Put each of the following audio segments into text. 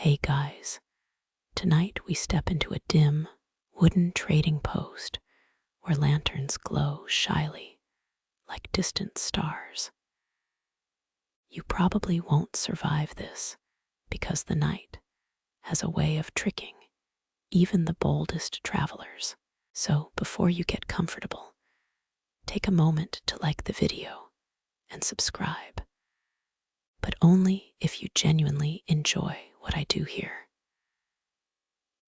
Hey guys, tonight we step into a dim, wooden trading post where lanterns glow shyly like distant stars. You probably won't survive this because the night has a way of tricking even the boldest travelers. So before you get comfortable, take a moment to like the video and subscribe, but only if you genuinely enjoy what I do here.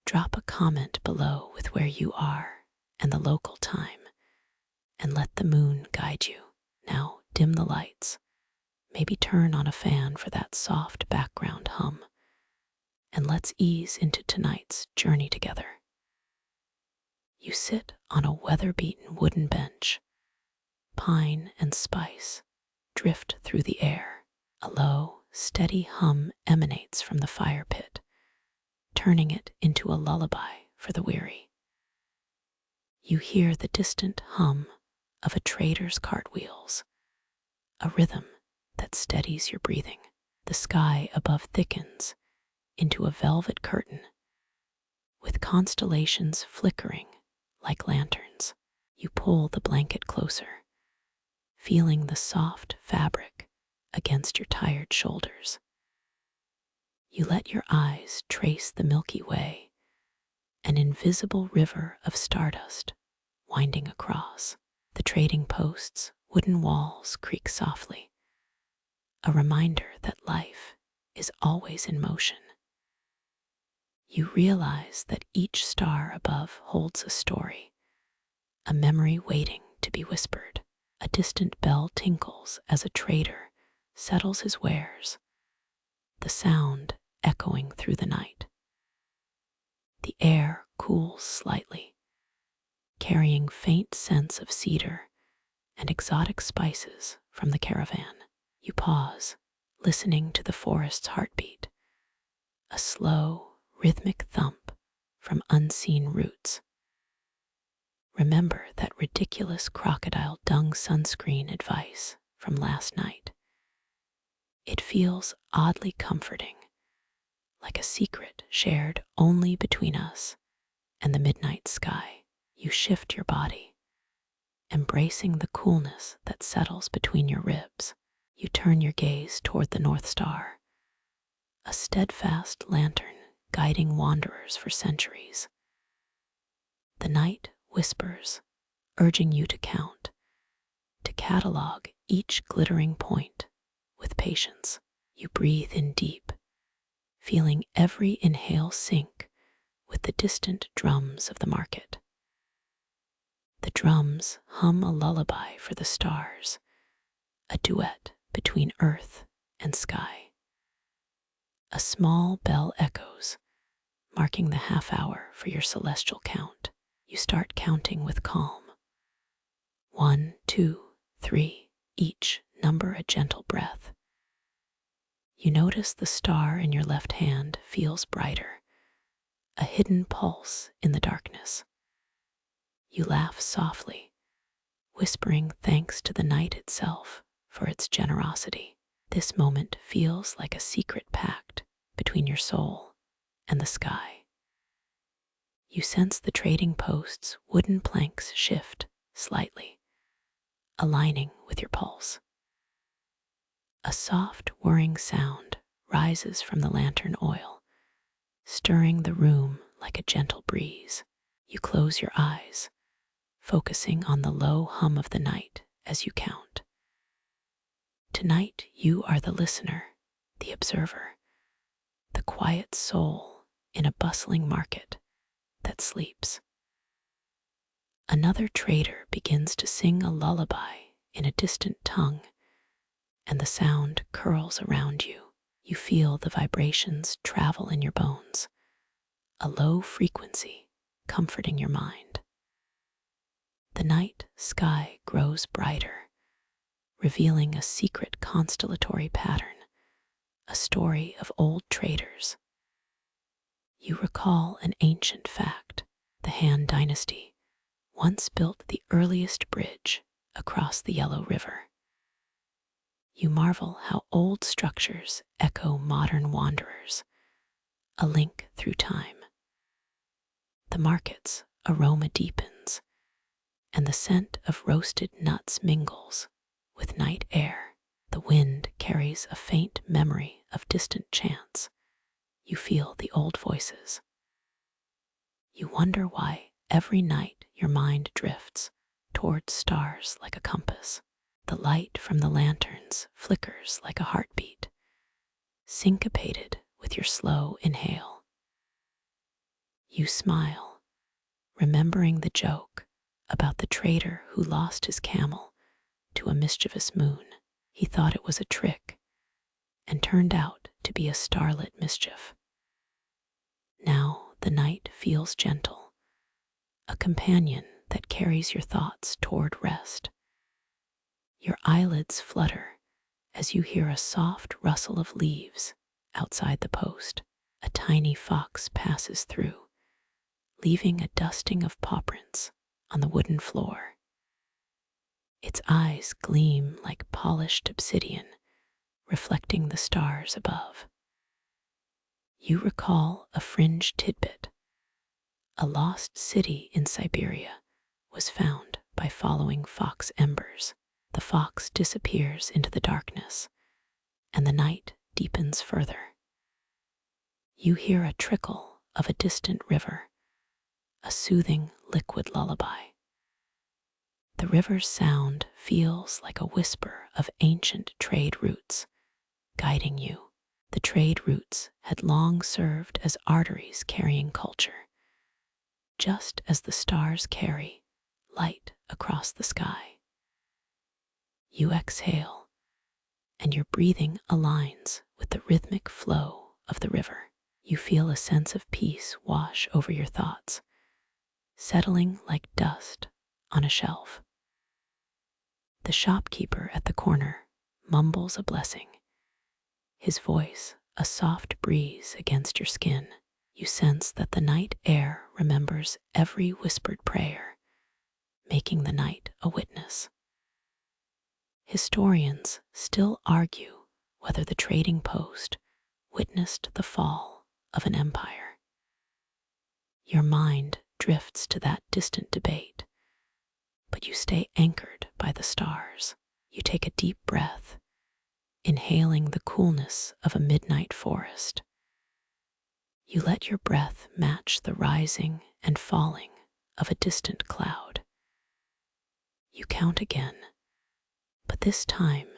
Drop a comment below with where you are and the local time, and let the moon guide you. Now dim the lights, maybe turn on a fan for that soft background hum, and let's ease into tonight's journey together. You sit on a weather-beaten wooden bench. Pine and spice drift through the air. A low, steady hum emanates from the fire pit, turning it into a lullaby for the weary. You hear the distant hum of a trader's cartwheels, a rhythm that steadies your breathing. The sky above thickens into a velvet curtain, with constellations flickering like lanterns. You pull the blanket closer, feeling the soft fabric against your tired shoulders. You let your eyes trace the Milky Way, an invisible river of stardust winding across. The trading post's wooden walls creak softly, a reminder that life is always in motion. You realize that each star above holds a story, a memory waiting to be whispered. A distant bell tinkles as a trader settles his wares, the sound echoing through the night. The air cools slightly, carrying faint scents of cedar and exotic spices from the caravan. You pause, listening to the forest's heartbeat, a slow, rhythmic thump from unseen roots. Remember that ridiculous crocodile dung sunscreen advice from last night. It feels oddly comforting, like a secret shared only between us and the midnight sky. You shift your body, embracing the coolness that settles between your ribs. You turn your gaze toward the North Star, a steadfast lantern guiding wanderers for centuries. The night whispers, urging you to count, to catalog each glittering point with patience. You breathe in deep, feeling every inhale sync with the distant drums of the market. The drums hum a lullaby for the stars, a duet between earth and sky. A small bell echoes, marking the half hour for your celestial count. You start counting with calm. 1, 2, 3, each number a gentle breath. You notice the star in your left hand feels brighter, a hidden pulse in the darkness. You laugh softly, whispering thanks to the night itself for its generosity. This moment feels like a secret pact between your soul and the sky. You sense the trading post's wooden planks shift slightly, aligning with your pulse. A soft whirring sound rises from the lantern oil, stirring the room like a gentle breeze. You close your eyes, focusing on the low hum of the night as you count. Tonight you are the listener, the observer, the quiet soul in a bustling market that sleeps. Another trader begins to sing a lullaby in a distant tongue, and the sound curls around you. You feel the vibrations travel in your bones, a low frequency comforting your mind. The night sky grows brighter, revealing a secret constellatory pattern, a story of old traders. You recall an ancient fact: the Han Dynasty once built the earliest bridge across the Yellow River. You marvel how old structures echo modern wanderers, a link through time. The market's aroma deepens, and the scent of roasted nuts mingles with night air. The wind carries a faint memory of distant chants. You feel the old voices. You wonder why every night your mind drifts towards stars like a compass. The light from the lanterns flickers like a heartbeat, syncopated with your slow inhale. You smile, remembering the joke about the trader who lost his camel to a mischievous moon. He thought it was a trick and turned out to be a starlit mischief. Now the night feels gentle, a companion that carries your thoughts toward rest. Your eyelids flutter as you hear a soft rustle of leaves outside the post. A tiny fox passes through, leaving a dusting of pawprints on the wooden floor. Its eyes gleam like polished obsidian, reflecting the stars above. You recall a fringe tidbit. A lost city in Siberia was found by following fox embers. The fox disappears into the darkness, and the night deepens further. You hear a trickle of a distant river, a soothing liquid lullaby. The river's sound feels like a whisper of ancient trade routes, guiding you. The trade routes had long served as arteries carrying culture, just as the stars carry light across the sky. You exhale, and your breathing aligns with the rhythmic flow of the river. You feel a sense of peace wash over your thoughts, settling like dust on a shelf. The shopkeeper at the corner mumbles a blessing, his voice a soft breeze against your skin. You sense that the night air remembers every whispered prayer, making the night a witness. Historians still argue whether the trading post witnessed the fall of an empire. Your mind drifts to that distant debate, but you stay anchored by the stars. You take a deep breath, inhaling the coolness of a midnight forest. You let your breath match the rising and falling of a distant cloud. You count again, but this time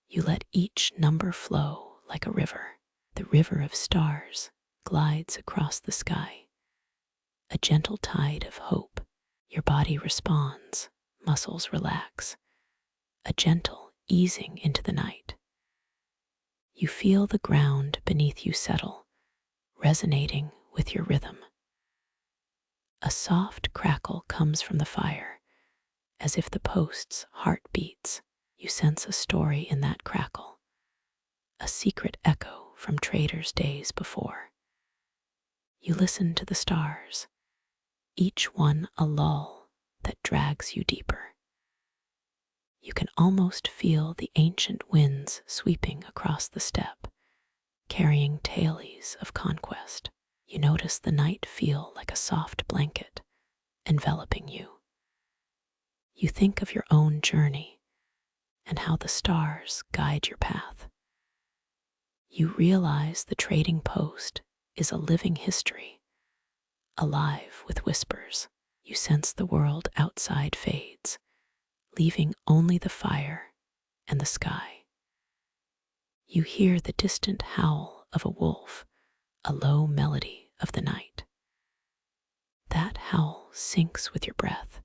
you let each number flow like a river. The river of stars glides across the sky, a gentle tide of hope. Your body responds, muscles relax, a gentle easing into the night. You feel the ground beneath you settle, resonating with your rhythm. A soft crackle comes from the fire, as if the post's heart beats. You sense a story in that crackle, a secret echo from traders' days before. You listen to the stars, each one a lull that drags you deeper. You can almost feel the ancient winds sweeping across the steppe, carrying tales of conquest. You notice the night feel like a soft blanket, enveloping you. You think of your own journey and how the stars guide your path. You realize the trading post is a living history, alive with whispers. You sense the world outside fades, leaving only the fire and the sky. You hear the distant howl of a wolf, a low melody of the night. That howl syncs with your breath,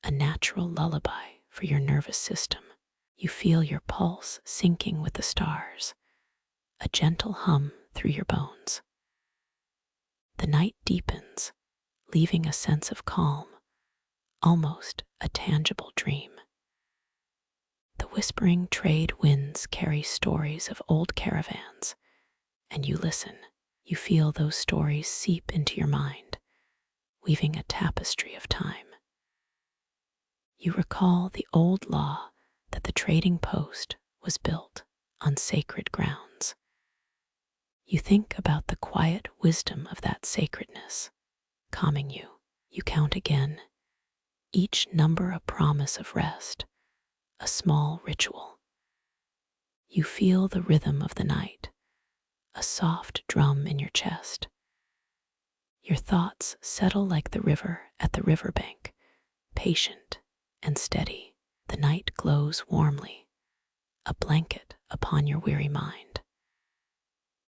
a natural lullaby for your nervous system. You feel your pulse syncing with the stars, a gentle hum through your bones. The night deepens, leaving a sense of calm, almost a tangible dream. The whispering trade winds carry stories of old caravans, and you listen. You feel those stories seep into your mind, weaving a tapestry of time. You recall the old law that the trading post was built on sacred grounds. You think about the quiet wisdom of that sacredness, calming you. You count again, each number a promise of rest, a small ritual. You feel the rhythm of the night, a soft drum in your chest. Your thoughts settle like the river at the riverbank, patient and steady. The night glows warmly, a blanket upon your weary mind.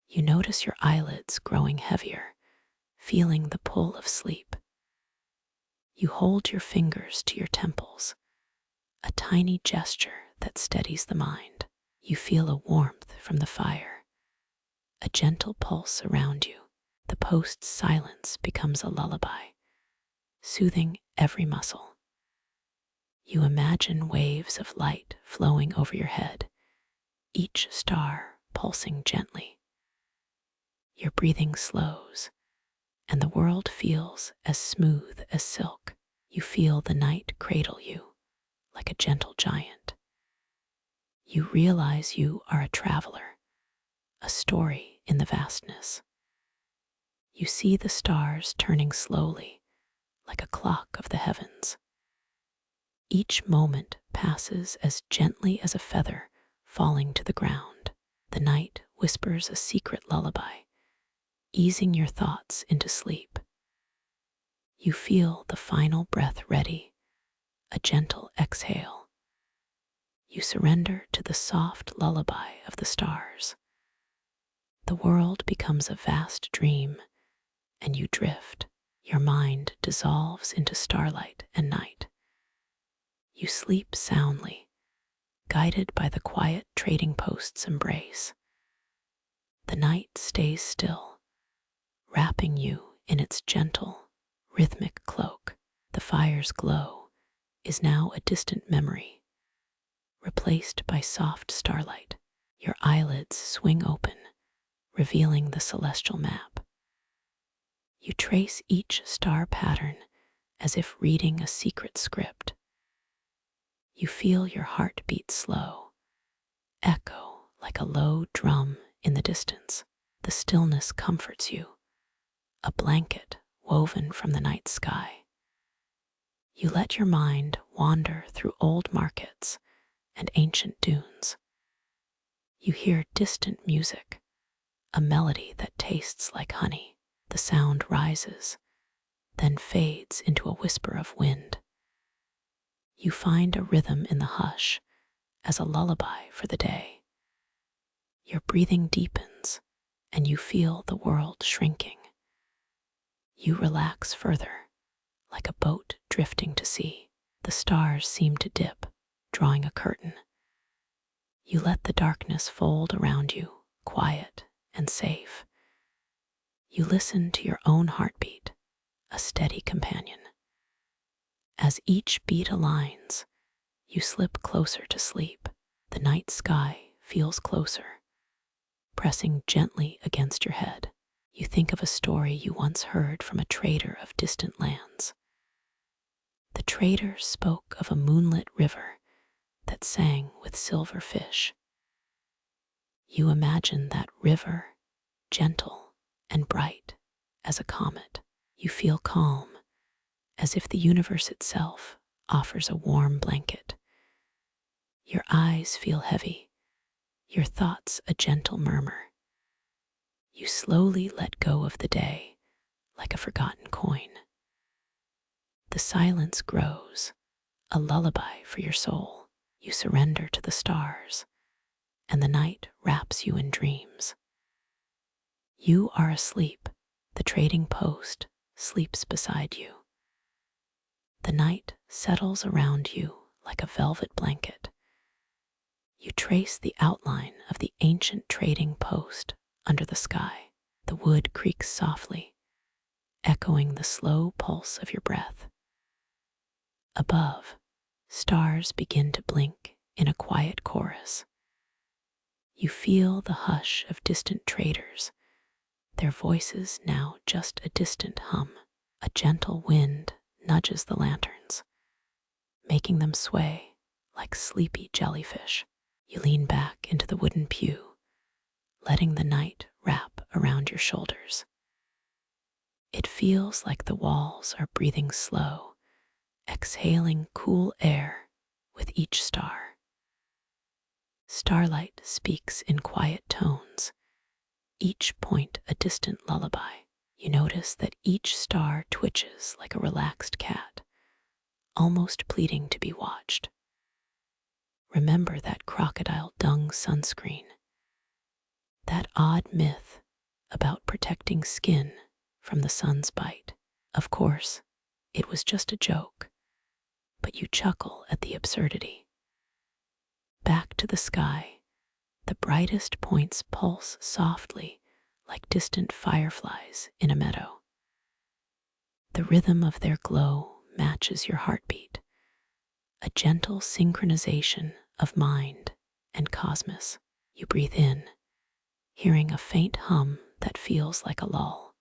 You notice your eyelids growing heavier, feeling the pull of sleep. You hold your fingers to your temples, a tiny gesture that steadies the mind. You feel a warmth from the fire, a gentle pulse around you. The post's silence becomes a lullaby, soothing every muscle. You imagine waves of light flowing over your head, each star pulsing gently. Your breathing slows, and the world feels as smooth as silk. You feel the night cradle you like a gentle giant. You realize you are a traveler, a story in the vastness. You see the stars turning slowly, like a clock of the heavens. Each moment passes as gently as a feather falling to the ground. The night whispers a secret lullaby, easing your thoughts into sleep. You feel the final breath ready, a gentle exhale. You surrender to the soft lullaby of the stars. The world becomes a vast dream, and you drift. Your mind dissolves into starlight and night. You sleep soundly, guided by the quiet trading post's embrace. The night stays still, wrapping you in its gentle, rhythmic cloak. The fire's glow is now a distant memory, replaced by soft starlight. Your eyelids swing open, revealing the celestial map. You trace each star pattern as if reading a secret script. You feel your heart beat slow, echo like a low drum in the distance. The stillness comforts you, a blanket woven from the night sky. You let your mind wander through old markets and ancient dunes. You hear distant music, a melody that tastes like honey. The sound rises, then fades into a whisper of wind. You find a rhythm in the hush as a lullaby for the day. Your breathing deepens, and you feel the world shrinking. You relax further, like a boat drifting to sea. The stars seem to dip, drawing a curtain. You let the darkness fold around you, quiet and safe. You listen to your own heartbeat, a steady companion. As each beat aligns, you slip closer to sleep. The night sky feels closer, pressing gently against your head. You think of a story you once heard from a trader of distant lands. The trader spoke of a moonlit river that sang with silver fish. You imagine that river, gentle and bright as a comet. You feel calm, as if the universe itself offers a warm blanket. Your eyes feel heavy, your thoughts a gentle murmur. You slowly let go of the day like a forgotten coin. The silence grows, a lullaby for your soul. You surrender to the stars, and the night wraps you in dreams. You are asleep. The trading post sleeps beside you. The night settles around you like a velvet blanket. You trace the outline of the ancient trading post under the sky. The wood creaks softly, echoing the slow pulse of your breath. Above, stars begin to blink in a quiet chorus. You feel the hush of distant traders, their voices now just a distant hum. A gentle wind nudges the lanterns, making them sway like sleepy jellyfish. You lean back into the wooden pew, letting the night wrap around your shoulders. It feels like the walls are breathing slow, exhaling cool air with each star. Starlight speaks in quiet tones, each point a distant lullaby. You notice that each star twitches like a relaxed cat, almost pleading to be watched. Remember that crocodile dung sunscreen, that odd myth about protecting skin from the sun's bite. Of course, it was just a joke, but you chuckle at the absurdity. Back to the sky, the brightest points pulse softly like distant fireflies in a meadow. The rhythm of their glow matches your heartbeat, a gentle synchronization of mind and cosmos. You breathe in, hearing a faint hum that feels like a lull.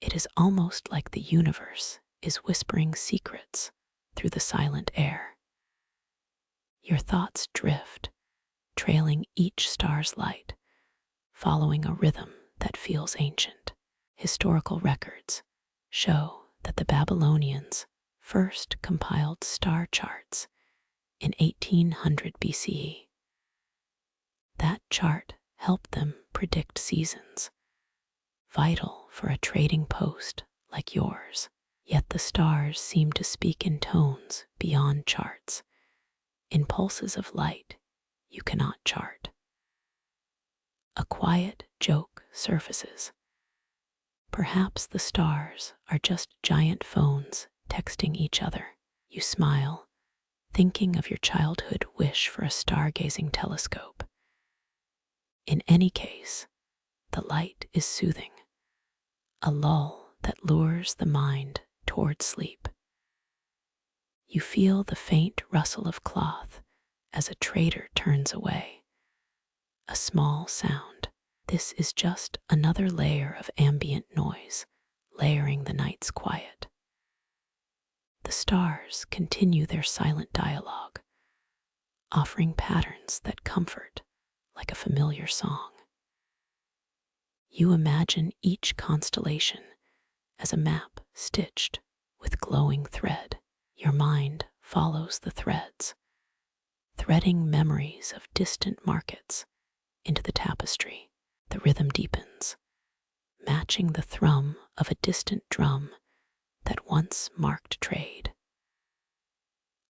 It is almost like the universe is whispering secrets through the silent air. Your thoughts drift, trailing each star's light, following a rhythm that feels ancient. Historical records show that the Babylonians first compiled star charts in 1800 BCE. That chart helped them predict seasons, vital for a trading post like yours. Yet the stars seem to speak in tones beyond charts, in pulses of light you cannot chart. A quiet joke surfaces. Perhaps the stars are just giant phones texting each other. You smile, thinking of your childhood wish for a stargazing telescope. In any case, the light is soothing, a lull that lures the mind toward sleep. You feel the faint rustle of cloth as a trader turns away. A small sound. This is just another layer of ambient noise, layering the night's quiet. The stars continue their silent dialogue, offering patterns that comfort like a familiar song. You imagine each constellation as a map stitched with glowing thread. Your mind follows the threads, threading memories of distant markets into the tapestry. The rhythm deepens, matching the thrum of a distant drum that once marked trade.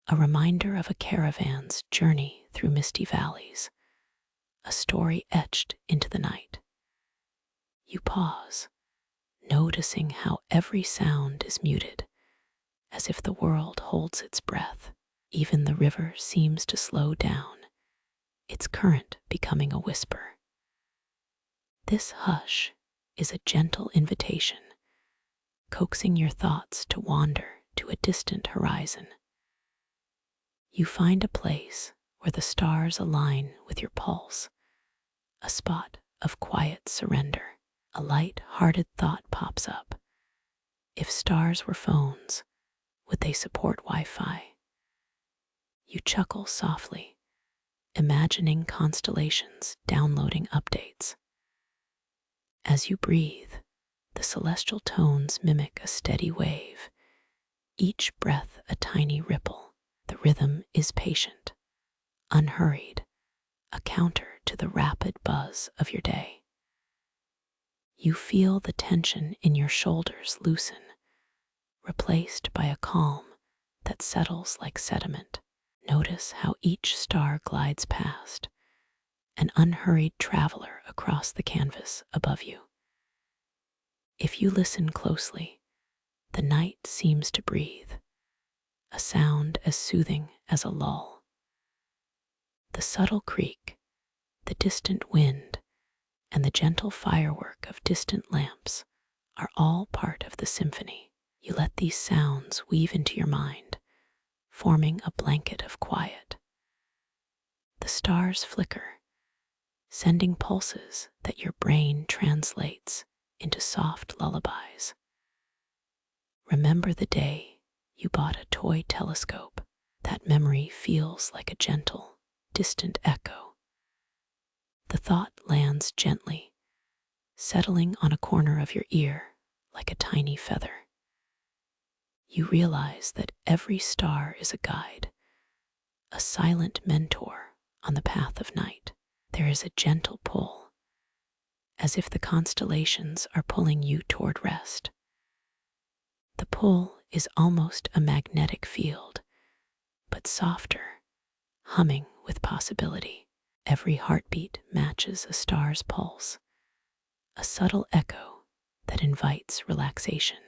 A reminder of a caravan's journey through misty valleys, a story etched into the night. You pause, noticing how every sound is muted, as if the world holds its breath. Even the river seems to slow down, its current becoming a whisper. This hush is a gentle invitation, coaxing your thoughts to wander to a distant horizon. You find a place where the stars align with your pulse, a spot of quiet surrender. A light-hearted thought pops up. If stars were phones, would they support Wi-Fi? You chuckle softly, imagining constellations downloading updates. As you breathe, the celestial tones mimic a steady wave, each breath a tiny ripple. The rhythm is patient, unhurried, a counter to the rapid buzz of your day. You feel the tension in your shoulders loosen, replaced by a calm that settles like sediment. Notice how each star glides past, an unhurried traveler across the canvas above you. If you listen closely, the night seems to breathe, a sound as soothing as a lull. The subtle creak, the distant wind, and the gentle firework of distant lamps are all part of the symphony. You let these sounds weave into your mind, forming a blanket of quiet. The stars flicker, sending pulses that your brain translates into soft lullabies. Remember the day you bought a toy telescope. That memory feels like a gentle, distant echo. The thought lands gently, settling on a corner of your ear like a tiny feather. You realize that every star is a guide, a silent mentor on the path of night. There is a gentle pull, as if the constellations are pulling you toward rest. The pull is almost a magnetic field, but softer, humming with possibility. Every heartbeat matches a star's pulse, a subtle echo that invites relaxation.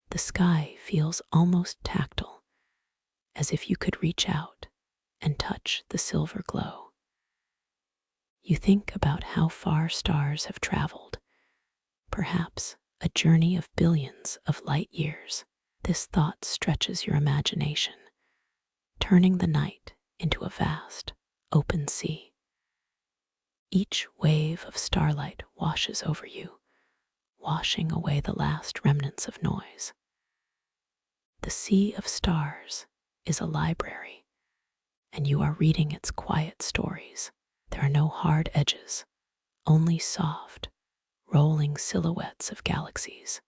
The sky feels almost tactile, as if you could reach out and touch the silver glow. You think about how far stars have traveled, perhaps a journey of billions of light years. This thought stretches your imagination, turning the night into a vast, open sea. Each wave of starlight washes over you, washing away the last remnants of noise. The sea of stars is a library, and you are reading its quiet stories. There are no hard edges, only soft, rolling silhouettes of galaxies.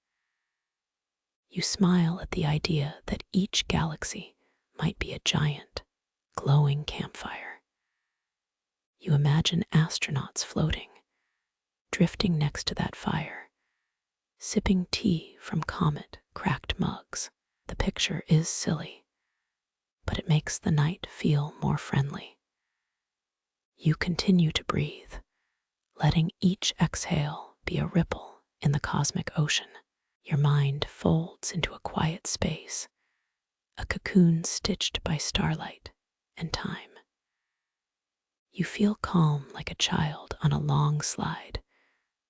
You smile at the idea that each galaxy might be a giant, glowing campfire. You imagine astronauts floating, drifting next to that fire, sipping tea from comet-cracked mugs. The picture is silly, but it makes the night feel more friendly. You continue to breathe, letting each exhale be a ripple in the cosmic ocean. Your mind folds into a quiet space, a cocoon stitched by starlight and time. You feel calm like a child on a long slide,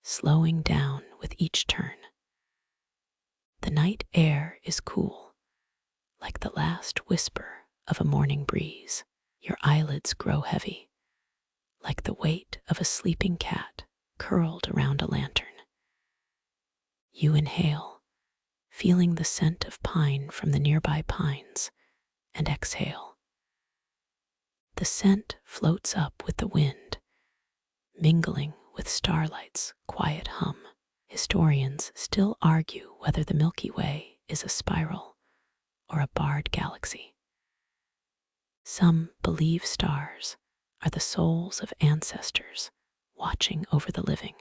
slowing down with each turn. The night air is cool, like the last whisper of a morning breeze. Your eyelids grow heavy, like the weight of a sleeping cat curled around a lantern. You inhale, feeling the scent of pine from the nearby pines, and exhale. The scent floats up with the wind, mingling with starlight's quiet hum. Historians still argue whether the Milky Way is a spiral or a barred galaxy. Some believe stars are the souls of ancestors watching over the living.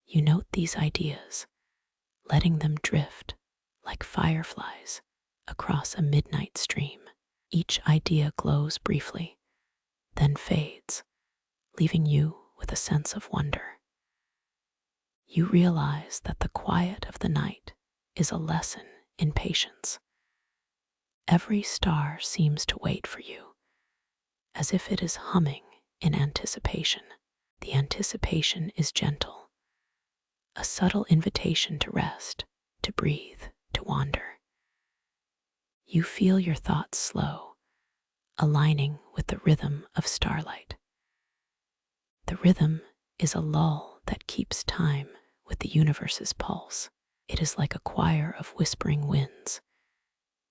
You note these ideas, letting them drift like fireflies across a midnight stream. Each idea glows briefly, then fades, leaving you with a sense of wonder. You realize that the quiet of the night is a lesson in patience. Every star seems to wait for you, as if it is humming in anticipation. The anticipation is gentle, a subtle invitation to rest, to breathe, to wander. You feel your thoughts slow, aligning with the rhythm of starlight. The rhythm is a lull that keeps time with the universe's pulse. It is like a choir of whispering winds,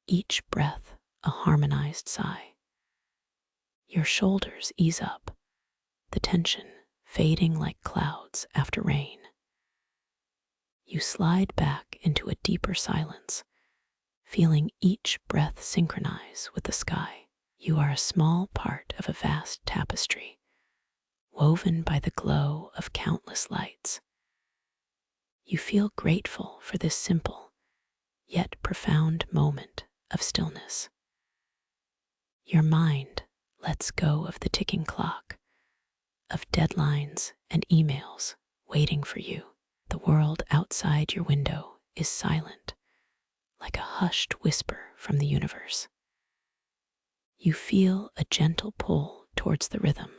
each breath a harmonized sigh. Your shoulders ease up, the tension fading like clouds after rain. You slide back into a deeper silence, feeling each breath synchronize with the sky. You are a small part of a vast tapestry, woven by the glow of countless lights. You feel grateful for this simple, yet profound moment of stillness. Your mind lets go of the ticking clock, of deadlines and emails waiting for you. The world outside your window is silent, like a hushed whisper from the universe. You feel a gentle pull towards the rhythm,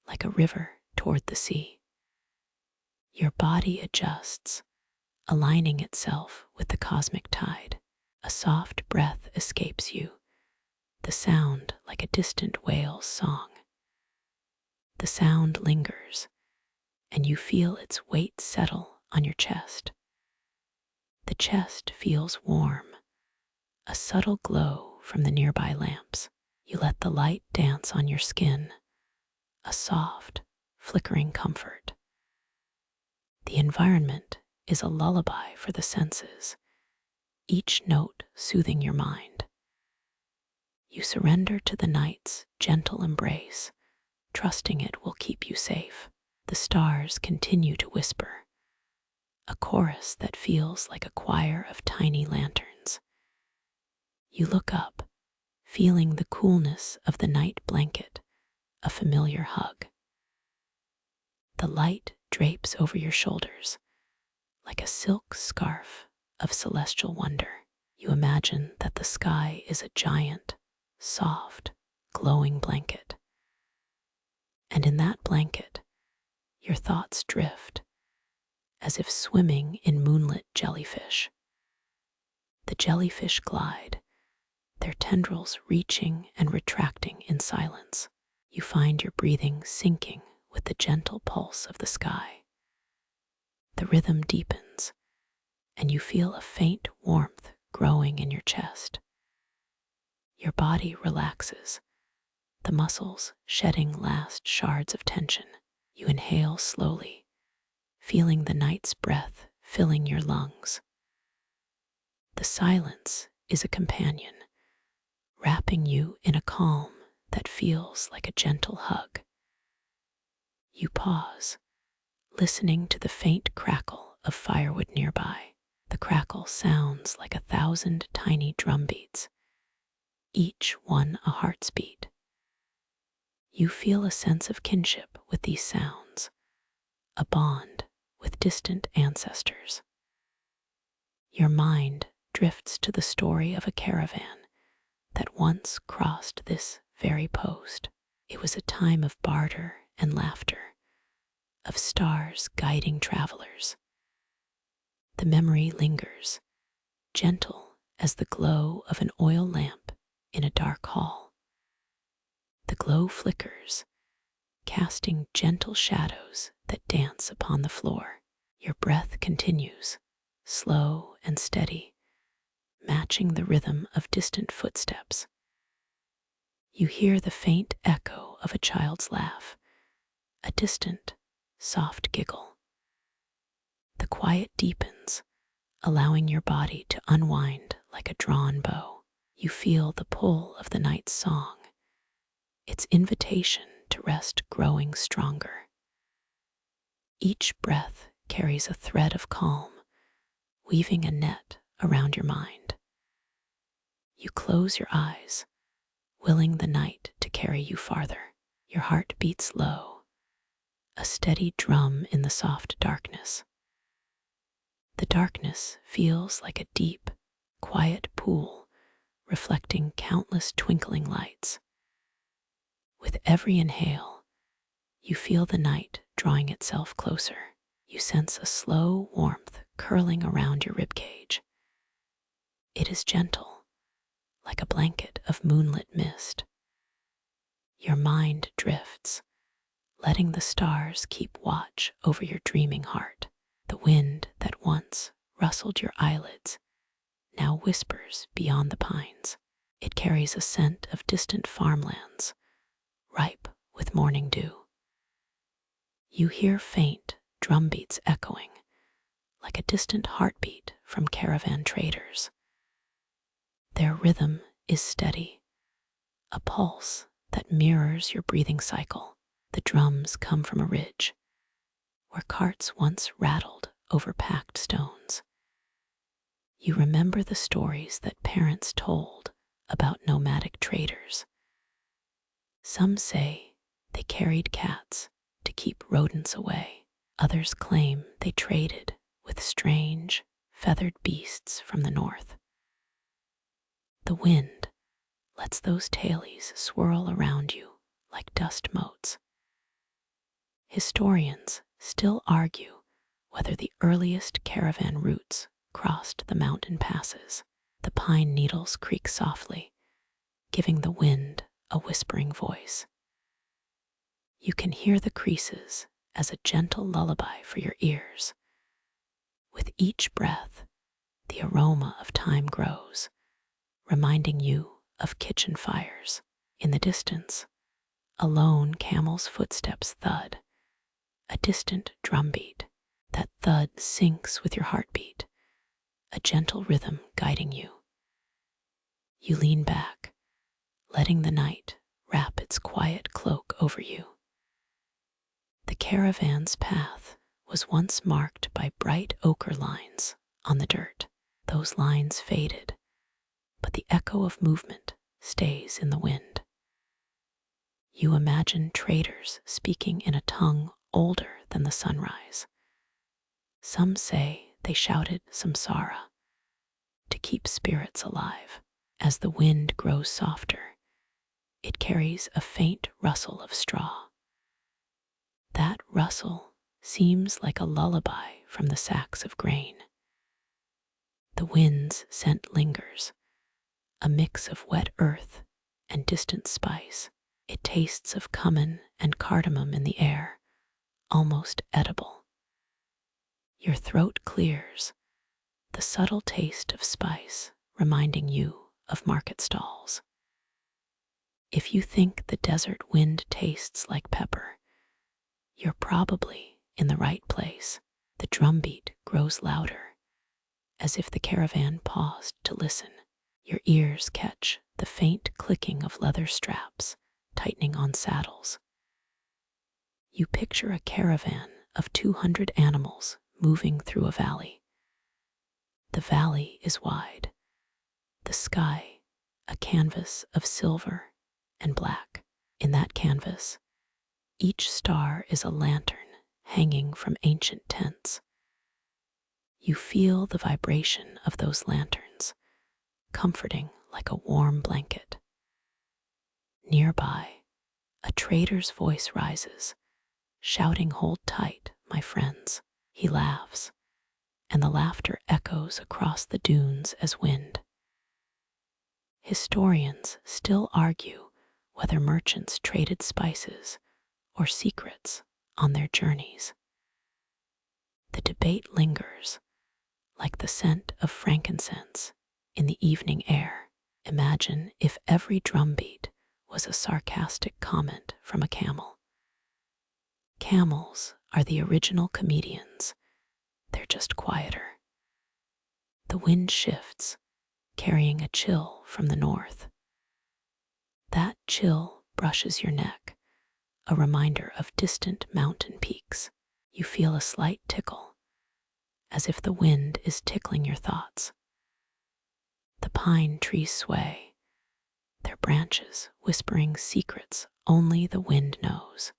like a river toward the sea. Your body adjusts, aligning itself with the cosmic tide. A soft breath escapes you, the sound like a distant whale's song. The sound lingers, and you feel its weight settle on your chest. The chest feels warm, a subtle glow from the nearby lamps. You let the light dance on your skin, a soft, flickering comfort. The environment is a lullaby for the senses, each note soothing your mind. You surrender to the night's gentle embrace, trusting it will keep you safe. The stars continue to whisper, a chorus that feels like a choir of tiny lanterns. You look up, feeling the coolness of the night blanket, a familiar hug. The light drapes over your shoulders like a silk scarf of celestial wonder. You imagine that the sky is a giant, soft, glowing blanket. And in that blanket, your thoughts drift, as if swimming in moonlit jellyfish. The jellyfish glide, their tendrils reaching and retracting in silence. You find your breathing syncing with the gentle pulse of the sky. The rhythm deepens, and you feel a faint warmth growing in your chest. Your body relaxes, the muscles shedding last shards of tension. You inhale slowly, feeling the night's breath filling your lungs. The silence is a companion, wrapping you in a calm that feels like a gentle hug. You pause, listening to the faint crackle of firewood nearby. The crackle sounds like 1,000 tiny drum beats, each one a heart's beat. You feel a sense of kinship with these sounds, a bond with distant ancestors. Your mind drifts to the story of a caravan that once crossed this very post. It was a time of barter and laughter, of stars guiding travelers. The memory lingers, gentle as the glow of an oil lamp in a dark hall. The glow flickers, casting gentle shadows that dance upon the floor. Your breath continues, slow and steady, matching the rhythm of distant footsteps. You hear the faint echo of a child's laugh, a distant, soft giggle. The quiet deepens, allowing your body to unwind like a drawn bow. You feel the pull of the night's song, its invitation to rest growing stronger. Each breath carries a thread of calm, weaving a net around your mind. You close your eyes, willing the night to carry you farther. Your heart beats low, a steady drum in the soft darkness. The darkness feels like a deep, quiet pool, reflecting countless twinkling lights. With every inhale, you feel the night drawing itself closer. You sense a slow warmth curling around your ribcage. It is gentle, like a blanket of moonlit mist. Your mind drifts, letting the stars keep watch over your dreaming heart. The wind that once rustled your eyelids now whispers beyond the pines. It carries a scent of distant farmlands, ripe with morning dew. You hear faint drum beats echoing, like a distant heartbeat from caravan traders. Their rhythm is steady, a pulse that mirrors your breathing cycle. The drums come from a ridge, where carts once rattled over packed stones. You remember the stories that parents told about nomadic traders. Some say they carried cats to keep rodents away. Others claim they traded with strange, feathered beasts from the north. The wind lets those tales swirl around you like dust motes. Historians still argue whether the earliest caravan routes crossed the mountain passes. The pine needles creak softly, giving the wind a whispering voice. You can hear the creases as a gentle lullaby for your ears. With each breath, the aroma of time grows, reminding you of kitchen fires. In the distance, a lone camel's footsteps thud, a distant drumbeat That thud syncs with your heartbeat, a gentle rhythm guiding you. You lean back, letting the night wrap its quiet cloak over you. The caravan's path was once marked by bright ochre lines on the dirt. Those lines faded, but the echo of movement stays in the wind. You imagine traders speaking in a tongue older than the sunrise. Some say they shouted samsara to keep spirits alive. As the wind grows softer, it carries a faint rustle of straw. That rustle seems like a lullaby from the sacks of grain. The wind's scent lingers, a mix of wet earth and distant spice. It tastes of cumin and cardamom in the air, almost edible. Your throat clears, the subtle taste of spice reminding you of market stalls. If you think the desert wind tastes like pepper, you're probably in the right place. The drumbeat grows louder, as if the caravan paused to listen. Your ears catch the faint clicking of leather straps tightening on saddles. You picture a caravan of 200 animals moving through a valley. The valley is wide, the sky a canvas of silver and black. In that canvas, each star is a lantern hanging from ancient tents. You feel the vibration of those lanterns, comforting like a warm blanket. Nearby, a trader's voice rises, shouting, "Hold tight, my friends." He laughs, and the laughter echoes across the dunes as wind. Historians still argue whether merchants traded spices or secrets on their journeys. The debate lingers, like the scent of frankincense in the evening air. Imagine if every drumbeat was a sarcastic comment from a camel. Camels are the original comedians. They're just quieter. The wind shifts, carrying a chill from the north. That chill brushes your neck, a reminder of distant mountain peaks. You feel a slight tickle, as if the wind is tickling your thoughts. The pine trees sway, their branches whispering secrets only the wind knows.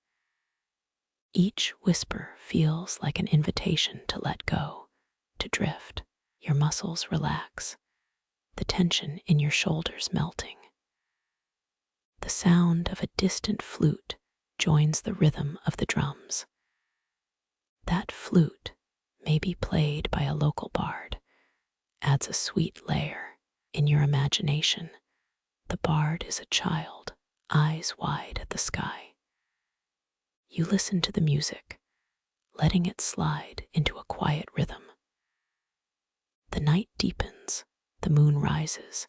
Each whisper feels like an invitation to let go, to drift. Your muscles relax, the tension in your shoulders melting. The sound of a distant flute joins the rhythm of the drums. That flute, maybe played by a local bard, adds a sweet layer. In your imagination, the bard is a child, eyes wide at the sky. You listen to the music, letting it slide into a quiet rhythm. The night deepens, the moon rises,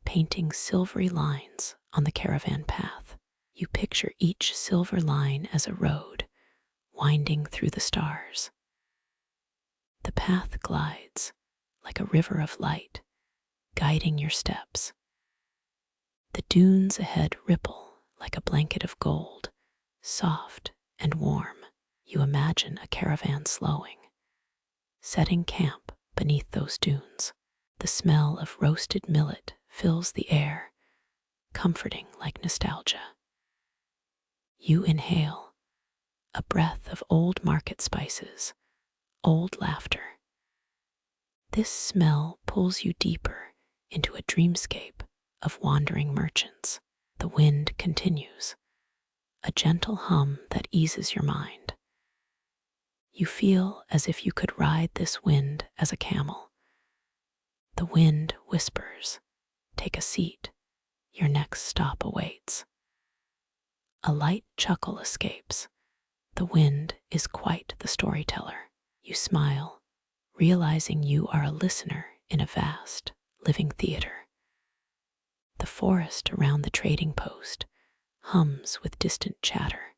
painting silvery lines on the caravan path. You picture each silver line as a road, winding through the stars. The path glides like a river of light, guiding your steps. The dunes ahead ripple like a blanket of gold, soft and warm. You imagine a caravan slowing, setting camp beneath those dunes. The smell of roasted millet fills the air, comforting like nostalgia. You inhale, a breath of old market spices, old laughter. This smell pulls you deeper into a dreamscape of wandering merchants. The wind continues, a gentle hum that eases your mind. You feel as if you could ride this wind as a camel. The wind whispers, "Take a seat, your next stop awaits." A light chuckle escapes. The wind is quite the storyteller. You smile, realizing you are a listener in a vast, living theater. The forest around the trading post hums with distant chatter.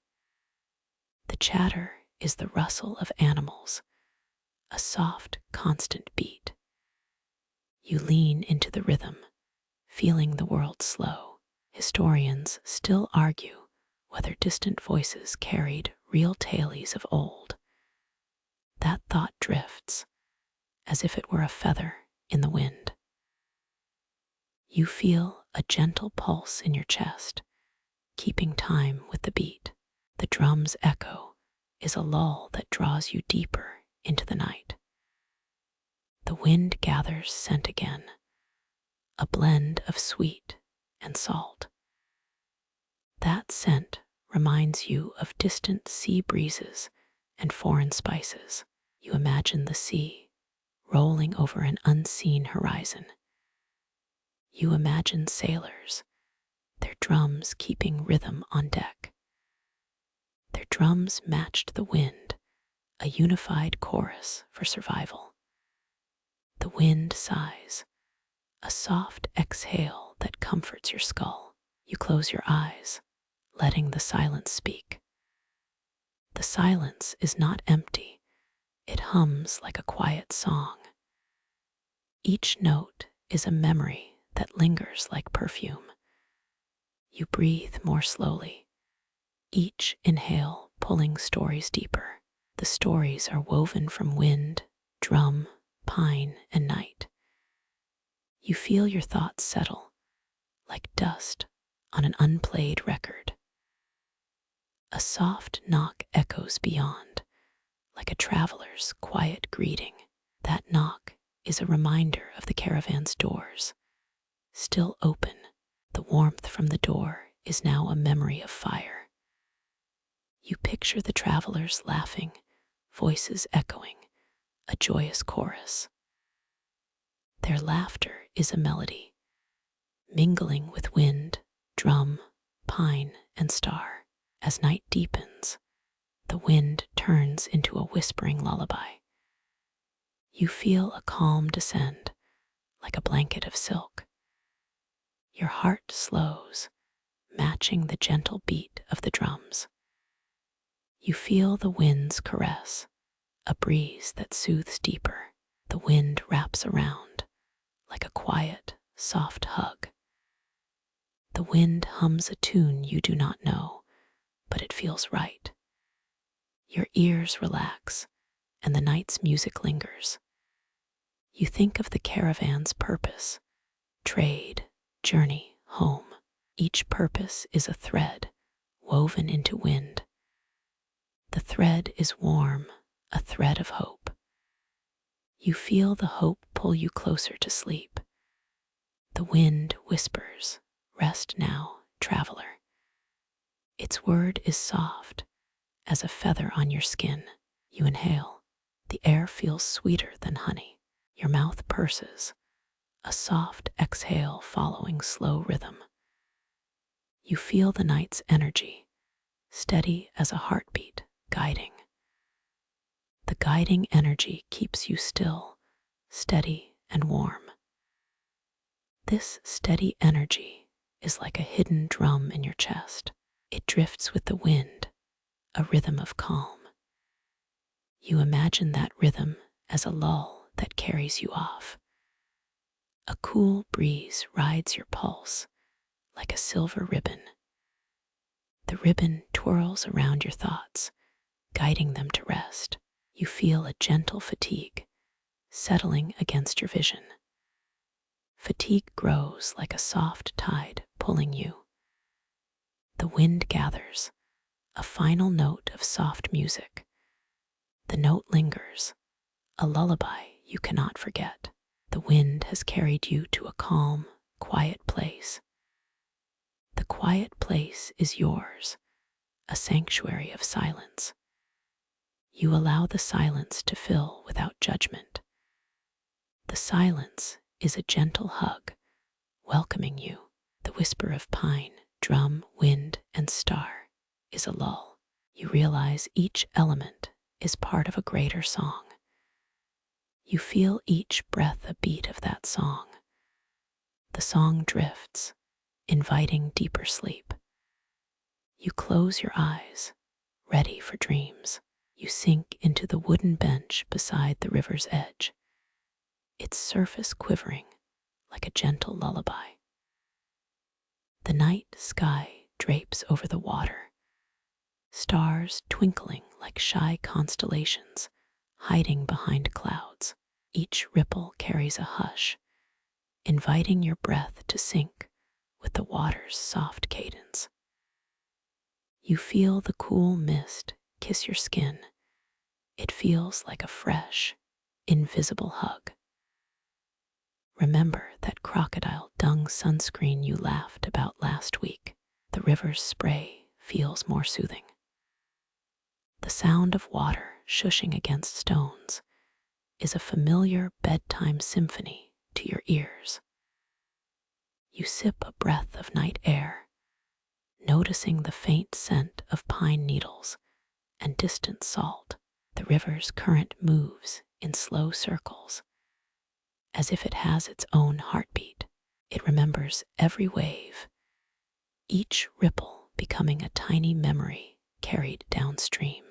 The chatter is the rustle of animals, a soft, constant beat. You lean into the rhythm, feeling the world slow. Historians still argue whether distant voices carried real tales of old. That thought drifts, as if it were a feather in the wind. You feel a gentle pulse in your chest, keeping time with the beat. The drum's echo is a lull that draws you deeper into the night. The wind gathers scent again, a blend of sweet and salt. That scent reminds you of distant sea breezes and foreign spices. You imagine the sea rolling over an unseen horizon. You imagine sailors, their drums keeping rhythm on deck. Their drums matched the wind, a unified chorus for survival. The wind sighs, a soft exhale that comforts your skull. You close your eyes, letting the silence speak. The silence is not empty. It hums like a quiet song. Each note is a memory that lingers like perfume. You breathe more slowly, each inhale pulling stories deeper. The stories are woven from wind, drum, pine, and night. You feel your thoughts settle, like dust on an unplayed record. A soft knock echoes beyond, like a traveler's quiet greeting. That knock is a reminder of the caravan's doors, still open. The warmth from the door is now a memory of fire. You picture the travelers laughing, voices echoing, a joyous chorus. Their laughter is a melody, mingling with wind, drum, pine, and star. As night deepens, the wind turns into a whispering lullaby. You feel a calm descend, like a blanket of silk. Your heart slows, matching the gentle beat of the drums. You feel the wind's caress, a breeze that soothes deeper. The wind wraps around, like a quiet, soft hug. The wind hums a tune you do not know, but it feels right. Your ears relax, and the night's music lingers. You think of the caravan's purpose: trade, journey, home. Each purpose is a thread woven into wind. The thread is warm, a thread of hope. You feel the hope pull you closer to sleep. The wind whispers, "Rest now, traveler." Its word is soft as a feather on your skin. You inhale. The air feels sweeter than honey. Your mouth purses, a soft exhale following slow rhythm. You feel the night's energy, steady as a heartbeat, guiding. The guiding energy keeps you still, steady and warm. This steady energy is like a hidden drum in your chest. It drifts with the wind, a rhythm of calm. You imagine that rhythm as a lull that carries you off. A cool breeze rides your pulse like a silver ribbon. The ribbon twirls around your thoughts, guiding them to rest. You feel a gentle fatigue settling against your vision. Fatigue grows like a soft tide pulling you. The wind gathers, a final note of soft music. The note lingers, a lullaby you cannot forget. The wind has carried you to a calm, quiet place. The quiet place is yours, a sanctuary of silence. You allow the silence to fill without judgment. The silence is a gentle hug, welcoming you. The whisper of pine, drum, wind, and star is a lull. You realize each element is part of a greater song. You feel each breath a beat of that song. The song drifts, inviting deeper sleep. You close your eyes, ready for dreams. You sink into the wooden bench beside the river's edge, its surface quivering like a gentle lullaby. The night sky drapes over the water, stars twinkling like shy constellations hiding behind clouds. Each ripple carries a hush, inviting your breath to sync with the water's soft cadence. You feel the cool mist kiss your skin. It feels like a fresh, invisible hug. Remember that crocodile dung sunscreen you laughed about last week. The river's spray feels more soothing. The sound of water shushing against stones is a familiar bedtime symphony to your ears. You sip a breath of night air, noticing the faint scent of pine needles and distant salt. The river's current moves in slow circles, as if it has its own heartbeat. It remembers every wave, each ripple becoming a tiny memory carried downstream.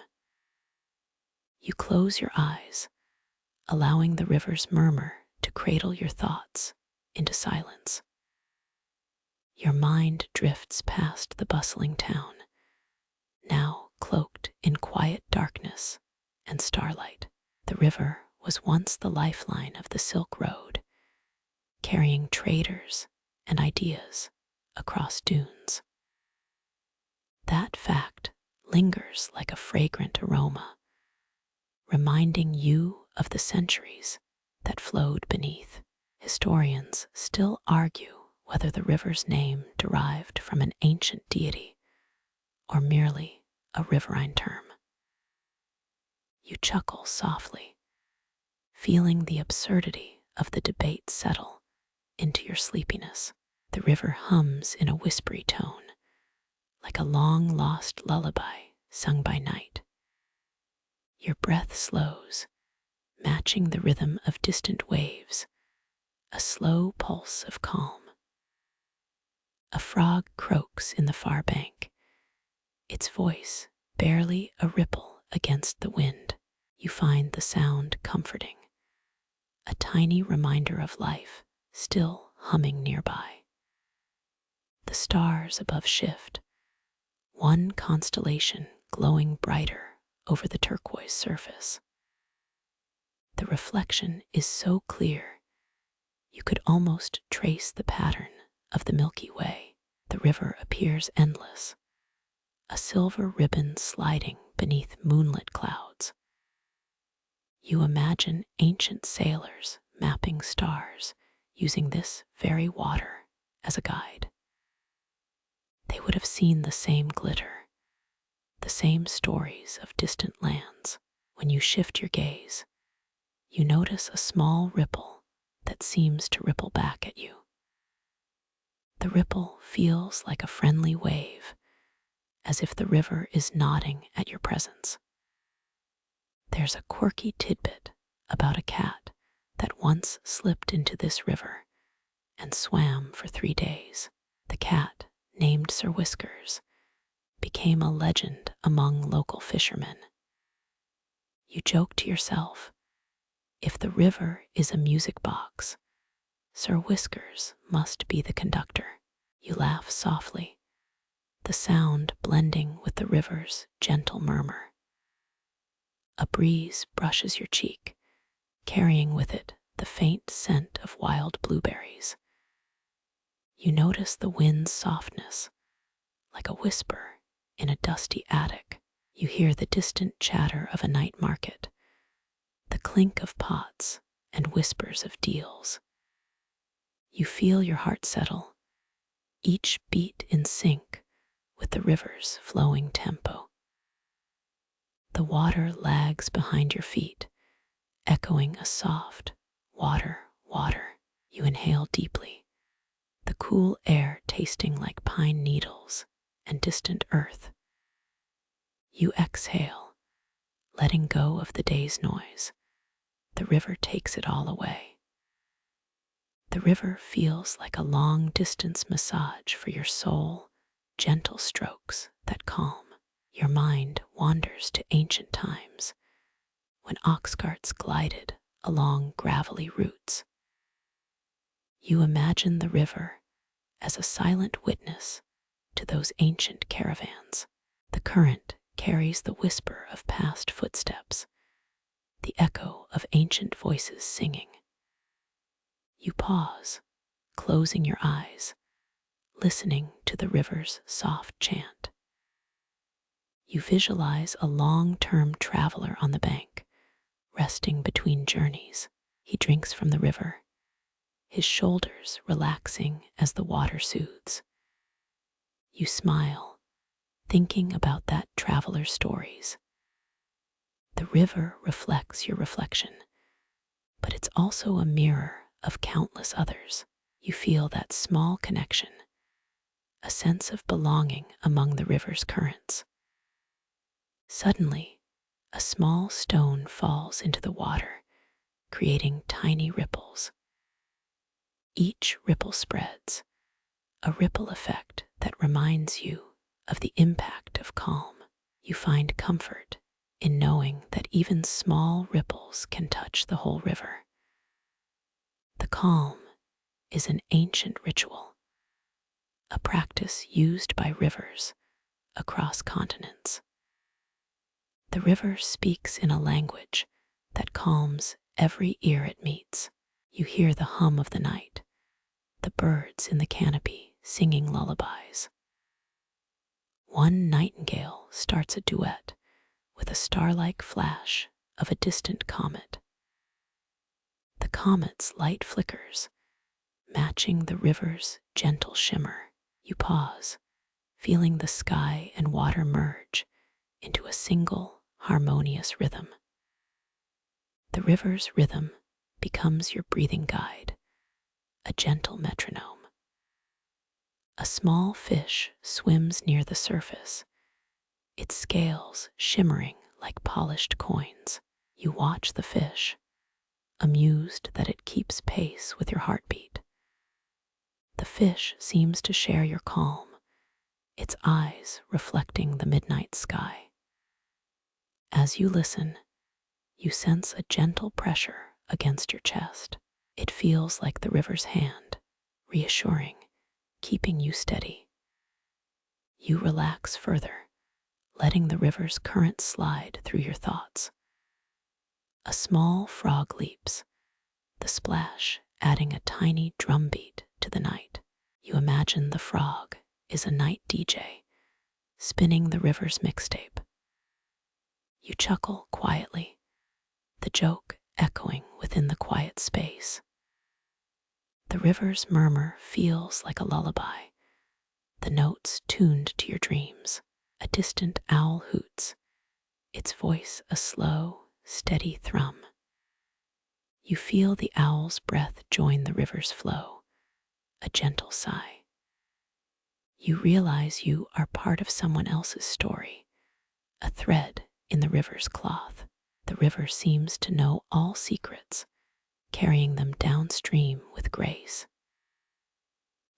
You close your eyes, allowing the river's murmur to cradle your thoughts into silence. Your mind drifts past the bustling town, now cloaked in quiet darkness and starlight. The river was once the lifeline of the Silk Road, carrying traders and ideas across dunes. That fact lingers like a fragrant aroma, reminding you of the centuries that flowed beneath. Historians still argue whether the river's name derived from an ancient deity or merely a riverine term. You chuckle softly, feeling the absurdity of the debate settle into your sleepiness. The river hums in a whispery tone, like a long-lost lullaby sung by night. Your breath slows, matching the rhythm of distant waves, a slow pulse of calm. A frog croaks in the far bank, its voice barely a ripple against the wind. You find the sound comforting, a tiny reminder of life still humming nearby. The stars above shift, one constellation glowing brighter over the turquoise surface. The reflection is so clear, you could almost trace the pattern of the Milky Way. The river appears endless, a silver ribbon sliding beneath moonlit clouds. You imagine ancient sailors mapping stars using this very water as a guide. They would have seen the same glitter, the same stories of distant lands. When you shift your gaze, you notice a small ripple that seems to ripple back at you. The ripple feels like a friendly wave, as if the river is nodding at your presence. There's a quirky tidbit about a cat that once slipped into this river and swam for 3 days. The cat, named Sir Whiskers, became a legend among local fishermen. You joke to yourself, if the river is a music box, Sir Whiskers must be the conductor. You laugh softly, the sound blending with the river's gentle murmur. A breeze brushes your cheek, carrying with it the faint scent of wild blueberries. You notice the wind's softness, like a whisper in a dusty attic. You hear the distant chatter of a night market, the clink of pots and whispers of deals. You feel your heart settle, each beat in sync with the river's flowing tempo. The water lags behind your feet, echoing a soft, water, water. You inhale deeply, the cool air tasting like pine needles and distant earth. You exhale, letting go of the day's noise. The river takes it all away. The river feels like a long-distance massage for your soul, gentle strokes that calm. Your mind wanders to ancient times when ox carts glided along gravelly routes. You imagine the river as a silent witness to those ancient caravans. The current carries the whisper of past footsteps, the echo of ancient voices singing. You pause, closing your eyes, listening to the river's soft chant. You visualize a long-term traveler on the bank, resting between journeys. He drinks from the river, his shoulders relaxing as the water soothes. You smile, thinking about that traveler's stories. The river reflects your reflection, but it's also a mirror of countless others. You feel that small connection, a sense of belonging among the river's currents. Suddenly, a small stone falls into the water, creating tiny ripples. Each ripple spreads, a ripple effect that reminds you of the impact of calm. You find comfort in knowing that even small ripples can touch the whole river. The calm is an ancient ritual, a practice used by rivers across continents. The river speaks in a language that calms every ear it meets. You hear the hum of the night, the birds in the canopy singing lullabies. One nightingale starts a duet with a star-like flash of a distant comet. The comet's light flickers, matching the river's gentle shimmer. You pause, feeling the sky and water merge into a single harmonious rhythm. The river's rhythm becomes your breathing guide, a gentle metronome. A small fish swims near the surface, its scales shimmering like polished coins. You watch the fish, amused that it keeps pace with your heartbeat. The fish seems to share your calm, its eyes reflecting the midnight sky. As you listen, you sense a gentle pressure against your chest. It feels like the river's hand, reassuring, keeping you steady. You relax further, letting the river's current slide through your thoughts. A small frog leaps, the splash adding a tiny drum beat to the night. You imagine the frog is a night DJ, spinning the river's mixtape. You chuckle quietly, the joke echoing within the quiet space. The river's murmur feels like a lullaby, the notes tuned to your dreams. A distant owl hoots, its voice a slow, steady thrum. You feel the owl's breath join the river's flow, a gentle sigh. You realize you are part of someone else's story, a thread in the river's cloth. The river seems to know all secrets, carrying them downstream with grace.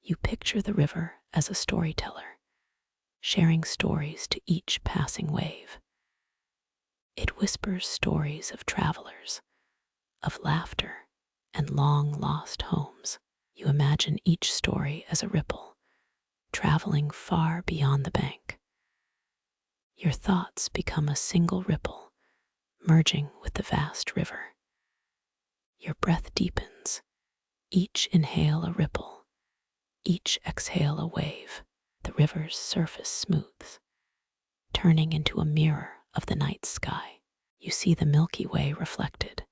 You picture the river as a storyteller, sharing stories to each passing wave. It whispers stories of travelers, of laughter and long-lost homes. You imagine each story as a ripple, traveling far beyond the bank. Your thoughts become a single ripple, merging with the vast river. Your breath deepens, each inhale a ripple, each exhale a wave. The river's surface smooths, turning into a mirror of the night sky. You see the Milky Way reflected,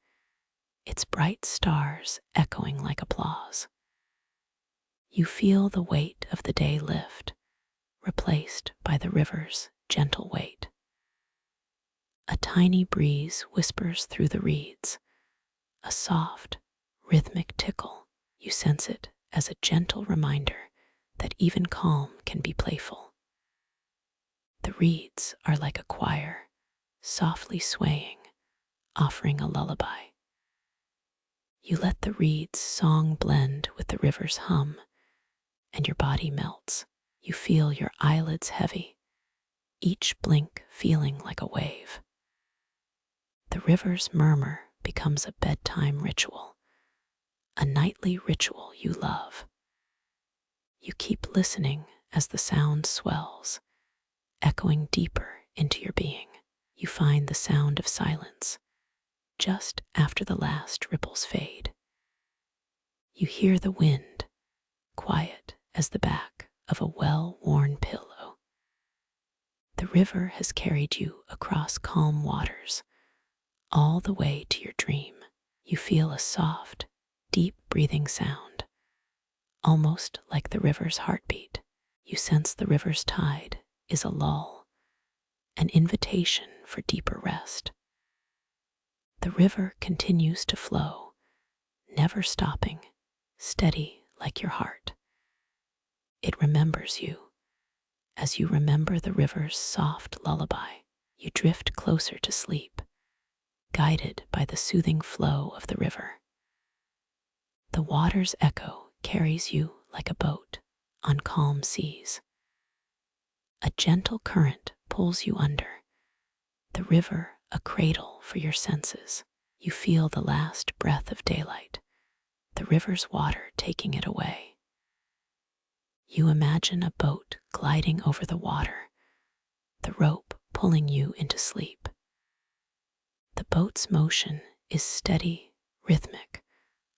its bright stars echoing like applause. You feel the weight of the day lift, replaced by the river's gentle weight. A tiny breeze whispers through the reeds, a soft, rhythmic tickle. You sense it as a gentle reminder that even calm can be playful. The reeds are like a choir, softly swaying, offering a lullaby. You let the reeds' song blend with the river's hum, and your body melts. You feel your eyelids heavy, each blink feeling like a wave. The river's murmur becomes a bedtime ritual, a nightly ritual you love. You keep listening as the sound swells, echoing deeper into your being. You find the sound of silence just after the last ripples fade. You hear the wind, quiet as the back of a well-worn pillow. The river has carried you across calm waters, all the way to your dream. You feel a soft, deep breathing sound, almost like the river's heartbeat. You sense the river's tide is a lull, an invitation for deeper rest. The river continues to flow, never stopping, steady like your heart. It remembers you, as you remember the river's soft lullaby. You drift closer to sleep, guided by the soothing flow of the river. The water's echo carries you like a boat on calm seas. A gentle current pulls you under, the river a cradle for your senses. You feel the last breath of daylight, the river's water taking it away. You imagine a boat gliding over the water, the rope pulling you into sleep. The boat's motion is steady, rhythmic,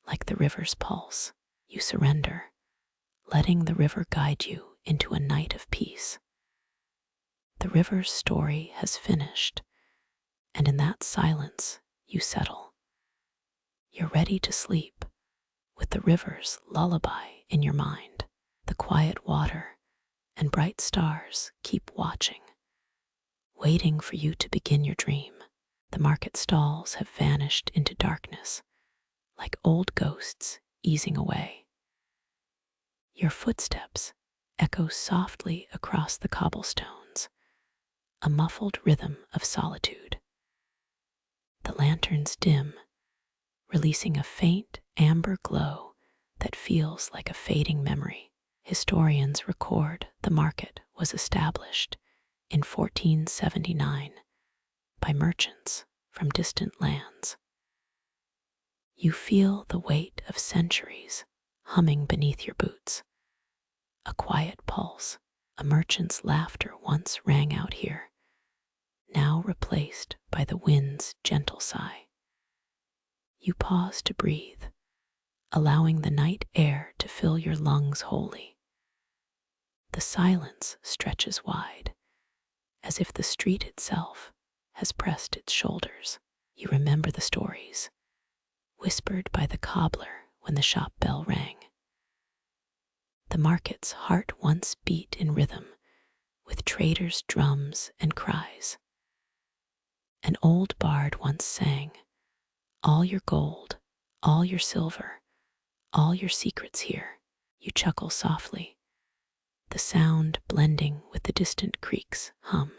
like the river's pulse. You surrender, letting the river guide you into a night of peace. The river's story has finished, and in that silence you settle. You're ready to sleep, with the river's lullaby in your mind. The quiet water and bright stars keep watching, waiting for you to begin your dream. The market stalls have vanished into darkness, like old ghosts easing away. Your footsteps echo softly across the cobblestones, a muffled rhythm of solitude. The lanterns dim, releasing a faint amber glow that feels like a fading memory. Historians record the market was established in 1479 by merchants from distant lands. You feel the weight of centuries humming beneath your boots, a quiet pulse. A merchant's laughter once rang out here, now replaced by the wind's gentle sigh. You pause to breathe, allowing the night air to fill your lungs wholly. The silence stretches wide, as if the street itself has pressed its shoulders. You remember the stories, whispered by the cobbler when the shop bell rang. The market's heart once beat in rhythm with traders' drums and cries. An old bard once sang, "All your gold, all your silver, all your secrets here." You chuckle softly, the sound blending with the distant creak's hum.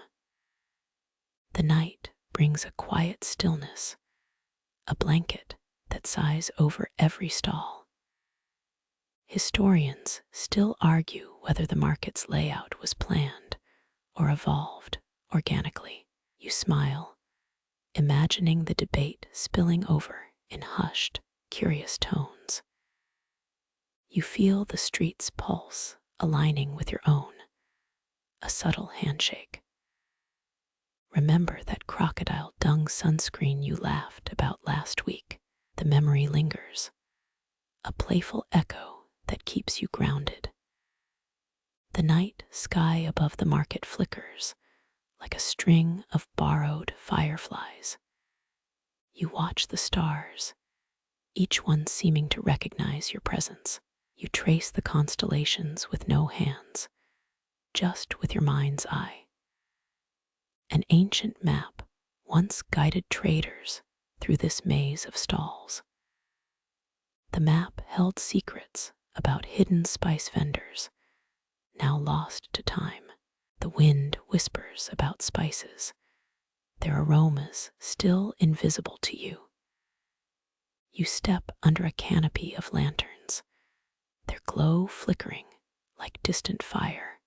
The night brings a quiet stillness, a blanket that sighs over every stall. Historians still argue whether the market's layout was planned or evolved organically. You smile, imagining the debate spilling over in hushed, curious tones. You feel the street's pulse aligning with your own, a subtle handshake. Remember that crocodile dung sunscreen you laughed about last week. The memory lingers, a playful echo that keeps you grounded. The night sky above the market flickers like a string of borrowed fireflies. You watch the stars, each one seeming to recognize your presence. You trace the constellations with no hands, just with your mind's eye. An ancient map once guided traders through this maze of stalls. The map held secrets about hidden spice vendors, now lost to time. The wind whispers about spices, their aromas still invisible to you. You step under a canopy of lanterns, their glow flickering like distant fire.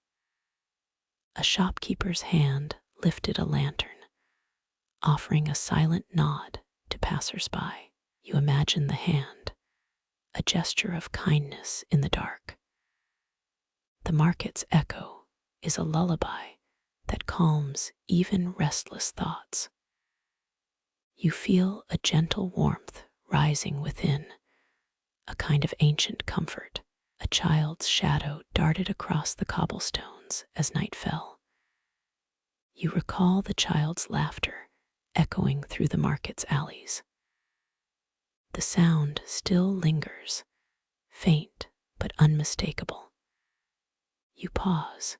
A shopkeeper's hand lifted a lantern, offering a silent nod to passers-by. You imagine the hand, a gesture of kindness in the dark. The market's echo is a lullaby that calms even restless thoughts. You feel a gentle warmth rising within, a kind of ancient comfort. A child's shadow darted across the cobblestones as night fell. You recall the child's laughter echoing through the market's alleys. The sound still lingers, faint but unmistakable. You pause,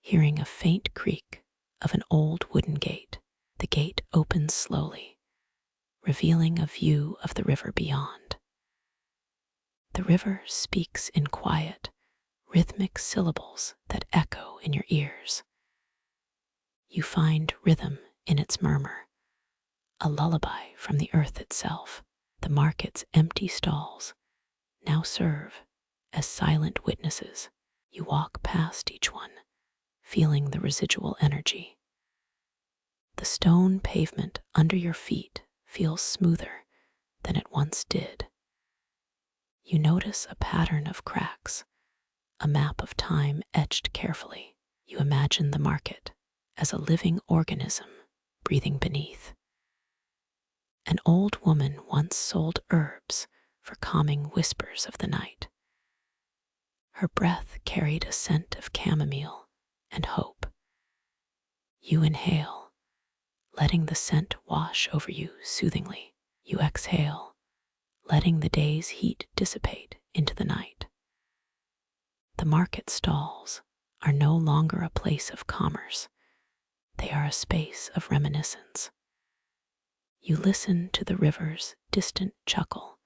hearing a faint creak of an old wooden gate. The gate opens slowly, revealing a view of the river beyond. The river speaks in quiet, rhythmic syllables that echo in your ears. You find rhythm in its murmur, a lullaby from the earth itself. The market's empty stalls now serve as silent witnesses. You walk past each one, feeling the residual energy. The stone pavement under your feet feels smoother than it once did. You notice a pattern of cracks, a map of time etched carefully. You imagine the market as a living organism breathing beneath. An old woman once sold herbs for calming whispers of the night. Her breath carried a scent of chamomile and hope. You inhale, letting the scent wash over you soothingly. You exhale, letting the day's heat dissipate into the night. The market stalls are no longer a place of commerce. They are a space of reminiscence. You listen to the river's distant chuckle,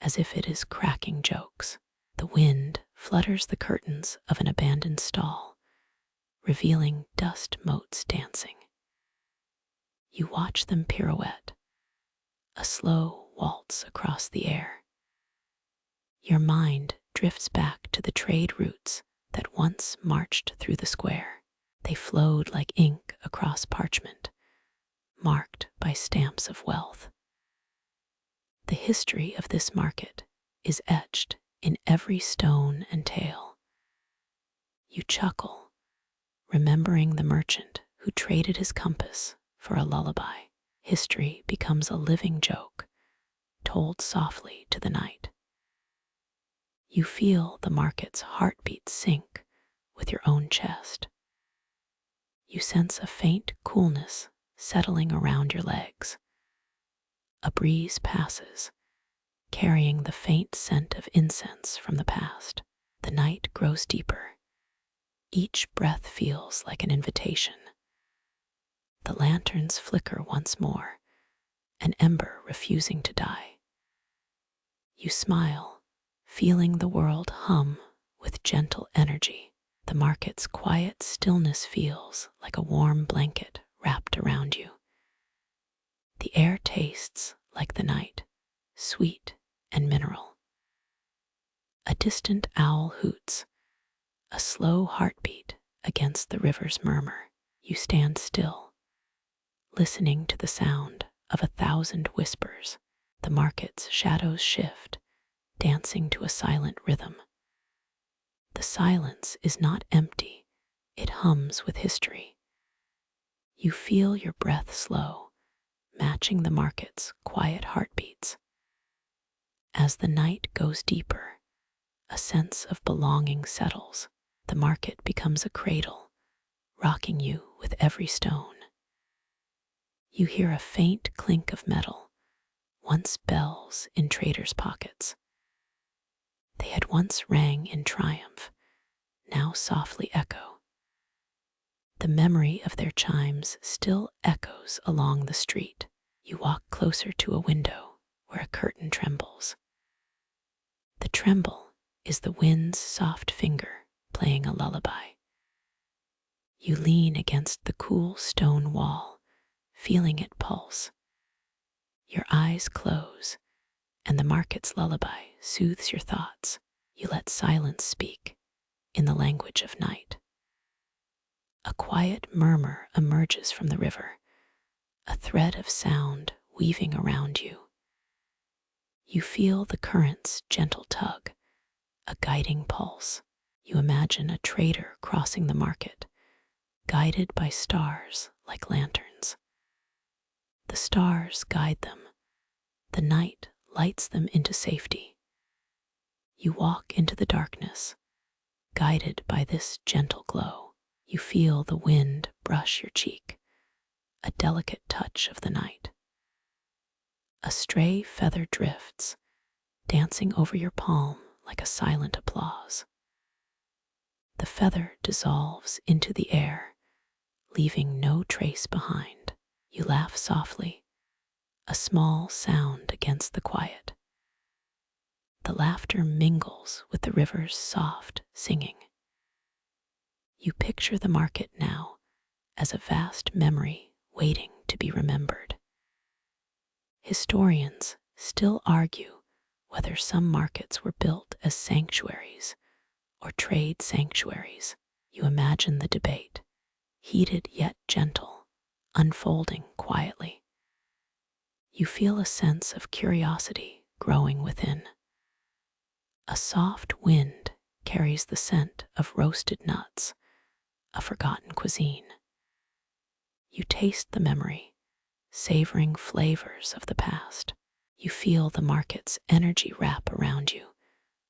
as if it is cracking jokes. The wind flutters the curtains of an abandoned stall, revealing dust motes dancing. You watch them pirouette, a slow waltz across the air. Your mind drifts back to the trade routes that once marched through the square. They flowed like ink across parchment, marked by stamps of wealth. The history of this market is etched in every stone and tale. You chuckle, remembering the merchant who traded his compass for a lullaby. History becomes a living joke, told softly to the night. You feel the market's heartbeat sync with your own chest. You sense a faint coolness settling around your legs. A breeze passes, carrying the faint scent of incense from the past. The night grows deeper. Each breath feels like an invitation. The lanterns flicker once more, an ember refusing to die. You smile, feeling the world hum with gentle energy. The market's quiet stillness feels like a warm blanket wrapped around you. The air tastes like the night, sweet and mineral. A distant owl hoots, a slow heartbeat against the river's murmur. You stand still, listening to the sound of 1,000 whispers. The market's shadows shift, dancing to a silent rhythm. The silence is not empty, it hums with history. You feel your breath slow, matching the market's quiet heartbeats. As the night goes deeper, a sense of belonging settles. The market becomes a cradle, rocking you with every stone. You hear a faint clink of metal, once bells in traders' pockets. They had once rang in triumph, now softly echo. The memory of their chimes still echoes along the street. You walk closer to a window where a curtain trembles. The tremble is the wind's soft finger playing a lullaby. You lean against the cool stone wall, feeling it pulse. Your eyes close, and the market's lullaby soothes your thoughts. You let silence speak in the language of night. A quiet murmur emerges from the river, a thread of sound weaving around you. You feel the current's gentle tug, a guiding pulse. You imagine a trader crossing the market, guided by stars like lanterns. The stars guide them. The night lights them into safety. You walk into the darkness, guided by this gentle glow. You feel the wind brush your cheek, a delicate touch of the night. A stray feather drifts, dancing over your palm like a silent applause. The feather dissolves into the air, leaving no trace behind. You laugh softly, a small sound against the quiet. The laughter mingles with the river's soft singing. You picture the market now as a vast memory waiting to be remembered. Historians still argue whether some markets were built as sanctuaries or trade sanctuaries. You imagine the debate, heated yet gentle, unfolding quietly. You feel a sense of curiosity growing within. A soft wind carries the scent of roasted nuts, a forgotten cuisine. You taste the memory, savoring flavors of the past. You feel the market's energy wrap around you,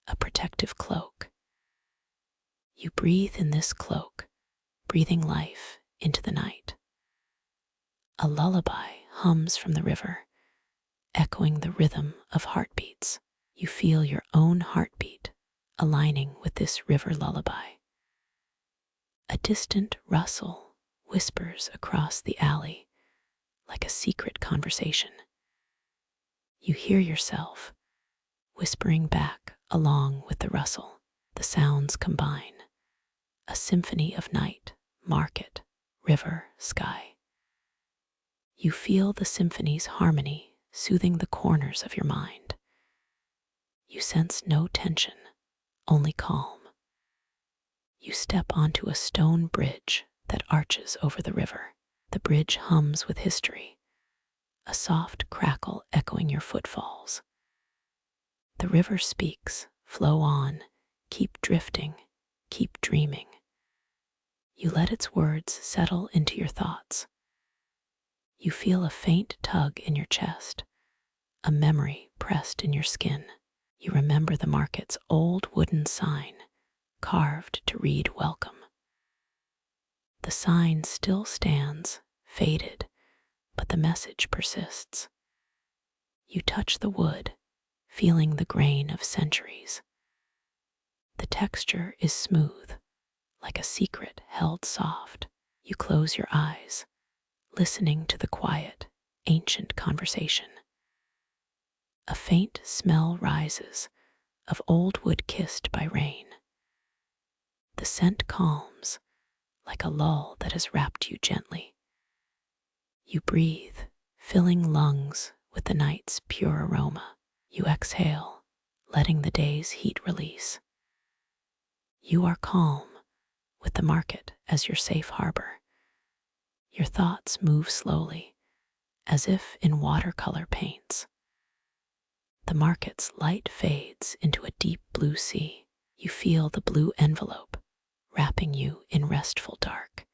a protective cloak. You breathe in this cloak, breathing life into the night. A lullaby hums from the river, echoing the rhythm of heartbeats. You feel your own heartbeat aligning with this river lullaby. A distant rustle whispers across the alley like a secret conversation. You hear yourself whispering back along with the rustle. The sounds combine, a symphony of night, market, river, sky. You feel the symphony's harmony soothing the corners of your mind. You sense no tension, only calm. You step onto a stone bridge that arches over the river. The bridge hums with history, a soft crackle echoing your footfalls. The river speaks, flow on, keep drifting, keep dreaming. You let its words settle into your thoughts. You feel a faint tug in your chest, a memory pressed in your skin. You remember the market's old wooden sign, carved to read welcome. The sign still stands, faded, but the message persists. You touch the wood, feeling the grain of centuries. The texture is smooth, like a secret held soft. You close your eyes, listening to the quiet, ancient conversation. A faint smell rises of old wood kissed by rain. The scent calms, like a lull that has wrapped you gently. You breathe, filling lungs with the night's pure aroma. You exhale, letting the day's heat release. You are calm, with the market as your safe harbor. Your thoughts move slowly, as if in watercolor paints. The market's light fades into a deep blue sea. You feel the blue envelope wrapping you in restful dark.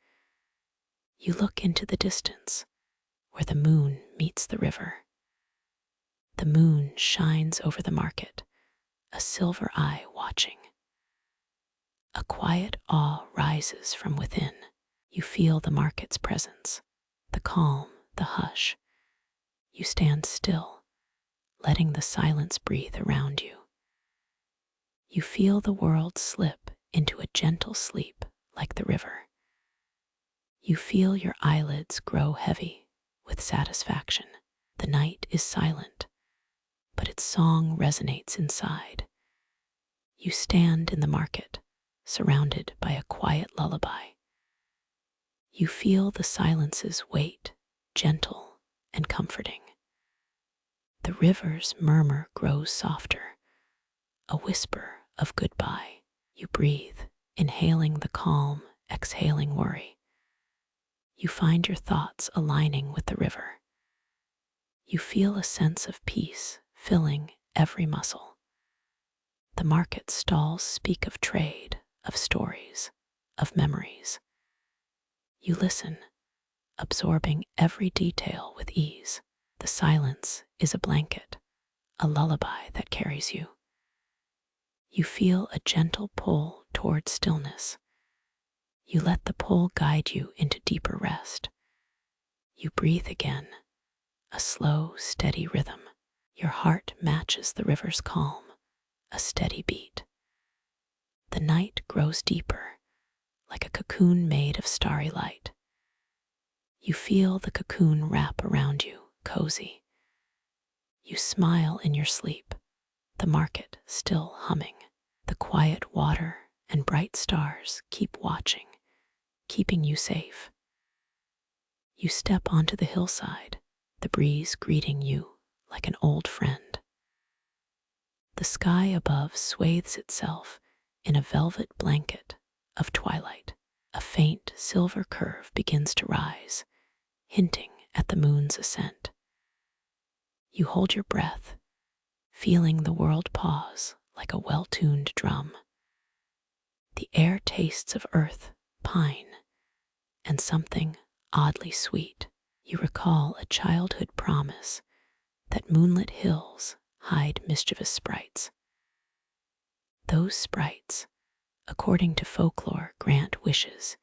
You look into the distance, where the moon meets the river. The moon shines over the market, a silver eye watching. A quiet awe rises from within. You feel the market's presence, the calm, the hush. You stand still, letting the silence breathe around you. You feel the world slip into a gentle sleep like the river. You feel your eyelids grow heavy with satisfaction. The night is silent, but its song resonates inside. You stand in the market, surrounded by a quiet lullaby. You feel the silence's weight, gentle and comforting. The river's murmur grows softer, a whisper of goodbye. You breathe, inhaling the calm, exhaling worry. You find your thoughts aligning with the river. You feel a sense of peace filling every muscle. The market stalls speak of trade, of stories, of memories. You listen, absorbing every detail with ease. The silence is a blanket, a lullaby that carries you. You feel a gentle pull toward stillness. You let the pull guide you into deeper rest. You breathe again, a slow, steady rhythm. Your heart matches the river's calm, a steady beat. The night grows deeper, like a cocoon made of starry light. You feel the cocoon wrap around you, cozy. You smile in your sleep, the market still humming. The quiet water and bright stars keep watching, keeping you safe. You step onto the hillside, the breeze greeting you like an old friend. The sky above swathes itself in a velvet blanket of twilight. A faint silver curve begins to rise, hinting at the moon's ascent. You hold your breath, feeling the world pause like a well-tuned drum. The air tastes of earth, pine, and something oddly sweet. You recall a childhood promise that moonlit hills hide mischievous sprites. Those sprites, according to folklore, grant wishes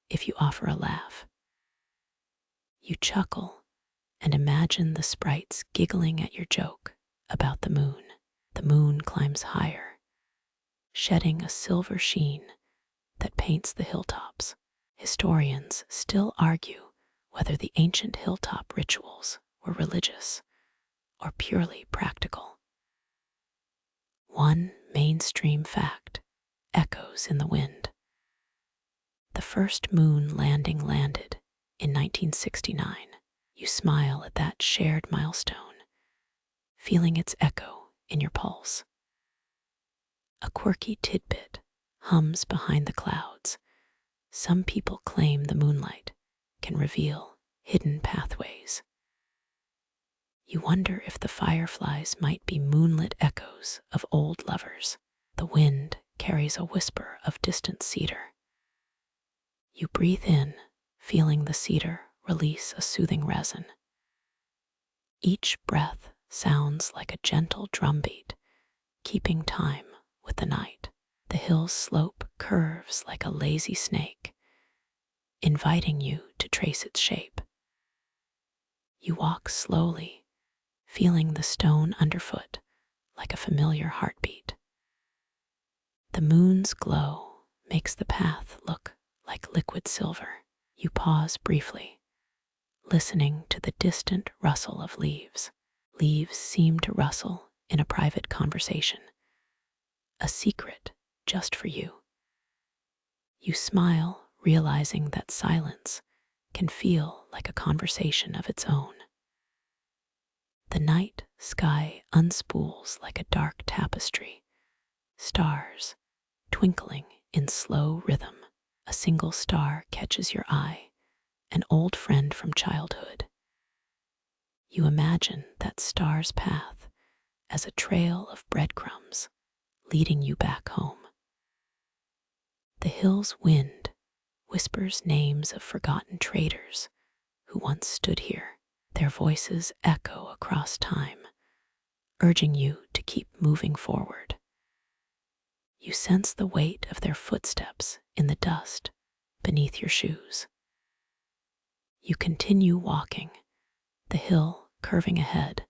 if you offer a laugh. You chuckle and imagine the sprites giggling at your joke about the moon. The moon climbs higher, shedding a silver sheen that paints the hilltops. Historians still argue whether the ancient hilltop rituals were religious or purely practical. One mainstream fact echoes in the wind. The first moon landing landed in 1969. You smile at that shared milestone, feeling its echo in your pulse. A quirky tidbit hums behind the clouds. Some people claim the moonlight can reveal hidden pathways. You wonder if the fireflies might be moonlit echoes of old lovers. The wind carries a whisper of distant cedar. You breathe in, feeling the cedar release a soothing resin. Each breath sounds like a gentle drumbeat, keeping time with the night. The hill's slope curves like a lazy snake, inviting you to trace its shape. You walk slowly, feeling the stone underfoot like a familiar heartbeat. The moon's glow makes the path look like liquid silver. You pause briefly, listening to the distant rustle of leaves. Leaves seem to rustle in a private conversation, a secret just for you. You smile, realizing that silence can feel like a conversation of its own. The night sky unspools like a dark tapestry, stars twinkling in slow rhythm. A single star catches your eye, an old friend from childhood. You imagine that star's path as a trail of breadcrumbs leading you back home. The hill's wind whispers names of forgotten traders who once stood here. Their voices echo across time, urging you to keep moving forward. You sense the weight of their footsteps in the dust beneath your shoes. You continue walking, the hill curving ahead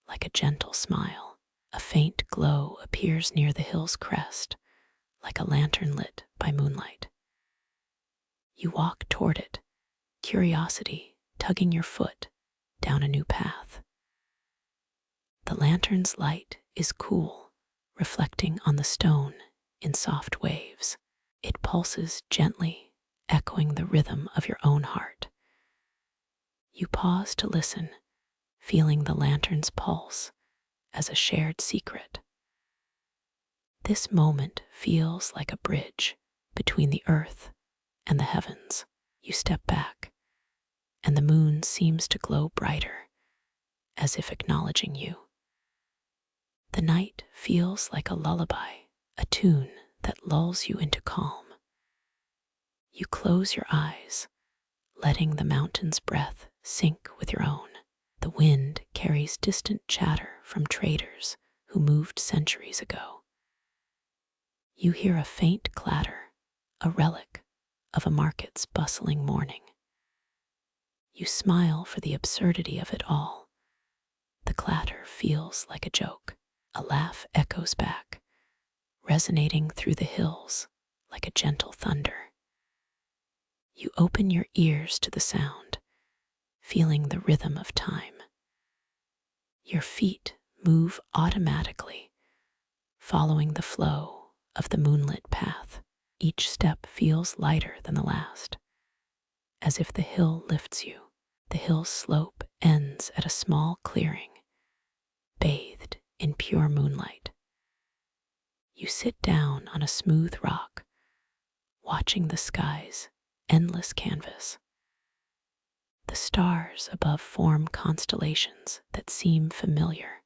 like a gentle smile. A faint glow appears near the hill's crest, like a lantern lit by moonlight. You walk toward it, curiosity tugging your foot down a new path. The lantern's light is cool, reflecting on the stone in soft waves. It pulses gently, echoing the rhythm of your own heart. You pause to listen, feeling the lantern's pulse as a shared secret. This moment feels like a bridge between the earth and the heavens. You step back, and the moon seems to glow brighter, as if acknowledging you. The night feels like a lullaby, a tune that lulls you into calm. You close your eyes, letting the mountain's breath sync with your own. The wind carries distant chatter from traders who moved centuries ago. You hear a faint clatter, a relic of a market's bustling morning. You smile for the absurdity of it all. The clatter feels like a joke. A laugh echoes back, resonating through the hills like a gentle thunder. You open your ears to the sound, feeling the rhythm of time. Your feet move automatically, following the flow of the moonlit path. Each step feels lighter than the last, as if the hill lifts you. The hill's slope ends at a small clearing, bathed in pure moonlight. You sit down on a smooth rock, watching the sky's endless canvas. The stars above form constellations that seem familiar,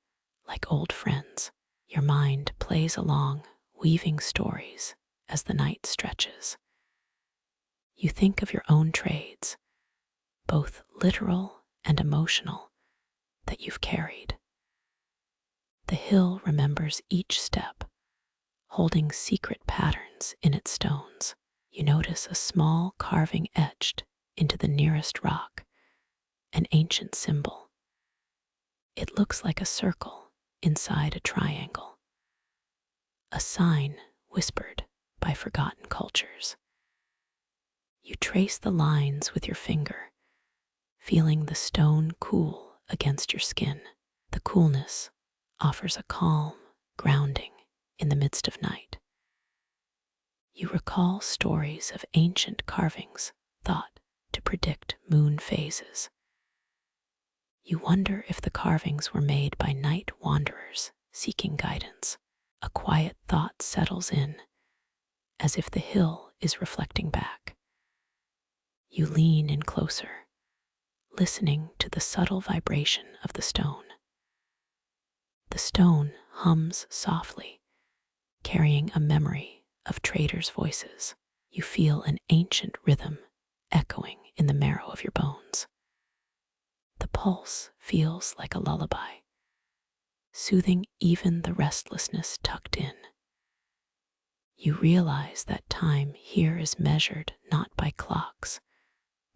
like old friends. Your mind plays along, weaving stories as the night stretches. You think of your own trades, both literal and emotional, that you've carried. The hill remembers each step, holding secret patterns in its stones. You notice a small carving etched into the nearest rock, an ancient symbol. It looks like a circle inside a triangle, a sign whispered by forgotten cultures. You trace the lines with your finger, feeling the stone cool against your skin. The coolness offers a calm, grounding in the midst of night. You recall stories of ancient carvings thought to predict moon phases. You wonder if the carvings were made by night wanderers seeking guidance. A quiet thought settles in, as if the hill is reflecting back. You lean in closer, listening to the subtle vibration of the stone. The stone hums softly, carrying a memory of traders' voices. You feel an ancient rhythm echoing in the marrow of your bones. The pulse feels like a lullaby, soothing even the restlessness tucked in. You realize that time here is measured not by clocks,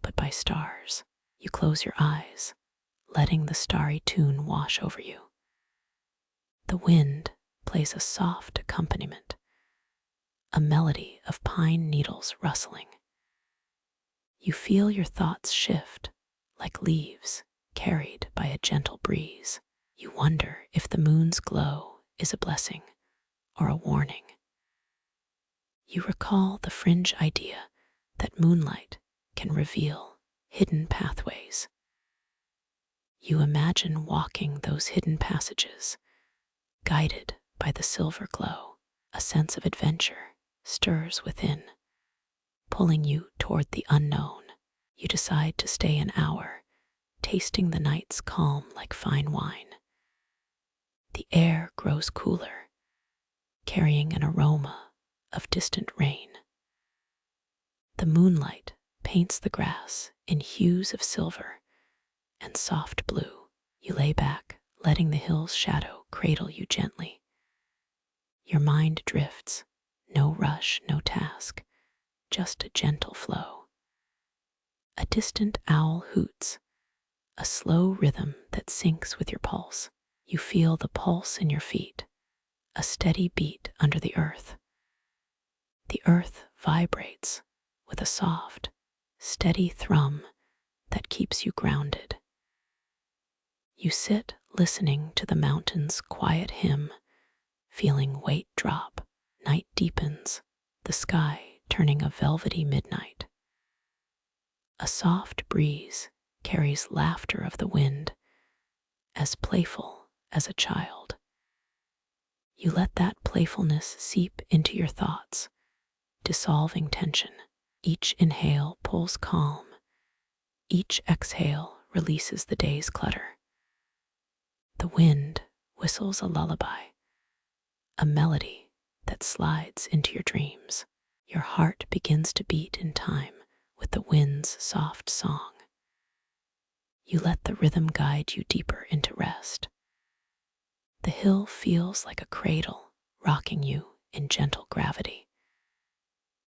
but by stars. You close your eyes, letting the starry tune wash over you. The wind plays a soft accompaniment, a melody of pine needles rustling. You feel your thoughts shift like leaves carried by a gentle breeze. You wonder if the moon's glow is a blessing or a warning. You recall the fringe idea that moonlight can reveal hidden pathways. You imagine walking those hidden passages, guided by the silver glow. A sense of adventure stirs within, pulling you toward the unknown. You decide to stay an hour, tasting the night's calm like fine wine. The air grows cooler, carrying an aroma of distant rain. The moonlight paints the grass in hues of silver and soft blue. You lay back, letting the hill's shadow cradle you gently. Your mind drifts, no rush, no task, just a gentle flow. A distant owl hoots, a slow rhythm that syncs with your pulse. You feel the pulse in your feet, a steady beat under the earth. The earth vibrates with a soft, steady thrum that keeps you grounded. You sit listening to the mountain's quiet hymn, feeling weight drop. Night deepens, the sky turning a velvety midnight. A soft breeze carries laughter of the wind, as playful as a child. You let that playfulness seep into your thoughts, dissolving tension. Each inhale pulls calm, Each exhale releases the day's clutter. The wind whistles a lullaby, a melody that slides into your dreams. Your heart begins to beat in time with the wind's soft song. You let the rhythm guide you deeper into rest. The hill feels like a cradle, rocking you in gentle gravity.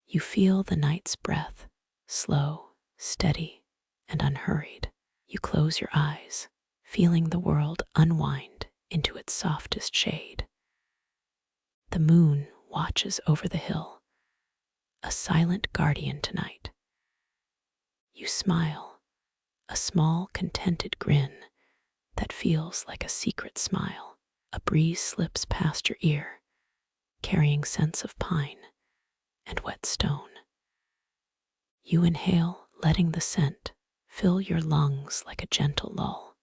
You feel the night's breath, slow, steady, and unhurried. You close your eyes, feeling the world unwind into its softest shade. The moon watches over the hill, a silent guardian tonight. You smile, a small, contented grin that feels like a secret smile. A breeze slips past your ear, carrying scents of pine and wet stone. You inhale, letting the scent fill your lungs like a gentle lull.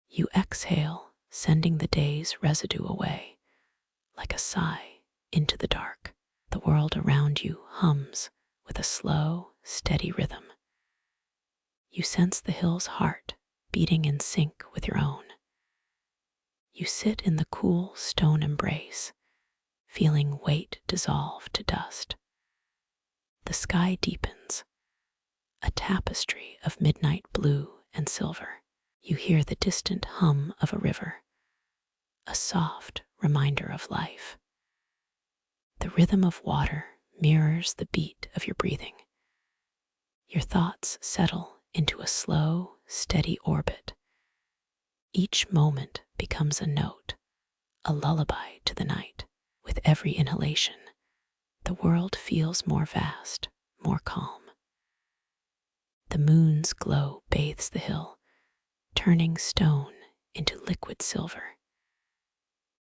You exhale, sending the day's residue away, like a sigh into the dark. The world around you hums with a slow, steady rhythm. You sense the hill's heart beating in sync with your own. You sit in the cool stone embrace, feeling weight dissolve to dust. The sky deepens, a tapestry of midnight blue and silver. You hear the distant hum of a river, a soft reminder of life. The rhythm of water mirrors the beat of your breathing. Your thoughts settle into a slow, steady orbit. Each moment becomes a note, a lullaby to the night. With every inhalation, the world feels more vast, more calm. The moon's glow bathes the hill, turning stone into liquid silver.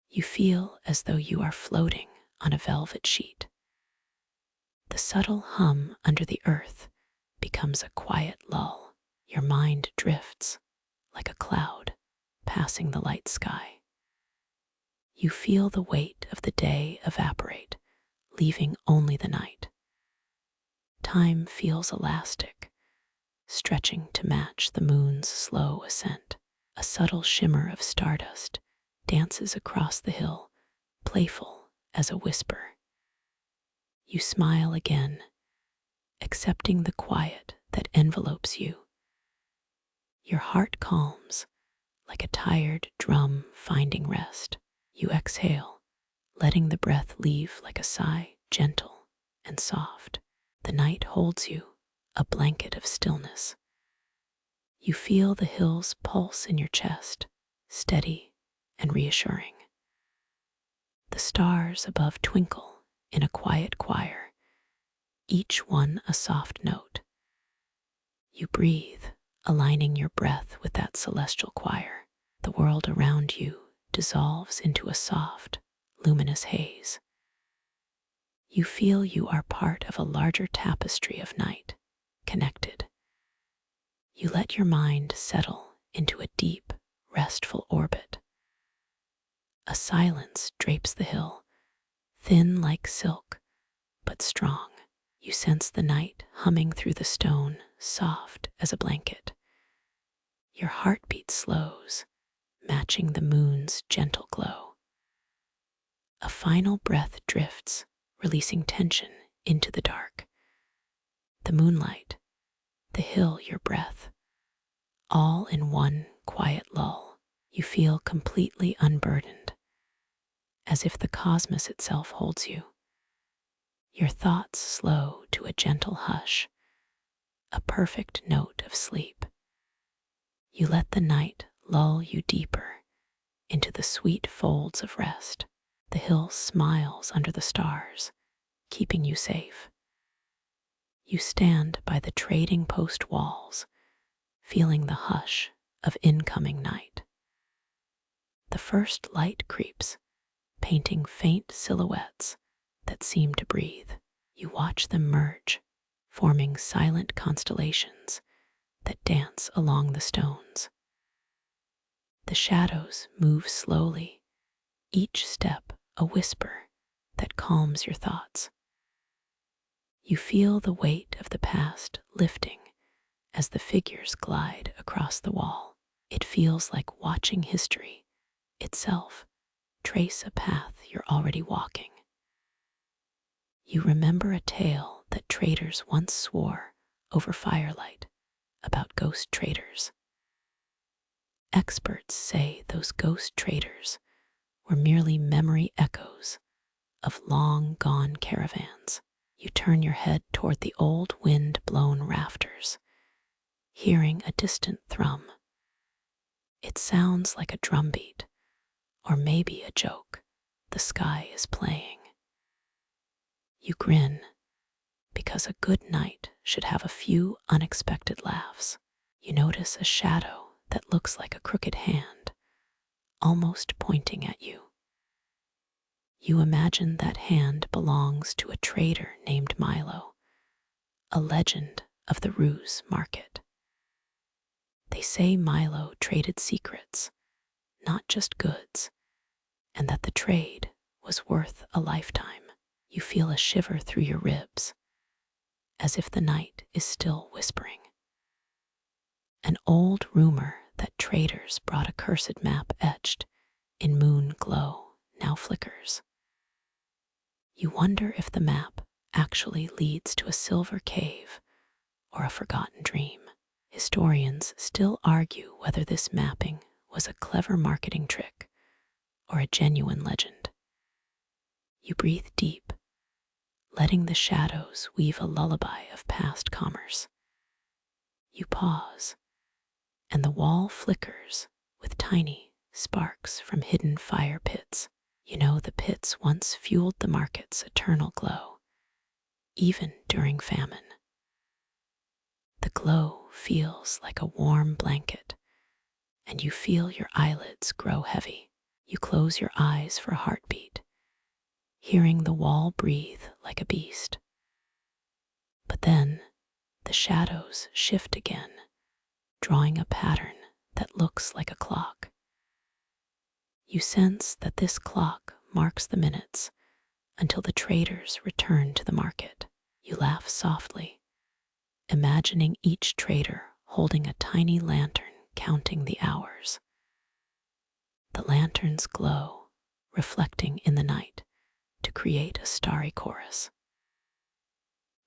You feel as though you are floating on a velvet sheet. The subtle hum under the earth becomes a quiet lull. Your mind drifts like a cloud passing the light sky. You feel the weight of the day evaporate, leaving only the night. Time feels elastic, stretching to match the moon's slow ascent. A subtle shimmer of stardust dances across the hill, playful as a whisper. You smile again, accepting the quiet that envelopes you. Your heart calms like a tired drum finding rest. You exhale, letting the breath leave like a sigh, gentle and soft. The night holds you, a blanket of stillness. You feel the hill's pulse in your chest, steady and reassuring. The stars above twinkle in a quiet choir, each one a soft note. You breathe, aligning your breath with that celestial choir. The world around you dissolves into a soft, luminous haze. You feel you are part of a larger tapestry of night, connected. You let your mind settle into a deep, restful orbit. A silence drapes the hill, thin like silk, but strong. You sense the night humming through the stone, soft as a blanket. Your heartbeat slows, matching the moon's gentle glow. A final breath drifts, releasing tension into the dark. The moonlight, the hill, your breath, all in one quiet lull. You feel completely unburdened, as if the cosmos itself holds you. Your thoughts slow to a gentle hush, a perfect note of sleep. You let the night lull you deeper into the sweet folds of rest. The hill smiles under the stars, keeping you safe. You stand by the trading post walls, feeling the hush of incoming night. The first light creeps, painting faint silhouettes that seem to breathe. You watch them merge, forming silent constellations that dance along the stones. The shadows move slowly, each step a whisper that calms your thoughts. You feel the weight of the past lifting as the figures glide across the wall. It feels like watching history itself trace a path you're already walking. You remember a tale that traders once swore over firelight about ghost traders. Experts say those ghost traders were merely memory echoes of long-gone caravans. You turn your head toward the old wind-blown rafters, hearing a distant thrum. It sounds like a drumbeat, or maybe a joke the sky is playing. You grin, because a good night should have a few unexpected laughs. You notice a shadow that looks like a crooked hand, almost pointing at you. You imagine that hand belongs to a trader named Milo, a legend of the Ruse market. They say Milo traded secrets, not just goods, and that the trade was worth a lifetime. You feel a shiver through your ribs, as if the night is still whispering. An old rumor that traders brought a cursed map etched in moon glow now flickers. You wonder if the map actually leads to a silver cave or a forgotten dream. Historians still argue whether this mapping was a clever marketing trick or a genuine legend. You breathe deep, letting the shadows weave a lullaby of past commerce. You pause, and the wall flickers with tiny sparks from hidden fire pits. You know the pits once fueled the market's eternal glow, even during famine. The glow feels like a warm blanket, and you feel your eyelids grow heavy. You close your eyes for a heartbeat, hearing the wall breathe like a beast. But then the shadows shift again, drawing a pattern that looks like a clock. You sense that this clock marks the minutes until the traders return to the market. You laugh softly, imagining each trader holding a tiny lantern counting the hours. The lanterns glow, reflecting in the night to create a starry chorus.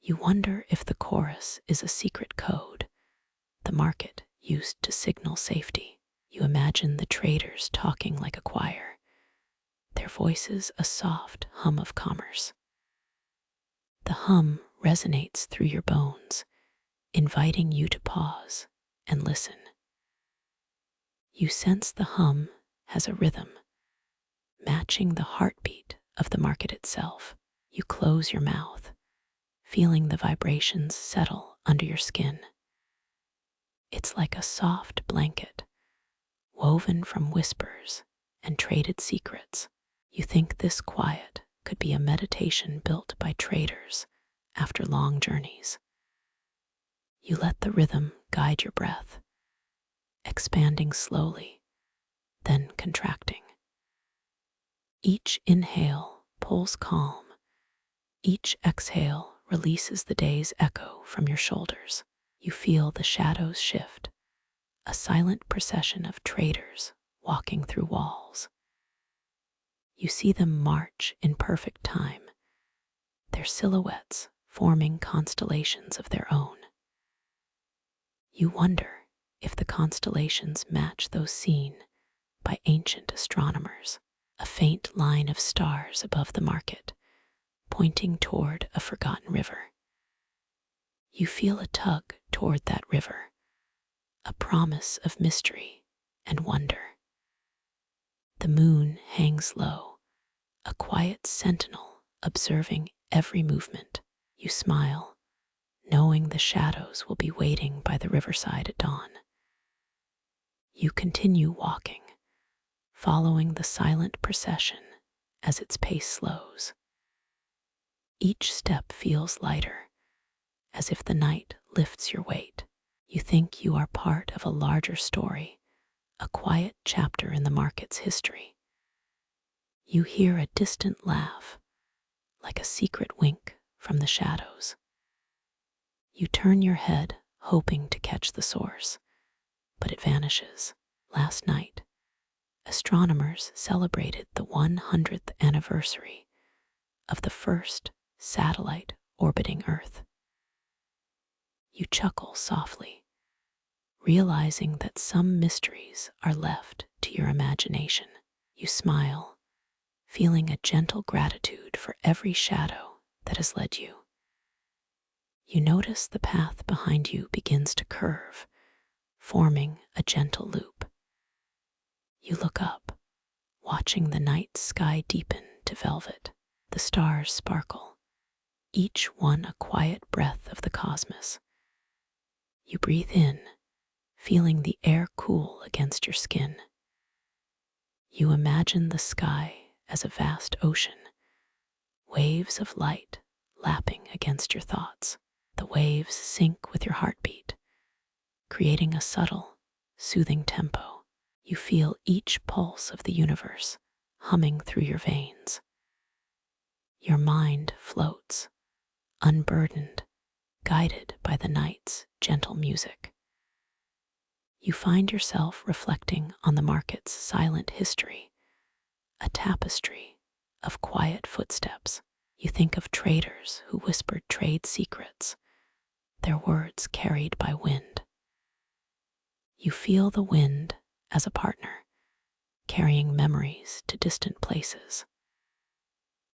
You wonder if the chorus is a secret code the market used to signal safety. You imagine the traders talking like a choir, their voices a soft hum of commerce. The hum resonates through your bones, inviting you to pause and listen. You sense the hum has a rhythm, matching the heartbeat of the market itself. You close your mouth, feeling the vibrations settle under your skin. It's like a soft blanket, woven from whispers and traded secrets. You think this quiet could be a meditation built by traders after long journeys. You let the rhythm guide your breath, expanding slowly, then contracting. Each inhale pulls calm, each exhale releases the day's echo from your shoulders. You feel the shadows shift, a silent procession of traders walking through walls. You see them march in perfect time, their silhouettes forming constellations of their own. You wonder if the constellations match those seen by ancient astronomers, a faint line of stars above the market, pointing toward a forgotten river. You feel a tug toward that river, a promise of mystery and wonder. The moon hangs low, a quiet sentinel observing every movement. You smile, knowing the shadows will be waiting by the riverside at dawn. You continue walking, following the silent procession as its pace slows. Each step feels lighter, as if the night lifts your weight. You think you are part of a larger story, a quiet chapter in the market's history. You hear a distant laugh, like a secret wink from the shadows. You turn your head, hoping to catch the source, but it vanishes. Last night, astronomers celebrated the 100th anniversary of the first satellite orbiting Earth. You chuckle softly, realizing that some mysteries are left to your imagination. You smile, feeling a gentle gratitude for every shadow that has led you. You notice the path behind you begins to curve, forming a gentle loop. You look up, watching the night sky deepen to velvet. The stars sparkle, each one a quiet breath of the cosmos. You breathe in, feeling the air cool against your skin. You imagine the sky as a vast ocean, waves of light lapping against your thoughts. The waves sync with your heartbeat, creating a subtle, soothing tempo. You feel each pulse of the universe humming through your veins. Your mind floats, unburdened, guided by the night's gentle music. You find yourself reflecting on the market's silent history, a tapestry of quiet footsteps. You think of traders who whispered trade secrets, their words carried by wind. You feel the wind as a partner, carrying memories to distant places.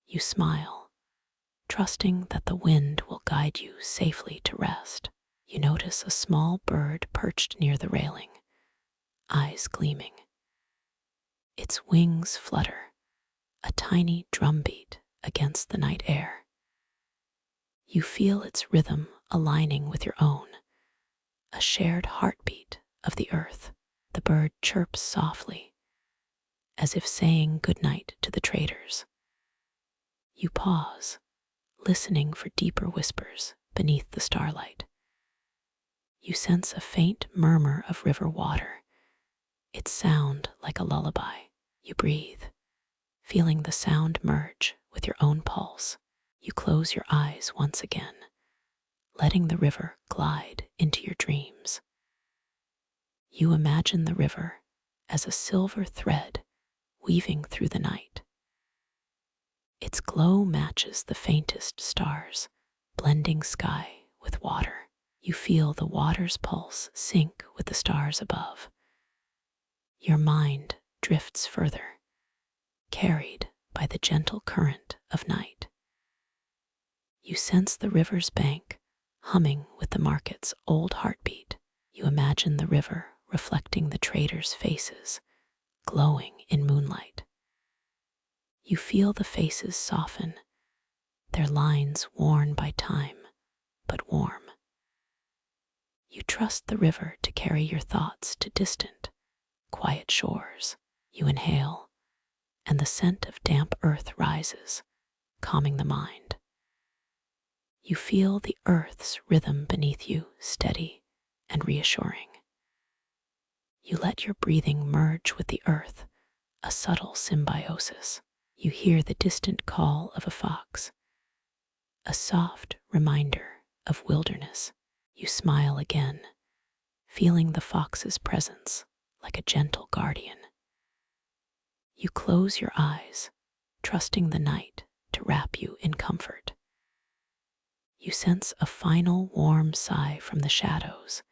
You smile, trusting that the wind will guide you safely to rest. You notice a small bird perched near the railing, eyes gleaming. Its wings flutter, a tiny drumbeat against the night air. You feel its rhythm aligning with your own, a shared heartbeat of the earth. The bird chirps softly, as if saying goodnight to the traders. You pause, listening for deeper whispers beneath the starlight. You sense a faint murmur of river water, its sound like a lullaby. You breathe, feeling the sound merge with your own pulse. You close your eyes once again, letting the river glide into your dreams. You imagine the river as a silver thread weaving through the night. Its glow matches the faintest stars, blending sky with water. You feel the water's pulse sync with the stars above. Your mind drifts further, carried by the gentle current of night. You sense the river's bank humming with the market's old heartbeat. You imagine the river reflecting the traders' faces, glowing in moonlight. You feel the faces soften, their lines worn by time, but warm. You trust the river to carry your thoughts to distant, quiet shores. You inhale, and the scent of damp earth rises, calming the mind. You feel the earth's rhythm beneath you, steady and reassuring. You let your breathing merge with the earth, a subtle symbiosis. You hear the distant call of a fox, a soft reminder of wilderness. You smile again, feeling the fox's presence like a gentle guardian. You close your eyes, trusting the night to wrap you in comfort. You sense a final warm sigh from the shadows,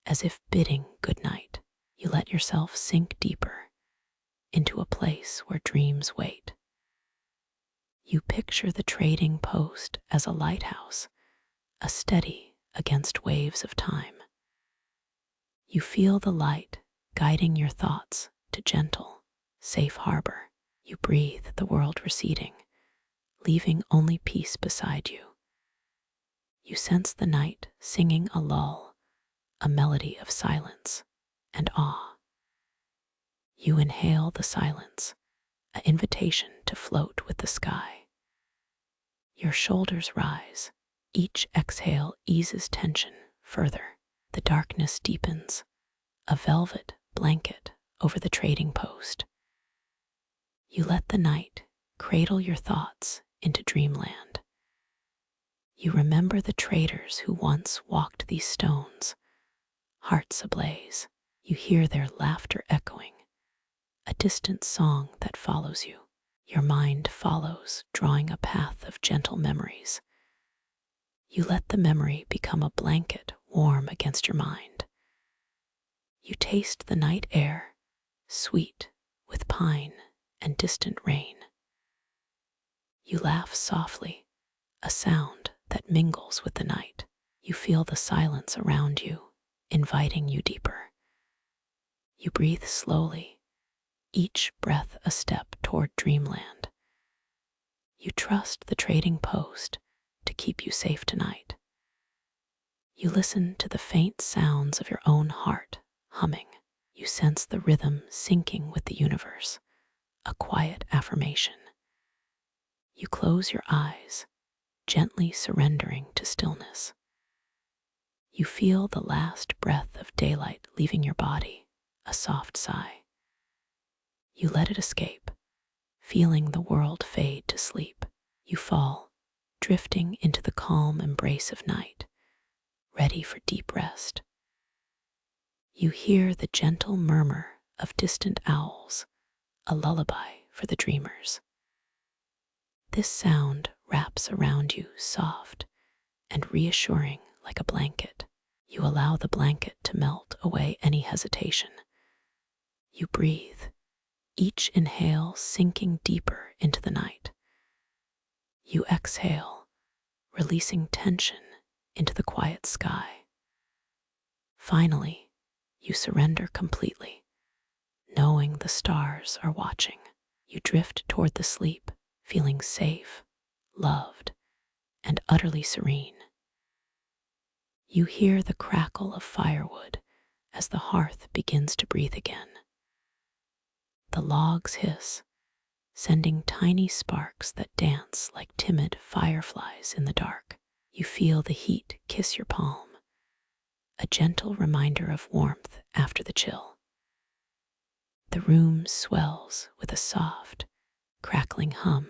as if bidding good night. You let yourself sink deeper into a place where dreams wait. You picture the trading post as a lighthouse, a steady against waves of time. You feel the light guiding your thoughts to gentle, safe harbor. You breathe the world receding, leaving only peace beside you. You sense the night singing a lull, a melody of silence and awe. You inhale the silence, an invitation to float with the sky. Your shoulders rise, each exhale eases tension further. The darkness deepens, a velvet blanket over the trading post. You let the night cradle your thoughts into dreamland. You remember the traders who once walked these stones, hearts ablaze. You hear their laughter echoing, a distant song that follows you. Your mind follows, drawing a path of gentle memories. You let the memory become a blanket warm against your mind. You taste the night air, sweet with pine and distant rain. You laugh softly, a sound that mingles with the night. You feel the silence around you, inviting you deeper. You breathe slowly, each breath a step toward dreamland. You trust the trading post to keep you safe tonight. You listen to the faint sounds of your own heart humming. You sense the rhythm syncing with the universe, a quiet affirmation. You close your eyes, gently surrendering to stillness. You feel the last breath of daylight leaving your body, a soft sigh. You let it escape, feeling the world fade to sleep. You fall, drifting into the calm embrace of night, ready for deep rest. You hear the gentle murmur of distant owls, a lullaby for the dreamers. This sound wraps around you soft and reassuring like a blanket. You allow the blanket to melt away any hesitation. You breathe, each inhale sinking deeper into the night. You exhale, releasing tension into the quiet sky. Finally, you surrender completely, knowing the stars are watching. You drift toward the sleep, feeling safe, loved, and utterly serene. You hear the crackle of firewood as the hearth begins to breathe again. The logs hiss, sending tiny sparks that dance like timid fireflies in the dark. You feel the heat kiss your palm, a gentle reminder of warmth after the chill. The room swells with a soft, crackling hum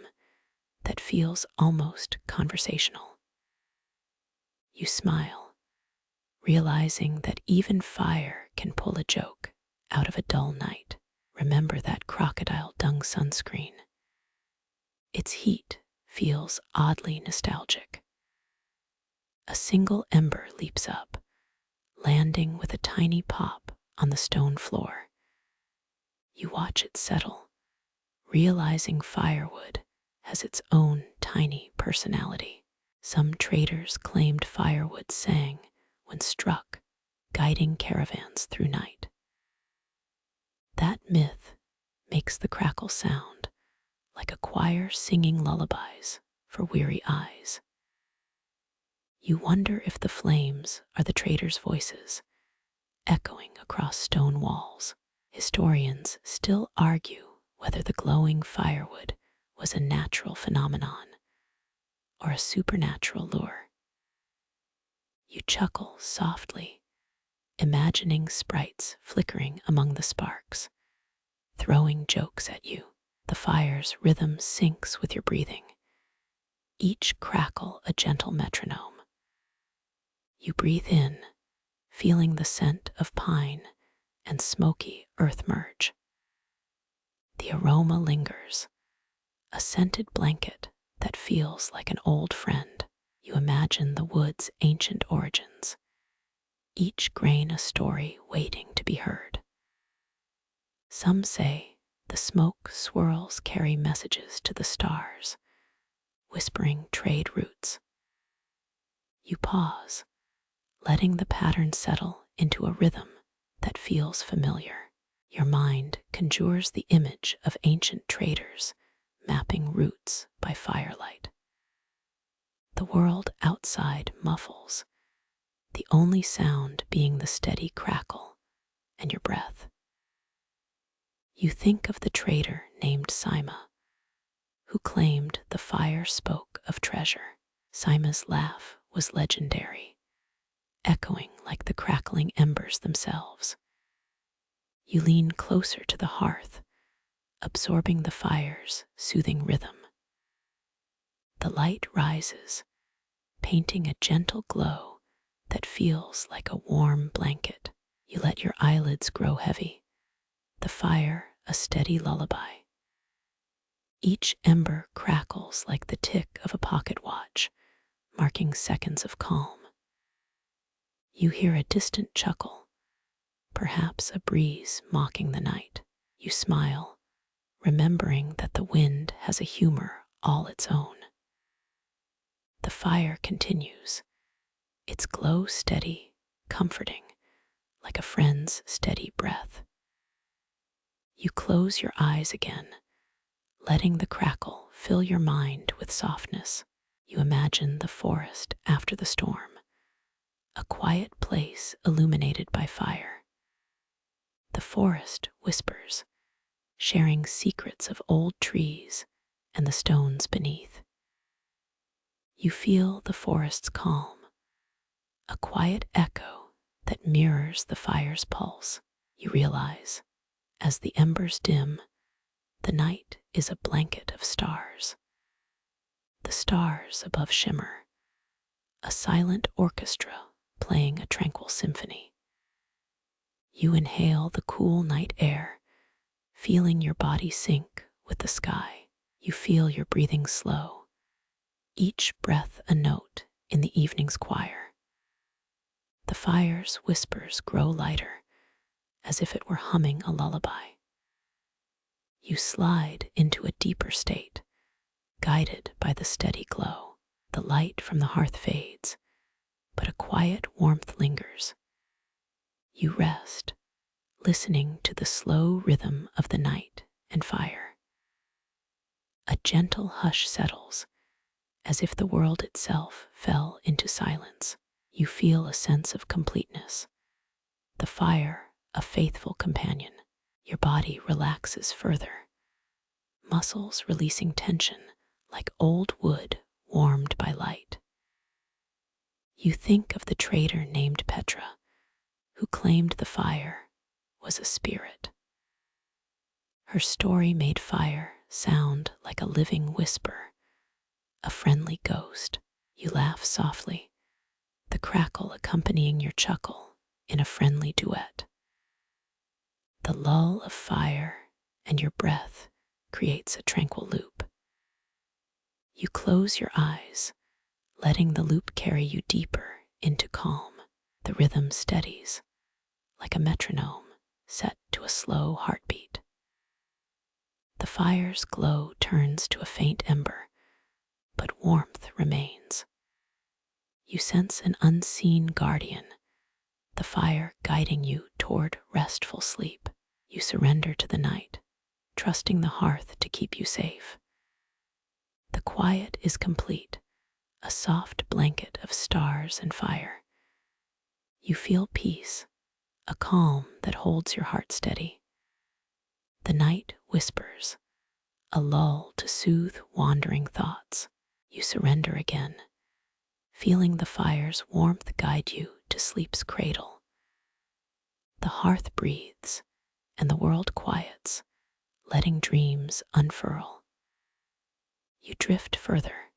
that feels almost conversational. You smile, realizing that even fire can pull a joke out of a dull night. Remember that crocodile dung sunscreen. Its heat feels oddly nostalgic. A single ember leaps up, landing with a tiny pop on the stone floor. You watch it settle, realizing firewood has its own tiny personality. Some traders claimed firewood sang when struck, guiding caravans through night. That myth makes the crackle sound like a choir singing lullabies for weary eyes. You wonder if the flames are the traders' voices, echoing across stone walls. Historians still argue whether the glowing firewood was a natural phenomenon or a supernatural lure. You chuckle softly, imagining sprites flickering among the sparks, throwing jokes at you. The fire's rhythm syncs with your breathing, each crackle a gentle metronome. You breathe in, feeling the scent of pine and smoky earth merge. The aroma lingers, a scented blanket that feels like an old friend. You imagine the wood's ancient origins, each grain a story waiting to be heard. Some say the smoke swirls carry messages to the stars, whispering trade routes. You pause, letting the pattern settle into a rhythm that feels familiar. Your mind conjures the image of ancient traders mapping routes by firelight. The world outside muffles, the only sound being the steady crackle and your breath. You think of the trader named Sima, who claimed the fire spoke of treasure. Sima's laugh was legendary, echoing like the crackling embers themselves. You lean closer to the hearth, absorbing the fire's soothing rhythm. The light rises, painting a gentle glow that feels like a warm blanket. You let your eyelids grow heavy, the fire a steady lullaby. Each ember crackles like the tick of a pocket watch, marking seconds of calm. You hear a distant chuckle, perhaps a breeze mocking the night. You smile, remembering that the wind has a humor all its own. The fire continues, its glow steady, comforting, like a friend's steady breath. You close your eyes again, letting the crackle fill your mind with softness. You imagine the forest after the storm, a quiet place illuminated by fire. The forest whispers, sharing secrets of old trees and the stones beneath. You feel the forest's calm, a quiet echo that mirrors the fire's pulse. You realize, as the embers dim, the night is a blanket of stars. The stars above shimmer, a silent orchestra playing a tranquil symphony. You inhale the cool night air, feeling your body sink with the sky. You feel your breathing slow, each breath a note in the evening's choir. The fire's whispers grow lighter, as if it were humming a lullaby. You slide into a deeper state, guided by the steady glow. The light from the hearth fades, but a quiet warmth lingers. You rest, listening to the slow rhythm of the night and fire. A gentle hush settles, as if the world itself fell into silence. You feel a sense of completeness, the fire a faithful companion. Your body relaxes further, muscles releasing tension like old wood warmed by light. You think of the trader named Petra, who claimed the fire was a spirit. Her story made fire sound like a living whisper, a friendly ghost. You laugh softly, the crackle accompanying your chuckle in a friendly duet. The lull of fire and your breath creates a tranquil loop. You close your eyes, letting the loop carry you deeper into calm. The rhythm steadies, like a metronome set to a slow heartbeat. The fire's glow turns to a faint ember, but warmth remains. You sense an unseen guardian, the fire guiding you toward restful sleep. You surrender to the night, trusting the hearth to keep you safe. The quiet is complete, a soft blanket of stars and fire. You feel peace, a calm that holds your heart steady. The night whispers, a lull to soothe wandering thoughts. You surrender again, feeling the fire's warmth guide you to sleep's cradle. The hearth breathes, and the world quiets, letting dreams unfurl. You drift further,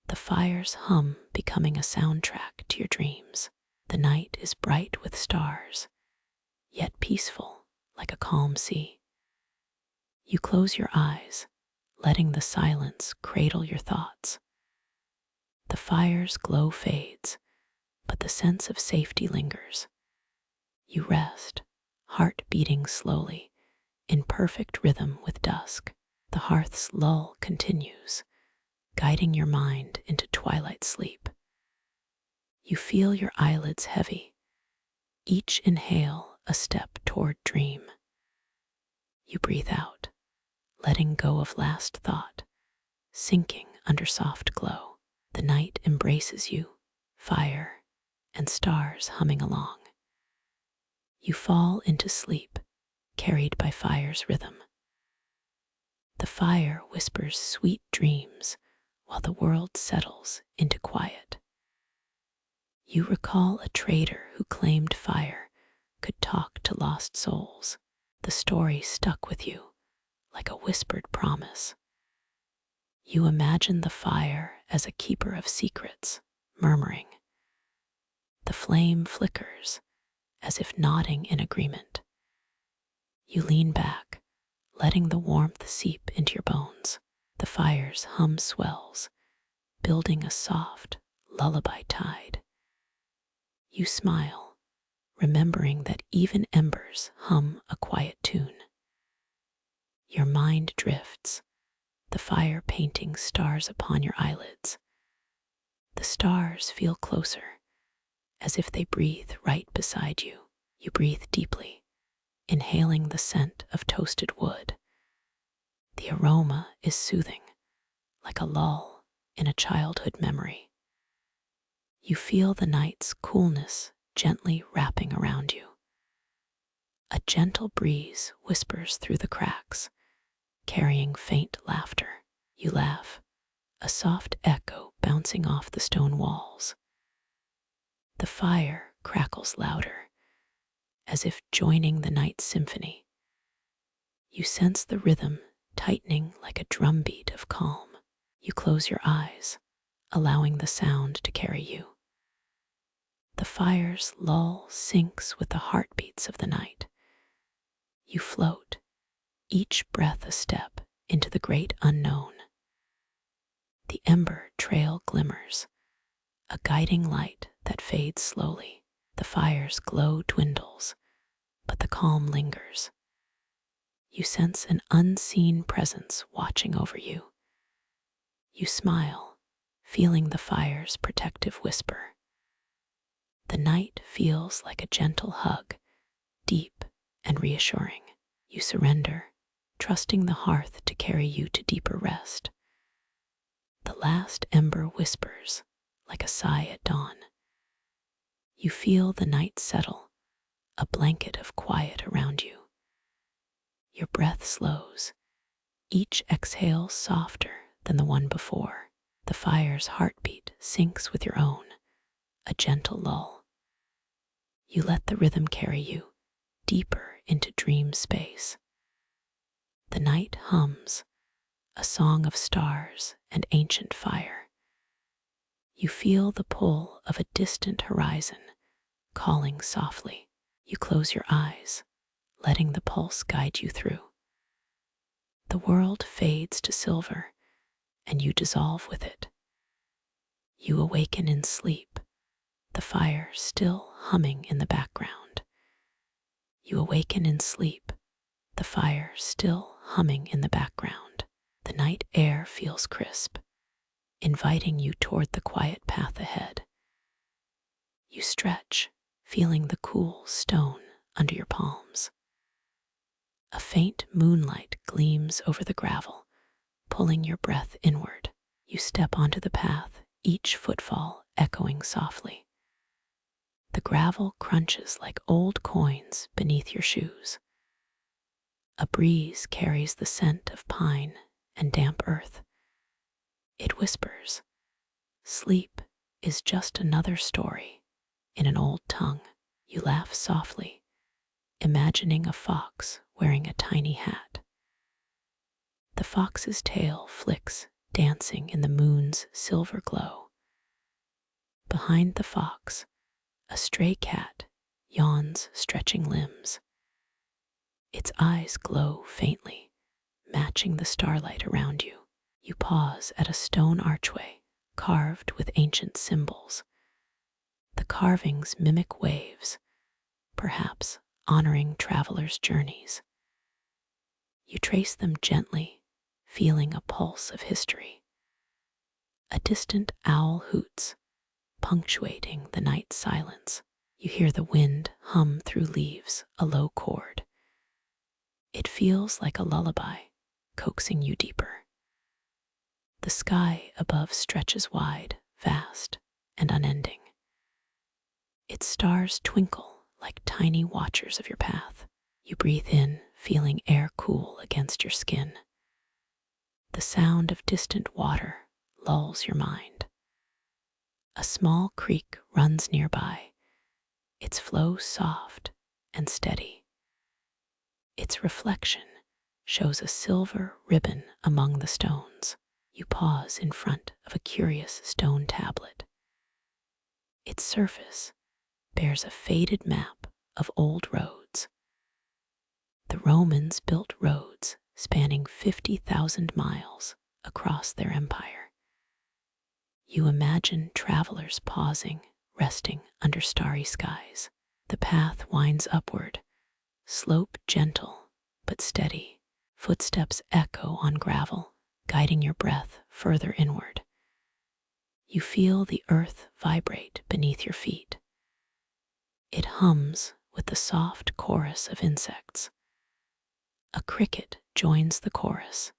the fire's hum becoming a soundtrack to your dreams. The night is bright with stars, yet peaceful like a calm sea. You close your eyes, letting the silence cradle your thoughts. The fire's glow fades, but the sense of safety lingers. You rest, heart beating slowly, in perfect rhythm with dusk. The hearth's lull continues, guiding your mind into twilight sleep. You feel your eyelids heavy, each inhale a step toward dream. You breathe out, letting go of last thought, sinking under soft glow. The night embraces you, fire and stars humming along. You fall into sleep, carried by fire's rhythm. The fire whispers sweet dreams while the world settles into quiet. You recall a trader who claimed fire could talk to lost souls. The story stuck with you like a whispered promise. You imagine the fire as a keeper of secrets, murmuring. The flame flickers, as if nodding in agreement. You lean back, letting the warmth seep into your bones. The fire's hum swells, building a soft, lullaby tide. You smile, remembering that even embers hum a quiet tune. Your mind drifts, the fire painting stars upon your eyelids. The stars feel closer, as if they breathe right beside you. You breathe deeply, inhaling the scent of toasted wood. The aroma is soothing, like a lull in a childhood memory. You feel the night's coolness gently wrapping around you. A gentle breeze whispers through the cracks, carrying faint laughter. You laugh, a soft echo bouncing off the stone walls. The fire crackles louder, as if joining the night's symphony. You sense the rhythm tightening like a drumbeat of calm. You close your eyes, allowing the sound to carry you. The fire's lull syncs with the heartbeats of the night. You float, each breath a step into the great unknown. The ember trail glimmers, a guiding light that fades slowly. The fire's glow dwindles, but the calm lingers. You sense an unseen presence watching over you. You smile, feeling the fire's protective whisper. The night feels like a gentle hug, deep and reassuring. You surrender, trusting the hearth to carry you to deeper rest. The last ember whispers, like a sigh at dawn. You feel the night settle, a blanket of quiet around you. Your breath slows, each exhale softer than the one before. The fire's heartbeat syncs with your own, a gentle lull. You let the rhythm carry you deeper into dream space. The night hums, a song of stars and ancient fire. You feel the pull of a distant horizon, calling softly. You close your eyes, letting the pulse guide you through. The world fades to silver, and you dissolve with it. You awaken in sleep, the fire still humming in the background. You awaken in sleep, the fire still humming in the background. The night air feels crisp, inviting you toward the quiet path ahead. You stretch, feeling the cool stone under your palms. A faint moonlight gleams over the gravel, pulling your breath inward. You step onto the path, each footfall echoing softly. The gravel crunches like old coins beneath your shoes. A breeze carries the scent of pine and damp earth. It whispers, "Sleep is just another story," in an old tongue. You laugh softly, imagining a fox wearing a tiny hat. The fox's tail flicks, dancing in the moon's silver glow. Behind the fox, a stray cat yawns, stretching limbs. Its eyes glow faintly, matching the starlight around you. You pause at a stone archway carved with ancient symbols. The carvings mimic waves, perhaps honoring travelers' journeys. You trace them gently, feeling a pulse of history. A distant owl hoots, punctuating the night silence. You hear the wind hum through leaves, a low chord. It feels like a lullaby, coaxing you deeper. The sky above stretches wide, vast, and unending. Its stars twinkle like tiny watchers of your path. You breathe in, feeling air cool against your skin. The sound of distant water lulls your mind. A small creek runs nearby, its flow soft and steady. Its reflection shows a silver ribbon among the stones. You pause in front of a curious stone tablet. Its surface bears a faded map of old roads. The Romans built roads spanning 50,000 miles across their empire. You imagine travelers pausing, resting under starry skies. The path winds upward, slope gentle but steady. Footsteps echo on gravel, guiding your breath further inward. You feel the earth vibrate beneath your feet. It hums with the soft chorus of insects. A cricket joins the chorus,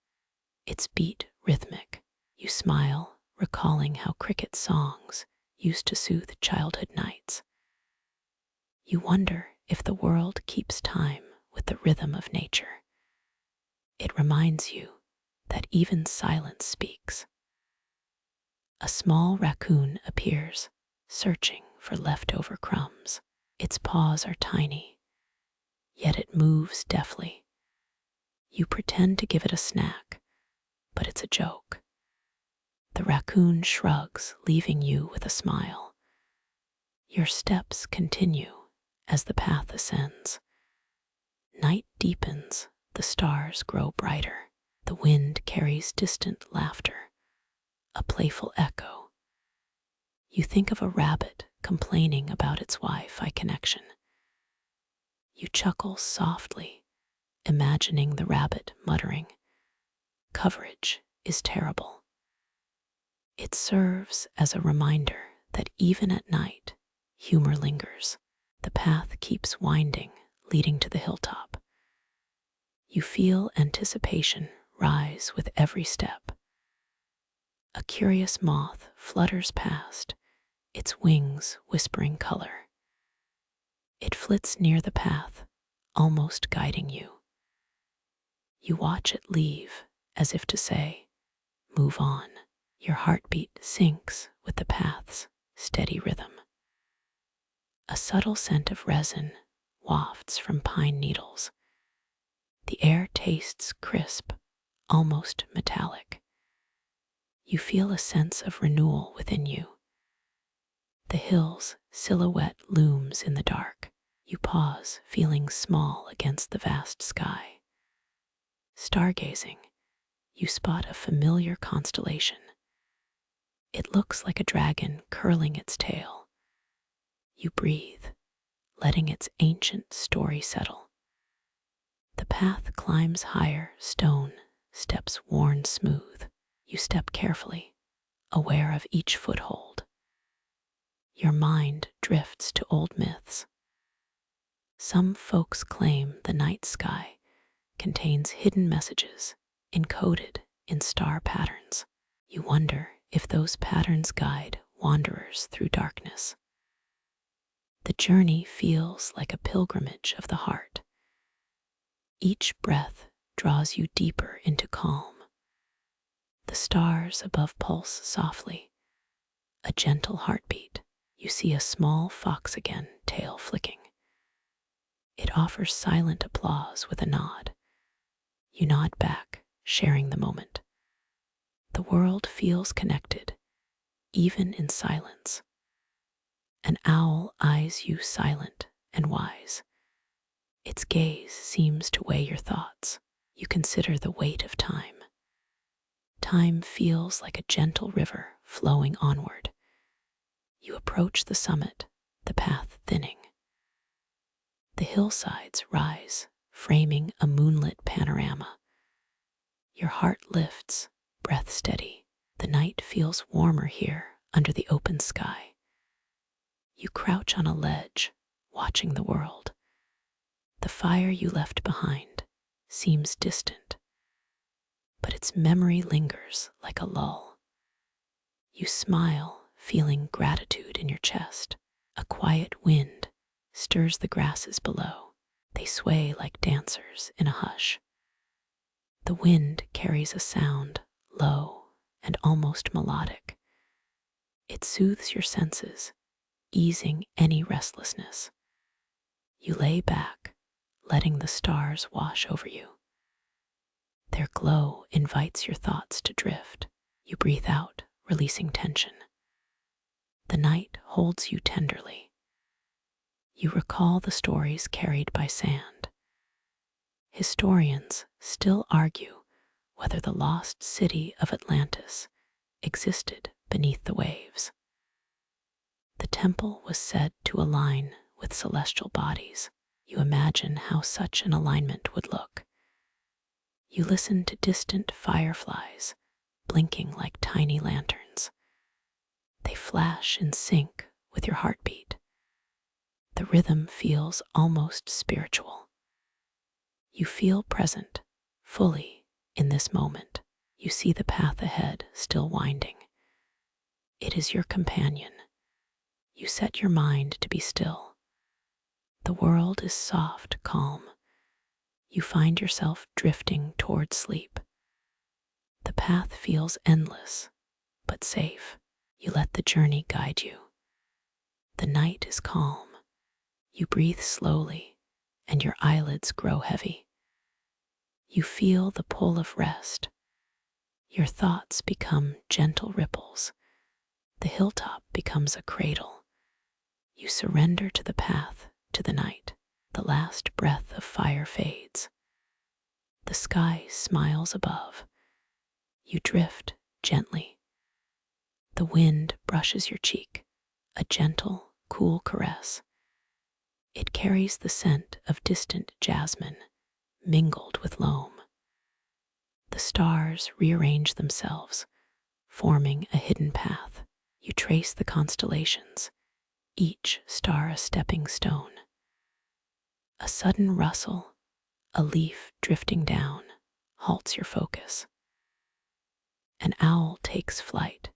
its beat rhythmic. You smile, recalling how cricket songs used to soothe childhood nights. You wonder if the world keeps time with the rhythm of nature. It reminds you that even silence speaks. A small raccoon appears, searching for leftover crumbs. Its paws are tiny, yet it moves deftly. You pretend to give it a snack, but it's a joke. The raccoon shrugs, leaving you with a smile. Your steps continue as the path ascends. Night deepens, the stars grow brighter. The wind carries distant laughter, a playful echo. You think of a rabbit complaining about its Wi-Fi connection. You chuckle softly, imagining the rabbit muttering, "Coverage is terrible." It serves as a reminder that even at night, humor lingers. The path keeps winding, leading to the hilltop. You feel anticipation rise with every step. A curious moth flutters past, its wings whispering color. It flits near the path, almost guiding you. You watch it leave, as if to say, "Move on." Your heartbeat syncs with the path's steady rhythm. A subtle scent of resin wafts from pine needles. The air tastes crisp, almost metallic. You feel a sense of renewal within you. The hill's silhouette looms in the dark. You pause, feeling small against the vast sky. Stargazing, you spot a familiar constellation. It looks like a dragon curling its tail. You breathe, letting its ancient story settle. The path climbs higher, stone steps worn smooth. You step carefully, aware of each foothold. Your mind drifts to old myths. Some folks claim the night sky contains hidden messages encoded in star patterns. You wonder if those patterns guide wanderers through darkness. The journey feels like a pilgrimage of the heart. Each breath draws you deeper into calm. The stars above pulse softly, a gentle heartbeat. You see a small fox again, tail flicking. It offers silent applause with a nod. You nod back, sharing the moment. The world feels connected, even in silence. An owl eyes you silent and wise. Its gaze seems to weigh your thoughts. You consider the weight of time. Time feels like a gentle river flowing onward. You approach the summit, the path thinning. The hillsides rise, framing a moonlit panorama. Your heart lifts, breath steady. The night feels warmer here under the open sky. You crouch on a ledge, watching the world. The fire you left behind seems distant, but its memory lingers like a lull. You smile, feeling gratitude in your chest. A quiet wind stirs the grasses below. They sway like dancers in a hush. The wind carries a sound, low and almost melodic. It soothes your senses, easing any restlessness. You lay back, letting the stars wash over you. Their glow invites your thoughts to drift. You breathe out, releasing tension. The night holds you tenderly. You recall the stories carried by sand. Historians still argue whether the lost city of Atlantis existed beneath the waves. The temple was said to align with celestial bodies. You imagine how such an alignment would look. You listen to distant fireflies blinking like tiny lanterns. They flash in sync with your heartbeat. The rhythm feels almost spiritual. You feel present, fully, in this moment. You see the path ahead still winding. It is your companion. You set your mind to be still. The world is soft, calm. You find yourself drifting toward sleep. The path feels endless, but safe. You let the journey guide you. The night is calm. You breathe slowly, and your eyelids grow heavy. You feel the pull of rest. Your thoughts become gentle ripples. The hilltop becomes a cradle. You surrender to the path, to the night. The last breath of fire fades. The sky smiles above. You drift gently. The wind brushes your cheek, a gentle, cool caress. It carries the scent of distant jasmine, mingled with loam. The stars rearrange themselves, forming a hidden path. You trace the constellations, each star a stepping stone. A sudden rustle, a leaf drifting down, halts your focus. An owl takes flight,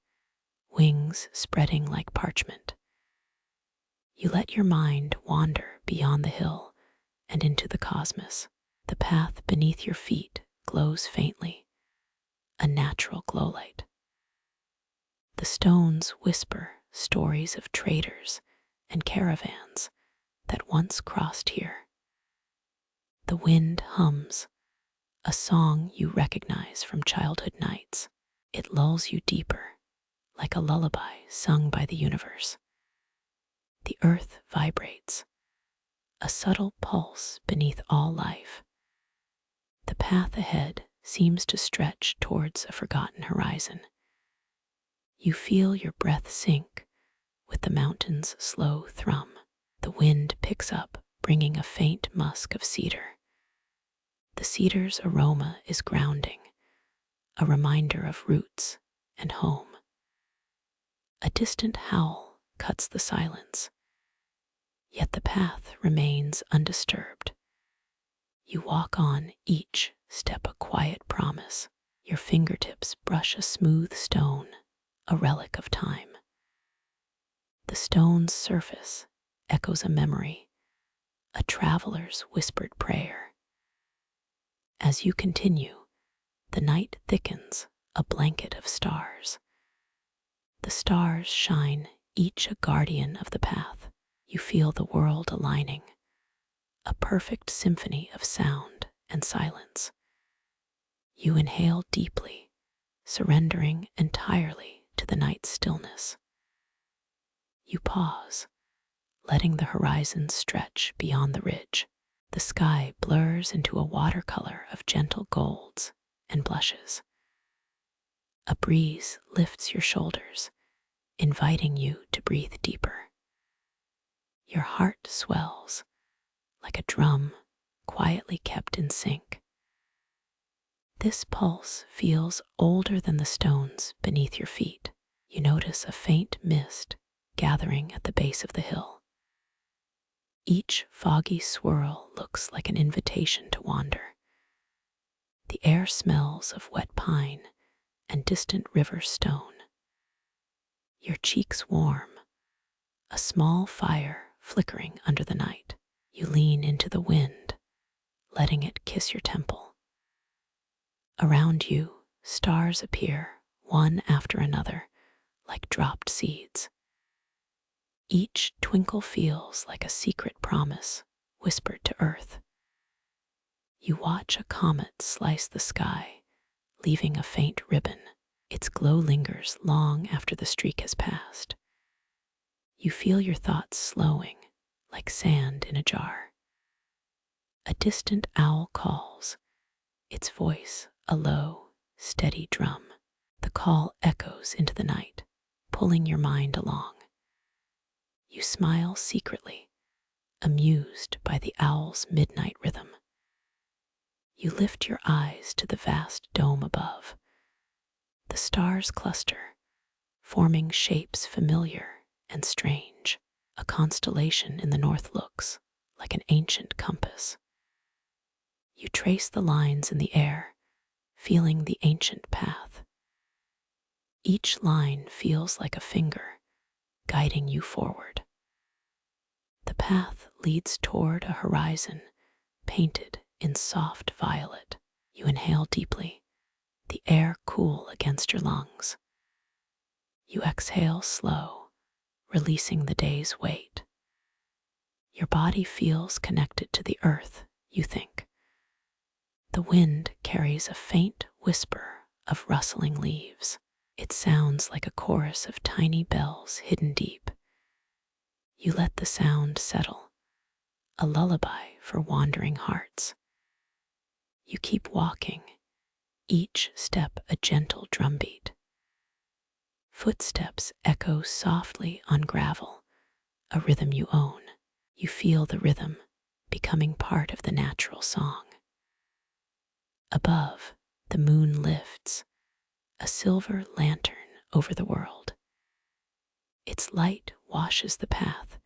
wings spreading like parchment. You let your mind wander beyond the hill and into the cosmos. The path beneath your feet glows faintly, a natural glow light. The stones whisper stories of traders and caravans that once crossed here. The wind hums, a song you recognize from childhood nights. It lulls you deeper, like a lullaby sung by the universe. The earth vibrates, a subtle pulse beneath all life. The path ahead seems to stretch towards a forgotten horizon. You feel your breath sink with the mountain's slow thrum. The wind picks up, bringing a faint musk of cedar. The cedar's aroma is grounding, a reminder of roots and home. A distant howl cuts the silence, yet the path remains undisturbed. You walk on, each step a quiet promise. Your fingertips brush a smooth stone, a relic of time. The stone's surface echoes a memory, a traveler's whispered prayer. As you continue, the night thickens, a blanket of stars. The stars shine, each a guardian of the path. You feel the world aligning, a perfect symphony of sound and silence. You inhale deeply, surrendering entirely to the night's stillness. You pause, letting the horizon stretch beyond the ridge. The sky blurs into a watercolor of gentle golds and blushes. A breeze lifts your shoulders, inviting you to breathe deeper. Your heart swells like a drum quietly kept in sync. This pulse feels older than the stones beneath your feet. You notice a faint mist gathering at the base of the hill. Each foggy swirl looks like an invitation to wander. The air smells of wet pine and distant river stone. Your cheeks warm, a small fire flickering under the night. You lean into the wind, letting it kiss your temple. Around you, stars appear, one after another, like dropped seeds. Each twinkle feels like a secret promise whispered to earth. You watch a comet slice the sky, leaving a faint ribbon. Its glow lingers long after the streak has passed. You feel your thoughts slowing, like sand in a jar. A distant owl calls, its voice a low, steady drum. The call echoes into the night, pulling your mind along. You smile secretly, amused by the owl's midnight rhythm. You lift your eyes to the vast dome above. The stars cluster, forming shapes familiar and strange. A constellation in the north looks like an ancient compass. You trace the lines in the air, feeling the ancient path. Each line feels like a finger, guiding you forward. The path leads toward a horizon painted in soft violet. You inhale deeply, the air cool against your lungs. You exhale slow, releasing the day's weight. Your body feels connected to the earth, you think. The wind carries a faint whisper of rustling leaves. It sounds like a chorus of tiny bells hidden deep. You let the sound settle, a lullaby for wandering hearts. You keep walking, each step a gentle drumbeat. Footsteps echo softly on gravel, a rhythm you own. You feel the rhythm becoming part of the natural song. Above, the moon lifts, a silver lantern over the world. Its light washes the path,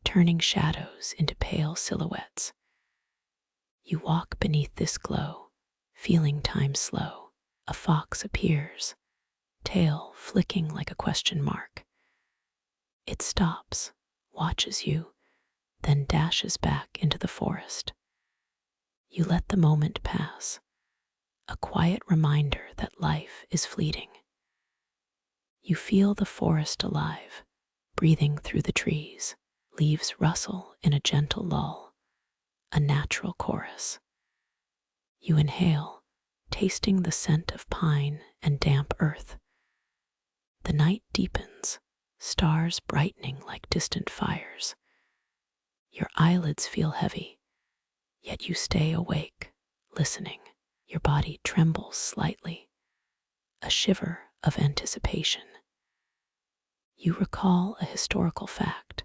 turning shadows into pale silhouettes. You walk beneath this glow, feeling time slow. A fox appears, tail flicking like a question mark. It stops, watches you, then dashes back into the forest. You let the moment pass, a quiet reminder that life is fleeting. You feel the forest alive, breathing through the trees. Leaves rustle in a gentle lull, a natural chorus. You inhale, tasting the scent of pine and damp earth. The night deepens, stars brightening like distant fires. Your eyelids feel heavy, yet you stay awake, listening. Your body trembles slightly, a shiver of anticipation. You recall a historical fact,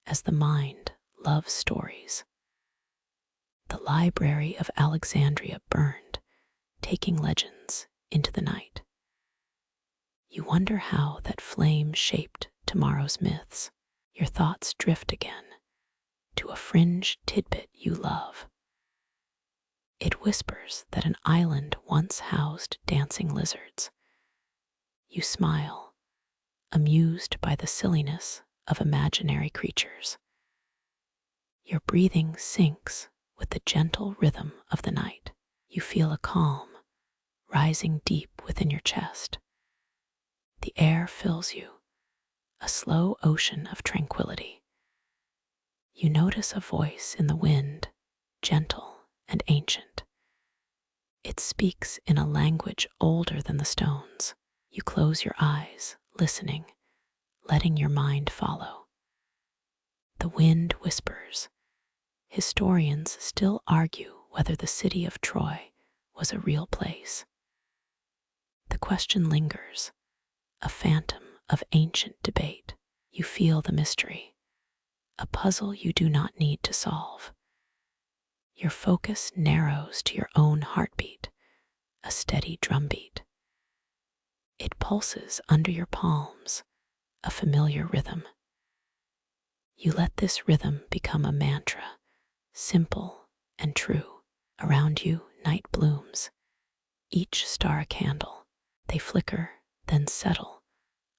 as the mind loves stories. The library of Alexandria burned, taking legends into the night. You wonder how that flame shaped tomorrow's myths. Your thoughts drift again to a fringe tidbit you love. It whispers that an island once housed dancing lizards. You smile, amused by the silliness of imaginary creatures. Your breathing syncs with the gentle rhythm of the night. You feel a calm rising deep within your chest. The air fills you, a slow ocean of tranquility. You notice a voice in the wind, gentle and ancient. It speaks in a language older than the stones. You close your eyes, listening, letting your mind follow. The wind whispers. Historians still argue whether the city of Troy was a real place. The question lingers, a phantom of ancient debate. You feel the mystery, a puzzle you do not need to solve. Your focus narrows to your own heartbeat, a steady drumbeat. It pulses under your palms, a familiar rhythm. You let this rhythm become a mantra, simple and true. Around you, night blooms, each star a candle. They flicker, then settle,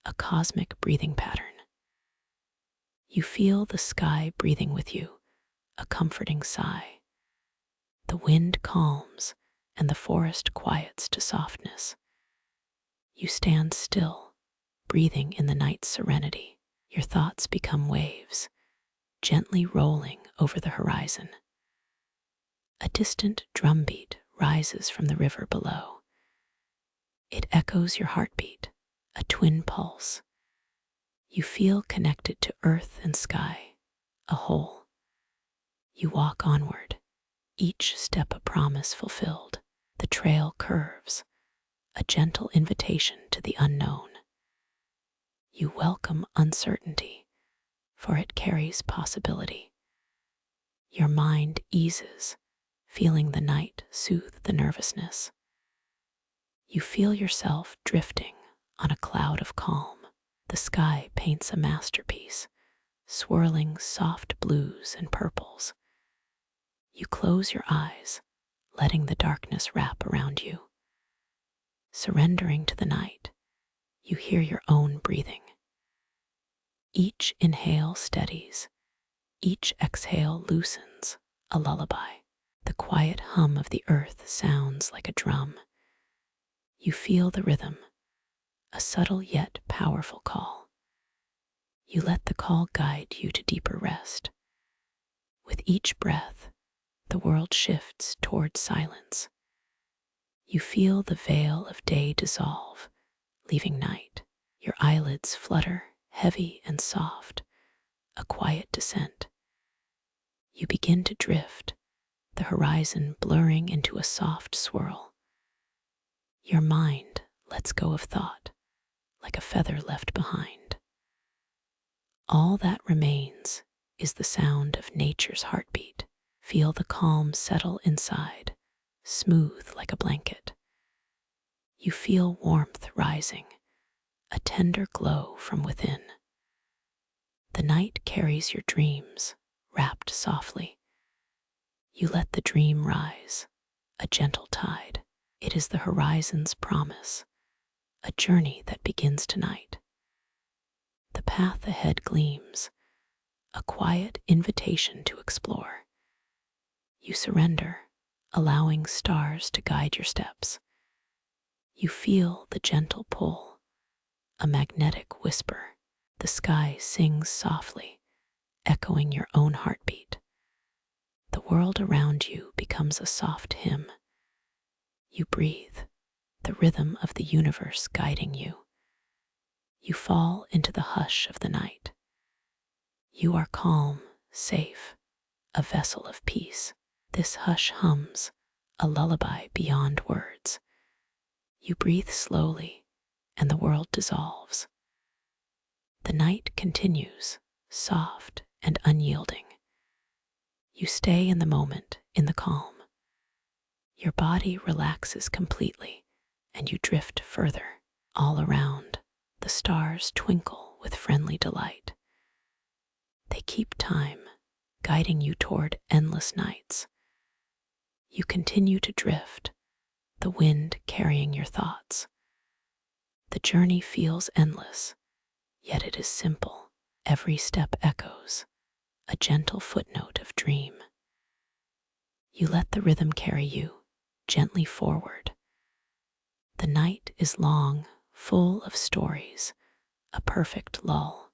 a cosmic breathing pattern. You feel the sky breathing with you, a comforting sigh. The wind calms, and the forest quiets to softness. You stand still, breathing in the night's serenity. Your thoughts become waves, gently rolling over the horizon. A distant drumbeat rises from the river below. It echoes your heartbeat, a twin pulse. You feel connected to earth and sky, a whole. You walk onward, each step a promise fulfilled. The trail curves, a gentle invitation to the unknown. You welcome uncertainty, for it carries possibility. Your mind eases, feeling the night soothe the nervousness. You feel yourself drifting on a cloud of calm. The sky paints a masterpiece, swirling soft blues and purples. You close your eyes, letting the darkness wrap around you. Surrendering to the night, you hear your own breathing. Each inhale steadies, each exhale loosens, a lullaby. The quiet hum of the earth sounds like a drum. You feel the rhythm, a subtle yet powerful call. You let the call guide you to deeper rest. With each breath, the world shifts toward silence. You feel the veil of day dissolve, leaving night. Your eyelids flutter, heavy and soft, a quiet descent. You begin to drift, the horizon blurring into a soft swirl. Your mind lets go of thought, like a feather left behind. All that remains is the sound of nature's heartbeat. Feel the calm settle inside, smooth like a blanket. You feel warmth rising, a tender glow from within. The night carries your dreams, wrapped softly. You let the dream rise, a gentle tide. It is the horizon's promise, a journey that begins tonight. The path ahead gleams, a quiet invitation to explore. You surrender, allowing stars to guide your steps. You feel the gentle pull, a magnetic whisper. The sky sings softly, echoing your own heartbeat. The world around you becomes a soft hymn. You breathe, the rhythm of the universe guiding you. You fall into the hush of the night. You are calm, safe, a vessel of peace. This hush hums, a lullaby beyond words. You breathe slowly, and the world dissolves. The night continues, soft and unyielding. You stay in the moment, in the calm. Your body relaxes completely, and you drift further. All around, the stars twinkle with friendly delight. They keep time, guiding you toward endless nights. You continue to drift, the wind carrying your thoughts. The journey feels endless, yet it is simple. Every step echoes, a gentle footnote of dream. You let the rhythm carry you, gently forward. The night is long, full of stories, a perfect lull.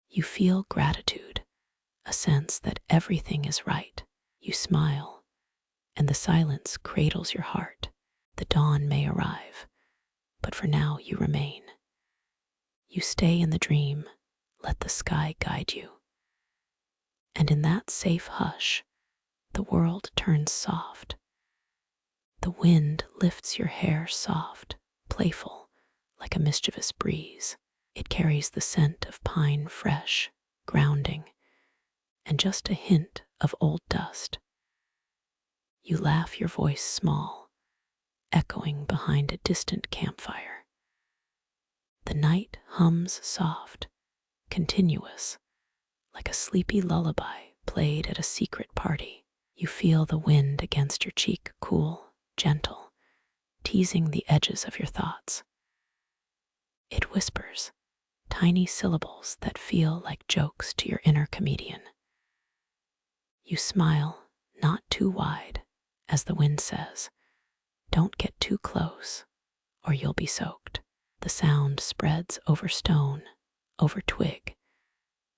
You feel gratitude, a sense that everything is right. You smile, and the silence cradles your heart. The dawn may arrive, but for now you remain. You stay in the dream, let the sky guide you. And in that safe hush, the world turns soft. The wind lifts your hair soft, playful, like a mischievous breeze. It carries the scent of pine fresh, grounding, and just a hint of old dust. You laugh, your voice small, echoing behind a distant campfire. The night hums soft, continuous, like a sleepy lullaby played at a secret party. You feel the wind against your cheek, cool, gentle, teasing the edges of your thoughts. It whispers, tiny syllables that feel like jokes to your inner comedian. You smile, not too wide, as the wind says, "Don't get too close, or you'll be soaked." The sound spreads over stone, over twig,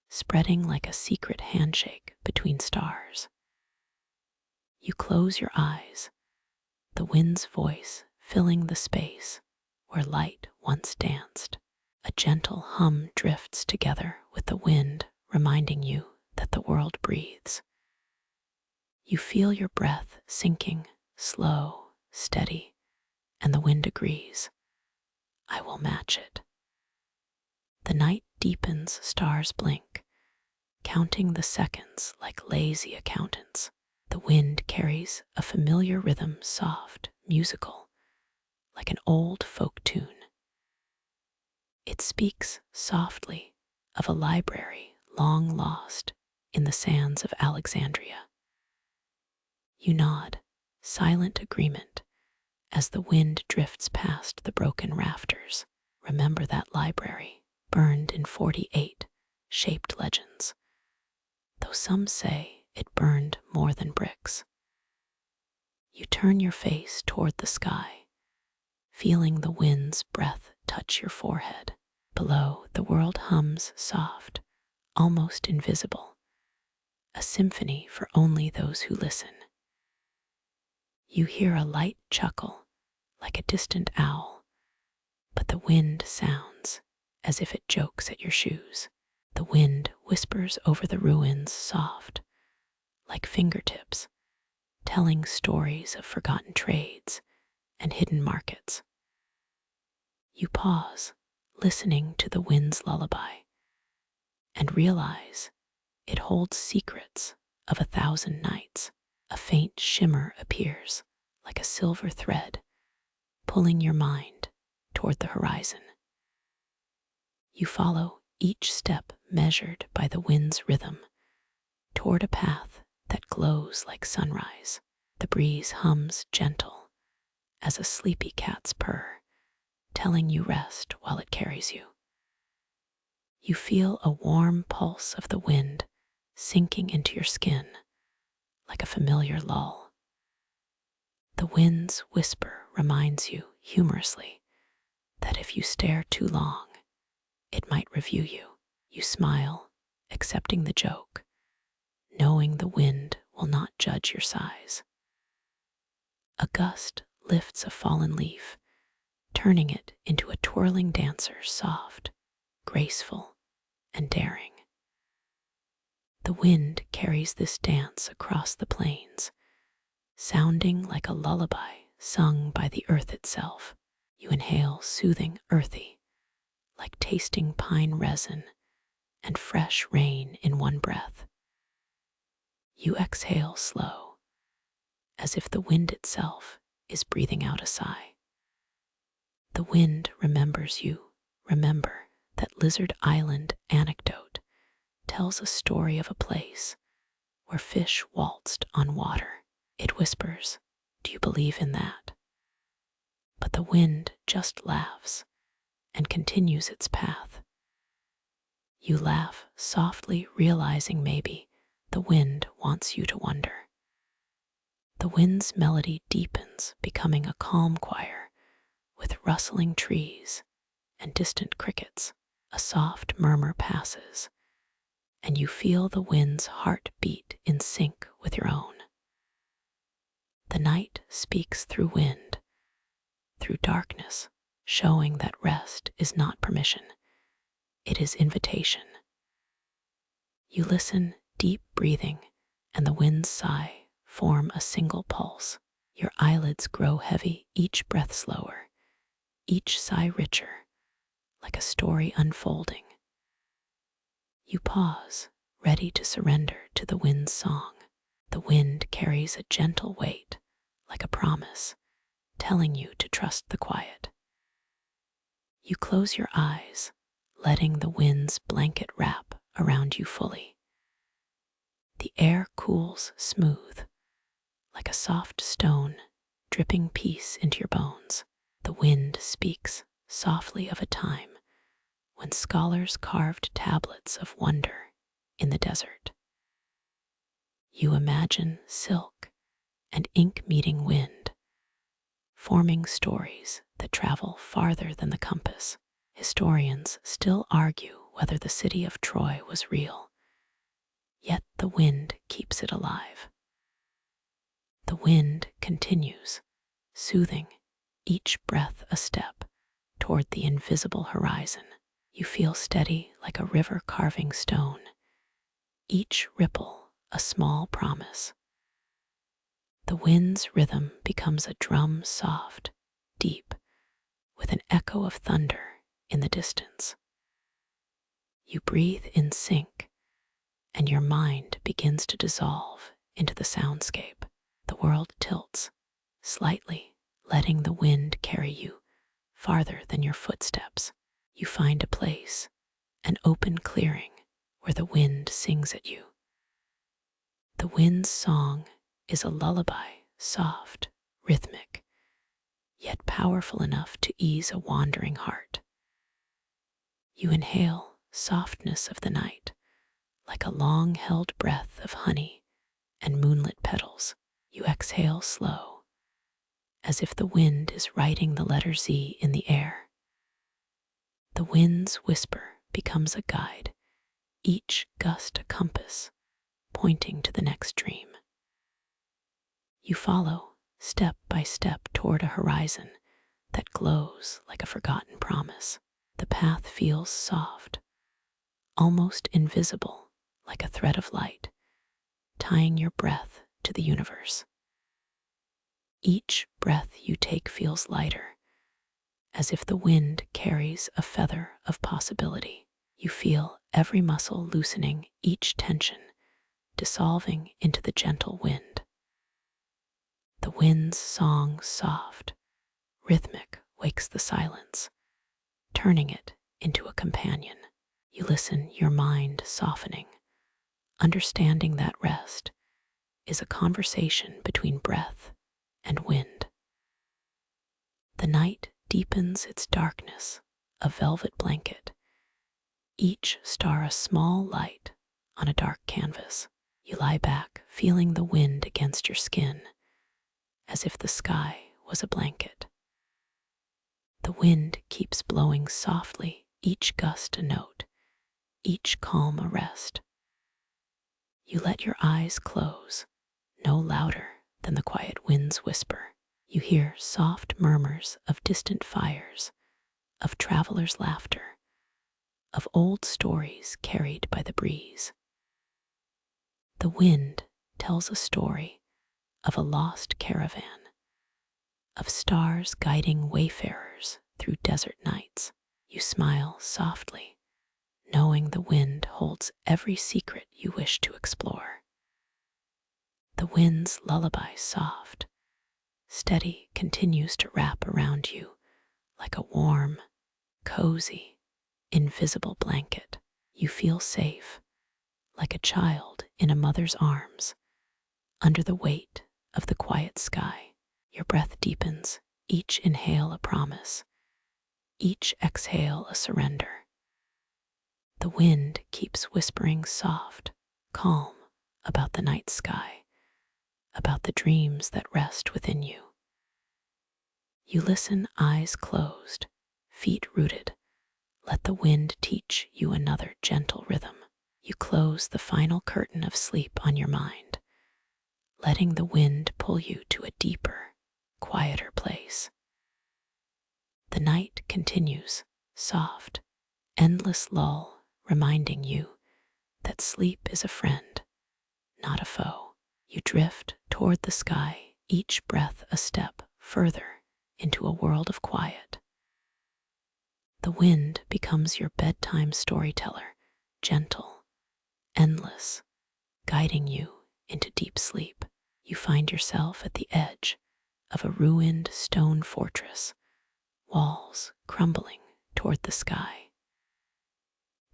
spreading like a secret handshake between stars. You close your eyes, the wind's voice filling the space where light once danced. A A gentle hum drifts together with the wind, reminding you that the world breathes. You feel your breath sinking, slow, steady, and the wind agrees. I will match it. The night deepens, stars blink, counting the seconds like lazy accountants. The wind carries a familiar rhythm, soft, musical, like an old folk tune. It speaks softly of a library long lost in the sands of Alexandria. You nod, silent agreement, as the wind drifts past the broken rafters. Remember that library, burned in 48, shaped legends, though some say it burned more than bricks. You turn your face toward the sky, feeling the wind's breath touch your forehead. Below, the world hums soft, almost invisible, a symphony for only those who listen. You hear a light chuckle, like a distant owl, but the wind sounds as if it jokes at your shoes. The wind whispers over the ruins, soft, like fingertips, telling stories of forgotten trades and hidden markets. You pause, listening to the wind's lullaby, and realize it holds secrets of 1,000 nights. A faint shimmer appears, like a silver thread, pulling your mind toward the horizon. You follow each step measured by the wind's rhythm, toward a path that glows like sunrise. The breeze hums gentle as a sleepy cat's purr, telling you rest while it carries you. You feel a warm pulse of the wind sinking into your skin, like a familiar lull. The wind's whisper reminds you humorously that if you stare too long, it might review you. You smile, accepting the joke, knowing the wind will not judge your size. A gust lifts a fallen leaf, turning it into a twirling dancer, soft, graceful, and daring. The wind carries this dance across the plains, sounding like a lullaby sung by the earth itself. You inhale soothing, earthy, like tasting pine resin and fresh rain in one breath. You exhale slow, as if the wind itself is breathing out a sigh. The wind remembers you. Remember that Lizard Island anecdote tells a story of a place where fish waltzed on water. It whispers, "Do you believe in that?" But the wind just laughs and continues its path. You laugh softly, realizing maybe the wind wants you to wonder. The wind's melody deepens, becoming a calm choir with rustling trees and distant crickets. A soft murmur passes, and you feel the wind's heart beat in sync with your own. The night speaks through wind, through darkness, showing that rest is not permission, it is invitation. You listen, deep breathing, and the wind's sigh form a single pulse. Your eyelids grow heavy, each breath slower, each sigh richer, like a story unfolding. You pause, ready to surrender to the wind's song. The wind carries a gentle weight, like a promise, telling you to trust the quiet. You close your eyes, letting the wind's blanket wrap around you fully. The air cools smooth, like a soft stone, dripping peace into your bones. The wind speaks softly of a time when scholars carved tablets of wonder in the desert. You imagine silk and ink meeting wind, forming stories that travel farther than the compass. Historians still argue whether the city of Troy was real, yet the wind keeps it alive. The wind continues, soothing, each breath a step toward the invisible horizon. You feel steady like a river carving stone, each ripple a small promise. The wind's rhythm becomes a drum soft, deep, with an echo of thunder in the distance. You breathe in sync, and your mind begins to dissolve into the soundscape. The world tilts slightly, letting the wind carry you farther than your footsteps. You find a place, an open clearing where the wind sings at you. The wind's song is a lullaby, soft, rhythmic, yet powerful enough to ease a wandering heart. You inhale softness of the night, like a long-held breath of honey and moonlit petals. You exhale slow, as if the wind is writing the letter Z in the air. The wind's whisper becomes a guide, each gust a compass, pointing to the next dream. You follow, step by step, toward a horizon that glows like a forgotten promise. The path feels soft, almost invisible, like a thread of light, tying your breath to the universe. Each breath you take feels lighter, as if the wind carries a feather of possibility. You feel every muscle loosening, each tension dissolving into the gentle wind. The wind's song, soft, rhythmic, wakes the silence, turning it into a companion. You listen, your mind softening, understanding that rest is a conversation between breath and wind. The night deepens its darkness, a velvet blanket, each star a small light on a dark canvas. You lie back, feeling the wind against your skin, as if the sky was a blanket. The wind keeps blowing softly, each gust a note, each calm a rest. You let your eyes close, no louder than the quiet wind's whisper. You hear soft murmurs of distant fires, of travelers' laughter, of old stories carried by the breeze. The wind tells a story of a lost caravan, of stars guiding wayfarers through desert nights. You smile softly, knowing the wind holds every secret you wish to explore. The wind's lullaby, soft, steady, continues to wrap around you like a warm, cozy, invisible blanket. You feel safe, like a child in a mother's arms, under the weight of the quiet sky. Your breath deepens, each inhale a promise, each exhale a surrender. The wind keeps whispering soft, calm about the night sky, about the dreams that rest within you. You listen, eyes closed, feet rooted. Let the wind teach you another gentle rhythm. You close the final curtain of sleep on your mind, letting the wind pull you to a deeper, quieter place. The night continues, soft, endless lull, reminding you that sleep is a friend, not a foe. You drift toward the sky, each breath a step further into a world of quiet. The wind becomes your bedtime storyteller, gentle, endless, guiding you into deep sleep. You find yourself at the edge of a ruined stone fortress, walls crumbling toward the sky.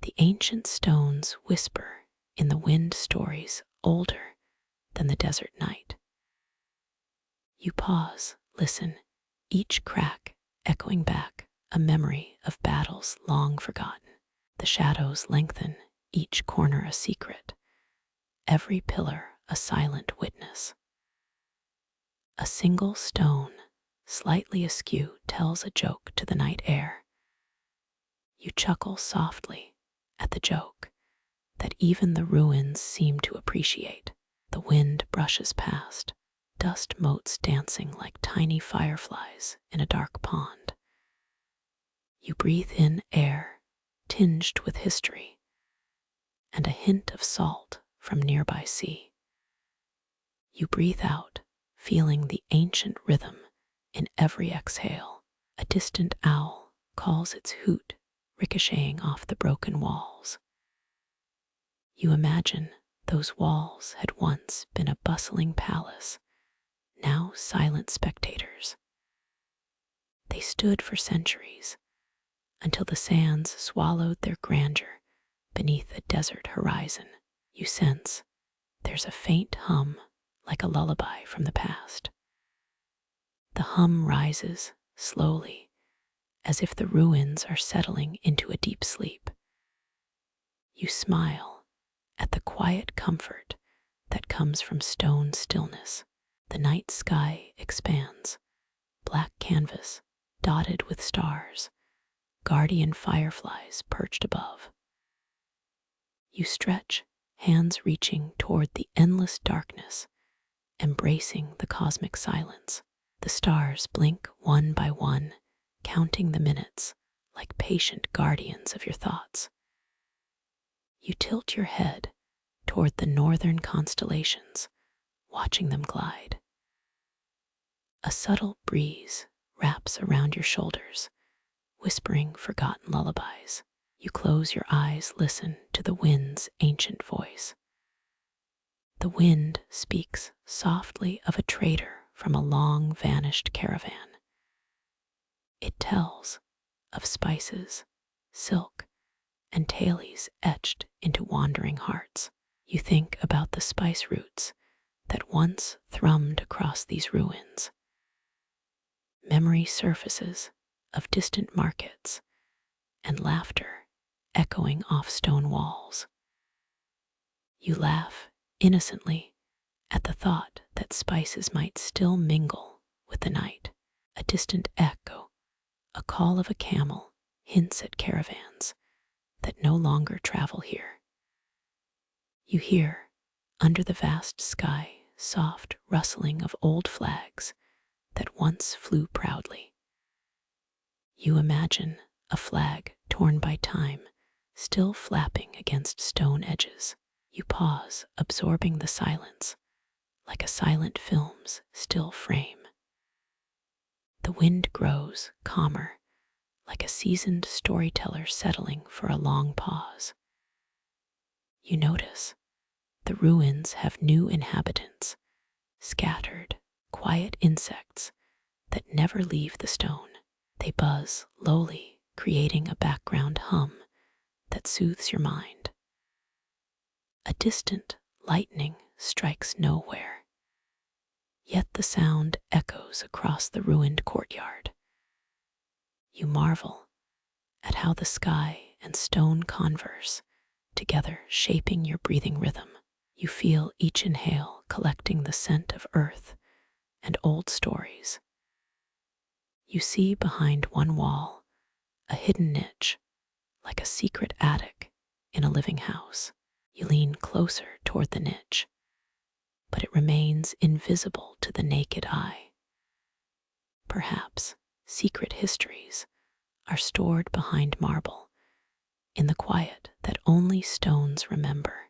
The ancient stones whisper in the wind stories older than the desert night. You pause, listen, each crack echoing back a memory of battles long forgotten. The shadows lengthen, each corner a secret, every pillar a silent witness. A single stone, slightly askew, tells a joke to the night air. You chuckle softly at the joke that even the ruins seem to appreciate. The wind brushes past, dust motes dancing like tiny fireflies in a dark pond. You breathe in air tinged with history, and a hint of salt from nearby sea. You breathe out, feeling the ancient rhythm in every exhale. A distant owl calls its hoot, ricocheting off the broken walls. You imagine those walls had once been a bustling palace, now silent spectators. They stood for centuries, until the sands swallowed their grandeur beneath a desert horizon. You sense there's a faint hum like a lullaby from the past. The hum rises slowly, as if the ruins are settling into a deep sleep. You smile at the quiet comfort that comes from stone stillness. The night sky expands, black canvas dotted with stars, guardian fireflies perched above. You stretch, hands reaching toward the endless darkness, embracing the cosmic silence. The stars blink one by one, counting the minutes like patient guardians of your thoughts. You tilt your head toward the northern constellations, watching them glide. A subtle breeze wraps around your shoulders, whispering forgotten lullabies. You close your eyes, listen to the wind's ancient voice. The wind speaks softly of a trader from a long-vanished caravan. It tells of spices, silk, and tailies etched into wandering hearts. You think about the spice routes that once thrummed across these ruins. Memory surfaces of distant markets and laughter echoing off stone walls. You laugh innocently at the thought that spices might still mingle with the night. A distant echo, a call of a camel, hints at caravans that no longer travel here. You hear, under the vast sky, soft rustling of old flags that once flew proudly. You imagine a flag torn by time, still flapping against stone edges. You pause, absorbing the silence, like a silent film's still frame. The wind grows calmer, like a seasoned storyteller settling for a long pause. You notice the ruins have new inhabitants, scattered, quiet insects that never leave the stone. They buzz lowly, creating a background hum that soothes your mind. A distant lightning strikes nowhere, yet the sound echoes across the ruined courtyard. You marvel at how the sky and stone converse, together shaping your breathing rhythm. You feel each inhale collecting the scent of earth and old stories. You see behind one wall a hidden niche, like a secret attic in a living house. You lean closer toward the niche, but it remains invisible to the naked eye. Perhaps secret histories are stored behind marble, in the quiet that only stones remember.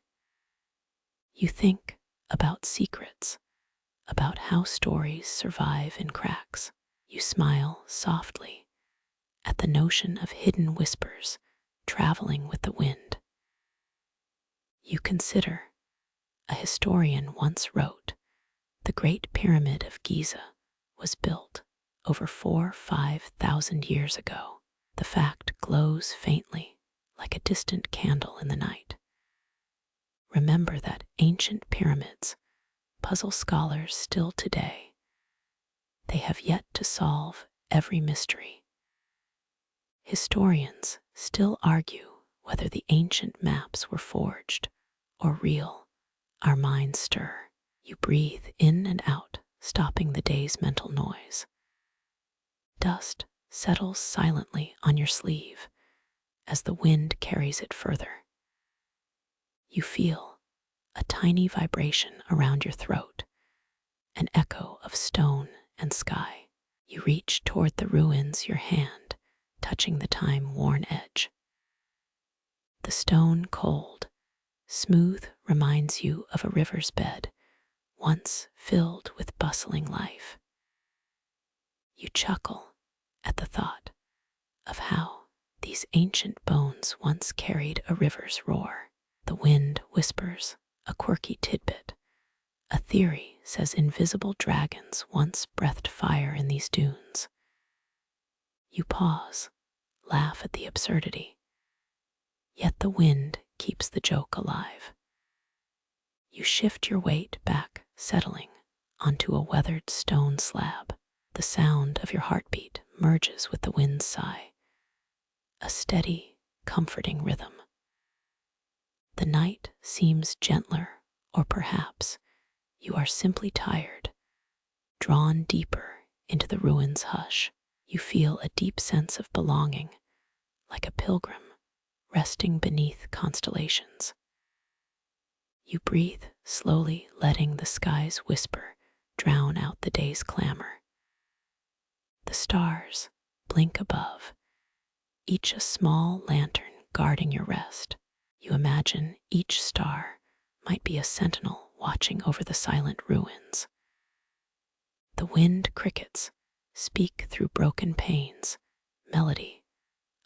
You think about secrets, about how stories survive in cracks. You smile softly at the notion of hidden whispers traveling with the wind. You consider, a historian once wrote, the Great Pyramid of Giza was built over 4,000–5,000 years ago. The fact glows faintly, like a distant candle in the night. Remember that ancient pyramids puzzle scholars still today. They have yet to solve every mystery. Historians still argue whether the ancient maps were forged or real. Our minds stir. You breathe in and out, stopping the day's mental noise. Dust settles silently on your sleeve as the wind carries it further. You feel a tiny vibration around your throat, an echo of stone and sky. You reach toward the ruins, your hand touching the time-worn edge. The stone cold, smooth reminds you of a river's bed, once filled with bustling life. You chuckle at the thought of how these ancient bones once carried a river's roar. The wind whispers a quirky tidbit. A theory says invisible dragons once breathed fire in these dunes. You pause, laugh at the absurdity. Yet the wind keeps the joke alive. You shift your weight back, settling onto a weathered stone slab. The sound of your heartbeat merges with the wind's sigh, a steady, comforting rhythm. The night seems gentler, or perhaps you are simply tired, drawn deeper into the ruins' hush. You feel a deep sense of belonging, like a pilgrim resting beneath constellations. You breathe slowly, letting the sky's whisper drown out the day's clamor. The stars blink above, each a small lantern guarding your rest. You imagine each star might be a sentinel watching over the silent ruins. The wind crickets speak through broken panes, melody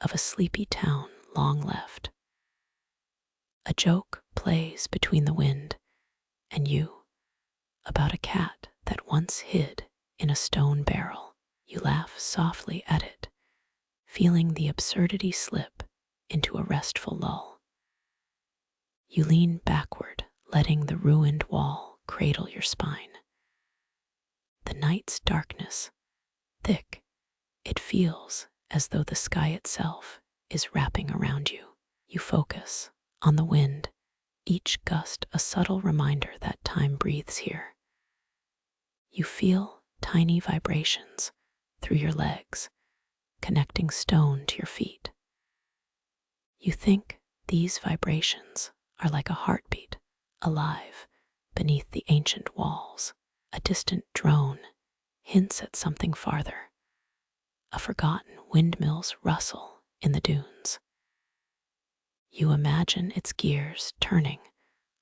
of a sleepy town long left. A joke plays between the wind and you about a cat that once hid in a stone barrel. You laugh softly at it, feeling the absurdity slip into a restful lull. You lean backward, letting the ruined wall cradle your spine. The night's darkness, thick, it feels as though the sky itself is wrapping around you. You focus on the wind, each gust a subtle reminder that time breathes here. You feel tiny vibrations through your legs, connecting stone to your feet. You think these vibrations are like a heartbeat, alive beneath the ancient walls. A distant drone hints at something farther. A forgotten windmill's rustle in the dunes. You imagine its gears turning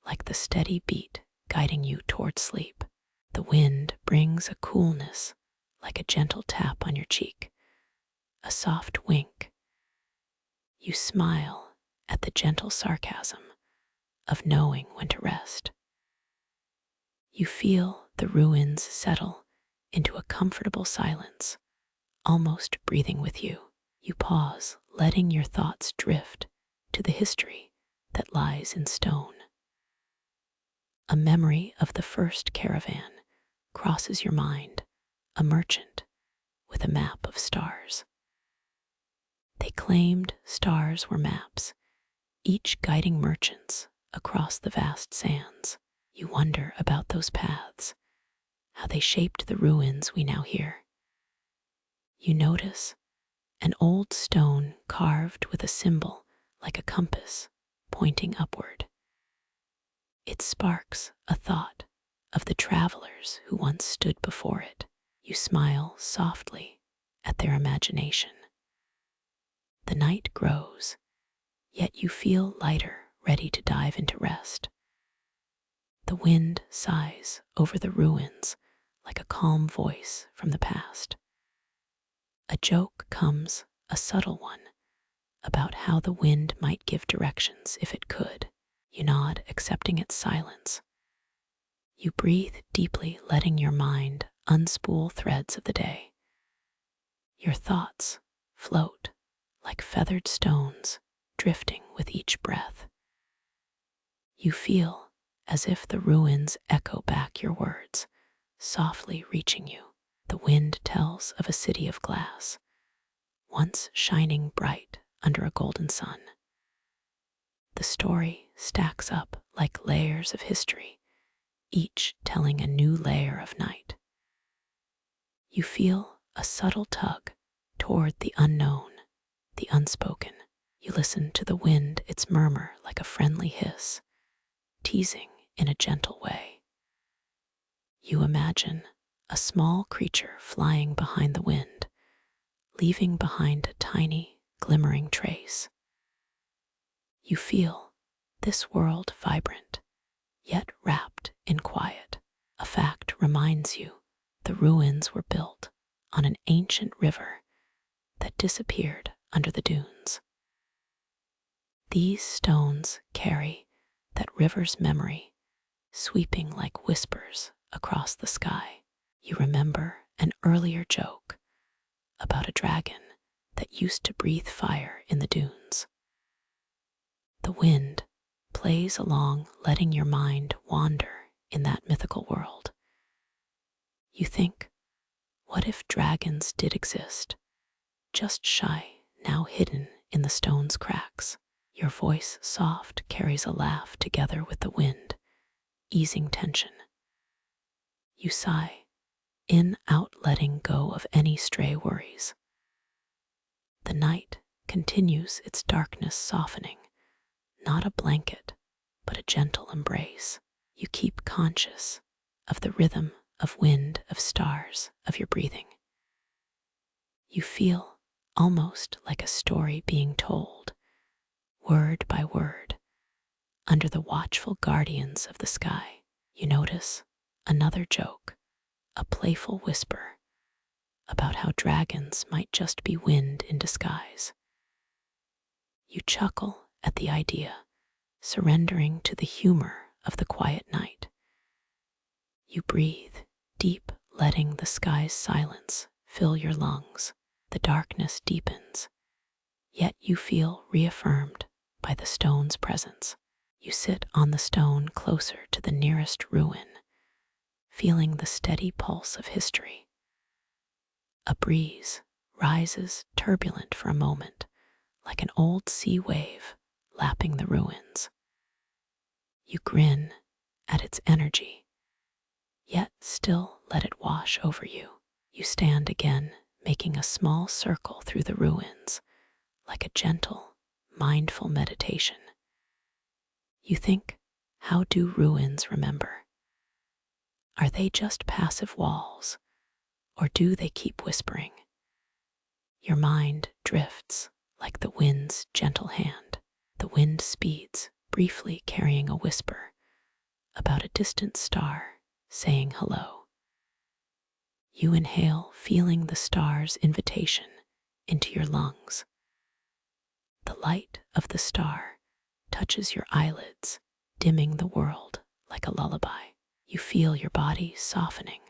like the steady beat guiding you toward sleep. The wind brings a coolness like a gentle tap on your cheek, a soft wink. You smile at the gentle sarcasm of knowing when to rest. You feel the ruins settle into a comfortable silence, almost breathing with you. You pause, letting your thoughts drift to the history that lies in stone. A memory of the first caravan crosses your mind, a merchant with a map of stars. They claimed stars were maps, each guiding merchants across the vast sands. You wonder about those paths, how they shaped the ruins we now hear. You notice an old stone carved with a symbol like a compass pointing upward. It sparks a thought of the travelers who once stood before it. You smile softly at their imagination. The night grows, yet you feel lighter, ready to dive into rest. The wind sighs over the ruins like a calm voice from the past. A joke comes, a subtle one, about how the wind might give directions if it could. You nod, accepting its silence. You breathe deeply, letting your mind unspool threads of the day. Your thoughts float like feathered stones, drifting with each breath. You feel as if the ruins echo back your words, softly reaching you. The wind tells of a city of glass, once shining bright under a golden sun. The story stacks up like layers of history, each telling a new layer of night. You feel a subtle tug toward the unknown, the unspoken. You listen to the wind, its murmur like a friendly hiss, teasing in a gentle way. You imagine a small creature flying behind the wind, leaving behind a tiny, glimmering trace. You feel this world vibrant, yet wrapped in quiet. A fact reminds you the ruins were built on an ancient river that disappeared under the dunes. These stones carry that river's memory, sweeping like whispers across the sky. You remember an earlier joke about a dragon that used to breathe fire in the dunes. The wind plays along, letting your mind wander in that mythical world. You think, what if dragons did exist, just shy, now hidden in the stone's cracks? Your voice, soft, carries a laugh together with the wind, easing tension. You sigh, in out, letting go of any stray worries. The night continues, its darkness softening, not a blanket, but a gentle embrace. You keep conscious of the rhythm of wind, of stars, of your breathing. You feel almost like a story being told, word by word, under the watchful guardians of the sky. You notice another joke, a playful whisper about how dragons might just be wind in disguise. You chuckle at the idea, surrendering to the humor of the quiet night. You breathe deep, letting the sky's silence fill your lungs. The darkness deepens, yet you feel reaffirmed by the stone's presence. You sit on the stone closer to the nearest ruin, feeling the steady pulse of history. A breeze rises, turbulent for a moment, like an old sea wave lapping the ruins. You grin at its energy, yet still let it wash over you. You stand again, making a small circle through the ruins, like a gentle, mindful meditation. You think, how do ruins remember? Are they just passive walls, or do they keep whispering? Your mind drifts like the wind's gentle hand. The wind speeds, briefly carrying a whisper about a distant star saying hello. You inhale, feeling the star's invitation into your lungs. The light of the star touches your eyelids, dimming the world like a lullaby. You feel your body softening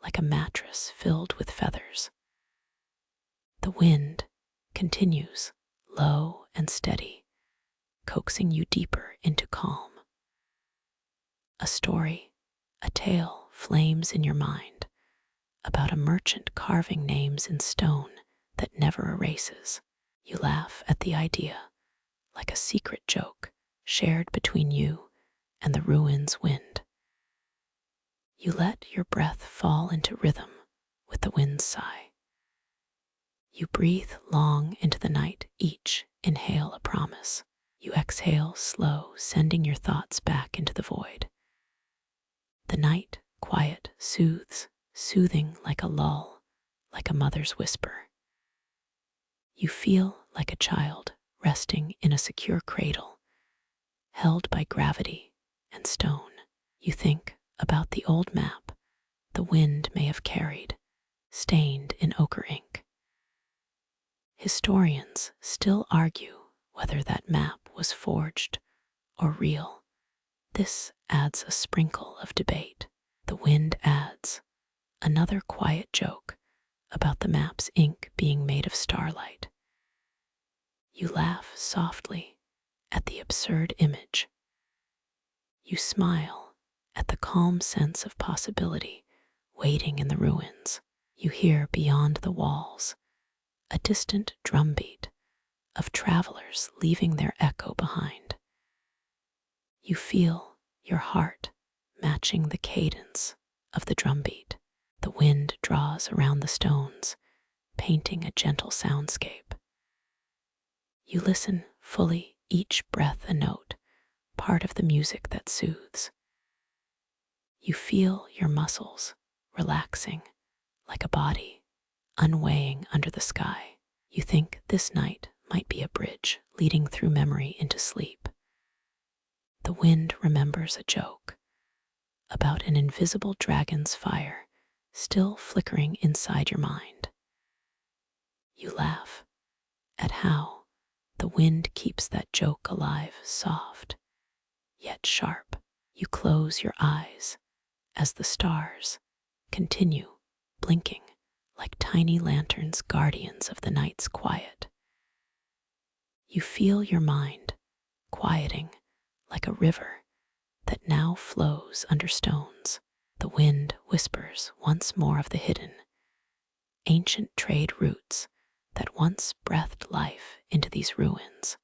like a mattress filled with feathers. The wind continues, low and steady, coaxing you deeper into calm. A story, a tale flames in your mind about a merchant carving names in stone that never erases. You laugh at the idea, like a secret joke shared between you and the ruin's wind. You let your breath fall into rhythm with the wind's sigh. You breathe long into the night, each inhale a promise. You exhale slow, sending your thoughts back into the void. The night, quiet, soothes, soothing like a lull, like a mother's whisper. You feel like a child resting in a secure cradle, held by gravity and stone. You think about the old map the wind may have carried, stained in ochre ink. Historians still argue whether that map was forged or real. This adds a sprinkle of debate. The wind adds another quiet joke about the map's ink being made of starlight. You laugh softly at the absurd image. You smile at the calm sense of possibility waiting in the ruins. You hear beyond the walls a distant drumbeat of travelers leaving their echo behind. You feel your heart matching the cadence of the drumbeat. The wind draws around the stones, painting a gentle soundscape. You listen fully, each breath a note, part of the music that soothes. You feel your muscles relaxing like a body unweighing under the sky. You think this night might be a bridge leading through memory into sleep. The wind remembers a joke about an invisible dragon's fire still flickering inside your mind. You laugh at how the wind keeps that joke alive, soft, yet sharp. You close your eyes as the stars continue blinking like tiny lanterns, guardians of the night's quiet. You feel your mind quieting like a river that now flows under stones. The wind whispers once more of the hidden, ancient trade routes that once breathed life into these ruins.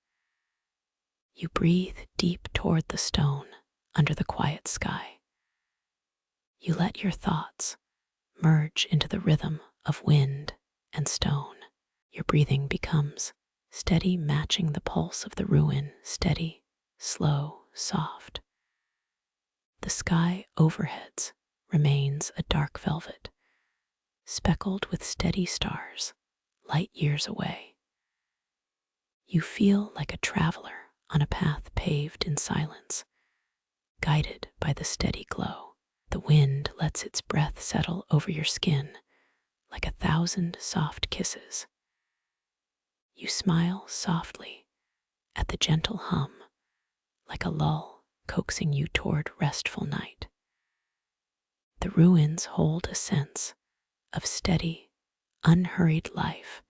You breathe deep toward the stone under the quiet sky. You let your thoughts merge into the rhythm of wind and stone. Your breathing becomes steady, matching the pulse of the ruin, steady, slow, soft. The sky overhead remains a dark velvet, speckled with steady stars, light years away. You feel like a traveler on a path paved in silence, guided by the steady glow. The wind lets its breath settle over your skin like 1,000 soft kisses. You smile softly at the gentle hum, like a lull coaxing you toward restful night. The ruins hold a sense of steady, unhurried life,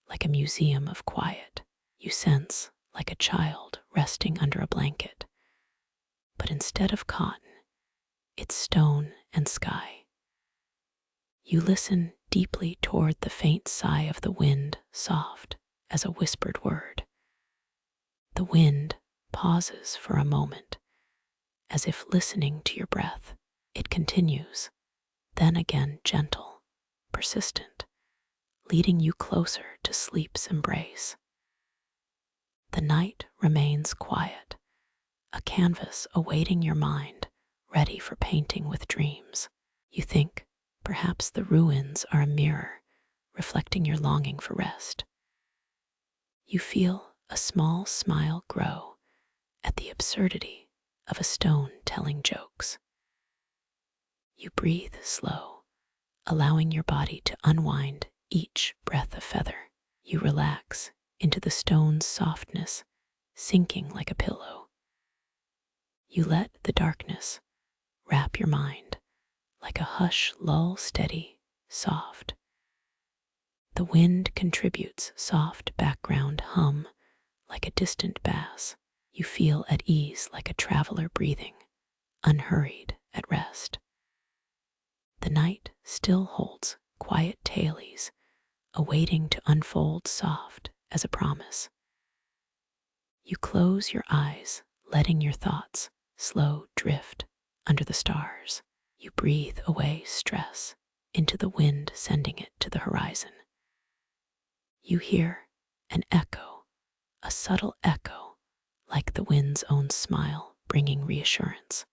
like a museum of quiet. You sense like a child resting under a blanket, but instead of cotton, it's stone and sky. You listen deeply toward the faint sigh of the wind, soft as a whispered word. The wind pauses for a moment, as if listening to your breath. It continues, then again gentle, persistent, leading you closer to sleep's embrace. The night remains quiet, a canvas awaiting your mind, ready for painting with dreams. You think perhaps the ruins are a mirror, reflecting your longing for rest. You feel a small smile grow at the absurdity of a stone telling jokes. You breathe slow, allowing your body to unwind each breath of feather. You relax into the stone's softness, sinking like a pillow. You let the darkness wrap your mind like a hush lull, steady, soft. The wind contributes soft background hum like a distant bass. You feel at ease like a traveler breathing, unhurried at rest. The night still holds quiet tales, awaiting to unfold soft as a promise. You close your eyes, letting your thoughts slow drift under the stars. You breathe away stress into the wind, sending it to the horizon. You hear an echo, a subtle echo, like the wind's own smile, bringing reassurance.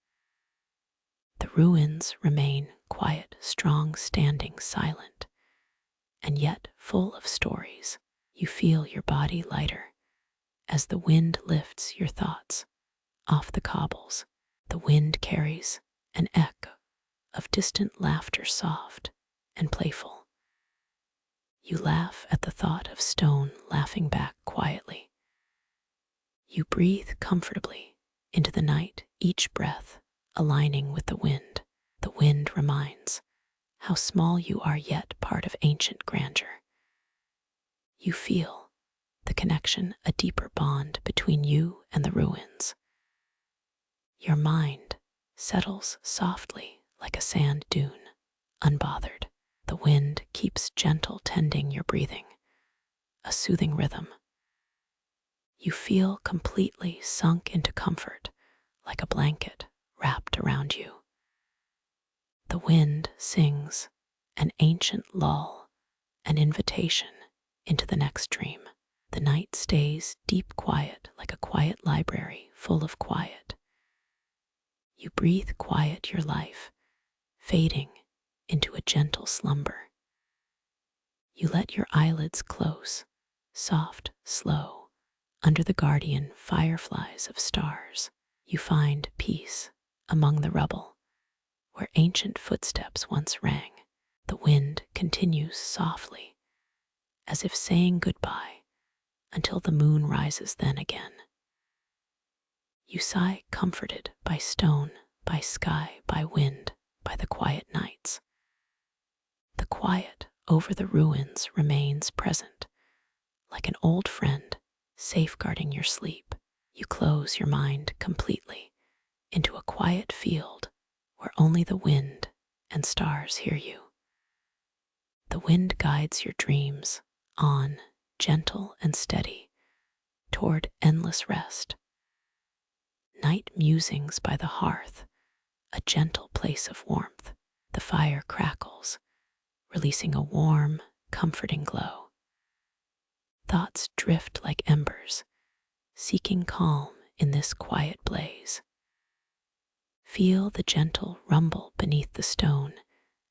The ruins remain quiet, strong, standing silent, and yet full of stories. You feel your body lighter as the wind lifts your thoughts off the cobbles. The wind carries an echo of distant laughter, soft and playful. You laugh at the thought of stone laughing back quietly. You breathe comfortably into the night, each breath aligning with the wind. The wind reminds how small you are, yet part of ancient grandeur. You feel the connection, a deeper bond between you and the ruins. Your mind settles softly like a sand dune, unbothered. The wind keeps gentle, tending your breathing, a soothing rhythm. You feel completely sunk into comfort, like a blanket wrapped around you. The wind sings an ancient lull, an invitation into the next dream. The night stays deep quiet, like a quiet library full of quiet. You breathe quiet your life, fading into a gentle slumber. You let your eyelids close, soft, slow, under the guardian fireflies of stars. You find peace among the rubble, where ancient footsteps once rang. The wind continues softly, as if saying goodbye until the moon rises then again. You sigh comforted by stone, by sky, by wind, by the quiet nights. The quiet over the ruins remains present, like an old friend safeguarding your sleep. You close your mind completely into a quiet field where only the wind and stars hear you. The wind guides your dreams on, gentle and steady, toward endless rest. Night musings by the hearth, a gentle place of warmth. The fire crackles, releasing a warm, comforting glow. Thoughts drift like embers, seeking calm in this quiet blaze. Feel the gentle rumble beneath the stone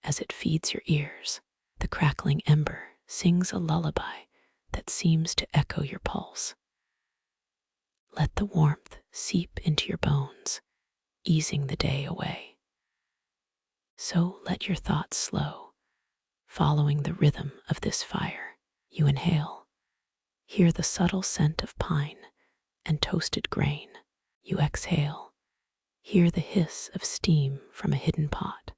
as it feeds your ears. The crackling ember sings a lullaby that seems to echo your pulse. Let the warmth seep into your bones, easing the day away. So let your thoughts slow, following the rhythm of this fire. You inhale, hear the subtle scent of pine and toasted grain. You exhale, hear the hiss of steam from a hidden pot.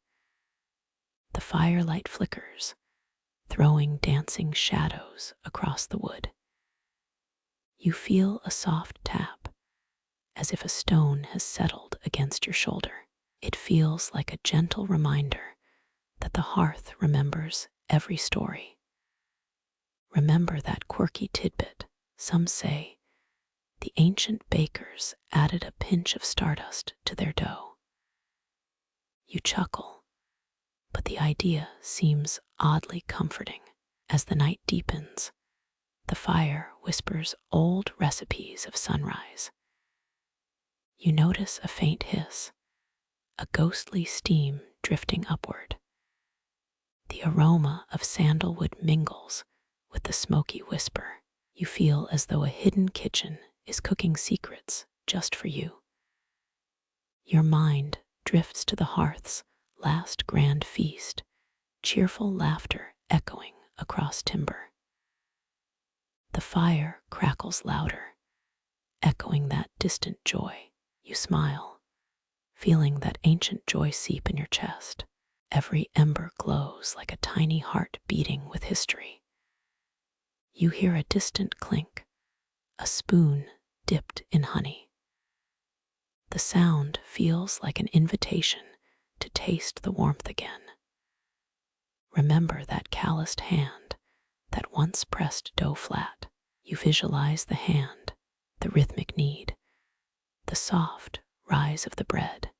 The firelight flickers, throwing dancing shadows across the wood. You feel a soft tap, as if a stone has settled against your shoulder. It feels like a gentle reminder that the hearth remembers every story. Remember that quirky tidbit. Some say the ancient bakers added a pinch of stardust to their dough. You chuckle, but the idea seems oddly comforting. As the night deepens, the fire whispers old recipes of sunrise. You notice a faint hiss, a ghostly steam drifting upward. The aroma of sandalwood mingles with the smoky whisper. You feel as though a hidden kitchen is cooking secrets just for you. Your mind drifts to the hearth's last grand feast, cheerful laughter echoing across timber. The fire crackles louder, echoing that distant joy. You smile, feeling that ancient joy seep in your chest. Every ember glows like a tiny heart beating with history. You hear a distant clink, a spoon dipped in honey. The sound feels like an invitation to taste the warmth again. Remember that calloused hand that once pressed dough flat. You visualize the hand, the rhythmic knead, the soft rise of the bread.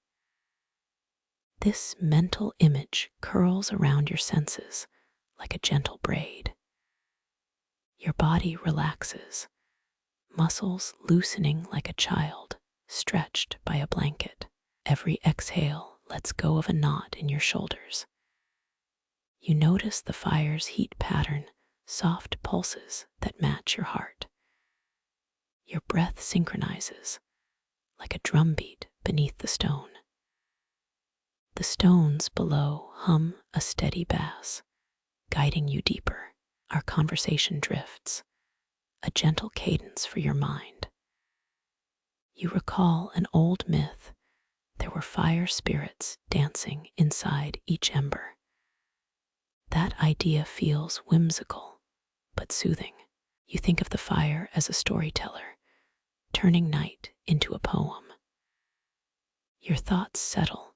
This mental image curls around your senses like a gentle braid. Your body relaxes, muscles loosening like a child stretched by a blanket. Every exhale lets go of a knot in your shoulders. You notice the fire's heat pattern, soft pulses that match your heart. Your breath synchronizes like a drumbeat beneath the stone. The stones below hum a steady bass, guiding you deeper. Our conversation drifts, a gentle cadence for your mind. You recall an old myth. There were fire spirits dancing inside each ember. That idea feels whimsical, but soothing. You think of the fire as a storyteller, turning night into a poem. Your thoughts settle,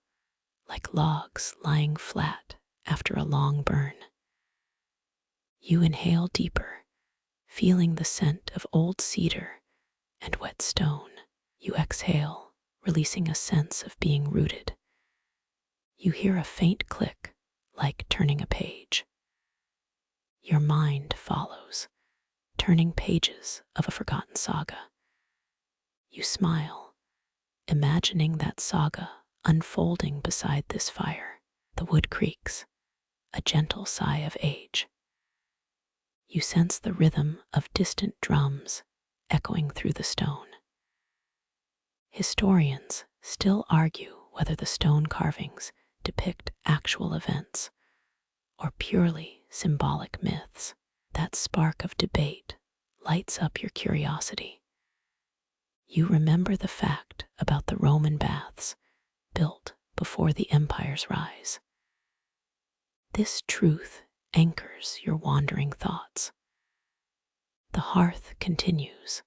like logs lying flat after a long burn. You inhale deeper, feeling the scent of old cedar and wet stone. You exhale, releasing a sense of being rooted. You hear a faint click, like turning a page. Your mind follows, turning pages of a forgotten saga. You smile, imagining that saga unfolding beside this fire. The wood creaks, a gentle sigh of age. You sense the rhythm of distant drums echoing through the stone. Historians still argue whether the stone carvings depict actual events or purely symbolic myths. That spark of debate lights up your curiosity. You remember the fact about the Roman baths built before the empire's rise. This truth anchors your wandering thoughts. The hearth continues,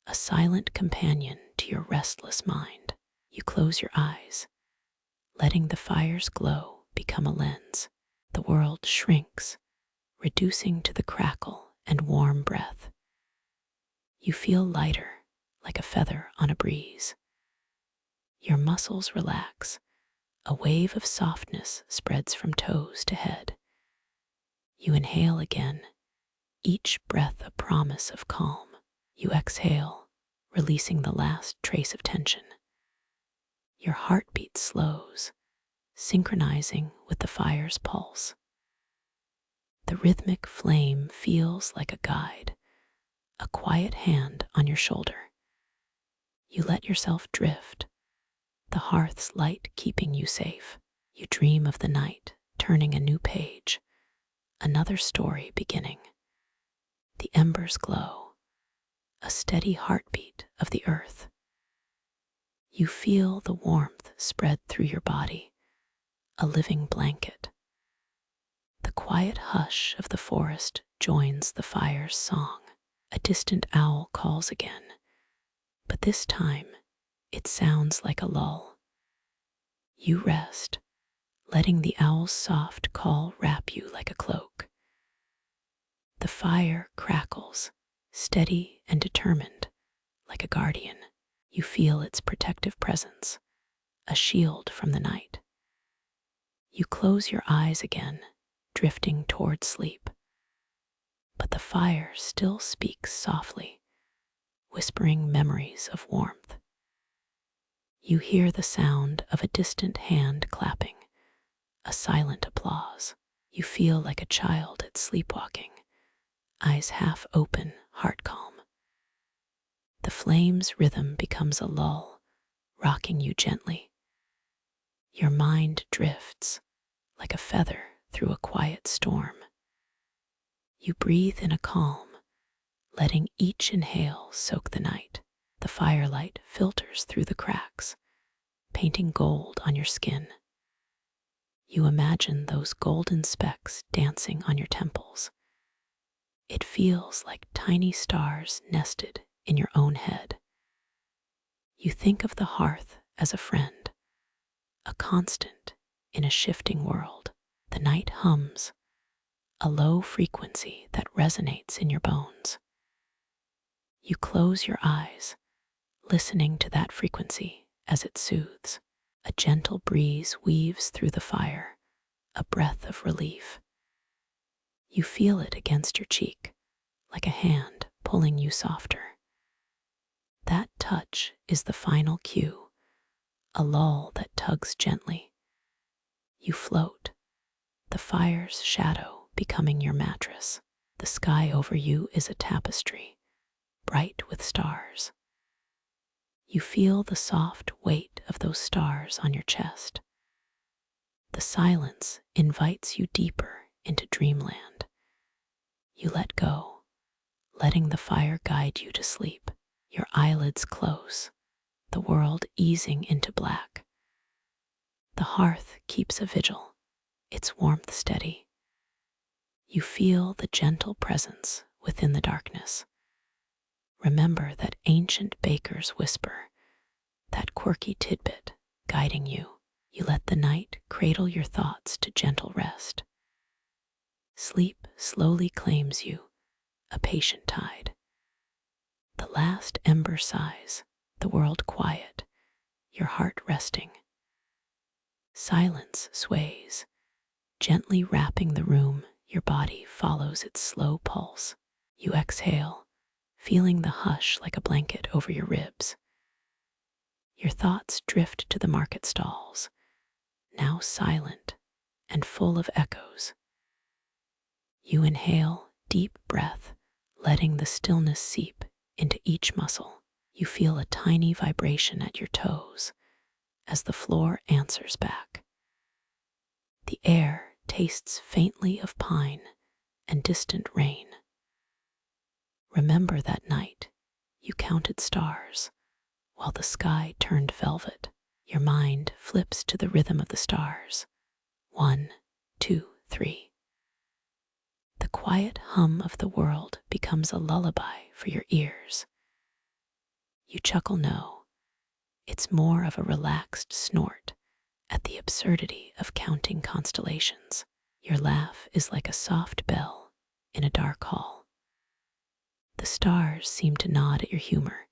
a silent companion to your restless mind. You close your eyes, letting the fire's glow become a lens. The world shrinks, reducing to the crackle and warm breath. You feel lighter, like a feather on a breeze. Your muscles relax. A wave of softness spreads from toes to head. You inhale again, each breath a promise of calm. You exhale, releasing the last trace of tension. Your heartbeat slows, synchronizing with the fire's pulse. The rhythmic flame feels like a guide, a quiet hand on your shoulder. You let yourself drift, the hearth's light keeping you safe. You dream of the night, turning a new page, another story beginning. The embers glow, a steady heartbeat of the earth. You feel the warmth spread through your body, a living blanket. The quiet hush of the forest joins the fire's song. A distant owl calls again, but this time it sounds like a lull. You rest, letting the owl's soft call wrap you like a cloak. The fire crackles, steady and determined, like a guardian. You feel its protective presence, a shield from the night. You close your eyes again, drifting toward sleep. But the fire still speaks softly, whispering memories of warmth. You hear the sound of a distant hand clapping, a silent applause. You feel like a child at sleepwalking, eyes half open, heart calm. The flame's rhythm becomes a lull, rocking you gently. Your mind drifts like a feather through a quiet storm. You breathe in a calm, letting each inhale soak the night. The firelight filters through the cracks, painting gold on your skin. You imagine those golden specks dancing on your temples. It feels like tiny stars nested in your own head. You think of the hearth as a friend, a constant in a shifting world. The night hums, a low frequency that resonates in your bones. You close your eyes, listening to that frequency as it soothes. A gentle breeze weaves through the fire, a breath of relief. You feel it against your cheek, like a hand pulling you softer. That touch is the final cue, a lull that tugs gently. You float, the fire's shadow becoming your mattress. The sky over you is a tapestry, bright with stars. You feel the soft weight of those stars on your chest. The silence invites you deeper into dreamland. You let go, letting the fire guide you to sleep. Your eyelids close, the world easing into black. The hearth keeps a vigil, its warmth steady. You feel the gentle presence within the darkness. Remember that ancient baker's whisper, that quirky tidbit guiding you. You let the night cradle your thoughts to gentle rest. Sleep slowly claims you, a patient tide. The last ember sighs, the world quiet, your heart resting. Silence sways, gently wrapping the room. Your body follows its slow pulse. You exhale, feeling the hush like a blanket over your ribs. Your thoughts drift to the market stalls, now silent and full of echoes. You inhale deep breath, letting the stillness seep into each muscle. You feel a tiny vibration at your toes as the floor answers back. The air tastes faintly of pine and distant rain. Remember that night you counted stars while the sky turned velvet. Your mind flips to the rhythm of the stars. 1, 2, 3. The quiet hum of the world becomes a lullaby for your ears. You chuckle no, it's more of a relaxed snort at the absurdity of counting constellations. Your laugh is like a soft bell in a dark hall. The stars seem to nod at your humor,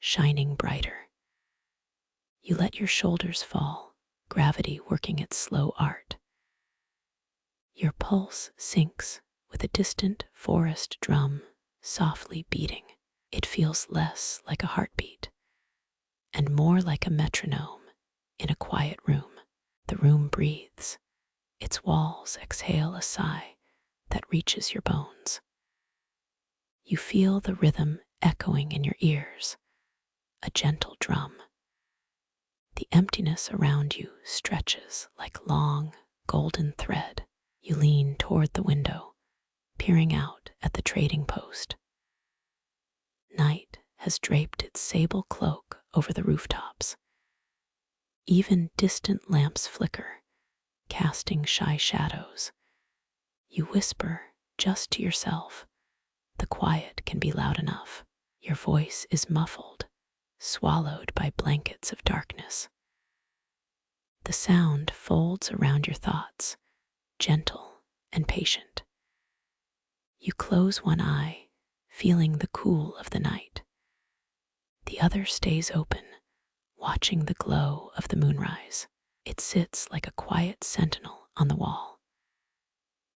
shining brighter. You let your shoulders fall, gravity working its slow art. Your pulse sinks with a distant forest drum softly beating. It feels less like a heartbeat and more like a metronome in a quiet room. The room breathes. Its walls exhale a sigh that reaches your bones. You feel the rhythm echoing in your ears, a gentle drum. The emptiness around you stretches like long, golden thread. You lean toward the window, peering out at the trading post. Night has draped its sable cloak over the rooftops. Even distant lamps flicker, casting shy shadows. You whisper just to yourself. The quiet can be loud enough. Your voice is muffled, swallowed by blankets of darkness. The sound folds around your thoughts, gentle and patient. You close one eye, feeling the cool of the night. The other stays open, watching the glow of the moonrise. It sits like a quiet sentinel on the wall.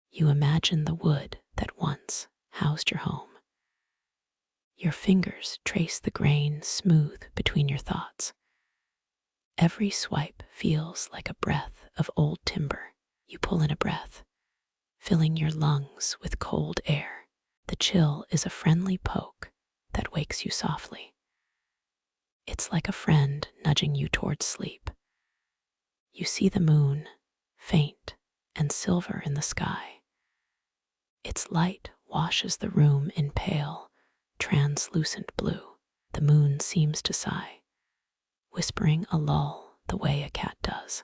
You imagine the wood that once housed your home. Your fingers trace the grain smooth between your thoughts. Every swipe feels like a breath of old timber. You pull in a breath, filling your lungs with cold air. The chill is a friendly poke that wakes you softly. It's like a friend nudging you towards sleep. You see the moon, faint and silver in the sky. Its light washes the room in pale, translucent blue. The moon seems to sigh, whispering a lull the way a cat does.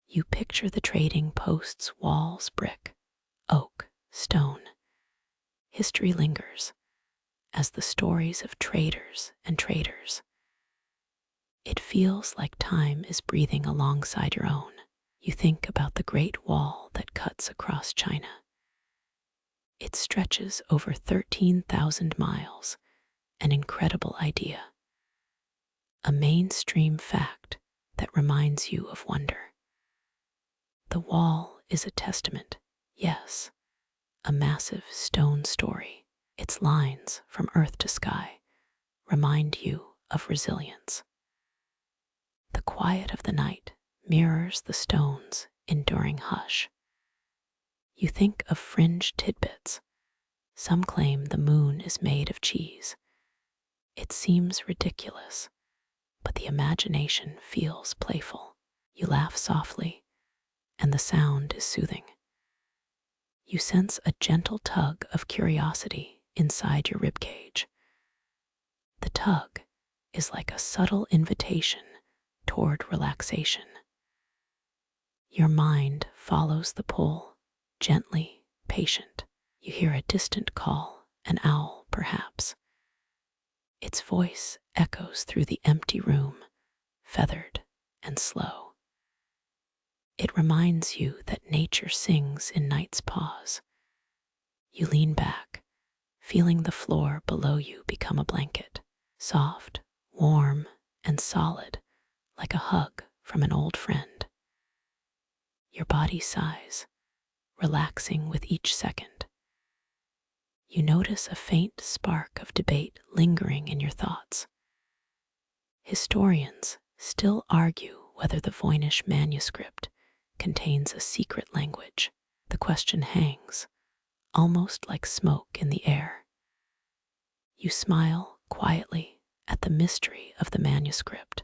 You picture the trading post's walls brick, oak, stone. History lingers as the stories of traders and traders. It feels like time is breathing alongside your own. You think about the Great Wall that cuts across China. It stretches over 13,000 miles, an incredible idea. A mainstream fact that reminds you of wonder. The wall is a testament, yes, a massive stone story. Its lines from earth to sky remind you of resilience. The quiet of the night mirrors the stone's enduring hush. You think of fringe tidbits. Some claim the moon is made of cheese. It seems ridiculous, but the imagination feels playful. You laugh softly, and the sound is soothing. You sense a gentle tug of curiosity inside your ribcage. The tug is like a subtle invitation toward relaxation. Your mind follows the pull, gently, patient. You hear a distant call, an owl perhaps. Its voice echoes through the empty room, feathered and slow. It reminds you that nature sings in night's pause. You lean back, feeling the floor below you become a blanket, soft, warm, and solid, like a hug from an old friend. Your body sighs, relaxing with each second. You notice a faint spark of debate lingering in your thoughts. Historians still argue whether the Voynich manuscript contains a secret language. The question hangs, almost like smoke in the air. You smile quietly at the mystery of the manuscript.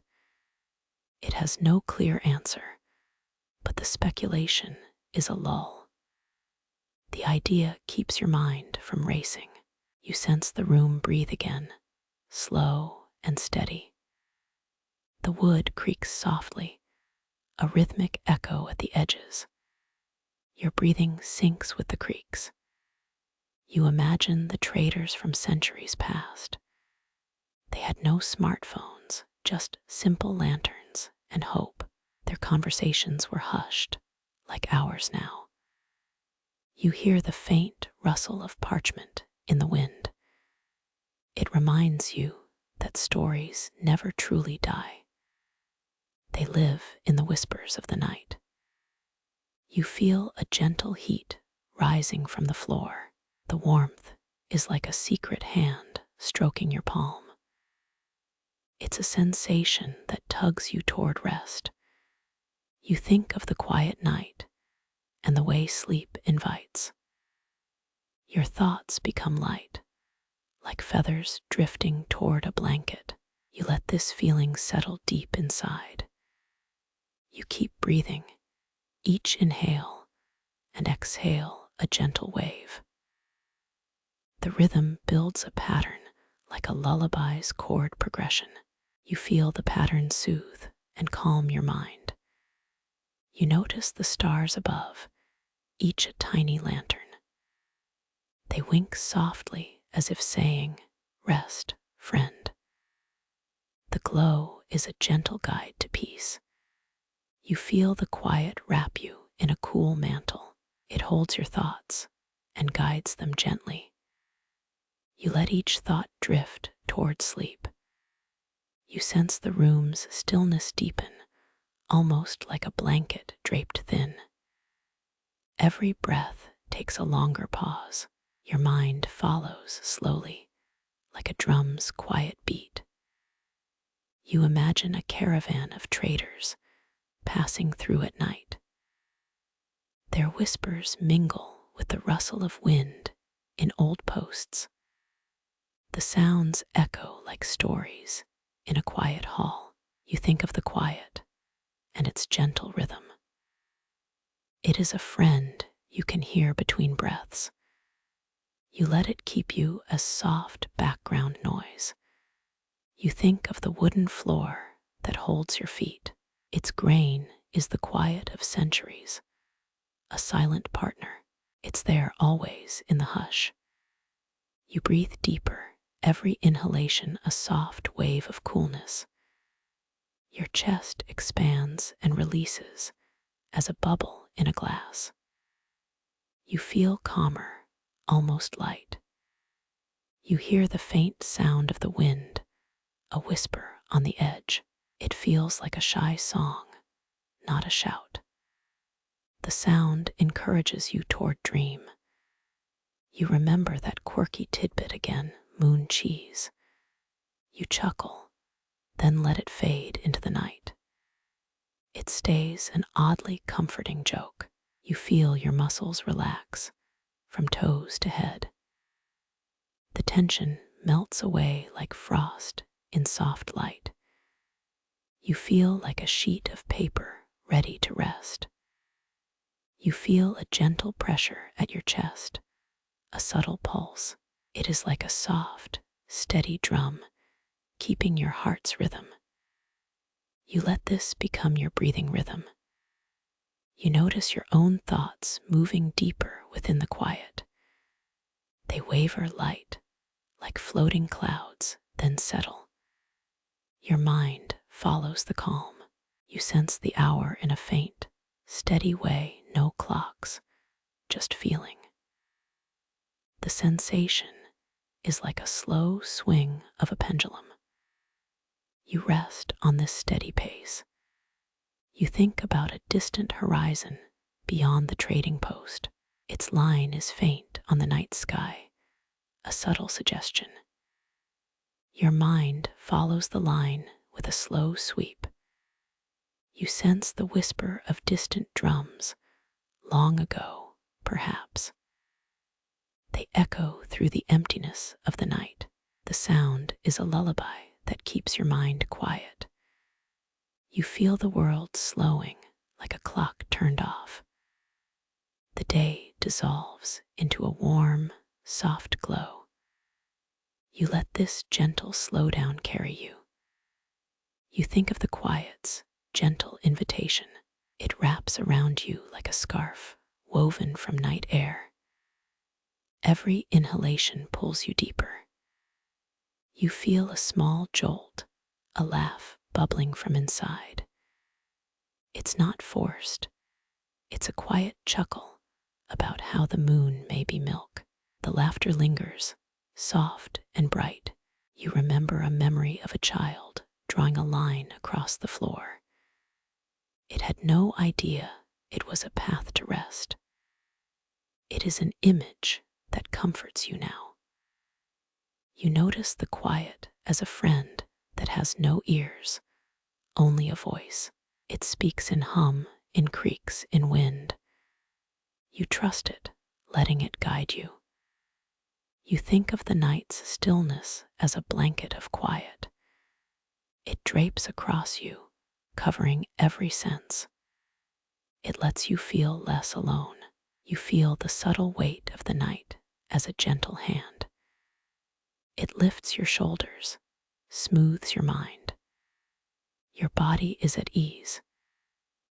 It has no clear answer, but the speculation is a lull. The idea keeps your mind from racing. You sense the room breathe again, slow and steady. The wood creaks softly, a rhythmic echo at the edges. Your breathing syncs with the creaks. You imagine the traders from centuries past. They had no smartphones, just simple lanterns and hope. Their conversations were hushed, like ours now. You hear the faint rustle of parchment in the wind. It reminds you that stories never truly die. They live in the whispers of the night. You feel a gentle heat rising from the floor. The warmth is like a secret hand stroking your palm. It's a sensation that tugs you toward rest. You think of the quiet night and the way sleep invites. Your thoughts become light, like feathers drifting toward a blanket. You let this feeling settle deep inside. You keep breathing, each inhale and exhale a gentle wave. The rhythm builds a pattern like a lullaby's chord progression. You feel the pattern soothe and calm your mind. You notice the stars above, each a tiny lantern. They wink softly as if saying, "Rest, friend." The glow is a gentle guide to peace. You feel the quiet wrap you in a cool mantle. It holds your thoughts and guides them gently. You let each thought drift toward sleep. You sense the room's stillness deepen, almost like a blanket draped thin. Every breath takes a longer pause. Your mind follows slowly, like a drum's quiet beat. You imagine a caravan of traders passing through at night. Their whispers mingle with the rustle of wind in old posts. The sounds echo like stories in a quiet hall. You think of the quiet and its gentle rhythm. It is a friend you can hear between breaths. You let it keep you as soft background noise. You think of the wooden floor that holds your feet. Its grain is the quiet of centuries, a silent partner. It's there always in the hush. You breathe deeper, every inhalation a soft wave of coolness. Your chest expands and releases as a bubble in a glass. You feel calmer, almost light. You hear the faint sound of the wind, a whisper on the edge. It feels like a shy song, not a shout. The sound encourages you toward dream. You remember that quirky tidbit again, moon cheese. You chuckle, then let it fade into the night. It stays an oddly comforting joke. You feel your muscles relax, from toes to head. The tension melts away like frost in soft light. You feel like a sheet of paper ready to rest. You feel a gentle pressure at your chest, a subtle pulse. It is like a soft, steady drum, keeping your heart's rhythm. You let this become your breathing rhythm. You notice your own thoughts moving deeper within the quiet. They waver light, like floating clouds, then settle. Your mind follows the calm. You sense the hour in a faint, steady way, no clocks, just feeling. The sensation is like a slow swing of a pendulum. You rest on this steady pace. You think about a distant horizon beyond the trading post. Its line is faint on the night sky, a subtle suggestion. Your mind follows the line with a slow sweep. You sense the whisper of distant drums, long ago, perhaps. They echo through the emptiness of the night. The sound is a lullaby that keeps your mind quiet. You feel the world slowing like a clock turned off. The day dissolves into a warm, soft glow. You let this gentle slowdown carry you. You think of the quiet's gentle invitation. It wraps around you like a scarf woven from night air. Every inhalation pulls you deeper. You feel a small jolt, a laugh bubbling from inside. It's not forced. It's a quiet chuckle about how the moon may be milk. The laughter lingers, soft and bright. You remember a memory of a child drawing a line across the floor. It had no idea it was a path to rest. It is an image that comforts you now. You notice the quiet as a friend that has no ears, only a voice. It speaks in hum, in creaks, in wind. You trust it, letting it guide you. You think of the night's stillness as a blanket of quiet. It drapes across you, covering every sense. It lets you feel less alone. You feel the subtle weight of the night as a gentle hand. It lifts your shoulders, smooths your mind. Your body is at ease.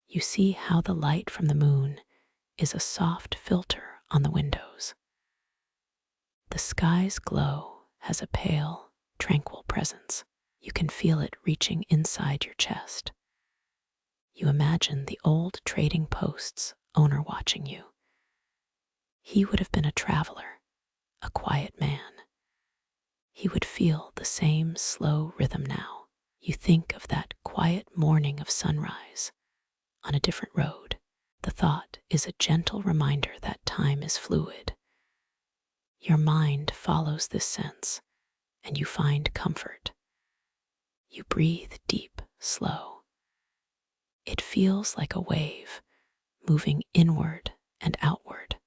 You see how the light from the moon is a soft filter on the windows. The sky's glow has a pale, tranquil presence. You can feel it reaching inside your chest. You imagine the old trading post's owner watching you. He would have been a traveler, a quiet man. He would feel the same slow rhythm now. You think of that quiet morning of sunrise on a different road. The thought is a gentle reminder that time is fluid. Your mind follows this sense, and you find comfort. You breathe deep, slow. It feels like a wave, moving inward and outward.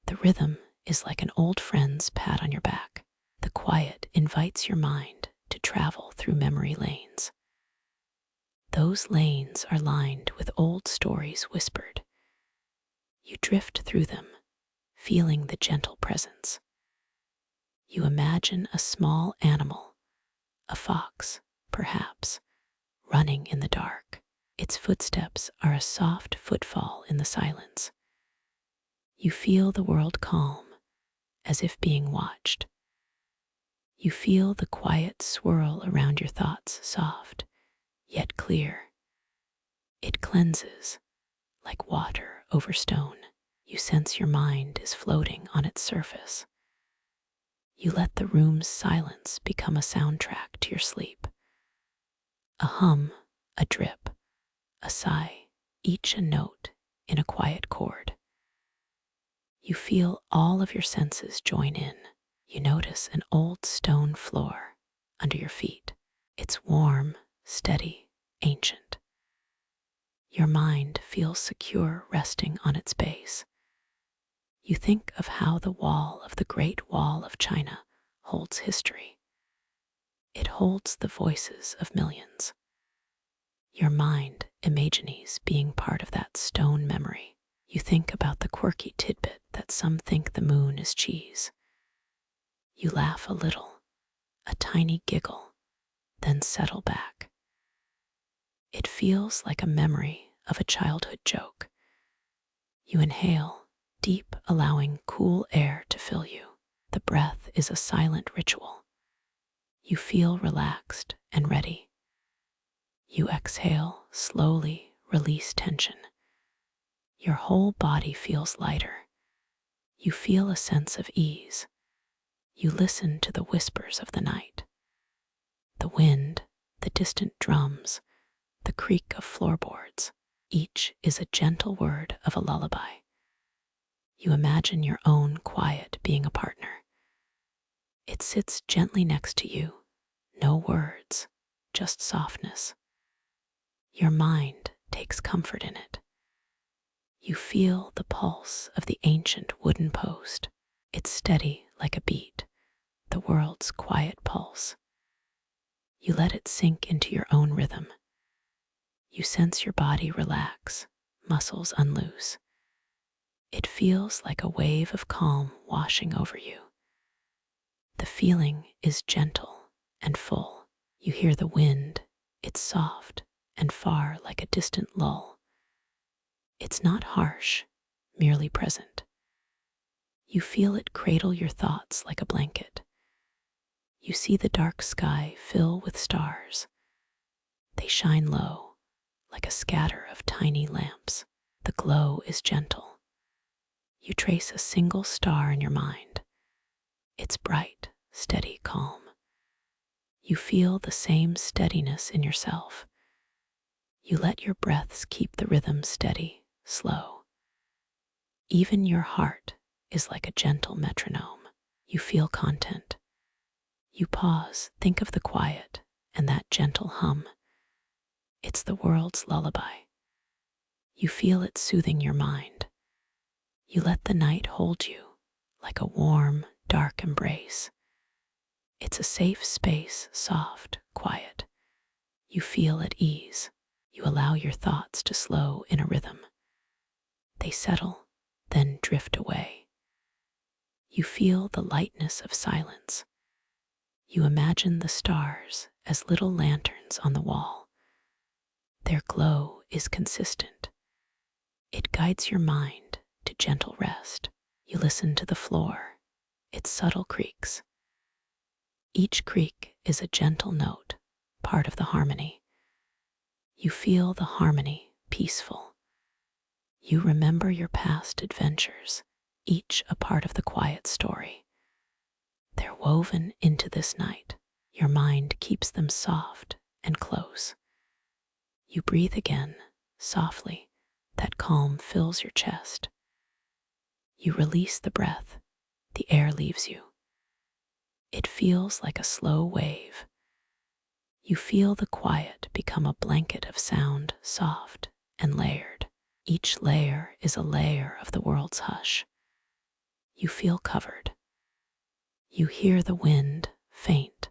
The rhythm is like an old friend's pat on your back. The quiet invites your mind to travel through memory lanes. Those lanes are lined with old stories whispered. You drift through them, feeling the gentle presence. You imagine a small animal, a fox, perhaps, running in the dark. Its footsteps are a soft footfall in the silence. You feel the world calm, as if being watched. You feel the quiet swirl around your thoughts, soft, yet clear. It cleanses, like water over stone. You sense your mind is floating on its surface. You let the room's silence become a soundtrack to your sleep. A hum, a drip, a sigh, each a note in a quiet chord. You feel all of your senses join in. You notice an old stone floor under your feet. It's warm, steady, ancient. Your mind feels secure resting on its base. You think of how the wall of the Great Wall of China holds history. It holds the voices of millions. Your mind imagines being part of that stone memory. You think about the quirky tidbit that some think the moon is cheese. You laugh a little, a tiny giggle, then settle back. It feels like a memory of a childhood joke. You inhale, deep, allowing cool air to fill you. The breath is a silent ritual. You feel relaxed and ready. You exhale, slowly release tension. Your whole body feels lighter. You feel a sense of ease. You listen to the whispers of the night. The wind, the distant drums, the creak of floorboards. Each is a gentle word of a lullaby. You imagine your own quiet being a partner. It sits gently next to you, no words, just softness. Your mind takes comfort in it. You feel the pulse of the ancient wooden post. It's steady like a beat, the world's quiet pulse. You let it sink into your own rhythm. You sense your body relax, muscles unloose. It feels like a wave of calm washing over you. The feeling is gentle and full. You hear the wind, it's soft and far like a distant lull. It's not harsh, merely present. You feel it cradle your thoughts like a blanket. You see the dark sky fill with stars. They shine low, like a scatter of tiny lamps. The glow is gentle. You trace a single star in your mind. It's bright, steady, calm. You feel the same steadiness in yourself. You let your breaths keep the rhythm steady, slow. Even your heart is like a gentle metronome. You feel content. You pause, think of the quiet, and that gentle hum. It's the world's lullaby. You feel it soothing your mind. You let the night hold you like a warm, dark embrace. It's a safe space, soft, quiet. You feel at ease. You allow your thoughts to slow in a rhythm. They settle, then drift away. You feel the lightness of silence. You imagine the stars as little lanterns on the wall. Their glow is consistent. It guides your mind to gentle rest. You listen to the floor, its subtle creaks. Each creak is a gentle note, part of the harmony. You feel the harmony, peaceful. You remember your past adventures, each a part of the quiet story. They're woven into this night. Your mind keeps them soft and close. You breathe again, softly. That calm fills your chest. You release the breath. The air leaves you. It feels like a slow wave. You feel the quiet become a blanket of sound, soft and layered. Each layer is a layer of the world's hush. You feel covered. You hear the wind, faint,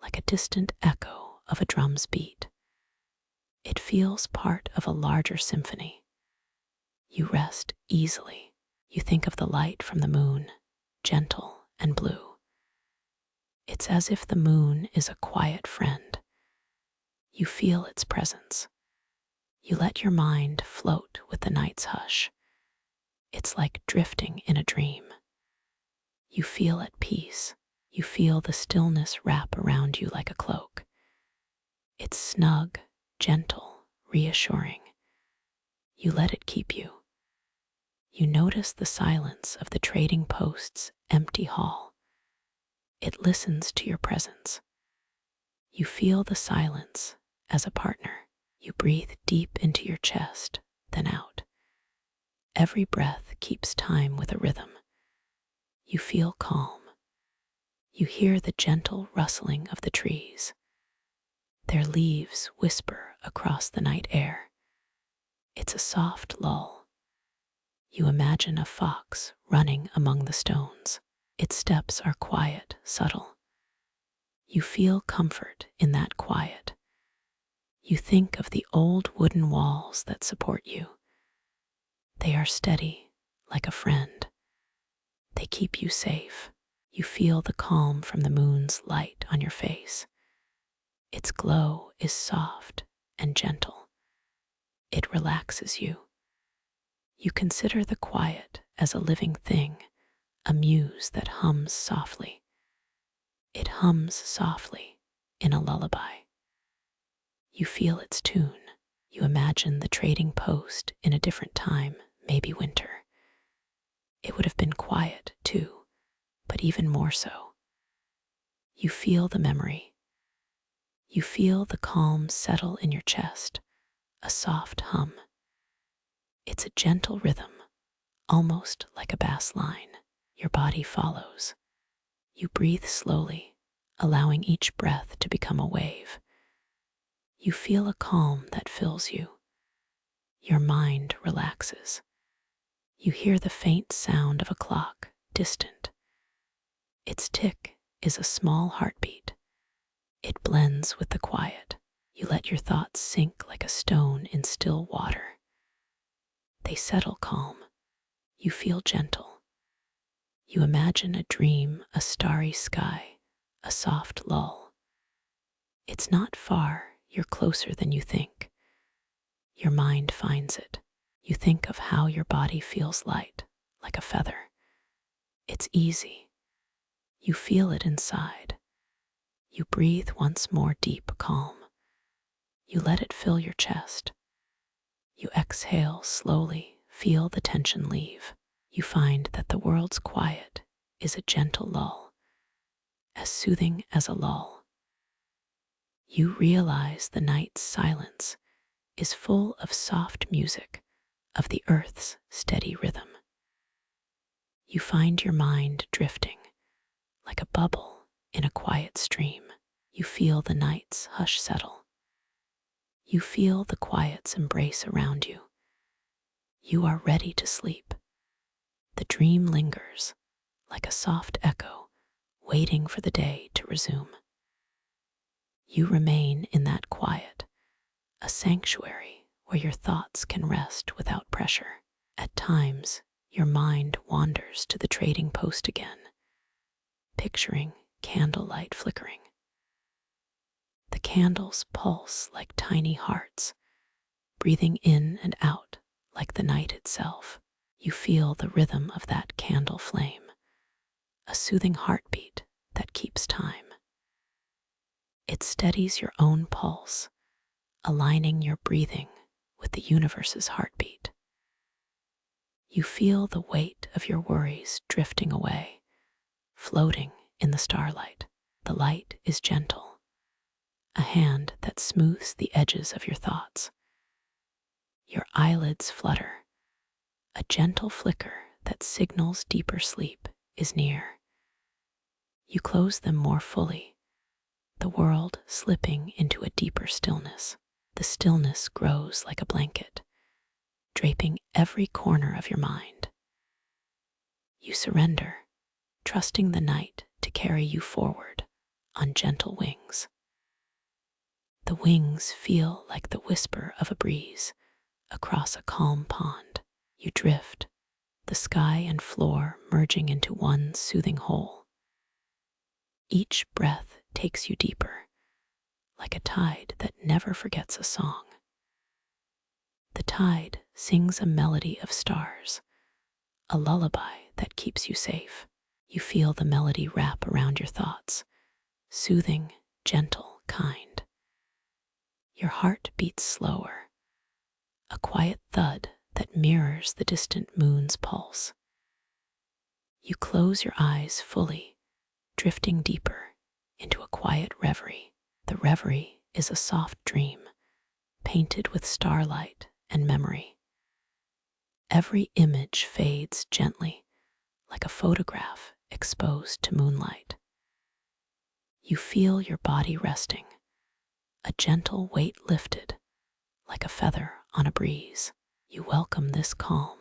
like a distant echo of a drum's beat. It feels part of a larger symphony. You rest easily. You think of the light from the moon, gentle and blue. It's as if the moon is a quiet friend. You feel its presence. You let your mind float with the night's hush. It's like drifting in a dream. You feel at peace. You feel the stillness wrap around you like a cloak. It's snug, gentle, reassuring. You let it keep you. You notice the silence of the trading post's empty hall. It listens to your presence. You feel the silence as a partner. You breathe deep into your chest, then out. Every breath keeps time with a rhythm. You feel calm. You hear the gentle rustling of the trees. Their leaves whisper across the night air. It's a soft lull. You imagine a fox running among the stones. Its steps are quiet, subtle. You feel comfort in that quiet. You think of the old wooden walls that support you. They are steady, like a friend. They keep you safe. You feel the calm from the moon's light on your face. Its glow is soft and gentle. It relaxes you. You consider the quiet as a living thing, a muse that hums softly. It hums softly in a lullaby. You feel its tune. You imagine the trading post in a different time, maybe winter. It would have been quiet too, but even more so. You feel the memory. You feel the calm settle in your chest, a soft hum. It's a gentle rhythm, almost like a bass line. Your body follows. You breathe slowly, allowing each breath to become a wave. You feel a calm that fills you. Your mind relaxes. You hear the faint sound of a clock, distant. Its tick is a small heartbeat. It blends with the quiet. You let your thoughts sink like a stone in still water. They settle calm. You feel gentle. You imagine a dream, a starry sky, a soft lull. It's not far, you're closer than you think. Your mind finds it. You think of how your body feels light, like a feather. It's easy. You feel it inside. You breathe once more deep, calm. You let it fill your chest. You exhale slowly, feel the tension leave. You find that the world's quiet is a gentle lull, as soothing as a lull. You realize the night's silence is full of soft music, of the earth's steady rhythm. You find your mind drifting, like a bubble in a quiet stream. You feel the night's hush settle. You feel the quiet's embrace around you. You are ready to sleep. The dream lingers, like a soft echo, waiting for the day to resume. You remain in that quiet, a sanctuary where your thoughts can rest without pressure. At times, your mind wanders to the trading post again, picturing candlelight flickering. The candles pulse like tiny hearts, breathing in and out like the night itself. You feel the rhythm of that candle flame, a soothing heartbeat that keeps time. It steadies your own pulse, aligning your breathing with the universe's heartbeat. You feel the weight of your worries drifting away, floating in the starlight. The light is gentle, a hand that smooths the edges of your thoughts. Your eyelids flutter, a gentle flicker that signals deeper sleep is near. You close them more fully, the world slipping into a deeper stillness. The stillness grows like a blanket, draping every corner of your mind. You surrender, trusting the night to carry you forward on gentle wings. The wings feel like the whisper of a breeze across a calm pond. You drift, the sky and floor merging into one soothing whole. Each breath takes you deeper, like a tide that never forgets a song. The tide sings a melody of stars, a lullaby that keeps you safe. You feel the melody wrap around your thoughts, soothing, gentle, kind. Your heart beats slower, a quiet thud that mirrors the distant moon's pulse. You close your eyes fully, drifting deeper into a quiet reverie. The reverie is a soft dream, painted with starlight and memory. Every image fades gently, like a photograph exposed to moonlight. You feel your body resting, a gentle weight lifted, like a feather on a breeze. You welcome this calm,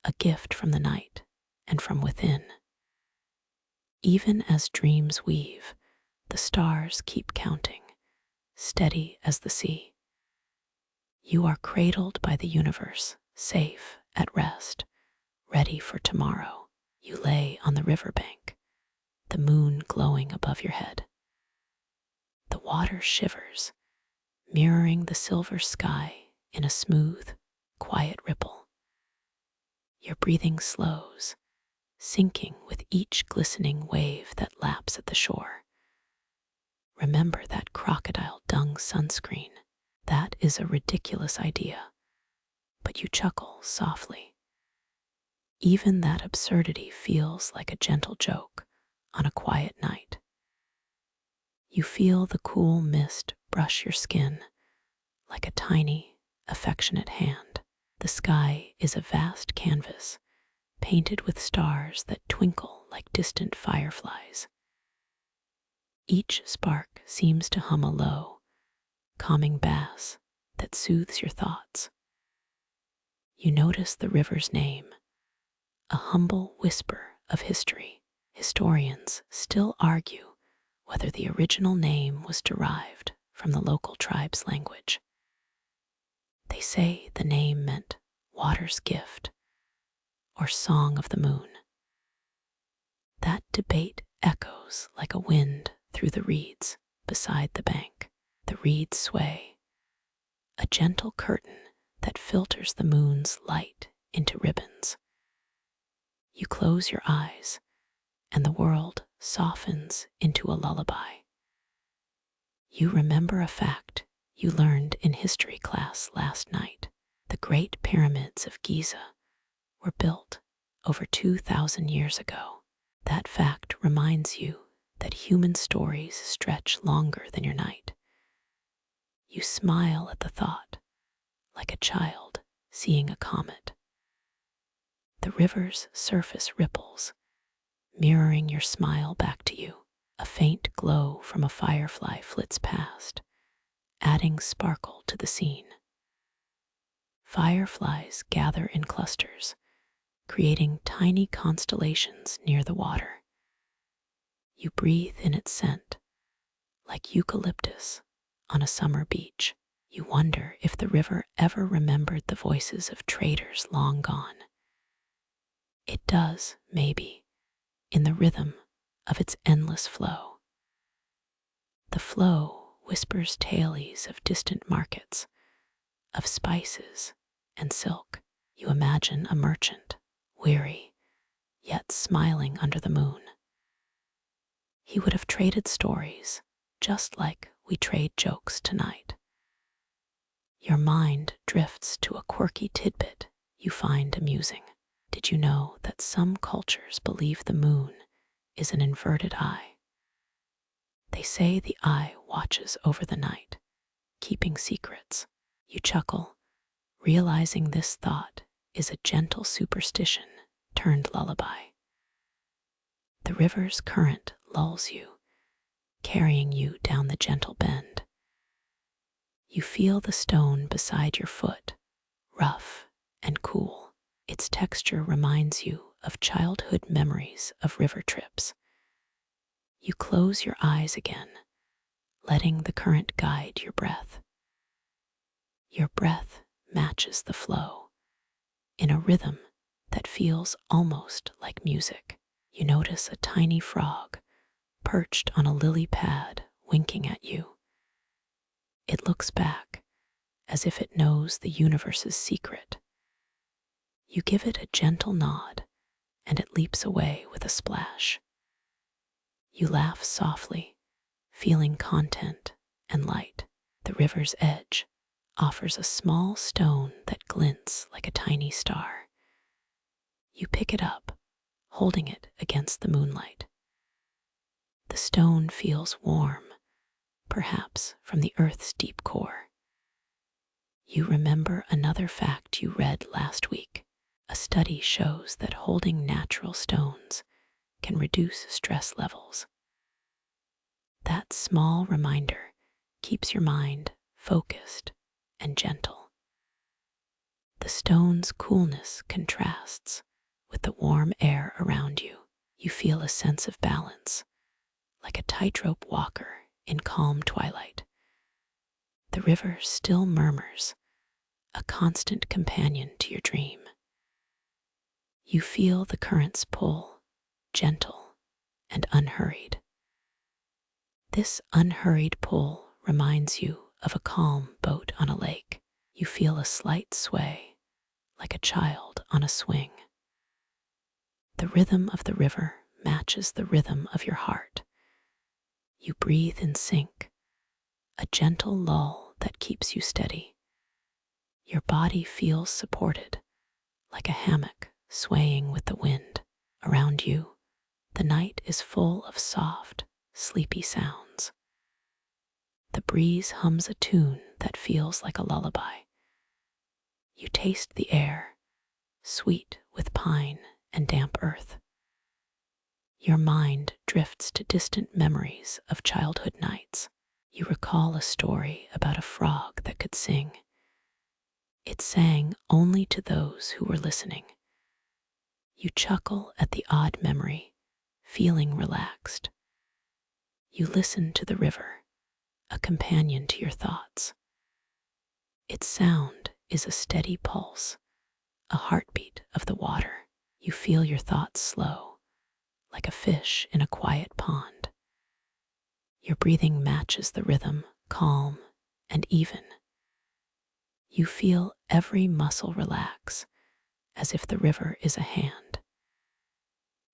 a gift from the night and from within. Even as dreams weave, the stars keep counting, steady as the sea. You are cradled by the universe, safe, at rest, ready for tomorrow. You lay on the riverbank, the moon glowing above your head. The water shivers, mirroring the silver sky in a smooth, quiet ripple. Your breathing slows, sinking with each glistening wave that laps at the shore. Remember that crocodile dung sunscreen. That is a ridiculous idea, but you chuckle softly. Even that absurdity feels like a gentle joke on a quiet night. You feel the cool mist brush your skin like a tiny, affectionate hand. The sky is a vast canvas, painted with stars that twinkle like distant fireflies. Each spark seems to hum a low, calming bass that soothes your thoughts. You notice the river's name, a humble whisper of history. Historians still argue whether the original name was derived from the local tribe's language. They say the name meant water's gift or song of the moon. That debate echoes like a wind through the reeds beside the bank. The reeds sway, a gentle curtain that filters the moon's light into ribbons. You close your eyes, and the world softens into a lullaby. You remember a fact you learned in history class last night. The Great Pyramids of Giza were built over 2,000 years ago. That fact reminds you that human stories stretch longer than your night. You smile at the thought, like a child seeing a comet. The river's surface ripples, mirroring your smile back to you. A faint glow from a firefly flits past, adding sparkle to the scene. Fireflies gather in clusters, creating tiny constellations near the water. You breathe in its scent, like eucalyptus on a summer beach. You wonder if the river ever remembered the voices of traders long gone. It does, maybe, in the rhythm of its endless flow. The flow whispers tales of distant markets, of spices and silk. You imagine a merchant, weary, yet smiling under the moon. He would have traded stories, just like we trade jokes tonight. Your mind drifts to a quirky tidbit you find amusing. Did you know that some cultures believe the moon is an inverted eye? They say the eye watches over the night, keeping secrets. You chuckle, realizing this thought is a gentle superstition turned lullaby. The river's current lulls you, carrying you down the gentle bend. You feel the stone beside your foot, rough and cool. Its texture reminds you of childhood memories of river trips. You close your eyes again, letting the current guide your breath. Your breath matches the flow in a rhythm that feels almost like music. You notice a tiny frog perched on a lily pad, winking at you. It looks back as if it knows the universe's secret. You give it a gentle nod, and it leaps away with a splash. You laugh softly, feeling content and light. The river's edge offers a small stone that glints like a tiny star. You pick it up, holding it against the moonlight. The stone feels warm, perhaps from the earth's deep core. You remember another fact you read last week. A study shows that holding natural stones can reduce stress levels. That small reminder keeps your mind focused and gentle. The stone's coolness contrasts with the warm air around you. You feel a sense of balance, like a tightrope walker in calm twilight. The river still murmurs, a constant companion to your dream. You feel the current's pull, gentle and unhurried. This unhurried pull reminds you of a calm boat on a lake. You feel a slight sway, like a child on a swing. The rhythm of the river matches the rhythm of your heart. You breathe in sync, a gentle lull that keeps you steady. Your body feels supported, like a hammock swaying with the wind. Around you, the night is full of soft, sleepy sounds. The breeze hums a tune that feels like a lullaby. You taste the air, sweet with pine and damp earth. Your mind drifts to distant memories of childhood nights. You recall a story about a frog that could sing. It sang only to those who were listening. You chuckle at the odd memory, feeling relaxed. You listen to the river, a companion to your thoughts. Its sound is a steady pulse, a heartbeat of the water. You feel your thoughts slow, like a fish in a quiet pond. Your breathing matches the rhythm, calm and even. You feel every muscle relax, as if the river is a hand.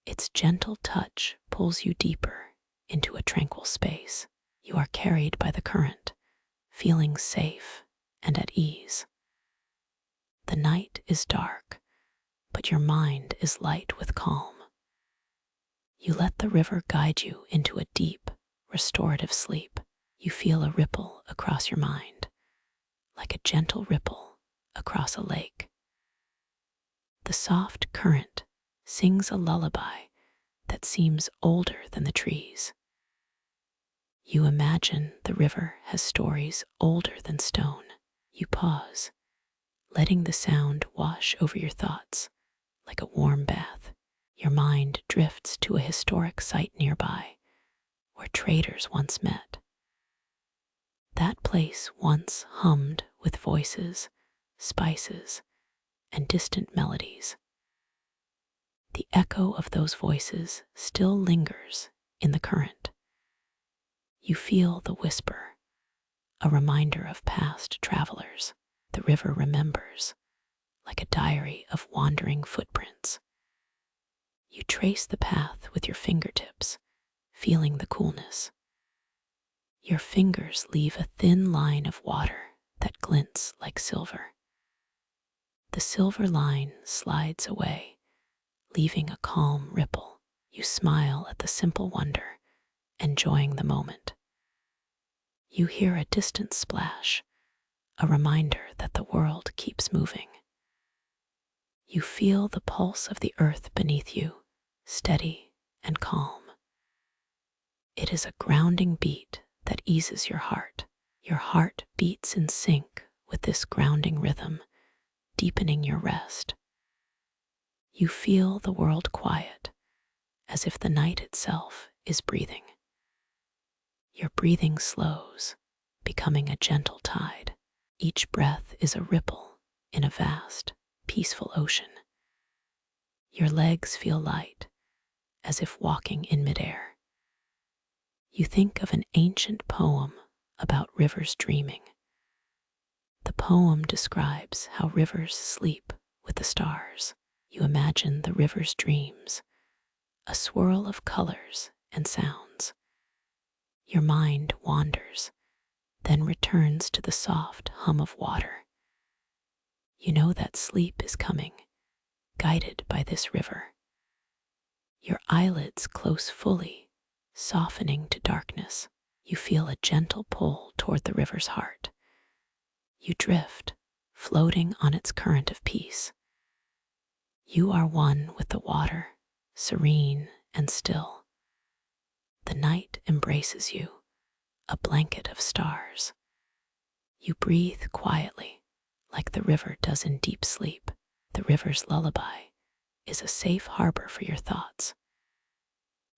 Its gentle touch pulls you deeper into a tranquil space. You are carried by the current, feeling safe and at ease. The night is dark, but your mind is light with calm. You let the river guide you into a deep, restorative sleep. You feel a ripple across your mind, like a gentle ripple across a lake. The soft current sings a lullaby that seems older than the trees. You imagine the river has stories older than stone. You pause, letting the sound wash over your thoughts like a warm bath. Your mind drifts to a historic site nearby where traders once met. That place once hummed with voices, spices, and distant melodies. The echo of those voices still lingers in the current. You feel the whisper, a reminder of past travelers. The river remembers, like a diary of wandering footprints. You trace the path with your fingertips, feeling the coolness. Your fingers leave a thin line of water that glints like silver. The silver line slides away, leaving a calm ripple. You smile at the simple wonder, enjoying the moment. You hear a distant splash, a reminder that the world keeps moving. You feel the pulse of the earth beneath you, steady and calm. It is a grounding beat that eases your heart. Your heart beats in sync with this grounding rhythm, deepening your rest. You feel the world quiet, as if the night itself is breathing. Your breathing slows, becoming a gentle tide. Each breath is a ripple in a vast, peaceful ocean. Your legs feel light, as if walking in midair. You think of an ancient poem about rivers dreaming. The poem describes how rivers sleep with the stars. You imagine the river's dreams, a swirl of colors and sounds. Your mind wanders, then returns to the soft hum of water. You know that sleep is coming, guided by this river. Your eyelids close fully, softening to darkness. You feel a gentle pull toward the river's heart. You drift, floating on its current of peace. You are one with the water, serene and still. The night embraces you, a blanket of stars. You breathe quietly, like the river does in deep sleep. The river's lullaby is a safe harbor for your thoughts.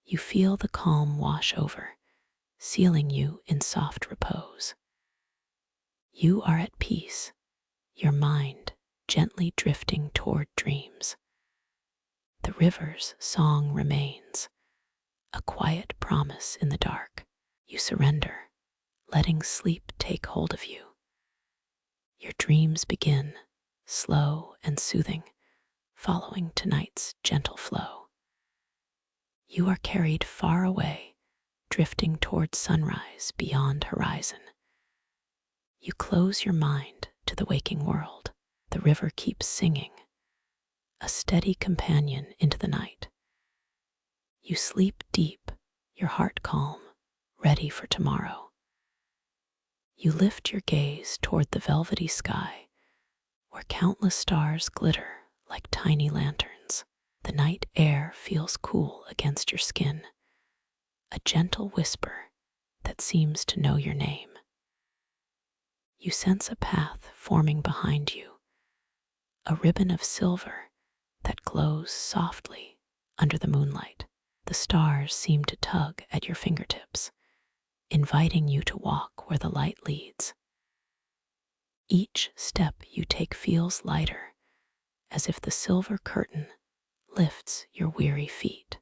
You feel the calm wash over, sealing you in soft repose. You are at peace, your mind gently drifting toward dreams. The river's song remains, a quiet promise in the dark. You surrender, letting sleep take hold of you. Your dreams begin, slow and soothing, following tonight's gentle flow. You are carried far away, drifting toward sunrise beyond horizon. You close your mind to the waking world. The river keeps singing, a steady companion into the night. You sleep deep, your heart calm, ready for tomorrow. You lift your gaze toward the velvety sky, where countless stars glitter like tiny lanterns. The night air feels cool against your skin, a gentle whisper that seems to know your name. You sense a path forming behind you, a ribbon of silver that glows softly under the moonlight. The The stars seem to tug at your fingertips, inviting you to walk where the light leads. Each step you take feels lighter, as if the silver curtain lifts your weary feet.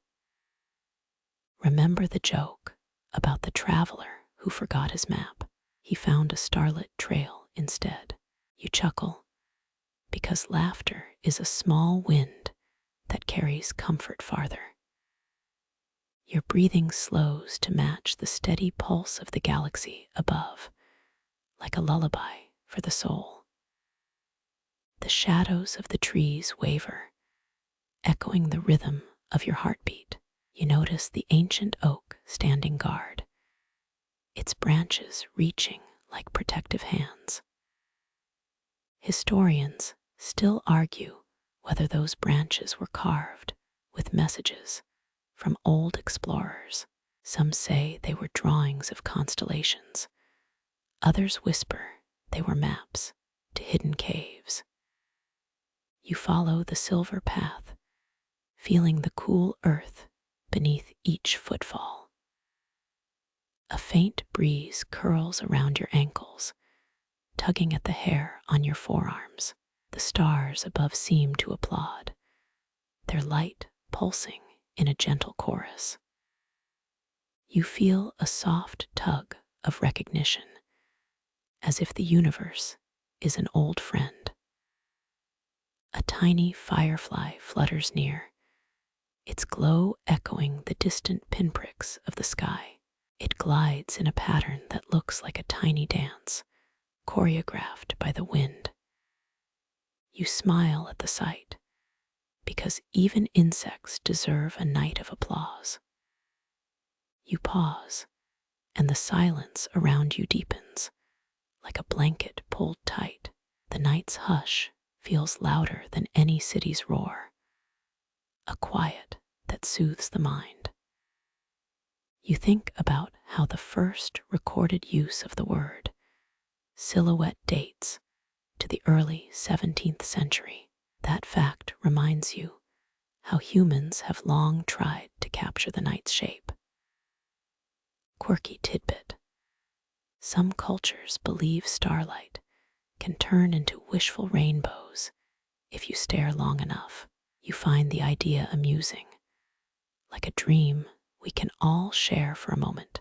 Remember the joke about the traveler who forgot his map. He found a starlit trail instead. You chuckle, because laughter is a small wind that carries comfort farther. Your breathing slows to match the steady pulse of the galaxy above, like a lullaby for the soul. The shadows of the trees waver, echoing the rhythm of your heartbeat. You notice the ancient oak standing guard, its branches reaching like protective hands. Historians still argue whether those branches were carved with messages from old explorers. Some say they were drawings of constellations. Others whisper they were maps to hidden caves. You follow the silver path, feeling the cool earth beneath each footfall. A faint breeze curls around your ankles, tugging at the hair on your forearms. The stars above seem to applaud, their light pulsing in a gentle chorus. You feel a soft tug of recognition, as if the universe is an old friend. A tiny firefly flutters near, its glow echoing the distant pinpricks of the sky. It glides in a pattern that looks like a tiny dance, choreographed by the wind. You smile at the sight, because even insects deserve a night of applause. You pause, and the silence around you deepens, like a blanket pulled tight. The night's hush feels louder than any city's roar, a quiet that soothes the mind. You think about how the first recorded use of the word silhouette dates to the early 17th century. That fact reminds you how humans have long tried to capture the night's shape. Quirky tidbit: some cultures believe starlight can turn into wishful rainbows if you stare long enough. You find the idea amusing, like a dream we can all share for a moment.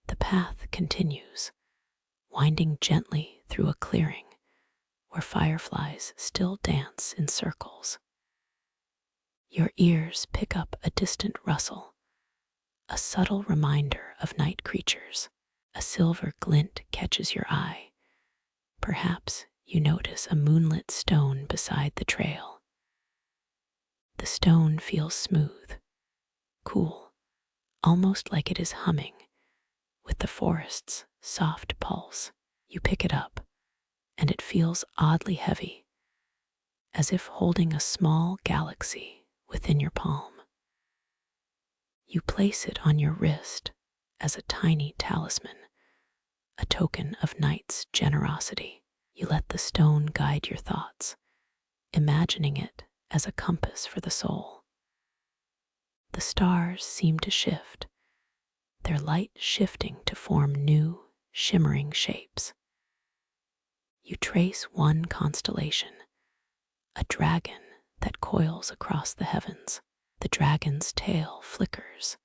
The path continues, winding gently through a clearing where fireflies still dance in circles. Your ears pick up a distant rustle, a subtle reminder of night creatures. A silver glint catches your eye. Perhaps you notice a moonlit stone beside the trail. The stone feels smooth, cool, almost like it is humming with the forest's soft pulse. You pick it up, and it feels oddly heavy, as if holding a small galaxy within your palm. You place it on your wrist as a tiny talisman, a token of night's generosity. You let the stone guide your thoughts, imagining it as a compass for the soul. The stars seem to shift, their light shifting to form new, shimmering shapes. You trace one constellation, a dragon that coils across the heavens. The dragon's tail flickers,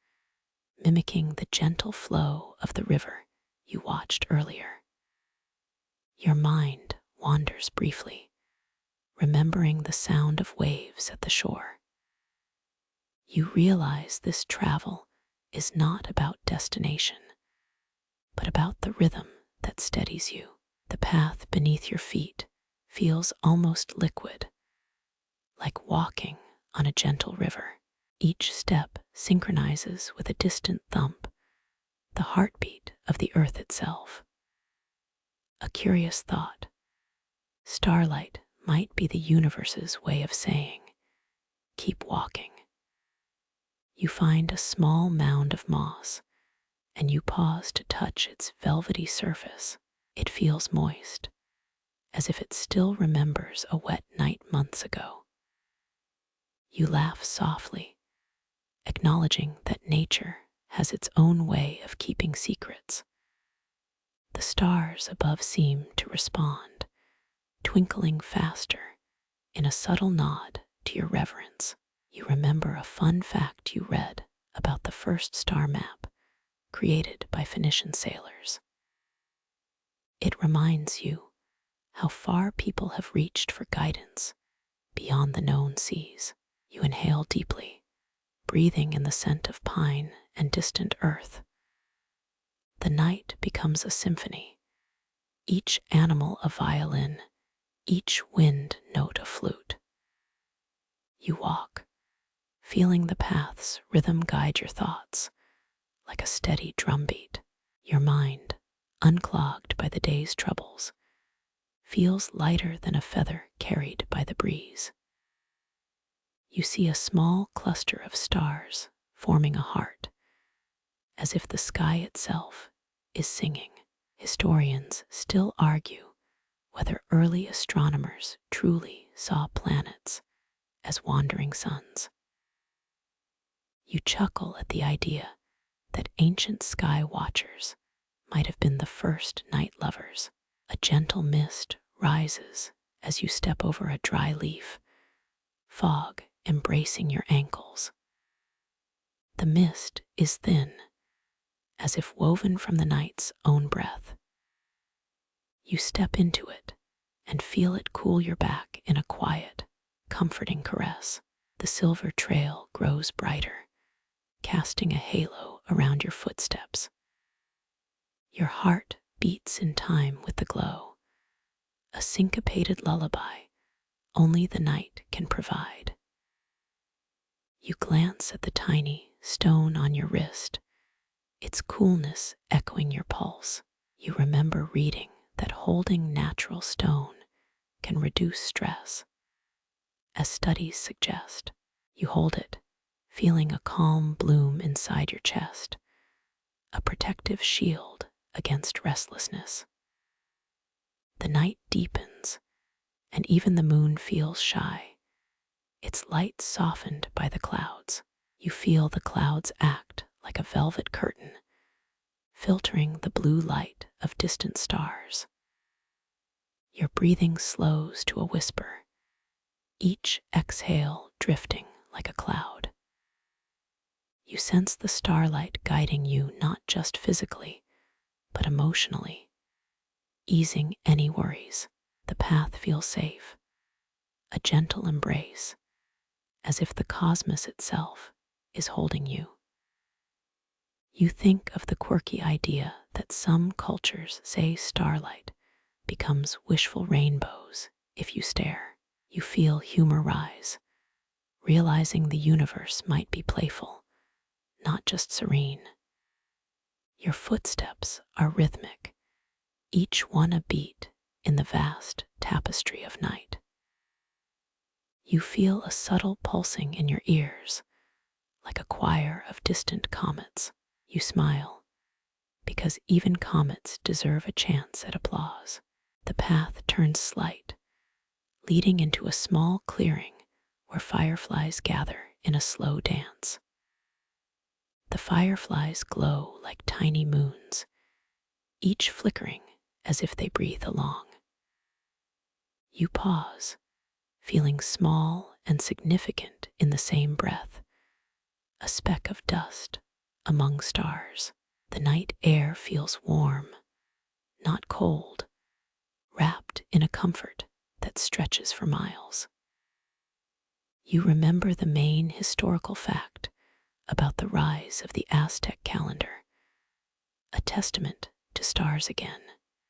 mimicking the gentle flow of the river you watched earlier. Your mind wanders briefly, remembering the sound of waves at the shore. You realize this travel is not about destination, but about the rhythm that steadies you. The path beneath your feet feels almost liquid, like walking on a gentle river. Each step synchronizes with a distant thump, the heartbeat of the earth itself. A curious thought: starlight might be the universe's way of saying, keep walking. You find a small mound of moss, and you pause to touch its velvety surface. It feels moist, as if it still remembers a wet night months ago. You laugh softly acknowledging that nature has its own way of keeping secrets. The stars above seem to respond, twinkling faster in a subtle nod to your reverence. You remember a fun fact you read about the first star map created by Phoenician sailors. It reminds you how far people have reached for guidance beyond the known seas. You inhale deeply, breathing in the scent of pine and distant earth. The night becomes a symphony, each animal a violin, each wind note a flute. You walk, feeling the path's rhythm guide your thoughts like a steady drumbeat. Your mind, unclogged by the day's troubles, feels lighter than a feather carried by the breeze. You see a small cluster of stars forming a heart, as if the sky itself is singing. Historians still argue whether early astronomers truly saw planets as wandering suns. You chuckle at the idea that ancient sky watchers might have been the first night lovers. A gentle mist rises as you step over a dry leaf, fog embracing your ankles. The mist is thin, as if woven from the night's own breath. You step into it and feel it cool your back in a quiet, comforting caress. The silver trail grows brighter, casting a halo around your footsteps. Your heart beats in time with the glow, a syncopated lullaby only the night can provide. You glance at the tiny stone on your wrist, its coolness echoing your pulse. You remember reading that holding natural stone can reduce stress. As studies suggest, you hold it, feeling a calm bloom inside your chest, a protective shield against restlessness. The night deepens, and even the moon feels shy, its light softened by the clouds. You feel the clouds act like a velvet curtain, filtering the blue light of distant stars. Your breathing slows to a whisper, each exhale drifting like a cloud. You sense the starlight guiding you not just physically, but emotionally, easing any worries. The path feels safe, a gentle embrace, as if the cosmos itself is holding you. You think of the quirky idea that some cultures say starlight becomes wishful rainbows if you stare. You feel humor rise, realizing the universe might be playful, not just serene. Your footsteps are rhythmic, each one a beat in the vast tapestry of night. You feel a subtle pulsing in your ears, like a choir of distant comets. You smile, because even comets deserve a chance at applause. The path turns slight, leading into a small clearing where fireflies gather in a slow dance. The fireflies glow like tiny moons, each flickering as if they breathe along. You pause, feeling small and significant in the same breath, a speck of dust among stars. The night air feels warm, not cold, wrapped in a comfort that stretches for miles. You remember the main historical fact about the rise of the Aztec calendar, a testament to stars again.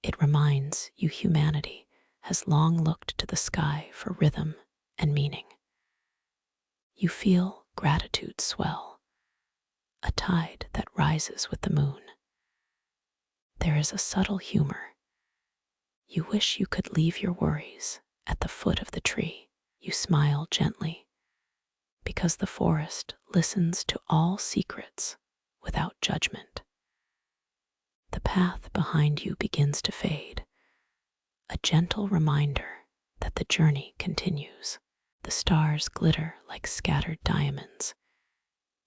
It reminds you humanity has long looked to the sky for rhythm and meaning. You feel gratitude swell, a tide that rises with the moon. There is a subtle humor. You wish you could leave your worries at the foot of the tree. You smile gently, because the forest listens to all secrets without judgment. The path behind you begins to fade, a gentle reminder that the journey continues. The stars glitter like scattered diamonds,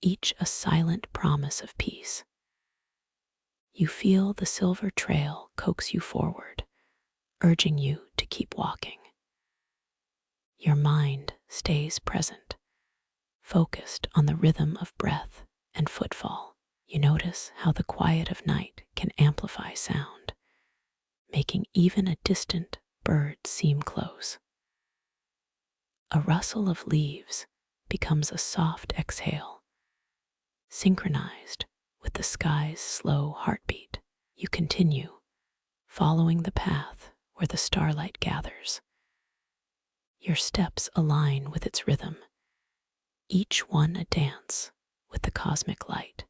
each a silent promise of peace. You feel the silver trail coax you forward, urging you to keep walking. Your mind stays present, focused on the rhythm of breath and footfall. You notice how the quiet of night can amplify sound, making even a distant bird seem close. A rustle of leaves becomes a soft exhale, synchronized with the sky's slow heartbeat. You continue, following the path where the starlight gathers. Your steps align with its rhythm, each one a dance with the cosmic light.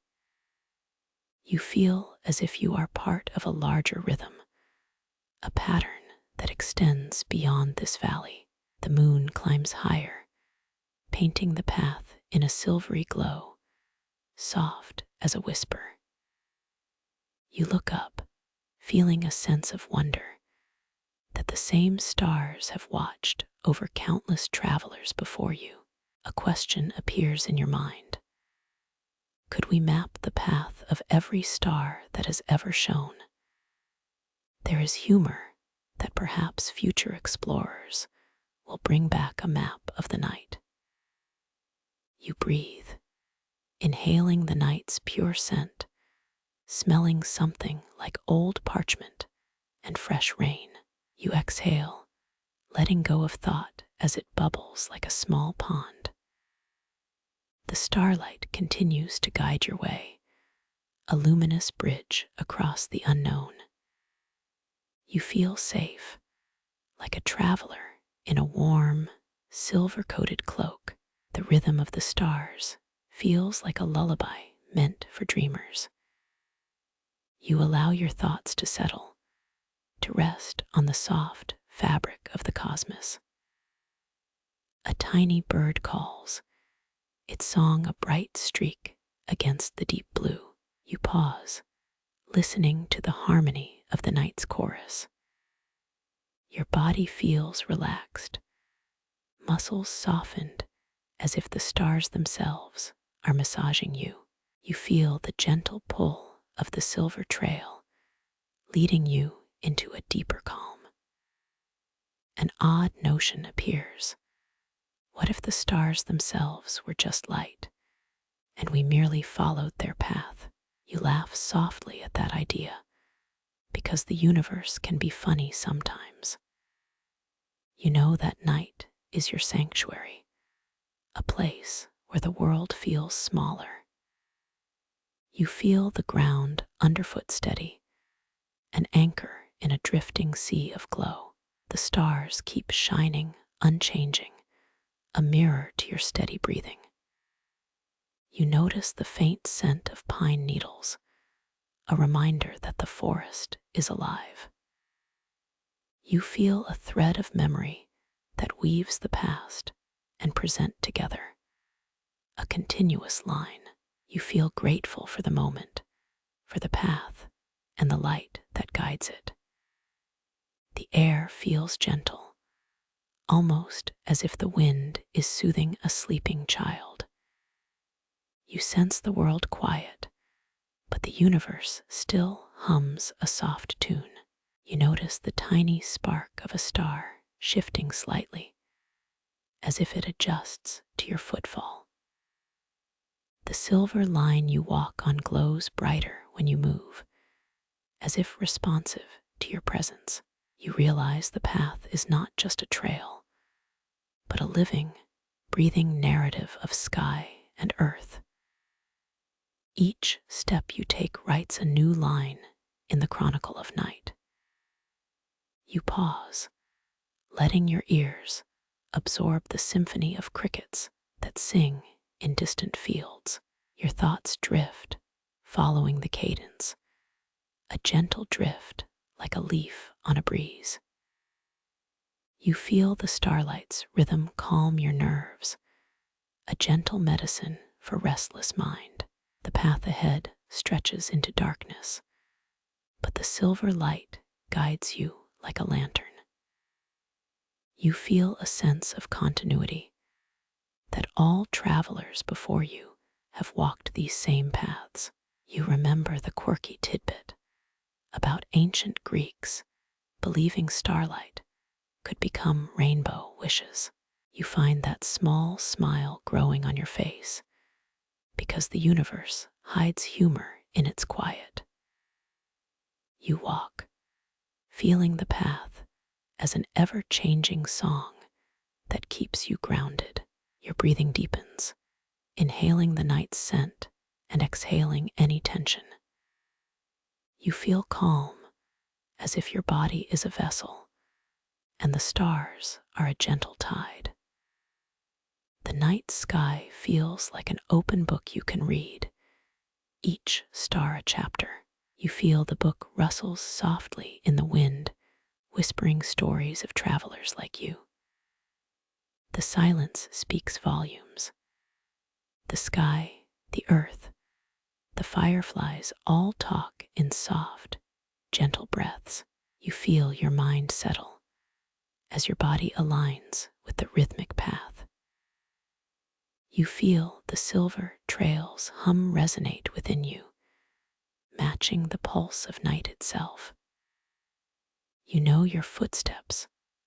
You feel as if you are part of a larger rhythm, a pattern that extends beyond this valley. The moon climbs higher, painting the path in a silvery glow, soft as a whisper. You look up, feeling a sense of wonder that the same stars have watched over countless travelers before you. A question appears in your mind. Could we map the path of every star that has ever shone? There is humor that perhaps future explorers will bring back a map of the night. You breathe, inhaling the night's pure scent, smelling something like old parchment and fresh rain. You exhale, letting go of thought as it bubbles like a small pond. The starlight continues to guide your way, a luminous bridge across the unknown. You feel safe, like a traveler in a warm, silver-coated cloak. The rhythm of the stars feels like a lullaby meant for dreamers. You allow your thoughts to settle, to rest on the soft fabric of the cosmos. A tiny bird calls, its song a bright streak against the deep blue. You pause, listening to the harmony of the night's chorus. Your body feels relaxed, muscles softened as if the stars themselves are massaging you. You feel the gentle pull of the silver trail, leading you into a deeper calm. An odd notion appears. What if the stars themselves were just light, and we merely followed their path? You laugh softly at that idea, because the universe can be funny sometimes. You know that night is your sanctuary, a place where the world feels smaller. You feel the ground underfoot steady, an anchor in a drifting sea of glow. The stars keep shining, unchanging, a mirror to your steady breathing. You notice the faint scent of pine needles, a reminder that the forest is alive. You feel a thread of memory that weaves the past and present together, a continuous line. You feel grateful for the moment, for the path, and the light that guides it. The air feels gentle, almost as if the wind is soothing a sleeping child. You sense the world quiet, but the universe still hums a soft tune. You notice the tiny spark of a star shifting slightly, as if it adjusts to your footfall. The silver line you walk on glows brighter when you move, as if responsive to your presence. You realize the path is not just a trail, but a living, breathing narrative of sky and earth. Each step you take writes a new line in the chronicle of night. You pause, letting your ears absorb the symphony of crickets that sing in distant fields. Your thoughts drift, following the cadence, a gentle drift like a leaf on a breeze. You feel the starlight's rhythm calm your nerves, a gentle medicine for restless mind. The path ahead stretches into darkness, but the silver light guides you like a lantern. You feel a sense of continuity, that all travelers before you have walked these same paths. You remember the quirky tidbit about ancient Greeks believing starlight could become rainbow wishes. You find that small smile growing on your face because the universe hides humor in its quiet. You walk, feeling the path as an ever-changing song that keeps you grounded. Your breathing deepens, inhaling the night's scent and exhaling any tension. You feel calm, as if your body is a vessel and the stars are a gentle tide. The night sky feels like an open book you can read, each star a chapter. You feel the book rustles softly in the wind, whispering stories of travelers like you. The silence speaks volumes. The sky, the earth, the fireflies all talk in soft, gentle breaths. You feel your mind settle as your body aligns with the rhythmic path. You feel the silver trails hum resonate within you, matching the pulse of night itself. You know your footsteps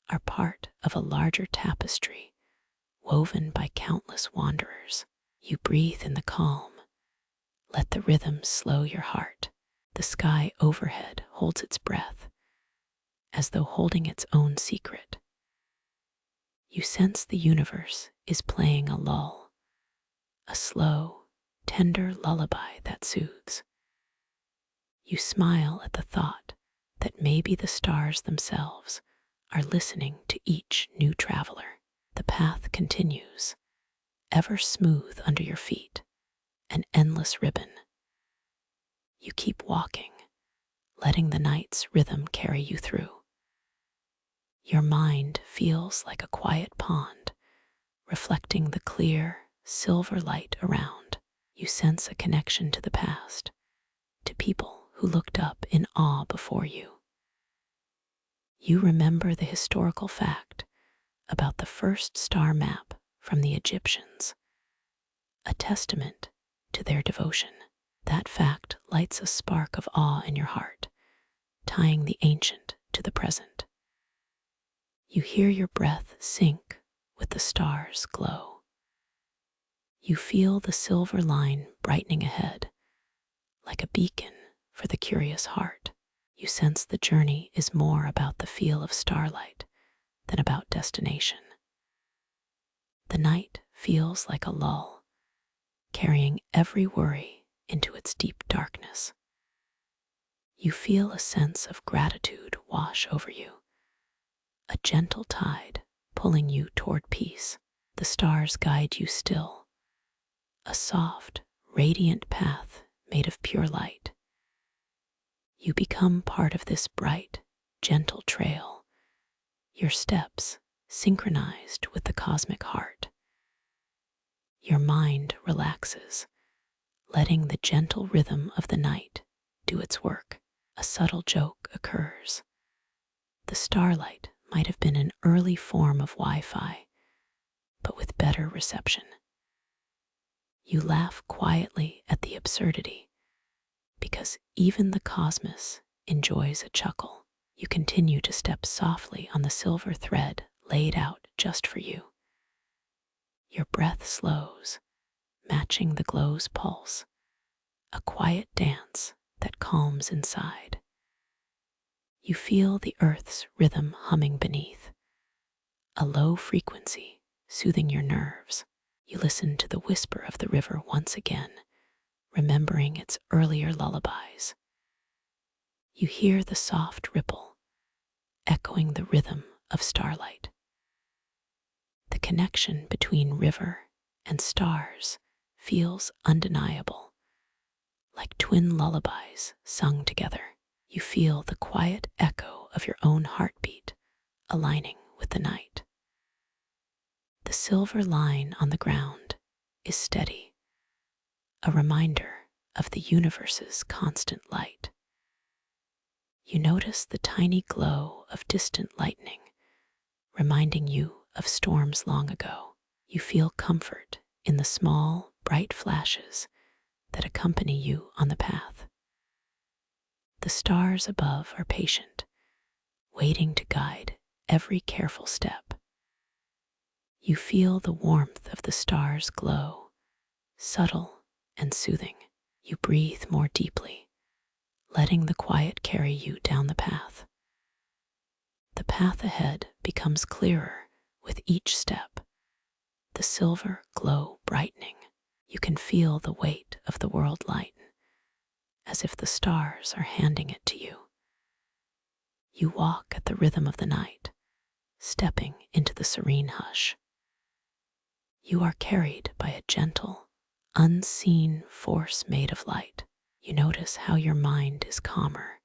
are part of a larger tapestry woven by countless wanderers. You breathe in the calm. Let the rhythm slow your heart. The sky overhead holds its breath, as though holding its own secret. You sense the universe is playing a lull, a slow, tender lullaby that soothes. You smile at the thought that maybe the stars themselves are listening to each new traveler. The path continues, ever smooth under your feet, an endless ribbon. You keep walking, letting the night's rhythm carry you through. Your mind feels like a quiet pond, reflecting the clear, silver light around. You sense a connection to the past, to people who looked up in awe before you. You remember the historical fact about the first star map from the Egyptians, a testament to their devotion. That fact lights a spark of awe in your heart, tying the ancient to the present. You hear your breath sink with the stars' glow. You feel the silver line brightening ahead, like a beacon for the curious heart. You sense the journey is more about the feel of starlight than about destination. The night feels like a lull, carrying every worry into its deep darkness. You feel a sense of gratitude wash over you, a gentle tide pulling you toward peace. The stars guide you still, a soft, radiant path made of pure light. You become part of this bright, gentle trail, your steps synchronized with the cosmic heart. Your mind relaxes, letting the gentle rhythm of the night do its work. A subtle joke occurs. The starlight might have been an early form of Wi-Fi, but with better reception. You laugh quietly at the absurdity, because even the cosmos enjoys a chuckle. You continue to step softly on the silver thread laid out just for you. Your breath slows, matching the glow's pulse, a quiet dance that calms inside. You feel the earth's rhythm humming beneath, a low frequency soothing your nerves. You listen to the whisper of the river once again, remembering its earlier lullabies. You hear the soft ripple, echoing the rhythm of starlight. The connection between river and stars feels undeniable, like twin lullabies sung together. You feel the quiet echo of your own heartbeat aligning with the night. The silver line on the ground is steady, a reminder of the universe's constant light. You notice the tiny glow of distant lightning, reminding you of storms long ago. You feel comfort in the small, bright flashes that accompany you on the path. The stars above are patient, waiting to guide every careful step. You feel the warmth of the stars' glow, subtle and soothing. You breathe more deeply, letting the quiet carry you down the path. The path ahead becomes clearer with each step, the silver glow brightening. You can feel the weight of the world lighten, as if the stars are handing it to you. You walk at the rhythm of the night, stepping into the serene hush. You are carried by a gentle, unseen force made of light. You notice how your mind is calmer,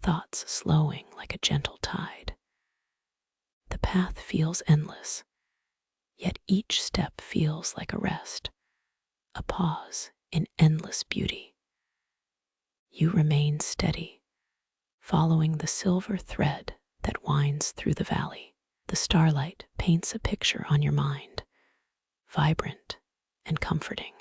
thoughts slowing like a gentle tide. The path feels endless, yet each step feels like a rest, a pause in endless beauty. You remain steady, following the silver thread that winds through the valley. The starlight paints a picture on your mind, vibrant and comforting.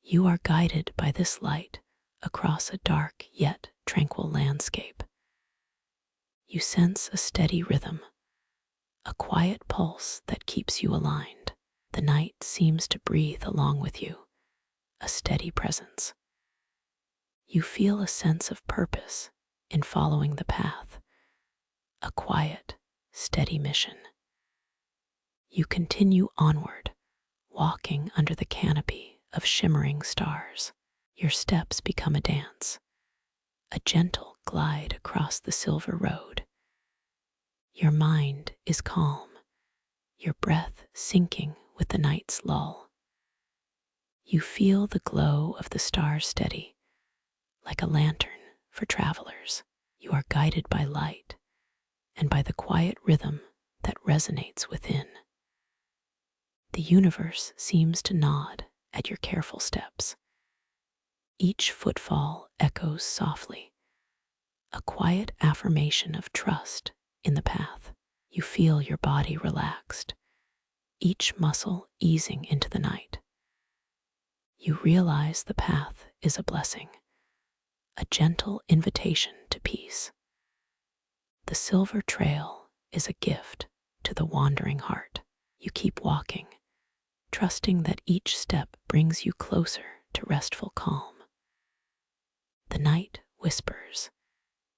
You are guided by this light across a dark yet tranquil landscape. You sense a steady rhythm, a quiet pulse that keeps you aligned. The night seems to breathe along with you, a steady presence. You feel a sense of purpose in following the path, a quiet, steady mission. You continue onward, walking under the canopy of shimmering stars. Your steps become a dance, a gentle glide across the silver road. Your mind is calm, your breath sinking with the night's lull. You feel the glow of the stars steady, like a lantern for travelers. You are guided by light and by the quiet rhythm that resonates within. The universe seems to nod at your careful steps. Each footfall echoes softly, a quiet affirmation of trust in the path. You feel your body relaxed, each muscle easing into the night. You realize the path is a blessing, a gentle invitation to peace. The silver trail is a gift to the wandering heart. You keep walking, trusting that each step brings you closer to restful calm. The night whispers,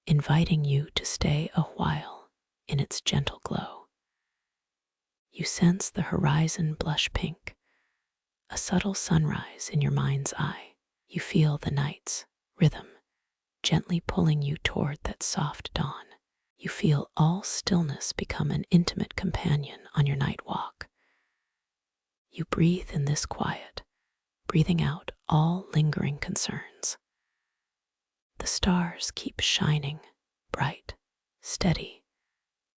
inviting you to stay a while in its gentle glow. You sense the horizon blush pink, a subtle sunrise in your mind's eye. You feel the night's rhythm gently pulling you toward that soft dawn. You feel all stillness become an intimate companion on your night walk. You breathe in this quiet, breathing out all lingering concerns. The stars keep shining, bright, steady,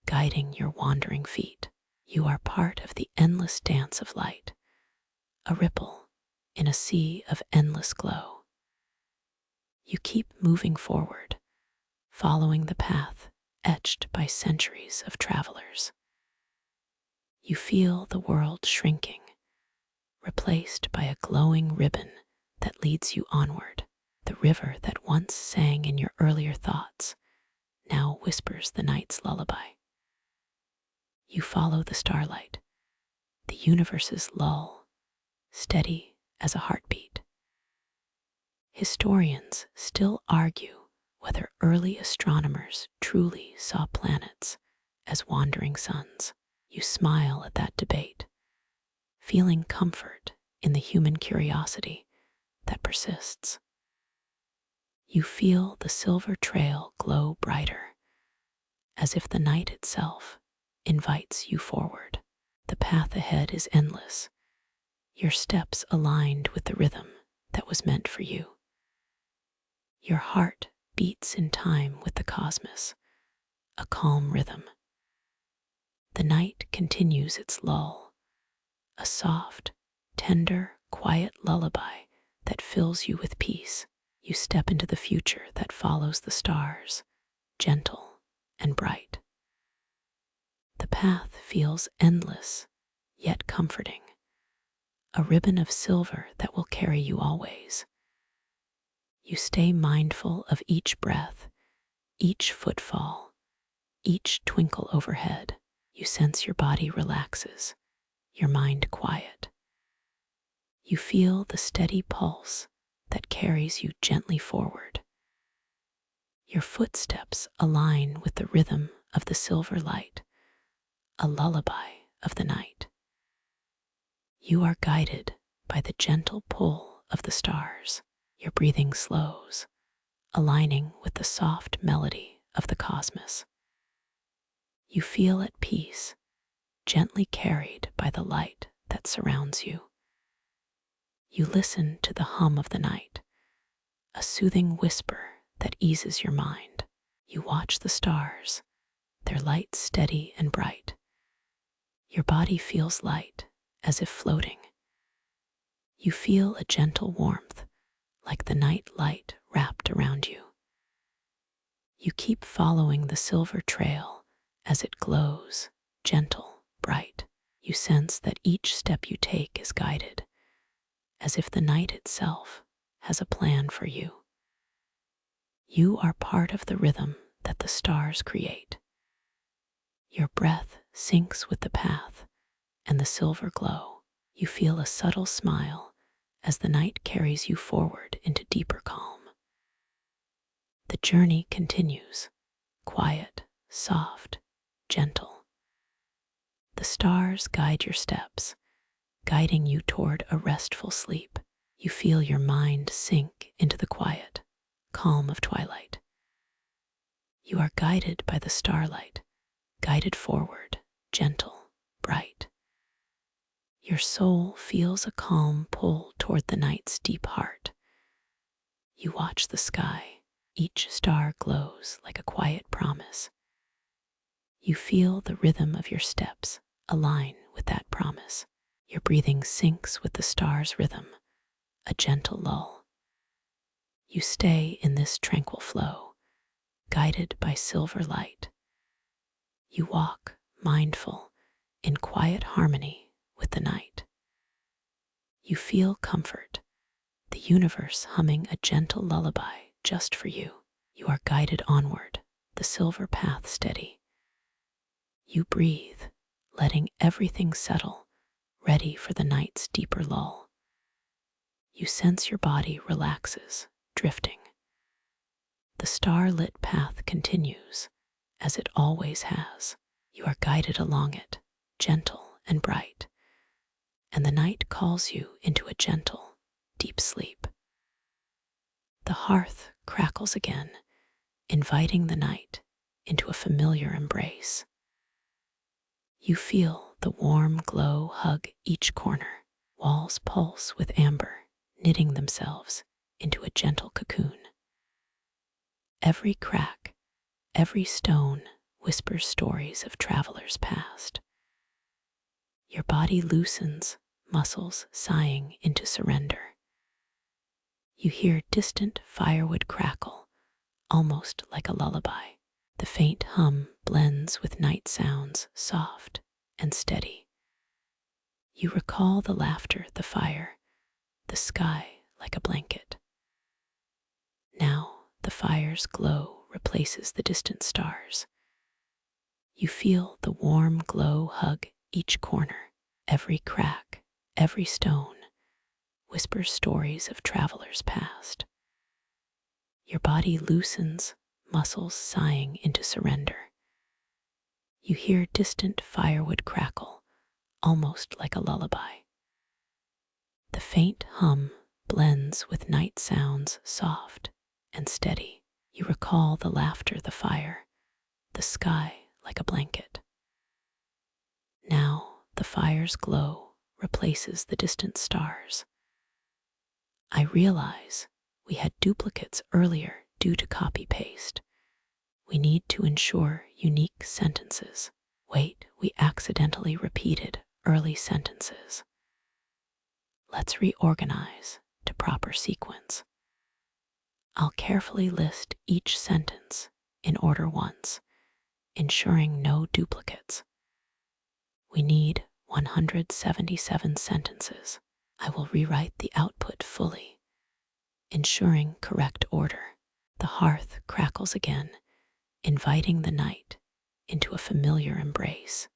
guiding your wandering feet. You are part of the endless dance of light, a ripple in a sea of endless glow. You keep moving forward, following the path etched by centuries of travelers. You feel the world shrinking, replaced by a glowing ribbon that leads you onward. The river that once sang in your earlier thoughts now whispers the night's lullaby. You follow the starlight, the universe's lull, steady as a heartbeat. Historians still argue whether early astronomers truly saw planets as wandering suns. You smile at that debate, feeling comfort in the human curiosity that persists. You feel the silver trail glow brighter, as if the night itself invites you forward. The path ahead is endless, your steps aligned with the rhythm that was meant for you. Your heart beats in time with the cosmos, a calm rhythm. The night continues its lull, a soft, tender, quiet lullaby that fills you with peace. You step into the future that follows the stars, gentle and bright. The path feels endless, yet comforting, a ribbon of silver that will carry you always. You stay mindful of each breath, each footfall, each twinkle overhead. You sense your body relaxes, your mind quiet. You feel the steady pulse that carries you gently forward. Your footsteps align with the rhythm of the silver light, a lullaby of the night. You are guided by the gentle pull of the stars. Your breathing slows, aligning with the soft melody of the cosmos. You feel at peace, gently carried by the light that surrounds you. You listen to the hum of the night, a soothing whisper that eases your mind. You watch the stars, their light steady and bright. Your body feels light, as if floating. You feel a gentle warmth, like the night light wrapped around you. You keep following the silver trail as it glows, gentle, bright. You sense that each step you take is guided, as if the night itself has a plan for you. You are part of the rhythm that the stars create. Your breath syncs with the path and the silver glow. You feel a subtle smile as the night carries you forward into deeper calm. The journey continues, quiet, soft, gentle. The stars guide your steps, guiding you toward a restful sleep. You feel your mind sink into the quiet, calm of twilight. You are guided by the starlight, guided forward, gentle, bright. Your soul feels a calm pull toward the night's deep heart. You watch the sky. Each star glows like a quiet promise. You feel the rhythm of your steps align with that promise. Your breathing syncs with the star's rhythm, a gentle lull. You stay in this tranquil flow, guided by silver light. You walk, mindful, in quiet harmony with the night. You feel comfort, the universe humming a gentle lullaby just for you. You are guided onward, the silver path steady. You breathe, letting everything settle, ready for the night's deeper lull. You sense your body relaxes, drifting. The star-lit path continues, as it always has. You are guided along it, gentle and bright, and the night calls you into a gentle, deep sleep. The hearth crackles again, inviting the night into a familiar embrace. You feel the warm glow hug each corner. Walls pulse with amber, knitting themselves into a gentle cocoon. Every crack, every stone whispers stories of travelers past. Your body loosens, muscles sighing into surrender. You hear distant firewood crackle, almost like a lullaby. The faint hum blends with night sounds, soft and steady. You recall the laughter, the fire, the sky like a blanket. Now the fire's glow replaces the distant stars. You feel the warm glow hug each corner. Every crack, every stone whispers stories of travelers past. Your body loosens, muscles sighing into surrender. You hear distant firewood crackle, almost like a lullaby. The faint hum blends with night sounds, soft and steady. You recall the laughter, the fire, the sky like a blanket. Now the fire's glow replaces the distant stars. I realize we had duplicates earlier due to copy-paste. We need to ensure unique sentences. Wait, we accidentally repeated early sentences. Let's reorganize to proper sequence. I'll carefully list each sentence in order once, ensuring no duplicates. We need 177 sentences. I will rewrite the output fully, ensuring correct order. The hearth crackles again, inviting the night into a familiar embrace.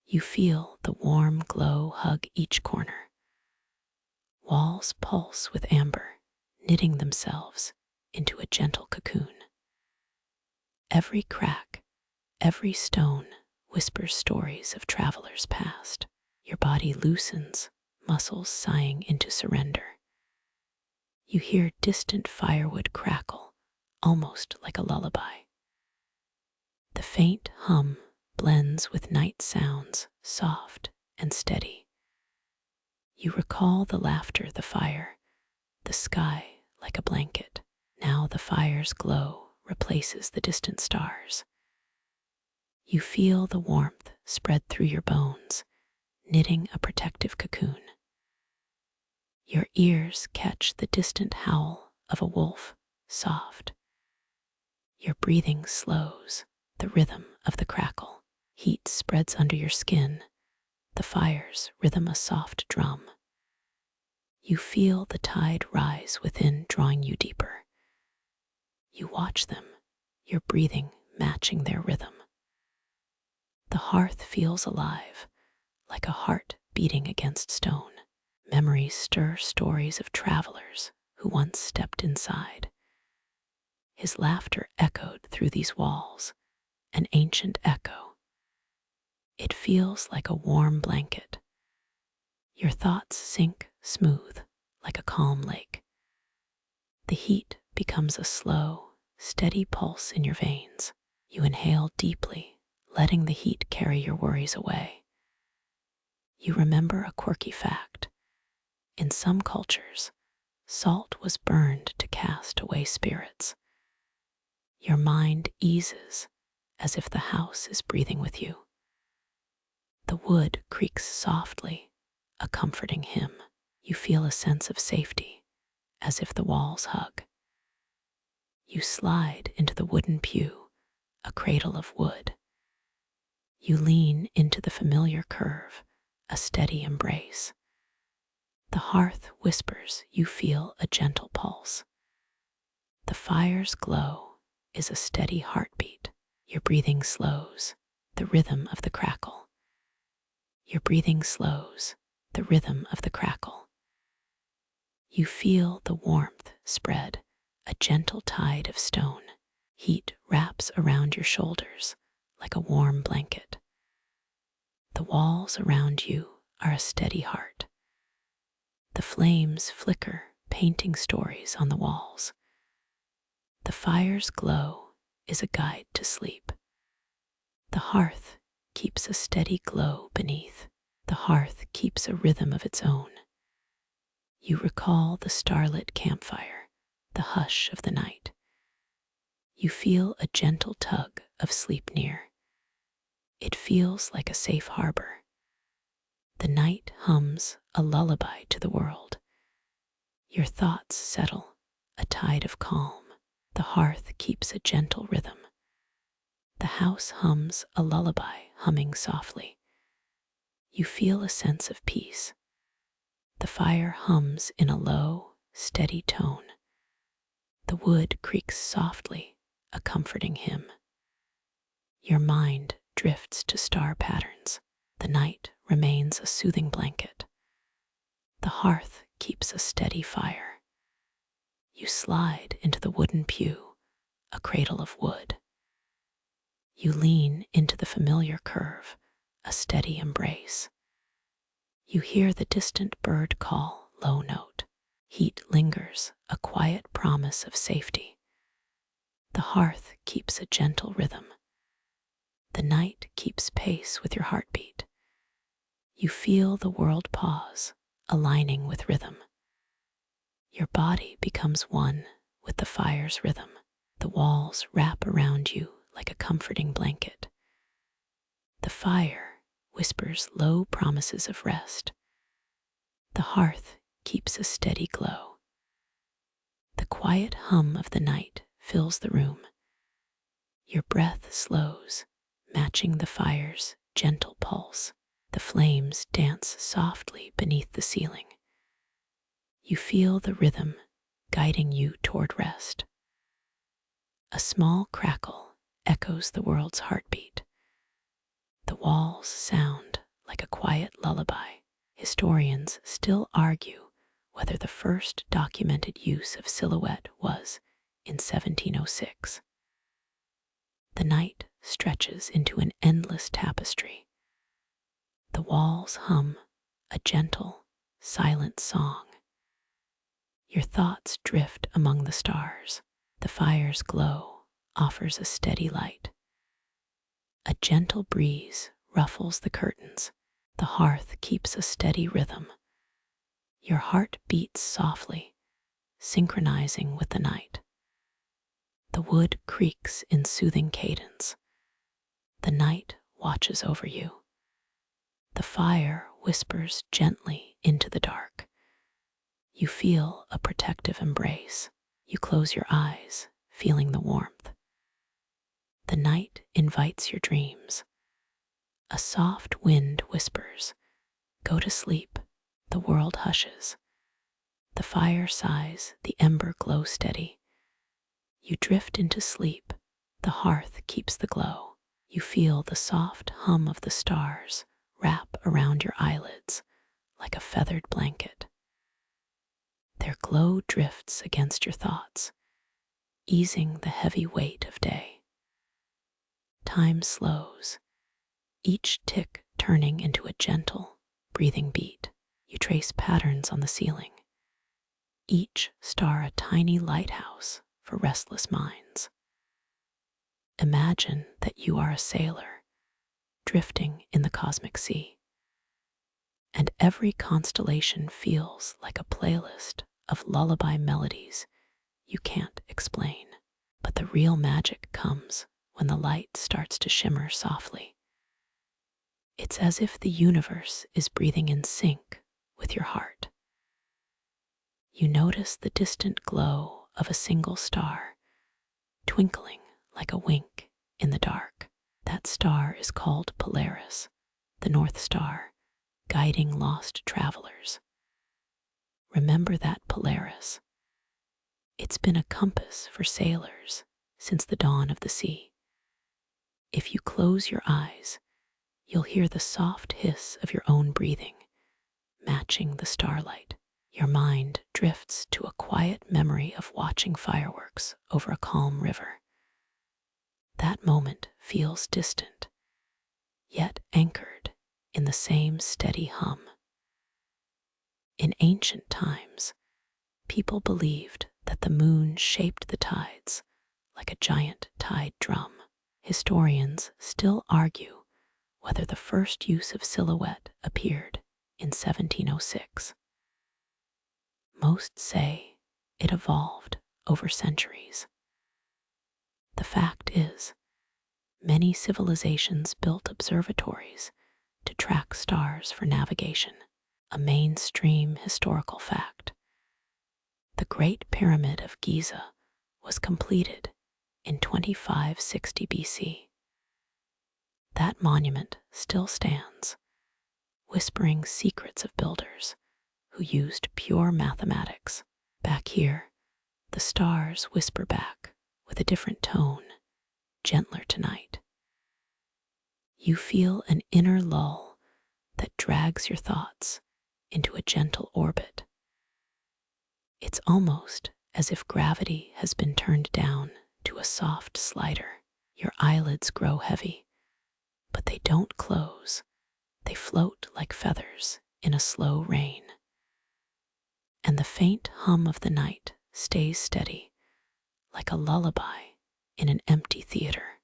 You feel the warm glow hug each corner. Walls pulse with amber, knitting themselves into a gentle cocoon. Every crack, every stone whispers stories of travelers past. Your body loosens, muscles sighing into surrender. You hear distant firewood crackle, almost like a lullaby. The faint hum blends with night sounds, soft and steady. You recall the laughter, the fire, the sky like a blanket. Now the fire's glow replaces the distant stars. You feel the warmth spread through your bones, knitting a protective cocoon. Your ears catch the distant howl of a wolf, soft. Your breathing slows, the rhythm of the crackle. Heat spreads under your skin, the fire's rhythm a soft drum. You feel the tide rise within, drawing you deeper. You watch them, your breathing matching their rhythm. The hearth feels alive, like a heart beating against stone. Memories stir stories of travelers who once stepped inside. His laughter echoed through these walls, an ancient echo. It feels like a warm blanket. Your thoughts sink smooth, like a calm lake. The heat becomes a slow, steady pulse in your veins. You inhale deeply, letting the heat carry your worries away. You remember a quirky fact. In some cultures, salt was burned to cast away spirits. Your mind eases as if the house is breathing with you. The wood creaks softly, a comforting hymn. You feel a sense of safety, as if the walls hug. You slide into the wooden pew, a cradle of wood. You lean into the familiar curve, a steady embrace. The hearth whispers, you feel a gentle pulse. The fire's glow is a steady heartbeat. Your breathing slows, the rhythm of the crackle. Your breathing slows, the rhythm of the crackle. You feel the warmth spread, a gentle tide of stone. Heat wraps around your shoulders like a warm blanket. The walls around you are a steady heart. The flames flicker, painting stories on the walls. The fire's glow is a guide to sleep. The hearth keeps a steady glow beneath. The hearth keeps a rhythm of its own. You recall the starlit campfire, the hush of the night. You feel a gentle tug of sleep near. It feels like a safe harbor. The night hums a lullaby to the world. Your thoughts settle, a tide of calm. The hearth keeps a gentle rhythm. The house hums a lullaby, humming softly. You feel a sense of peace. The fire hums in a low, steady tone. The wood creaks softly, a comforting hymn. Your mind drifts to star patterns. The night remains a soothing blanket. The hearth keeps a steady fire. You slide into the wooden pew, a cradle of wood. You lean into the familiar curve, a steady embrace. You hear the distant bird call, low note. Heat lingers, a quiet promise of safety. The hearth keeps a gentle rhythm. The night keeps pace with your heartbeat. You feel the world pause, aligning with rhythm. Your body becomes one with the fire's rhythm. The walls wrap around you like a comforting blanket. The fire whispers low promises of rest. The hearth keeps a steady glow. The quiet hum of the night fills the room. Your breath slows, matching the fire's gentle pulse. The flames dance softly beneath the ceiling. You feel the rhythm guiding you toward rest. A small crackle echoes the world's heartbeat. The walls sound like a quiet lullaby. Historians still argue whether the first documented use of silhouette was in 1706. The night stretches into an endless tapestry. The walls hum a gentle, silent song. Your thoughts drift among the stars. The fire's glow offers a steady light. A gentle breeze ruffles the curtains. The hearth keeps a steady rhythm. Your heart beats softly, synchronizing with the night. The wood creaks in soothing cadence. The night watches over you. The fire whispers gently into the dark. You feel a protective embrace. You close your eyes, feeling the warmth. The night invites your dreams. A soft wind whispers, "Go to sleep." The world hushes. The fire sighs, the ember glows steady. You drift into sleep. The hearth keeps the glow. You feel the soft hum of the stars wrap around your eyelids like a feathered blanket. Their glow drifts against your thoughts, easing the heavy weight of day. Time slows, each tick turning into a gentle, breathing beat. You trace patterns on the ceiling, each star a tiny lighthouse for restless minds. Imagine that you are a sailor, drifting in the cosmic sea, and every constellation feels like a playlist of lullaby melodies you can't explain. But the real magic comes when the light starts to shimmer softly. It's as if the universe is breathing in sync with your heart. You notice the distant glow of a single star, twinkling like a wink in the dark. That star is called Polaris, the North Star, guiding lost travelers. Remember that Polaris. It's been a compass for sailors since the dawn of the sea. If you close your eyes, you'll hear the soft hiss of your own breathing, matching the starlight. Your mind drifts to a quiet memory of watching fireworks over a calm river. That moment feels distant, yet anchored in the same steady hum. In ancient times, people believed that the moon shaped the tides like a giant tide drum. Historians still argue whether the first use of silhouette appeared in 1706. Most say it evolved over centuries. The fact is, many civilizations built observatories to track stars for navigation, a mainstream historical fact. The Great Pyramid of Giza was completed in 2560 BC. That monument still stands, whispering secrets of builders who used pure mathematics. Back here, the stars whisper back with a different tone, gentler tonight. You feel an inner lull that drags your thoughts into a gentle orbit. It's almost as if gravity has been turned down to a soft slider. Your eyelids grow heavy, but they don't close. They float like feathers in a slow rain. And the faint hum of the night stays steady, like a lullaby in an empty theater.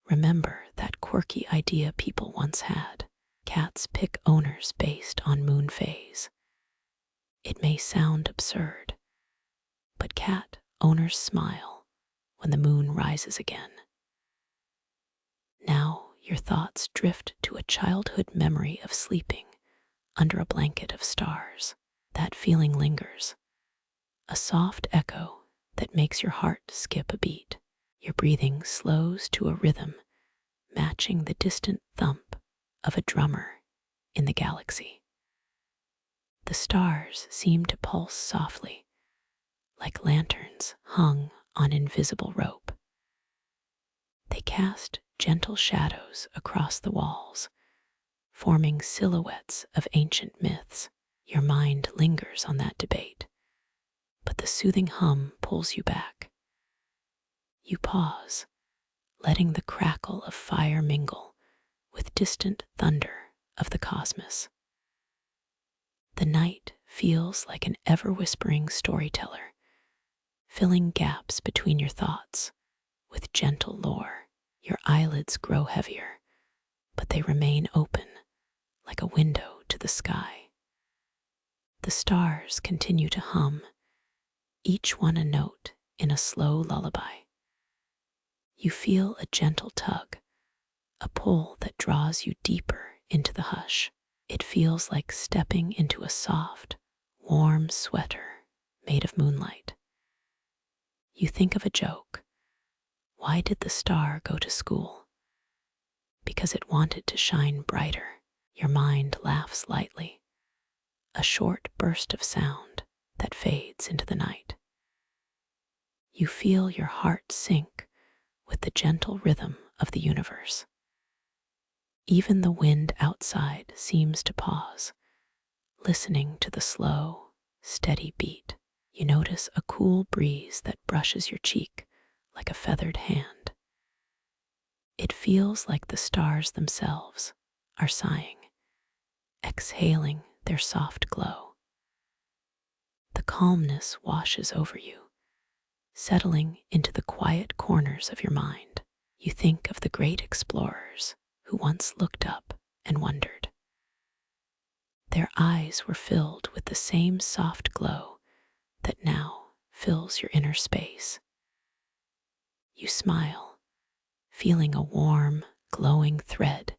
Remember that quirky idea people once had: cats pick owners based on moon phase. It may sound absurd, but cat owners smile when the moon rises again. Now your thoughts drift to a childhood memory of sleeping under a blanket of stars. That feeling lingers, a soft echo that makes your heart skip a beat. Your breathing slows to a rhythm matching the distant thump of a drummer in the galaxy. The stars seem to pulse softly, like lanterns hung on invisible rope. They cast gentle shadows across the walls, forming silhouettes of ancient myths. Your mind lingers on that debate, but the soothing hum pulls you back. You pause, letting the crackle of fire mingle with distant thunder of the cosmos. The night feels like an ever-whispering storyteller, filling gaps between your thoughts with gentle lore. Your eyelids grow heavier, but they remain open like a window to the sky. The stars continue to hum, each one a note in a slow lullaby. You feel a gentle tug, a pull that draws you deeper into the hush. It feels like stepping into a soft, warm sweater made of moonlight. You think of a joke. Why did the star go to school? Because it wanted to shine brighter. Your mind laughs lightly, a short burst of sound that fades into the night. You feel your heart sink with the gentle rhythm of the universe. Even the wind outside seems to pause, listening to the slow, steady beat. You notice a cool breeze that brushes your cheek like a feathered hand. It feels like the stars themselves are sighing, exhaling their soft glow. The calmness washes over you, settling into the quiet corners of your mind. You think of the great explorers who once looked up and wondered. Their eyes were filled with the same soft glow that now fills your inner space. You smile, feeling a warm, glowing thread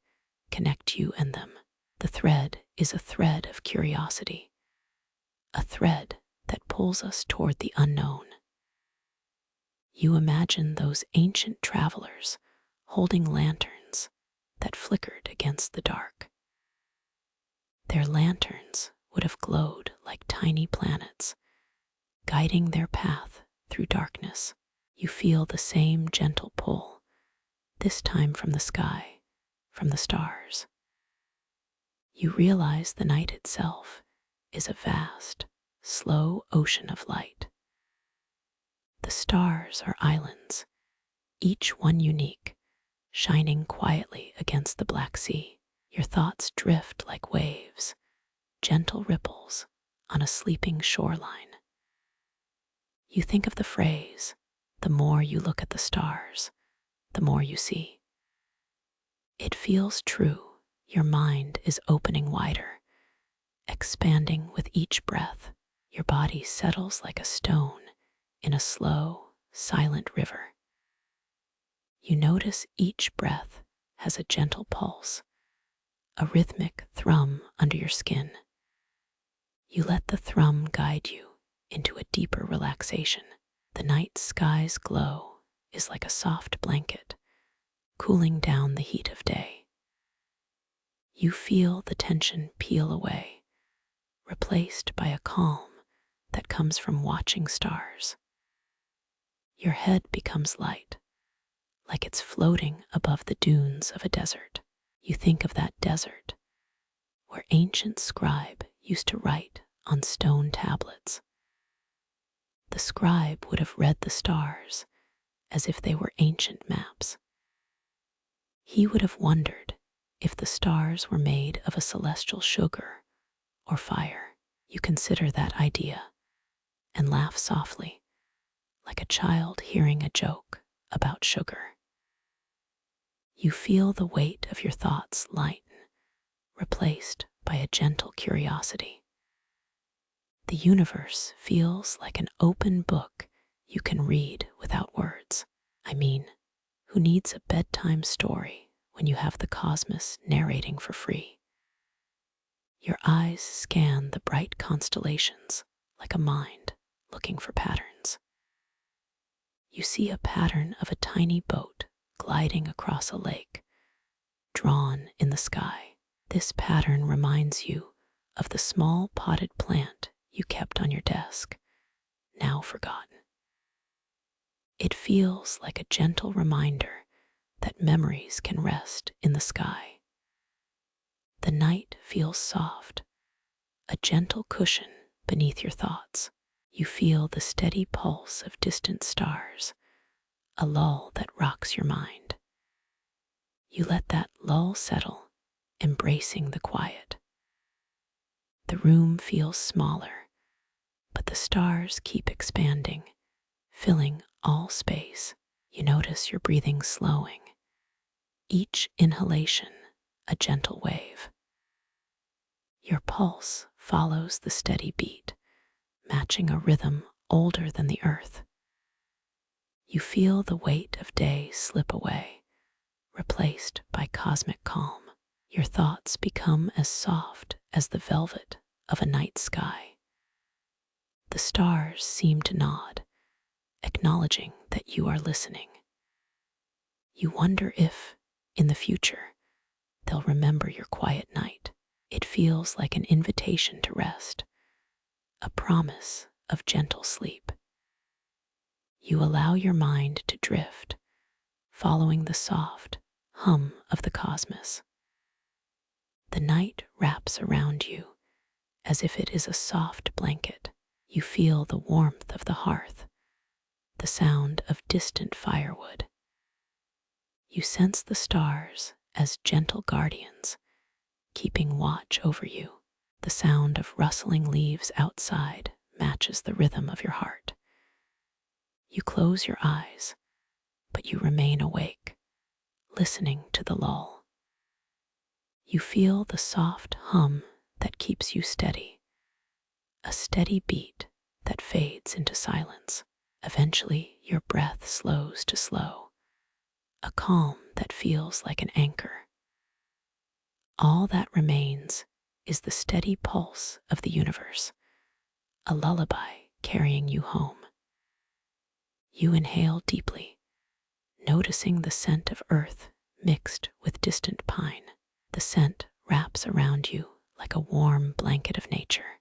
connect you and them. The thread is a thread of curiosity, a thread that pulls us toward the unknown. You imagine those ancient travelers holding lanterns that flickered against the dark. Their lanterns would have glowed like tiny planets, guiding their path through darkness. You feel the same gentle pull, this time from the sky, from the stars. You realize the night itself is a vast, slow ocean of light. The stars are islands, each one unique, shining quietly against the black sea. Your thoughts drift like waves, gentle ripples on a sleeping shoreline. You think of the phrase, the more you look at the stars, the more you see. It feels true. Your mind is opening wider, expanding with each breath. Your body settles like a stone in a slow, silent river. You notice each breath has a gentle pulse, a rhythmic thrum under your skin. You let the thrum guide you into a deeper relaxation. The night sky's glow is like a soft blanket, cooling down the heat of day. You feel the tension peel away, replaced by a calm that comes from watching stars. Your head becomes light, like it's floating above the dunes of a desert. You think of that desert where ancient scribe used to write on stone tablets. The scribe would have read the stars as if they were ancient maps. He would have wondered if the stars were made of a celestial sugar or fire. You consider that idea and laugh softly, like a child hearing a joke about sugar. You feel the weight of your thoughts lighten, replaced by a gentle curiosity. The universe feels like an open book you can read without words. I mean, who needs a bedtime story when you have the cosmos narrating for free? Your eyes scan the bright constellations like a mind looking for patterns. You see a pattern of a tiny boat gliding across a lake, drawn in the sky. This pattern reminds you of the small potted plant you kept on your desk, now forgotten. It feels like a gentle reminder that memories can rest in the sky. The night feels soft, a gentle cushion beneath your thoughts. You feel the steady pulse of distant stars, a lull that rocks your mind. You let that lull settle, embracing the quiet. The room feels smaller, but the stars keep expanding, filling all space. You notice your breathing slowing, each inhalation a gentle wave. Your pulse follows the steady beat, matching a rhythm older than the earth. You feel the weight of day slip away, replaced by cosmic calm. Your thoughts become as soft as the velvet of a night sky. The stars seem to nod, acknowledging that you are listening. You wonder if, in the future, they'll remember your quiet night. It feels like an invitation to rest, a promise of gentle sleep. You allow your mind to drift, following the soft hum of the cosmos. The night wraps around you as if it is a soft blanket. You feel the warmth of the hearth, the sound of distant firewood. You sense the stars as gentle guardians, keeping watch over you. The sound of rustling leaves outside matches the rhythm of your heart. You close your eyes, but you remain awake, listening to the lull. You feel the soft hum that keeps you steady, a steady beat that fades into silence. Eventually, your breath slows to slow, a calm that feels like an anchor. All that remains is the steady pulse of the universe, a lullaby carrying you home. You inhale deeply, noticing the scent of earth mixed with distant pine. The scent wraps around you like a warm blanket of nature.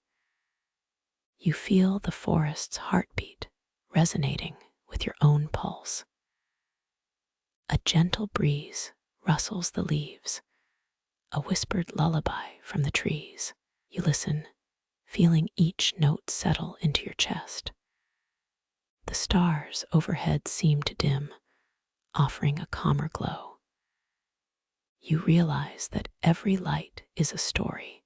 You feel the forest's heartbeat resonating with your own pulse. A gentle breeze rustles the leaves, a whispered lullaby from the trees. You listen, feeling each note settle into your chest. The stars overhead seem to dim, offering a calmer glow. You realize that every light is a story,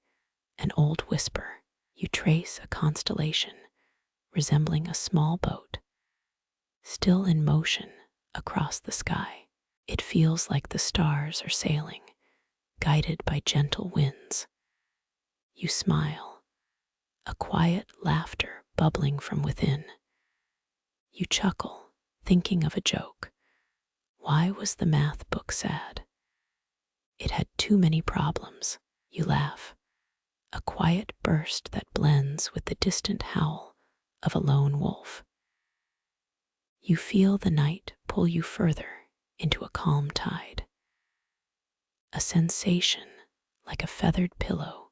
an old whisper. You trace a constellation resembling a small boat, still in motion across the sky. It feels like the stars are sailing, guided by gentle winds. You smile, a quiet laughter bubbling from within. You chuckle, thinking of a joke. Why was the math book sad? It had too many problems. You laugh, a quiet burst that blends with the distant howl of a lone wolf. You feel the night pull you further into a calm tide. A sensation like a feathered pillow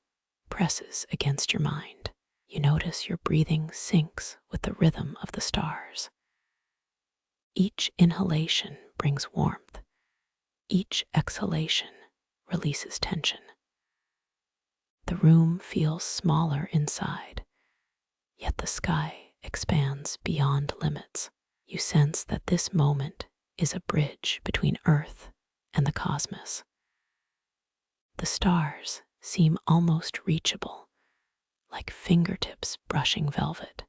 presses against your mind. You notice your breathing syncs with the rhythm of the stars. Each inhalation brings warmth. Each exhalation releases tension. The room feels smaller inside, yet the sky expands beyond limits. You sense that this moment is a bridge between Earth and the cosmos. The stars seem almost reachable, like fingertips brushing velvet.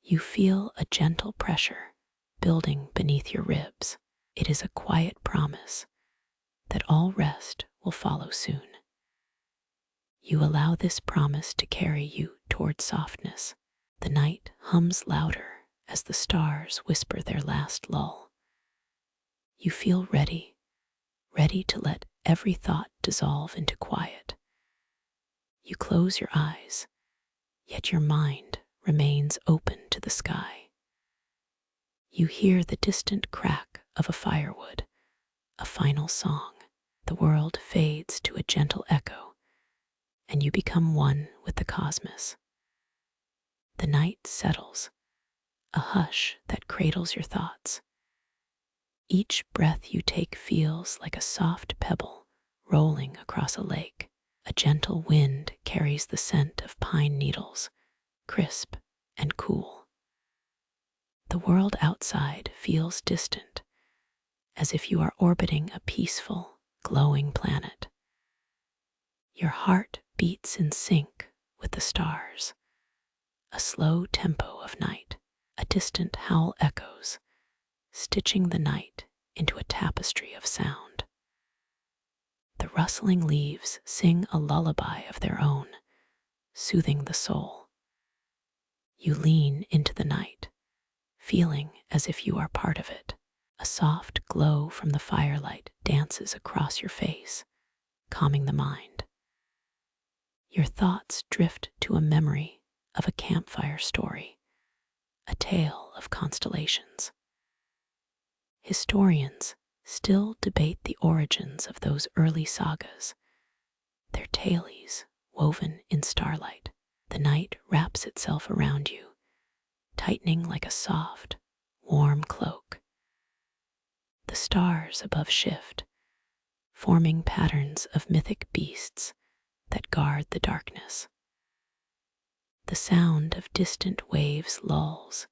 You feel a gentle pressure building beneath your ribs. It is a quiet promise that all rest will follow soon. You allow this promise to carry you toward softness. The night hums louder as the stars whisper their last lull. You feel ready to let every thought dissolve into quiet. You close your eyes, yet your mind remains open to the sky. You hear the distant crack of a firewood, a final song. The world fades to a gentle echo, and you become one with the cosmos. The night settles, a hush that cradles your thoughts. Each breath you take feels like a soft pebble rolling across a lake. A gentle wind carries the scent of pine needles, crisp and cool. The world outside feels distant, as if you are orbiting a peaceful, glowing planet. Your heart beats in sync with the stars. A slow tempo of night, a distant howl echoes, stitching the night into a tapestry of sound. The rustling leaves sing a lullaby of their own, soothing the soul. You lean into the night, feeling as if you are part of it. A soft glow from the firelight dances across your face, calming the mind. Your thoughts drift to a memory of a campfire story, a tale of constellations. Historians still debate the origins of those early sagas, their tales woven in starlight. The night wraps itself around you, tightening like a soft, warm cloak. The stars above shift, forming patterns of mythic beasts that guard the darkness. The sound of distant waves lulls,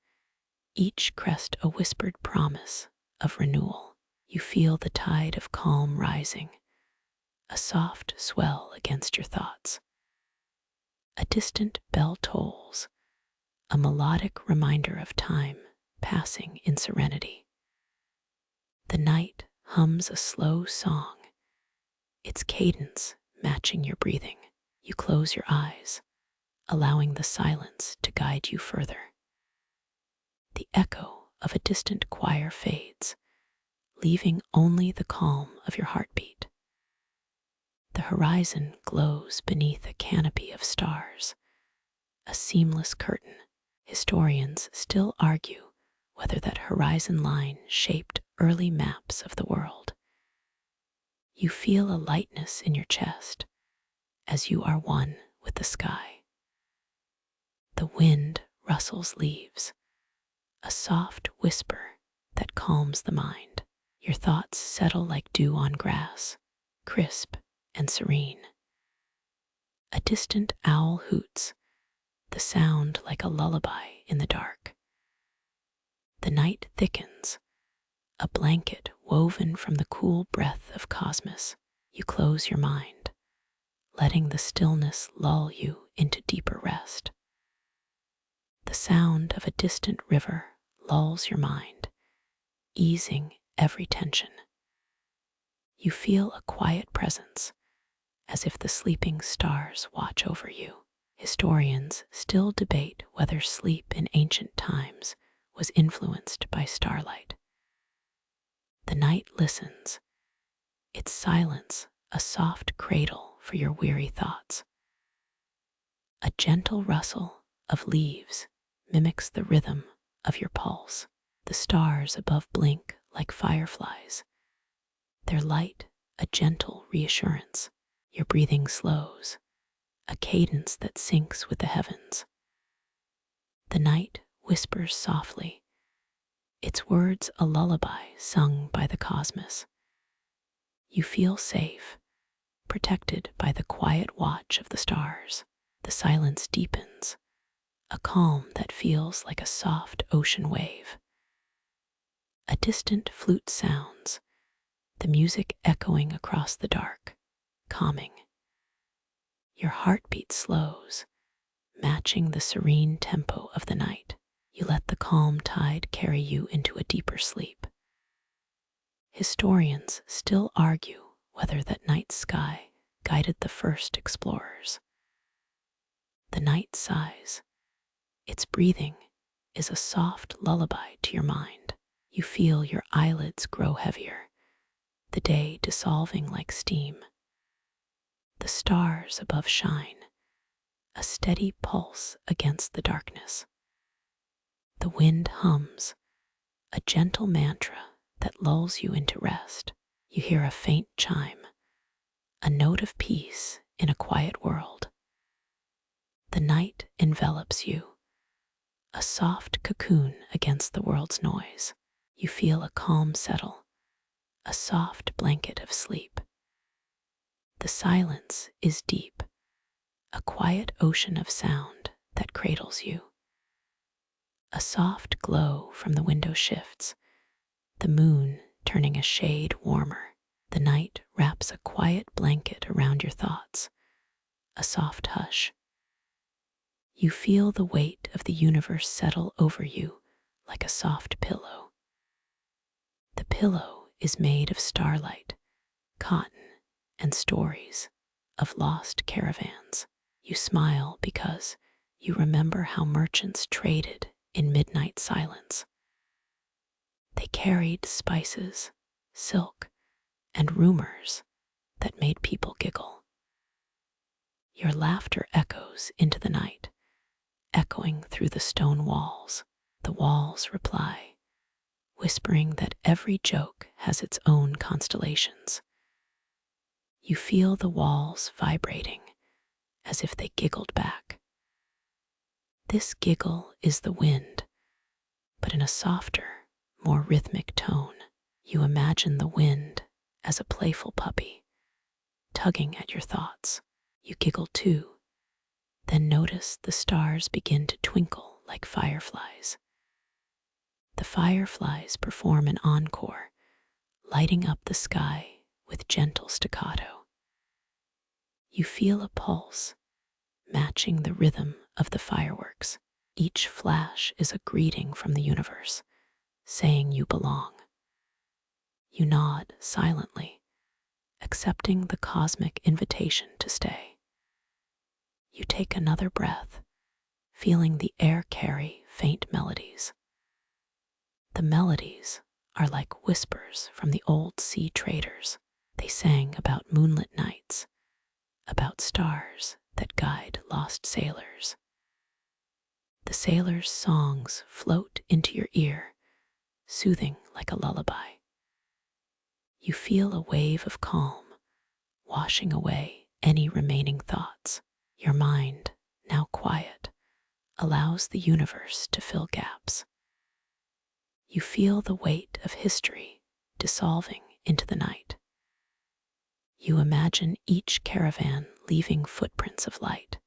each crest a whispered promise of renewal. You feel the tide of calm rising, a soft swell against your thoughts. A distant bell tolls, a melodic reminder of time passing in serenity. The night hums a slow song, its cadence matching your breathing. You close your eyes, allowing the silence to guide you further. The echo of a distant choir fades, leaving only the calm of your heartbeat. The horizon glows beneath a canopy of stars, a seamless curtain. Historians still argue whether that horizon line shaped early maps of the world. You feel a lightness in your chest as you are one with the sky. The wind rustles leaves, a soft whisper that calms the mind. Your thoughts settle like dew on grass, crisp and serene. A distant owl hoots, the sound like a lullaby in the dark. The night thickens, a blanket woven from the cool breath of cosmos. You close your mind, letting the stillness lull you into deeper rest. The sound of a distant river lulls your mind, easing every tension. You feel a quiet presence, as if the sleeping stars watch over you. Historians still debate whether sleep in ancient times was influenced by starlight. The night listens, its silence a soft cradle for your weary thoughts. A gentle rustle of leaves mimics the rhythm of your pulse. The stars above blink like fireflies, their light a gentle reassurance. Your breathing slows, a cadence that syncs with the heavens. The night whispers softly, its words a lullaby sung by the cosmos. You feel safe, protected by the quiet watch of the stars. The silence deepens, a calm that feels like a soft ocean wave. A distant flute sounds, the music echoing across the dark, calming. Your heartbeat slows, matching the serene tempo of the night. You let the calm tide carry you into a deeper sleep. Historians still argue whether that night sky guided the first explorers. The night sighs. Its breathing is a soft lullaby to your mind. You feel your eyelids grow heavier, the day dissolving like steam. The stars above shine, a steady pulse against the darkness. The wind hums, a gentle mantra that lulls you into rest. You hear a faint chime, a note of peace in a quiet world. The night envelops you, a soft cocoon against the world's noise. You feel a calm settle, a soft blanket of sleep. The silence is deep, a quiet ocean of sound that cradles you. A soft glow from the window shifts, the moon turning a shade warmer. The night wraps a quiet blanket around your thoughts, a soft hush. You feel the weight of the universe settle over you like a soft pillow. The pillow is made of starlight, cotton, and stories of lost caravans. You smile because you remember how merchants traded in midnight silence. They carried spices, silk, and rumors that made people giggle. Your laughter echoes into the night, echoing through the stone walls. The walls reply, whispering that every joke has its own constellations. You feel the walls vibrating as if they giggled back. This giggle is the wind, but in a softer, more rhythmic tone. You imagine the wind as a playful puppy, tugging at your thoughts. You giggle too, then notice the stars begin to twinkle like fireflies. The fireflies perform an encore, lighting up the sky with gentle staccato. You feel a pulse, matching the rhythm of the fireworks. Each flash is a greeting from the universe, saying you belong. You nod silently, accepting the cosmic invitation to stay. You take another breath, feeling the air carry faint melodies. The melodies are like whispers from the old sea traders. They sang about moonlit nights, about stars that guide lost sailors. The sailors' songs float into your ear, soothing like a lullaby. You feel a wave of calm, washing away any remaining thoughts. Your mind, now quiet, allows the universe to fill gaps. You feel the weight of history dissolving into the night. You imagine each caravan leaving footprints of light.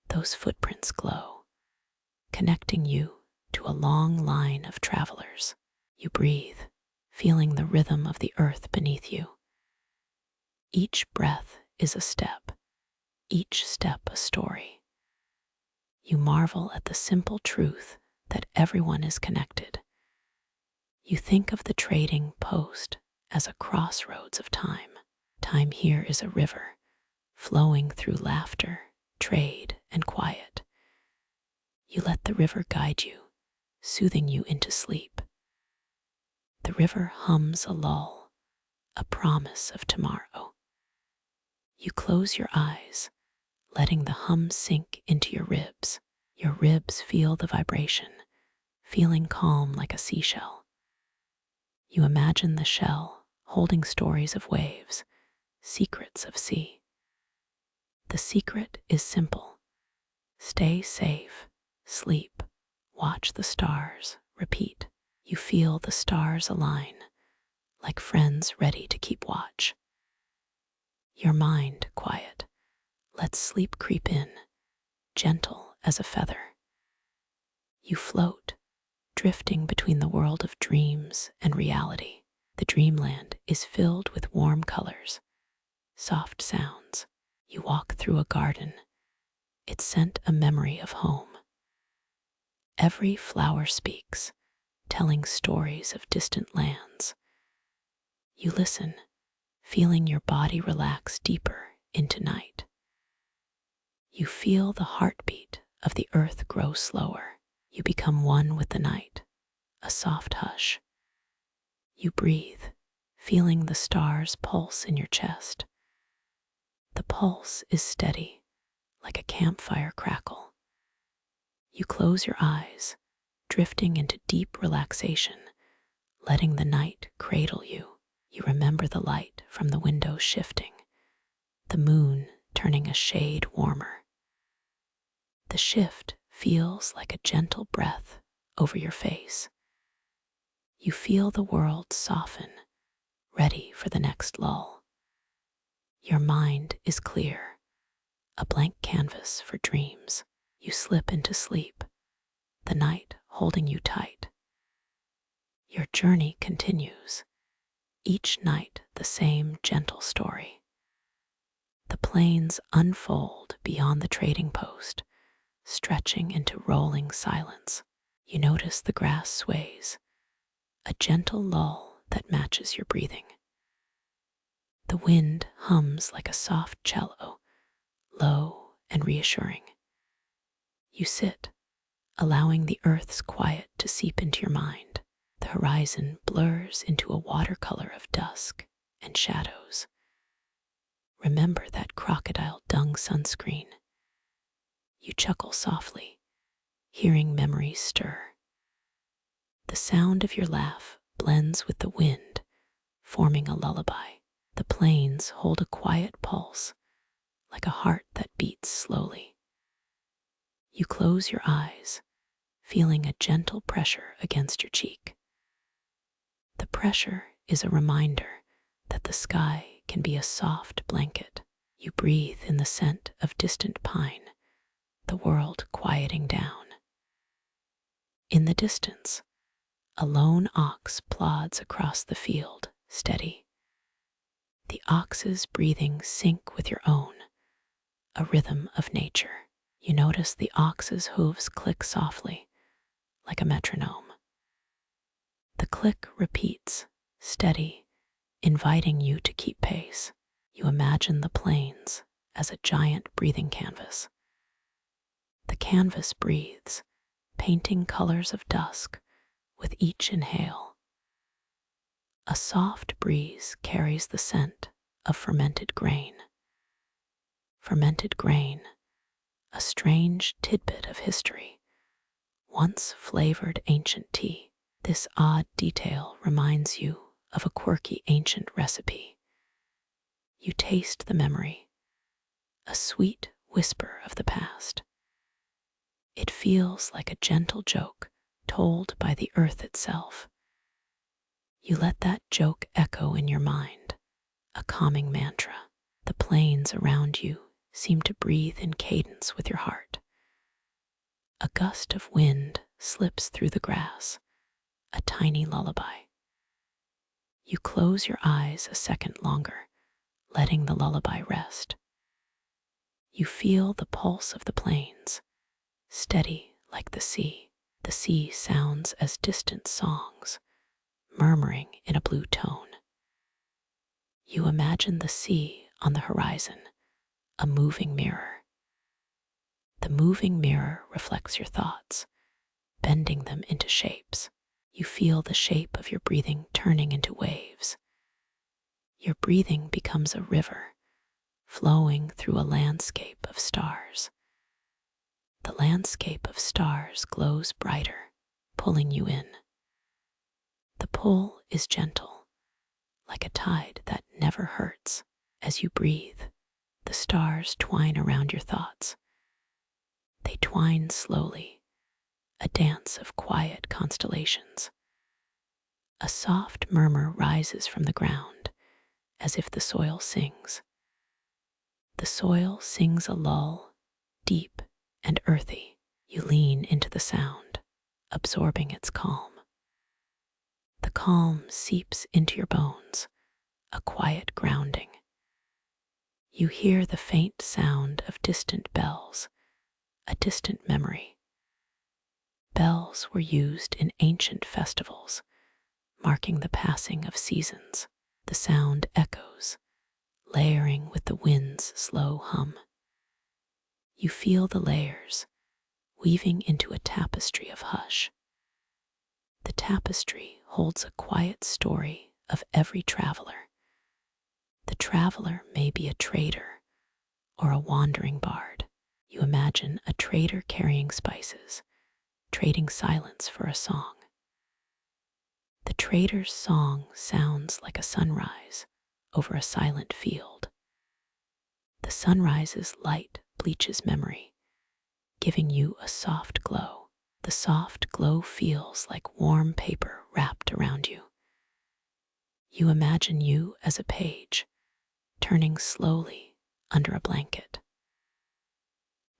Those footprints glow, connecting you to a long line of travelers. You breathe, feeling the rhythm of the earth beneath you. Each breath is a step, each step a story. You marvel at the simple truth that everyone is connected. You think of the trading post as a crossroads of time. Time here is a river, flowing through laughter, trade, and quiet. You let the river guide you, soothing you into sleep. The river hums a lull, a promise of tomorrow. You close your eyes, letting the hum sink into your ribs. Your ribs feel the vibration, feeling calm like a seashell. You imagine the shell holding stories of waves, secrets of sea. The secret is simple. Stay safe, sleep, watch the stars, repeat. You feel the stars align, like friends ready to keep watch. Your mind quiet. Let sleep creep in, gentle as a feather. You float, drifting between the world of dreams and reality. The dreamland is filled with warm colors, soft sounds. You walk through a garden, its scent a memory of home. Every flower speaks, telling stories of distant lands. You listen, feeling your body relax deeper into night. You feel the heartbeat of the earth grow slower. You become one with the night, a soft hush. You breathe, feeling the stars pulse in your chest. The pulse is steady, like a campfire crackle. You close your eyes, drifting into deep relaxation, letting the night cradle you. You remember the light from the window shifting, the moon turning a shade warmer. The shift feels like a gentle breath over your face. You feel the world soften, ready for the next lull. Your mind is clear, a blank canvas for dreams. You slip into sleep, the night holding you tight. Your journey continues, each night the same gentle story. The plains unfold beyond the trading post, stretching into rolling silence. You notice the grass sways, a gentle lull that matches your breathing. The wind hums like a soft cello, low and reassuring. You sit, allowing the earth's quiet to seep into your mind. The horizon blurs into a watercolor of dusk and shadows. Remember that crocodile dung sunscreen. You chuckle softly, hearing memories stir. The sound of your laugh blends with the wind, forming a lullaby. The plains hold a quiet pulse, like a heart that beats slowly. You close your eyes, feeling a gentle pressure against your cheek. The pressure is a reminder that the sky can be a soft blanket. You breathe in the scent of distant pine, the world quieting down. In the distance, a lone ox plods across the field, steady. The ox's breathing sync with your own, a rhythm of nature. You notice the ox's hooves click softly, like a metronome. The click repeats, steady, inviting you to keep pace. You imagine the plains as a giant breathing canvas. The canvas breathes, painting colors of dusk with each inhale. A soft breeze carries the scent of fermented grain. Fermented grain, a strange tidbit of history, once flavored ancient tea. This odd detail reminds you of a quirky ancient recipe. You taste the memory, a sweet whisper of the past. It feels like a gentle joke told by the earth itself. You let that joke echo in your mind, a calming mantra. The plains around you seem to breathe in cadence with your heart. A gust of wind slips through the grass, a tiny lullaby. You close your eyes a second longer, letting the lullaby rest. You feel the pulse of the plains, steady like the sea. The sea sounds as distant songs, murmuring in a blue tone. You imagine the sea on the horizon, a moving mirror. The moving mirror reflects your thoughts, bending them into shapes. You feel the shape of your breathing turning into waves. Your breathing becomes a river, flowing through a landscape of stars. The landscape of stars glows brighter, pulling you in. The pull is gentle, like a tide that never hurts. As you breathe, the stars twine around your thoughts. They twine slowly, a dance of quiet constellations. A soft murmur rises from the ground, as if the soil sings. The soil sings a lull, deep and earthy. You lean into the sound, absorbing its calm. The calm seeps into your bones, a quiet grounding. You hear the faint sound of distant bells, a distant memory. Bells were used in ancient festivals, marking the passing of seasons. The sound echoes, layering with the wind's slow hum. You feel the layers, weaving into a tapestry of hush. The tapestry holds a quiet story of every traveler. The traveler may be a trader or a wandering bard. You imagine a trader carrying spices, trading silence for a song. The trader's song sounds like a sunrise over a silent field. The sunrise's light bleaches memory, giving you a soft glow. The soft glow feels like warm paper wrapped around you. You imagine you as a page, turning slowly under a blanket.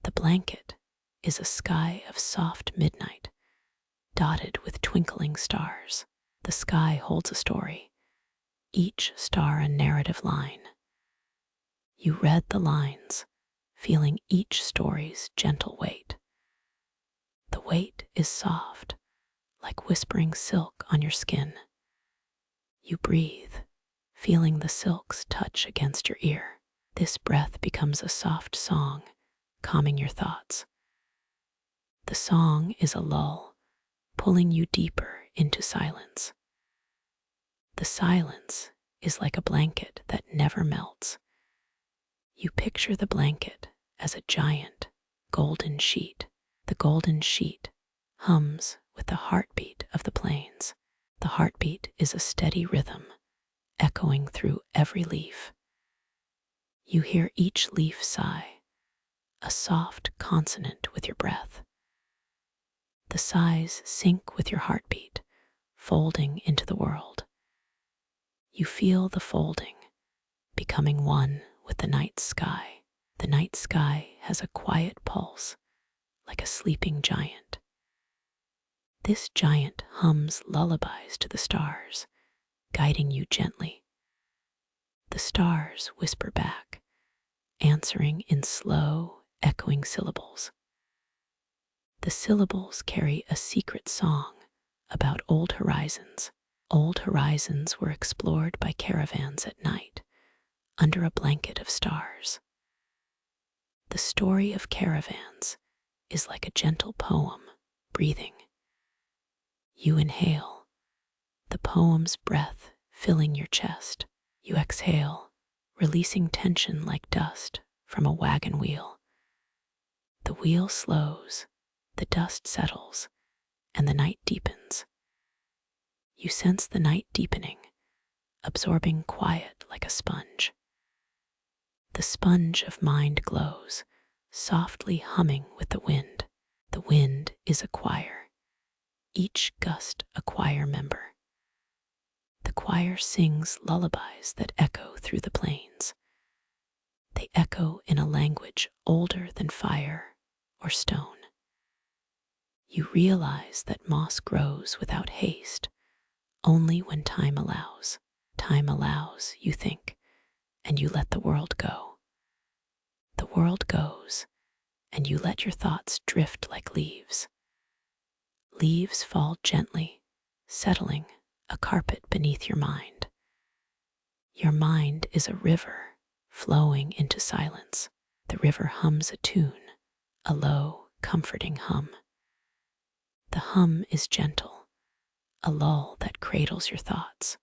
The blanket is a sky of soft midnight, dotted with twinkling stars. The sky holds a story, each star a narrative line. You read the lines, feeling each story's gentle weight. The weight is soft, like whispering silk on your skin. You breathe, feeling the silk's touch against your ear. This breath becomes a soft song, calming your thoughts. The song is a lull, pulling you deeper into silence. The silence is like a blanket that never melts. You picture the blanket as a giant, golden sheet. The golden sheet hums with the heartbeat of the plains. The heartbeat is a steady rhythm, echoing through every leaf. You hear each leaf sigh, a soft consonant with your breath. The sighs sync with your heartbeat, folding into the world. You feel the folding, becoming one with the night sky. The night sky has a quiet pulse, like a sleeping giant. This giant hums lullabies to the stars, guiding you gently. The stars whisper back, answering in slow, echoing syllables. The syllables carry a secret song about old horizons. Old horizons were explored by caravans at night, under a blanket of stars. The story of caravans is like a gentle poem, breathing. You inhale, the poem's breath filling your chest. You exhale, releasing tension like dust from a wagon wheel. The wheel slows, the dust settles, and the night deepens. You sense the night deepening, absorbing quiet like a sponge. The sponge of mind glows, softly humming with the wind. The wind is a choir, each gust a choir member. The choir sings lullabies that echo through the plains. They echo in a language older than fire or stone. You realize that moss grows without haste, only when time allows. Time allows, you think, and you let the world go. The world goes, and you let your thoughts drift like leaves. Leaves fall gently, settling a carpet beneath your mind. Your mind is a river flowing into silence. The river hums a tune, a low, comforting hum. The hum is gentle, a lull that cradles your thoughts.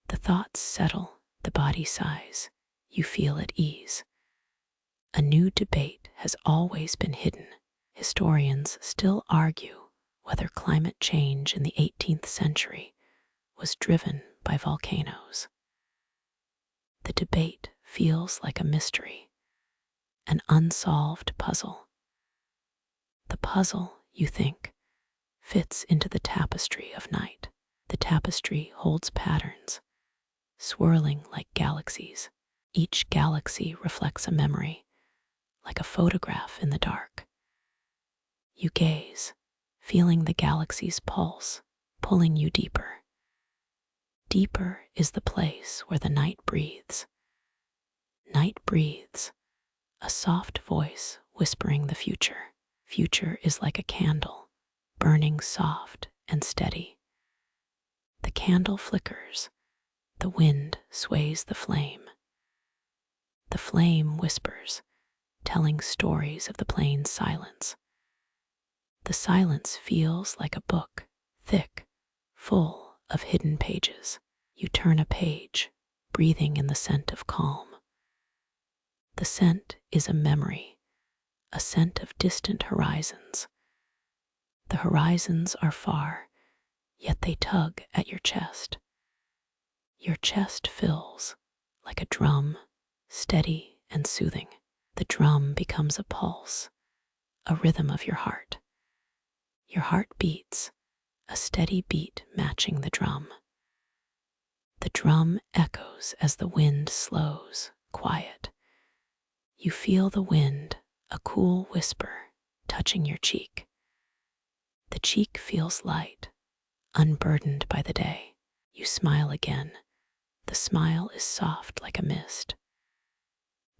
The thoughts settle, the body sighs, you feel at ease. A new debate has always been hidden. Historians still argue whether climate change in the 18th century was driven by volcanoes. The debate feels like a mystery, an unsolved puzzle. The puzzle, you think, fits into the tapestry of night. The tapestry holds patterns, swirling like galaxies. Each galaxy reflects a memory, like a photograph in the dark. You gaze, feeling the galaxy's pulse, pulling you deeper. Deeper is the place where the night breathes. Night breathes, a soft voice whispering the future. Future is like a candle, burning soft and steady. The candle flickers, the wind sways the flame. The flame whispers, telling stories of the plain's silence. The silence feels like a book, thick, full of hidden pages. You turn a page, breathing in the scent of calm. The scent is a memory, a scent of distant horizons. The horizons are far, yet they tug at your chest. Your chest fills like a drum, steady and soothing. The drum becomes a pulse, a rhythm of your heart. Your heart beats, a steady beat matching the drum. The drum echoes as the wind slows, quiet. You feel the wind, a cool whisper, touching your cheek. The cheek feels light, unburdened by the day. You smile again. The smile is soft like a mist.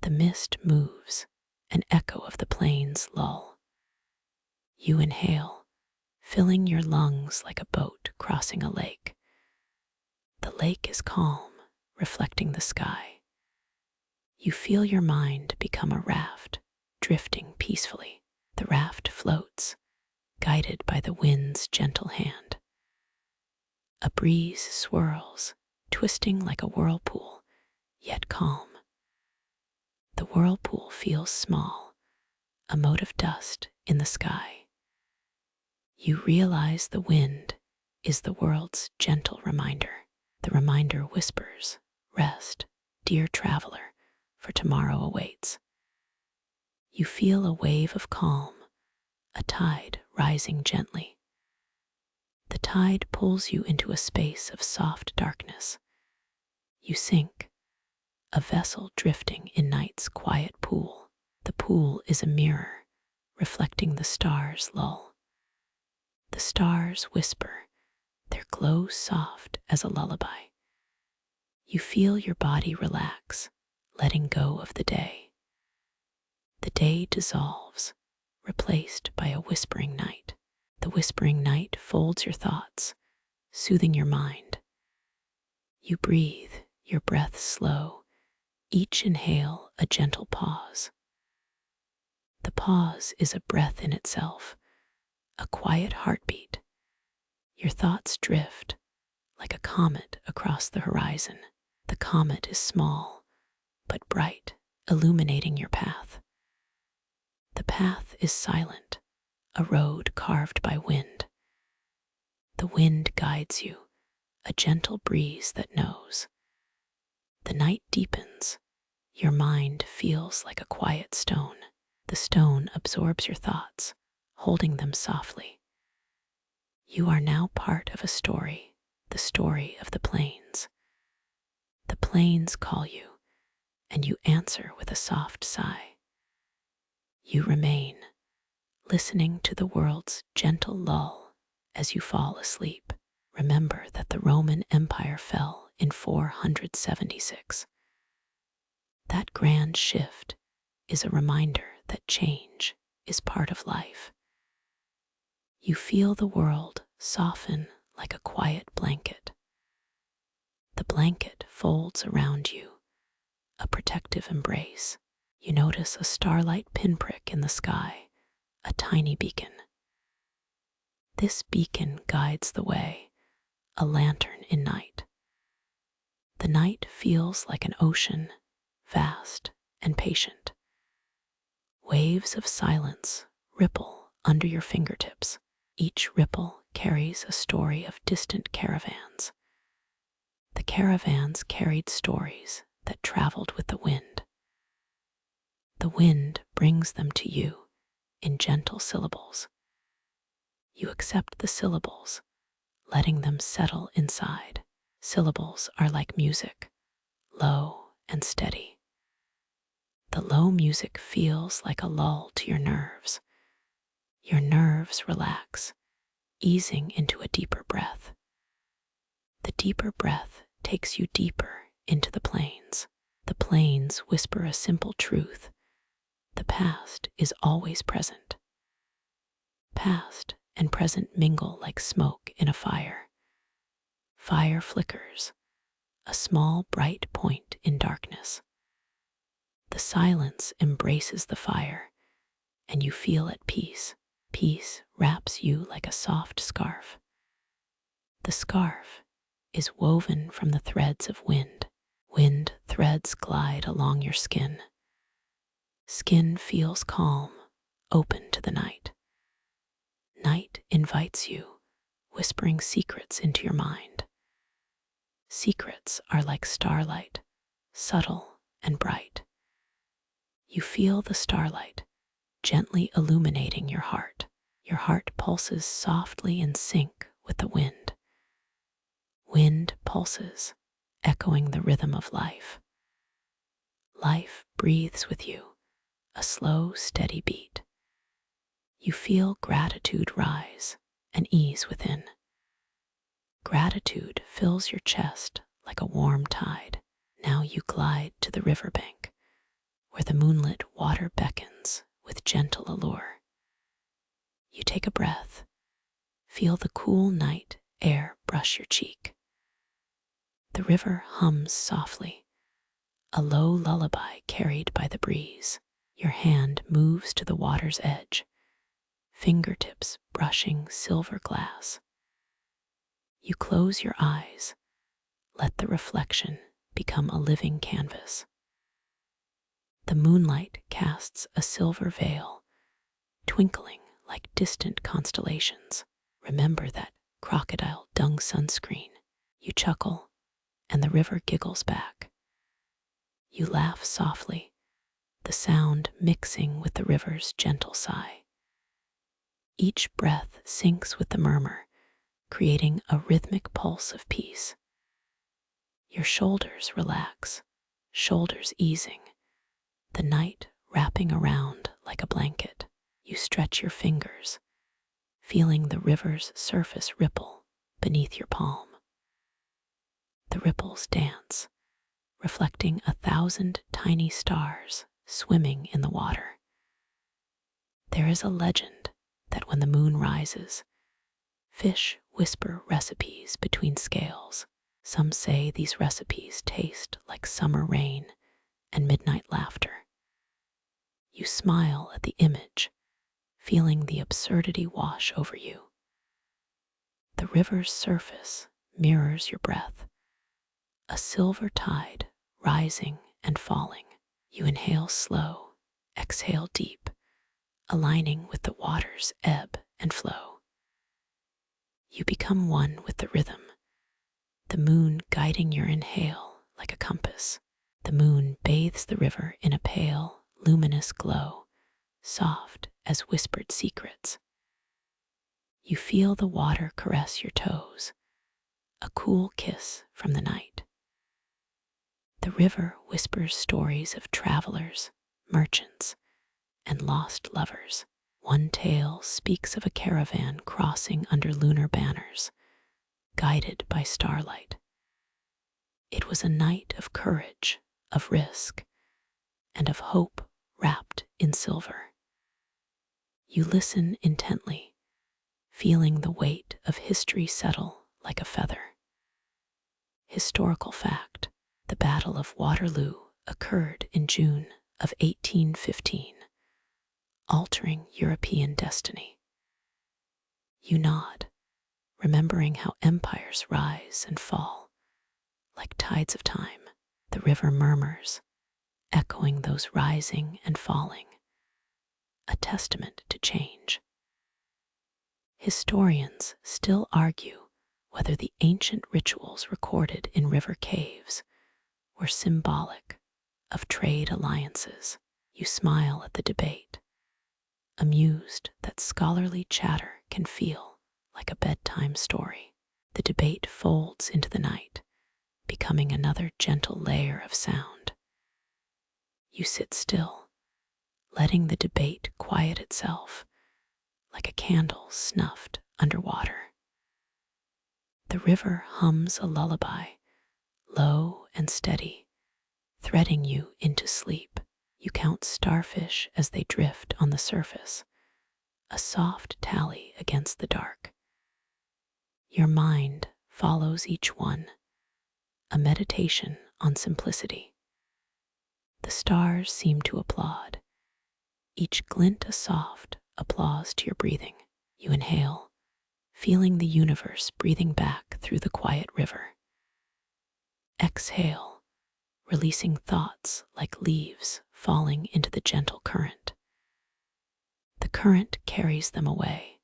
The mist moves, an echo of the plains lull. You inhale, filling your lungs like a boat crossing a lake. The lake is calm, reflecting the sky. You feel your mind become a raft, drifting peacefully. The raft floats, guided by the wind's gentle hand. A breeze swirls, twisting like a whirlpool, yet calm. The whirlpool feels small, a mote of dust in the sky. You realize the wind is the world's gentle reminder. The reminder whispers, "Rest, dear traveler, for tomorrow awaits." You feel a wave of calm, a tide rising gently. The tide pulls you into a space of soft darkness. You sink, a vessel drifting in night's quiet pool. The pool is a mirror, reflecting the stars' lull. The stars whisper, their glow soft as a lullaby. You feel your body relax, letting go of the day. The day dissolves, replaced by a whispering night. The whispering night folds your thoughts, soothing your mind. You breathe, your breath slow, each inhale a gentle pause. The pause is a breath in itself, a quiet heartbeat. Your thoughts drift like a comet across the horizon. The comet is small, but bright, illuminating your path. The path is silent, a road carved by wind. The wind guides you, a gentle breeze that knows. The night deepens, your mind feels like a quiet stone. The stone absorbs your thoughts, holding them softly. You are now part of a story, the story of the plains. The plains call you, and you answer with a soft sigh. You remain, listening to the world's gentle lull as you fall asleep. Remember that the Roman Empire fell in 476. That grand shift is a reminder that change is part of life. You feel the world soften like a quiet blanket. The blanket folds around you, a protective embrace. You notice a starlight pinprick in the sky, a tiny beacon. This beacon guides the way, a lantern in night. The night feels like an ocean, vast and patient. Waves of silence ripple under your fingertips. Each ripple carries a story of distant caravans. The caravans carried stories that traveled with the wind. The wind brings them to you in gentle syllables. You accept the syllables, letting them settle inside. Syllables are like music, low and steady. The low music feels like a lull to your nerves. Your nerves relax, easing into a deeper breath. The deeper breath takes you deeper into the plains. The plains whisper a simple truth. The past is always present. Past and present mingle like smoke in a fire. Fire flickers, a small bright point in darkness. The silence embraces the fire, and you feel at peace. Peace wraps you like a soft scarf. The scarf is woven from the threads of wind. Wind threads glide along your skin. Skin feels calm, open to the night. Night invites you, whispering secrets into your mind. Secrets are like starlight, subtle and bright. You feel the starlight gently illuminating your heart. Your heart pulses softly in sync with the wind. Wind pulses, echoing the rhythm of life. Life breathes with you, a slow, steady beat. You feel gratitude rise and ease within. Gratitude fills your chest like a warm tide. Now you glide to the riverbank, where the moonlit water beckons with gentle allure. You take a breath, feel the cool night air brush your cheek. The river hums softly, a low lullaby carried by the breeze. Your hand moves to the water's edge, fingertips brushing silver glass. You close your eyes, let the reflection become a living canvas. The moonlight casts a silver veil, twinkling like distant constellations. Remember that crocodile dung sunscreen. You chuckle, and the river giggles back. You laugh softly, the sound mixing with the river's gentle sigh. Each breath syncs with the murmur, creating a rhythmic pulse of peace. Your shoulders relax, shoulders easing, the night wrapping around like a blanket. You stretch your fingers, feeling the river's surface ripple beneath your palm. The ripples dance, reflecting 1,000 tiny stars swimming in the water. There is a legend that when the moon rises, fish whisper recipes between scales. Some say these recipes taste like summer rain and midnight laughter. You smile at the image, feeling the absurdity wash over you. The river's surface mirrors your breath, a silver tide rising and falling. You inhale slow, exhale deep, aligning with the water's ebb and flow. You become one with the rhythm, the moon guiding your inhale like a compass. The moon bathes the river in a pale, luminous glow, soft as whispered secrets. You feel the water caress your toes, a cool kiss from the night. The river whispers stories of travelers, merchants, and lost lovers. One tale speaks of a caravan crossing under lunar banners, guided by starlight. It was a night of courage, of risk, and of hope wrapped in silver. You listen intently, feeling the weight of history settle like a feather. Historical fact: the Battle of Waterloo occurred in June of 1815, altering European destiny. You nod, remembering how empires rise and fall like tides of time. The river murmurs, echoing those rising and falling, a testament to change. Historians still argue whether the ancient rituals recorded in river caves were symbolic of trade alliances. You smile at the debate, amused that scholarly chatter can feel like a bedtime story. The debate folds into the night, becoming another gentle layer of sound. You sit still, letting the debate quiet itself like a candle snuffed underwater. The river hums a lullaby, low and steady, threading you into sleep. You count starfish as they drift on the surface, a soft tally against the dark. Your mind follows each one, a meditation on simplicity. The stars seem to applaud, each glint a soft applause to your breathing. You inhale, feeling the universe breathing back through the quiet river. Exhale, releasing thoughts like leaves falling into the gentle current. The current carries them away,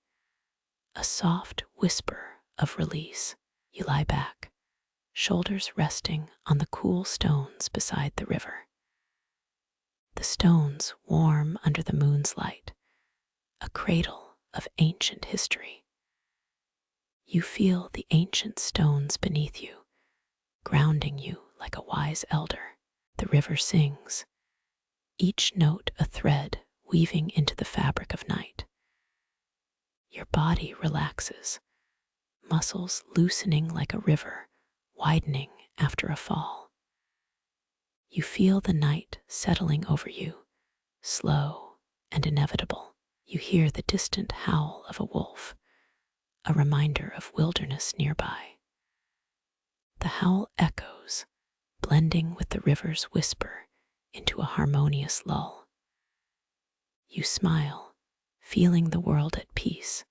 a soft whisper of release. You lie back, shoulders resting on the cool stones beside the river. The the stones warm under the moon's light, a cradle of ancient history. You feel the ancient stones beneath you, grounding you like a wise elder. The river sings, each note a thread weaving into the fabric of night. Your body relaxes, muscles loosening like a river, widening after a fall. You feel the night settling over you, slow and inevitable. You hear the distant howl of a wolf, a reminder of wilderness nearby. The howl echoes, blending with the river's whisper into a harmonious lull. You smile, feeling the world at peace,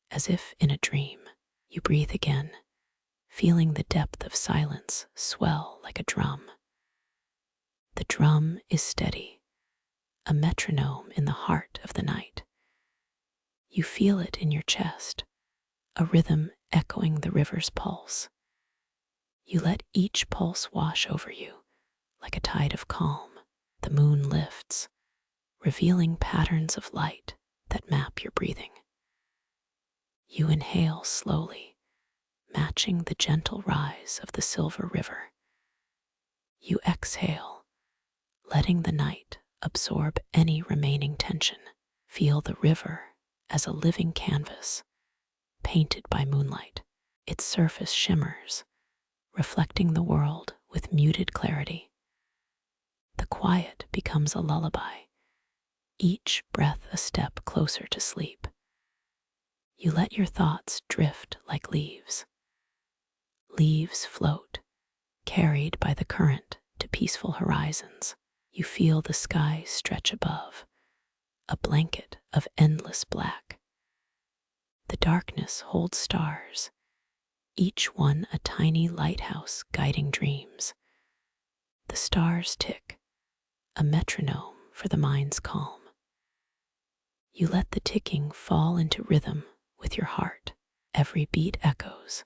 as if in a dream. You breathe again, feeling the depth of silence swell like a drum. The drum is steady, a metronome in the heart of the night. You feel it in your chest, a rhythm echoing the river's pulse. You let each pulse wash over you like a tide of calm. The moon lifts, revealing patterns of light that map your breathing. You inhale slowly, matching the gentle rise of the silver river. You exhale, letting the night absorb any remaining tension. Feel the river as a living canvas, painted by moonlight. Its surface shimmers, reflecting the world with muted clarity. The quiet becomes a lullaby, each breath a step closer to sleep. You let your thoughts drift like leaves. Leaves float, carried by the current to peaceful horizons. You feel the sky stretch above, a blanket of endless black. The darkness holds stars, each one a tiny lighthouse guiding dreams. The stars tick, a metronome for the mind's calm. You let the ticking fall into rhythm with your heart. Every beat echoes,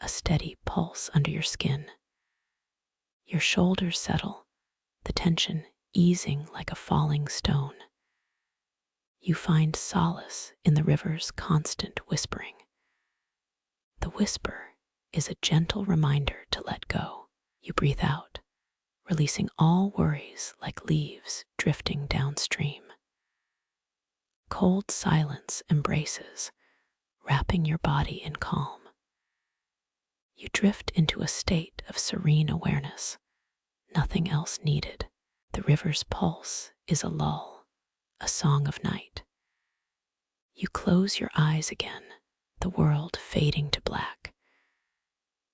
a steady pulse under your skin. Your shoulders settle, the tension easing like a falling stone. You find solace in the river's constant whispering. The whisper is a gentle reminder to let go. You breathe out, releasing all worries like leaves drifting downstream. Cold silence embraces, wrapping your body in calm. You drift into a state of serene awareness, nothing else needed. The river's pulse is a lull, a song of night. You close your eyes again, the world fading to black.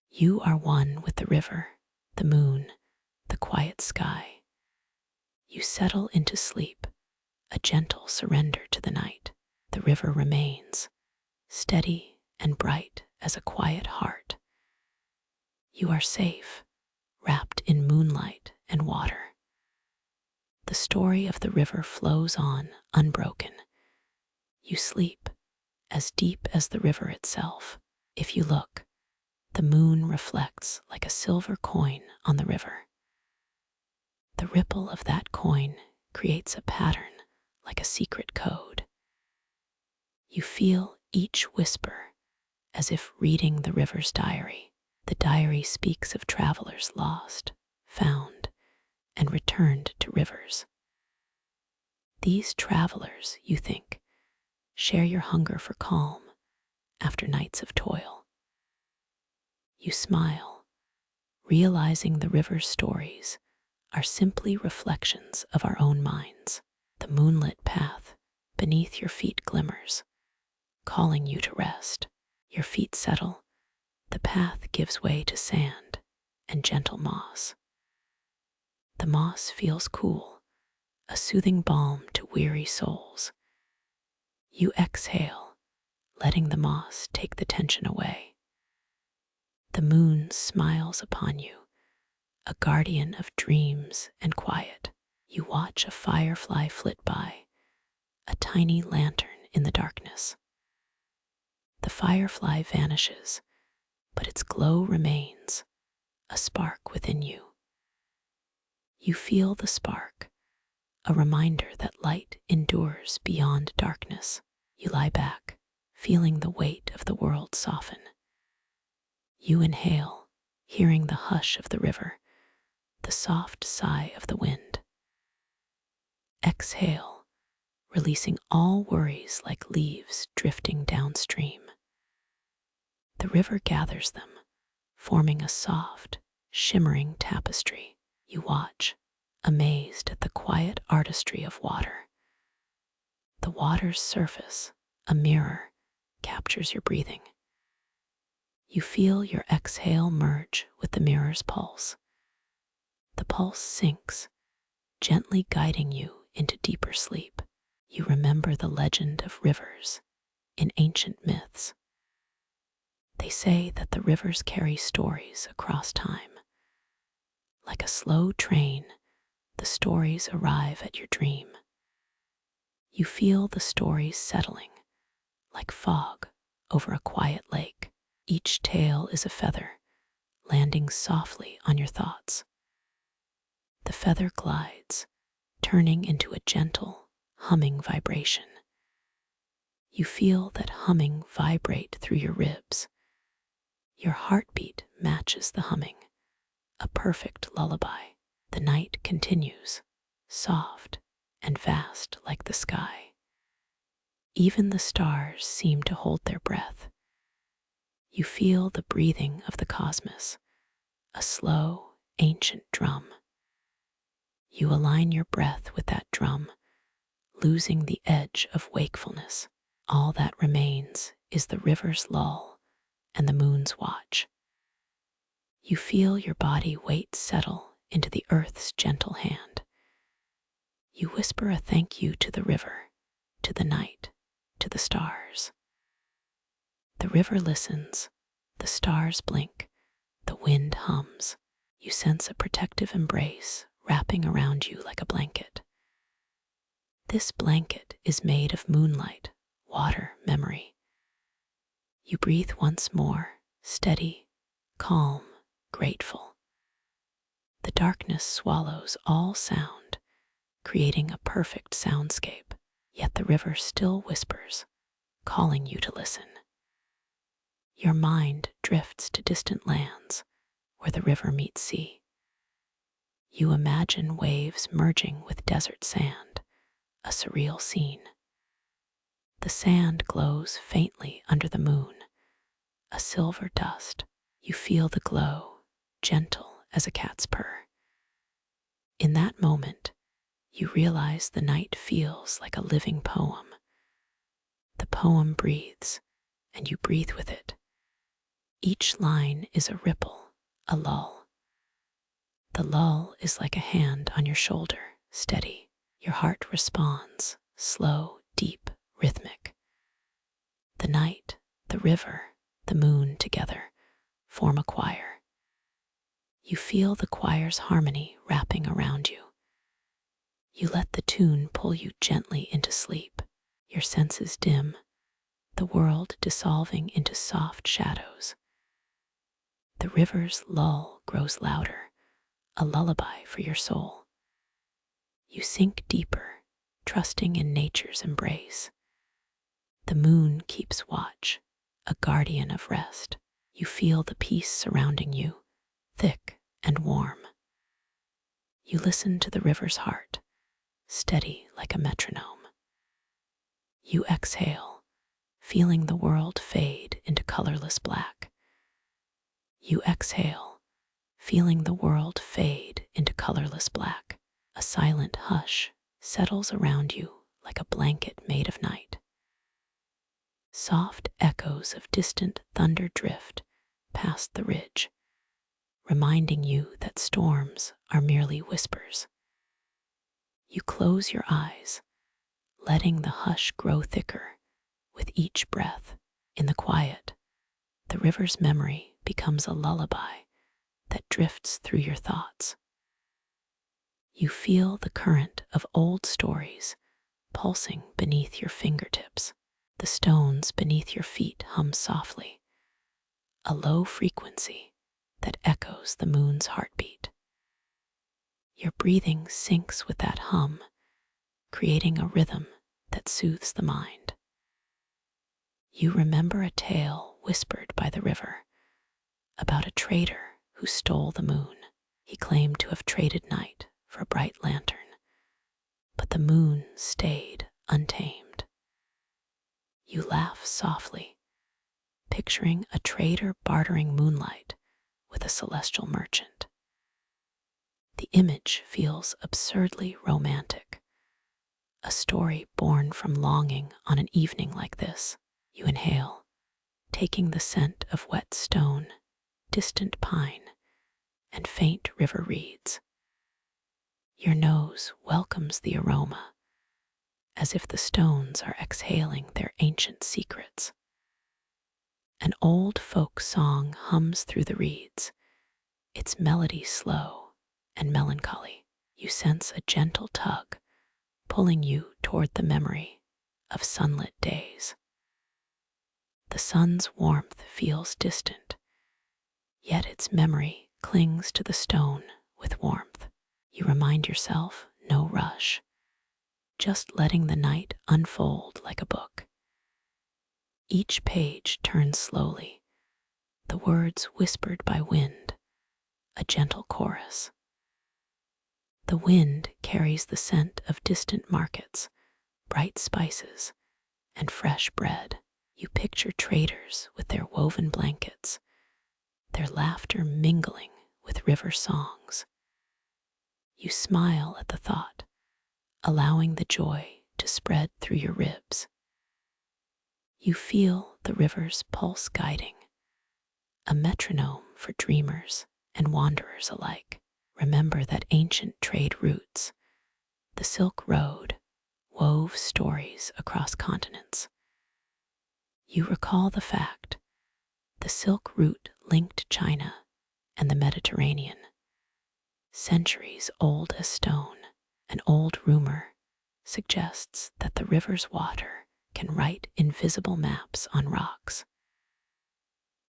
You are one with the river, the moon, the quiet sky. You settle into sleep, a gentle surrender to the night. The river remains, steady and bright as a quiet heart. You are safe, wrapped in moonlight and water. The story of the river flows on, unbroken. You sleep, as deep as the river itself. If you look, the moon reflects like a silver coin on the river. The ripple of that coin creates a pattern like a secret code. You feel each whisper as if reading the river's diary. The diary speaks of travelers lost, found, and returned to rivers. These travelers, you think, share your hunger for calm after nights of toil. You smile, realizing the river's stories are simply reflections of our own minds. The moonlit path beneath your feet glimmers, calling you to rest. Your feet settle, the path gives way to sand and gentle moss. The moss feels cool, a soothing balm to weary souls. You exhale, letting the moss take the tension away. The moon smiles upon you, a guardian of dreams and quiet. You watch a firefly flit by, a tiny lantern in the darkness. The firefly vanishes, but its glow remains, a spark within you. You feel the spark, a reminder that light endures beyond darkness. You lie back, feeling the weight of the world soften. You inhale, hearing the hush of the river, the soft sigh of the wind. Exhale, releasing all worries like leaves drifting downstream. The river gathers them, forming a soft, shimmering tapestry. You watch, amazed at the quiet artistry of water. The water's surface, a mirror, captures your breathing. You feel your exhale merge with the mirror's pulse. The pulse sinks, gently guiding you into deeper sleep. You remember the legend of rivers in ancient myths. They say that the rivers carry stories across time. Like a slow train, the stories arrive at your dream. You feel the stories settling, like fog over a quiet lake. Each tale is a feather, landing softly on your thoughts. The feather glides, turning into a gentle, humming vibration. You feel that humming vibrate through your ribs. Your heartbeat matches the humming, a perfect lullaby. The night continues, soft and vast like the sky. Even the stars seem to hold their breath. You feel the breathing of the cosmos, a slow, ancient drum. You align your breath with that drum, losing the edge of wakefulness. All that remains is the river's lull and the moon's watch. You feel your body weight settle into the earth's gentle hand. You whisper a thank you to the river, to the night, to the stars. The river listens, the stars blink, the wind hums. You sense a protective embrace wrapping around you like a blanket. This blanket is made of moonlight, water, memory. You breathe once more, steady, calm, grateful. The darkness swallows all sound, creating a perfect soundscape, yet the river still whispers, calling you to listen. Your mind drifts to distant lands where the river meets sea. You imagine waves merging with desert sand, a surreal scene. The sand glows faintly under the moon, a silver dust. You feel the glow, gentle as a cat's purr. In that moment, you realize the night feels like a living poem. The poem breathes, and you breathe with it. Each line is a ripple, a lull. The lull is like a hand on your shoulder, steady. Your heart responds, slow, deep, rhythmic. The night, the river, the moon together form a choir. You feel the choir's harmony wrapping around you. You let the tune pull you gently into sleep, your senses dim, the world dissolving into soft shadows. The river's lull grows louder, a lullaby for your soul. You sink deeper, trusting in nature's embrace. The moon keeps watch, a guardian of rest. You feel the peace surrounding you, thick and warm. You listen to the river's heart, steady like a metronome. You exhale, feeling the world fade into colorless black. You exhale, feeling the world fade into colorless black. A silent hush settles around you like a blanket made of night. Soft echoes of distant thunder drift past the ridge, reminding you that storms are merely whispers. You close your eyes, letting the hush grow thicker with each breath. In the quiet, the river's memory becomes a lullaby that drifts through your thoughts. You feel the current of old stories pulsing beneath your fingertips. The stones beneath your feet hum softly, a low frequency that echoes the moon's heartbeat. Your breathing syncs with that hum, creating a rhythm that soothes the mind. You remember a tale whispered by the river about a trader who stole the moon. He claimed to have traded night for a bright lantern, but the moon stayed untamed. You laugh softly, picturing a trader bartering moonlight with a celestial merchant. The image feels absurdly romantic, a story born from longing on an evening like this. You inhale, taking the scent of wet stone, distant pine, and faint river reeds. Your nose welcomes the aroma, as if the stones are exhaling their ancient secrets. An old folk song hums through the reeds, its melody slow and melancholy. You sense a gentle tug, pulling you toward the memory of sunlit days. The sun's warmth feels distant, yet its memory clings to the stone with warmth. You remind yourself, no rush, just letting the night unfold like a book. Each page turns slowly, the words whispered by wind, a gentle chorus. The wind carries the scent of distant markets, bright spices, and fresh bread. You picture traders with their woven blankets, their laughter mingling with river songs. You smile at the thought, allowing the joy to spread through your ribs. You feel the river's pulse guiding, a metronome for dreamers and wanderers alike. Remember that ancient trade routes, the Silk Road, wove stories across continents. You recall the fact the Silk Route linked China and the Mediterranean, centuries old as stone. An old rumor suggests that the river's water can write invisible maps on rocks.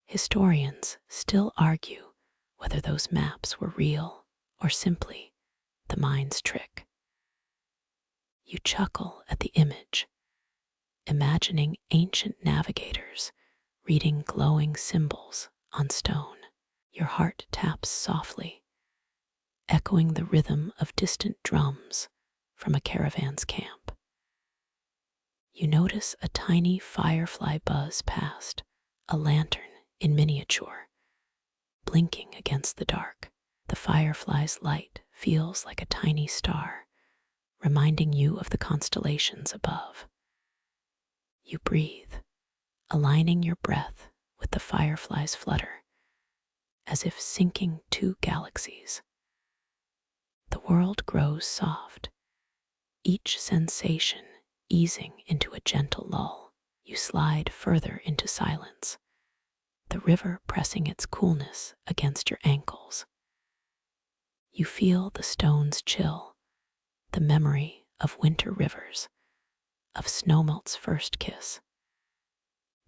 Historians still argue whether those maps were real or simply the mind's trick. You chuckle at the image, imagining ancient navigators reading glowing symbols on stone. Your heart taps softly, echoing the rhythm of distant drums from a caravan's camp. You notice a tiny firefly buzz past, a lantern in miniature, blinking against the dark. The firefly's light feels like a tiny star, reminding you of the constellations above. You breathe, aligning your breath with the firefly's flutter, as if syncing two galaxies. The world grows soft, each sensation easing into a gentle lull. You slide further into silence, the river pressing its coolness against your ankles. You feel the stones chill, the memory of winter rivers, of snowmelt's first kiss.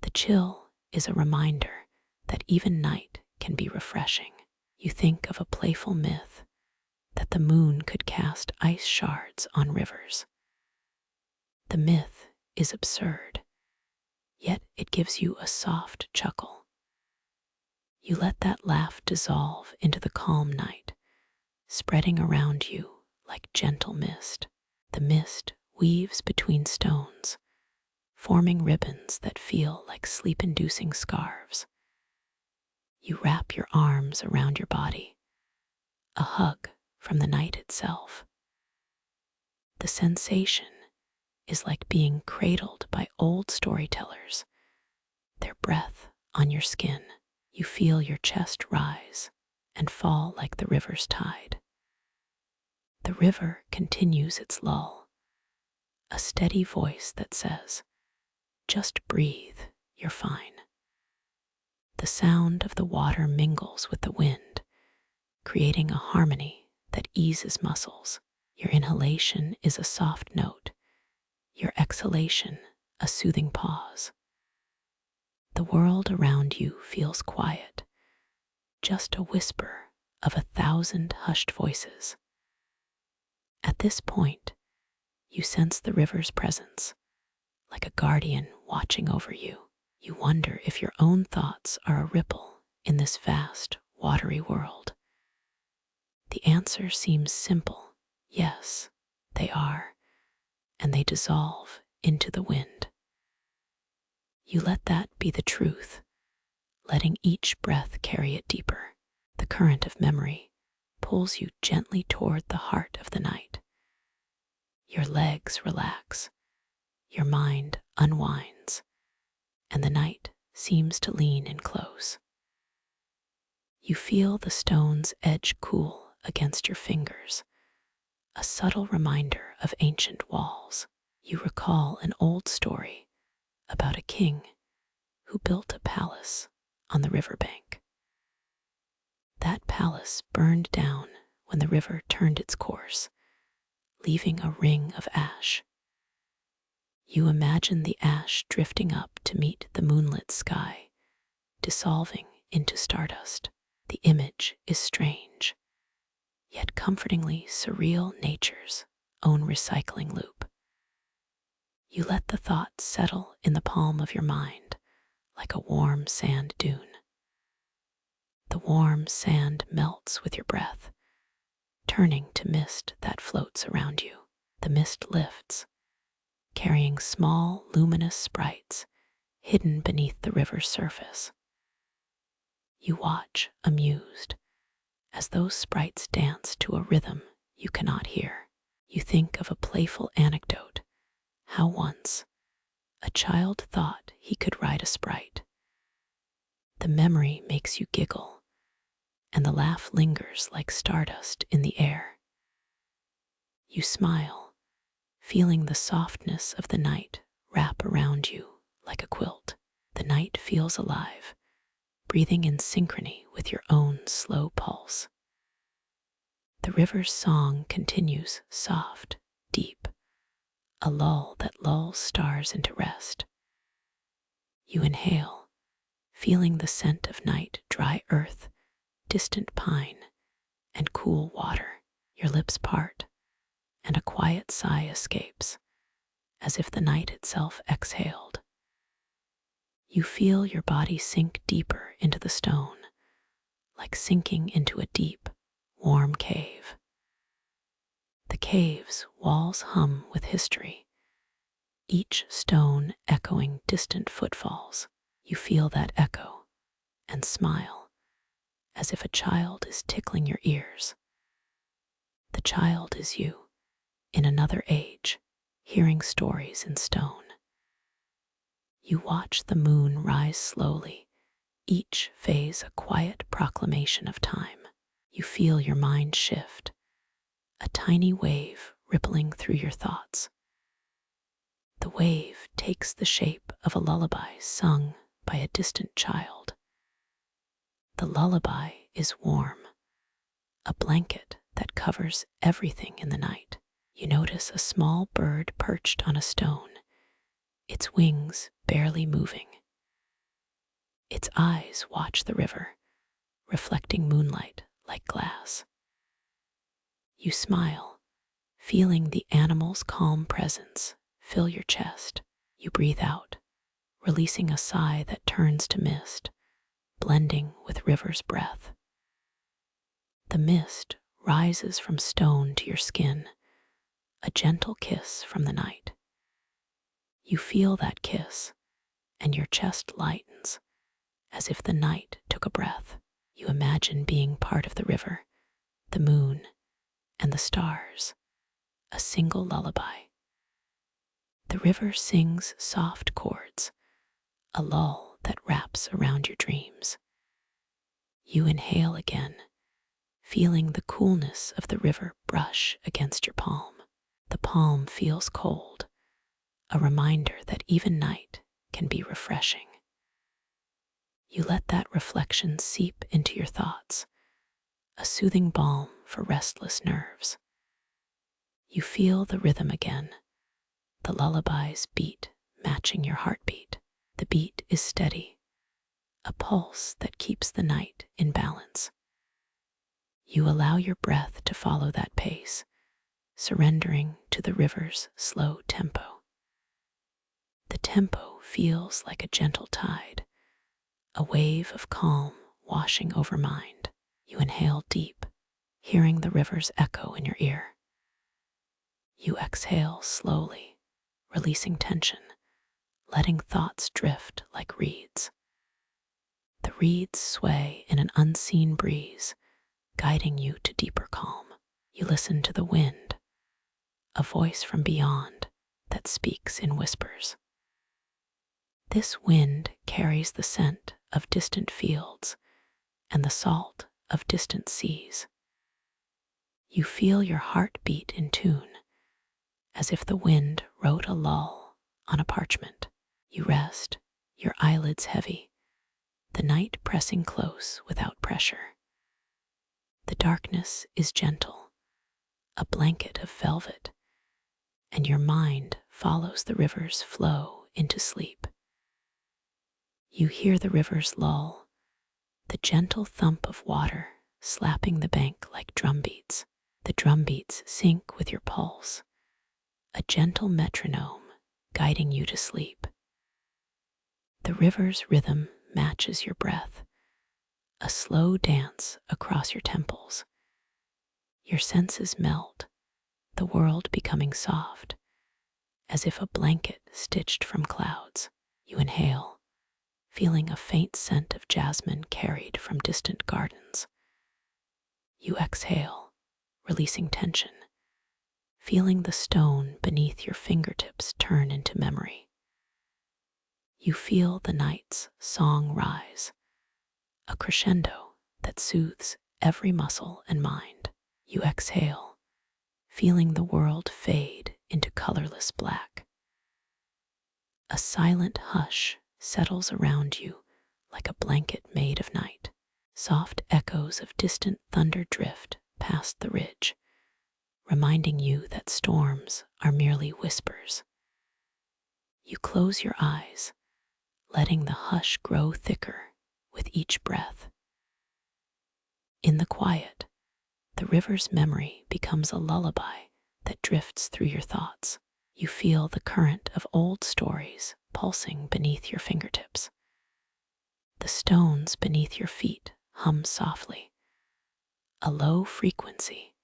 The chill is a reminder that even night can be refreshing. You think of a playful myth that the moon could cast ice shards on rivers. The myth is absurd, yet it gives you a soft chuckle. You let that laugh dissolve into the calm night, spreading around you like gentle mist. The mist weaves between stones, forming ribbons that feel like sleep-inducing scarves. You wrap your arms around your body, a hug from the night itself. The sensation is like being cradled by old storytellers, their breath on your skin. You feel your chest rise and fall like the river's tide. The river continues its lull, a steady voice that says, "Just breathe, you're fine." The sound of the water mingles with the wind, creating a harmony that eases muscles. Your inhalation is a soft note, your exhalation a soothing pause. The world around you feels quiet, just a whisper of 1,000 hushed voices. At this point, You sense the river's presence, like a guardian watching over you. You wonder if your own thoughts are a ripple in this vast, watery world. The answer seems simple. Yes, they are, and they dissolve into the wind. You let that be the truth, letting each breath carry it deeper. The current of memory pulls you gently toward the heart of the night. Your legs relax, your mind unwinds, and the night seems to lean in close. You feel the stone's edge cool against your fingers, a subtle reminder of ancient walls. You recall an old story about a king who built a palace on the riverbank. That palace burned down when the river turned its course, leaving a ring of ash. You imagine the ash drifting up to meet the moonlit sky, dissolving into stardust. The image is strange, yet comfortingly surreal, nature's own recycling loop. You let the thought settle in the palm of your mind like a warm sand dune. The warm sand melts with your breath, turning to mist that floats around you. The mist lifts, carrying small, luminous sprites hidden beneath the river's surface. You watch, amused, as those sprites dance to a rhythm you cannot hear. You think of a playful anecdote, how once a child thought he could ride a sprite. The memory makes you giggle, and the laugh lingers like stardust in the air. You smile, feeling the softness of the night wrap around you like a quilt. The night feels alive, breathing in synchrony with your own slow pulse. The river's song continues, soft, deep, a lull that lulls stars into rest. You inhale, feeling the scent of night, dry earth, distant pine, and cool water. Your lips part, and a quiet sigh escapes, as if the night itself exhaled. You feel your body sink deeper into the stone, like sinking into a deep, warm cave. The cave's walls hum with history, each stone echoing distant footfalls. You feel that echo and smile, as if a child is tickling your ears. The child is you, in another age, hearing stories in stone. You watch the moon rise slowly, each phase a quiet proclamation of time. You feel your mind shift, a tiny wave rippling through your thoughts. The wave takes the shape of a lullaby sung by a distant child. The lullaby is warm, a blanket that covers everything in the night. You notice a small bird perched on a stone, its wings barely moving. Its eyes watch the river, reflecting moonlight like glass. You smile, feeling the animal's calm presence fill your chest. You breathe out, releasing a sigh that turns to mist, blending with river's breath. The mist rises from stone to your skin, a gentle kiss from the night. You feel that kiss, and your chest lightens, as if the night took a breath. You imagine being part of the river, the moon, and the stars, a single lullaby. The river sings soft chords, a lull that wraps around your dreams. You inhale again, feeling the coolness of the river brush against your palm. The palm feels cold, a reminder that even night can be refreshing. You let that reflection seep into your thoughts, a soothing balm for restless nerves. You feel the rhythm again, the lullaby's beat matching your heartbeat. The beat is steady, a pulse that keeps the night in balance. You allow your breath to follow that pace, surrendering to the river's slow tempo. The tempo feels like a gentle tide, a wave of calm washing over mind. You inhale deep, hearing the river's echo in your ear. You exhale slowly, releasing tension, letting thoughts drift like reeds. The reeds sway in an unseen breeze, guiding you to deeper calm. You listen to the wind, a voice from beyond that speaks in whispers. This wind carries the scent of distant fields and the salt of distant seas. You feel your heart beat in tune, as if the wind wrote a lull on a parchment. You rest, your eyelids heavy, the night pressing close without pressure. The darkness is gentle, a blanket of velvet, and your mind follows the river's flow into sleep. You hear the river's lull, the gentle thump of water slapping the bank like drumbeats. The drumbeats sync with your pulse, a gentle metronome guiding you to sleep. The river's rhythm matches your breath, a slow dance across your temples. Your senses melt, the world becoming soft, as if a blanket stitched from clouds. You inhale, feeling a faint scent of jasmine carried from distant gardens. You exhale, releasing tension, feeling the stone beneath your fingertips turn into memory. You feel the night's song rise, a crescendo that soothes every muscle and mind. You exhale, feeling the world fade into colorless black. A silent hush settles around you like a blanket made of night. Soft echoes of distant thunder drift past the ridge, reminding you that storms are merely whispers. You close your eyes, letting the hush grow thicker with each breath. In the quiet, the river's memory becomes a lullaby that drifts through your thoughts. You feel the current of old stories pulsing beneath your fingertips. The stones beneath your feet hum softly, a low frequency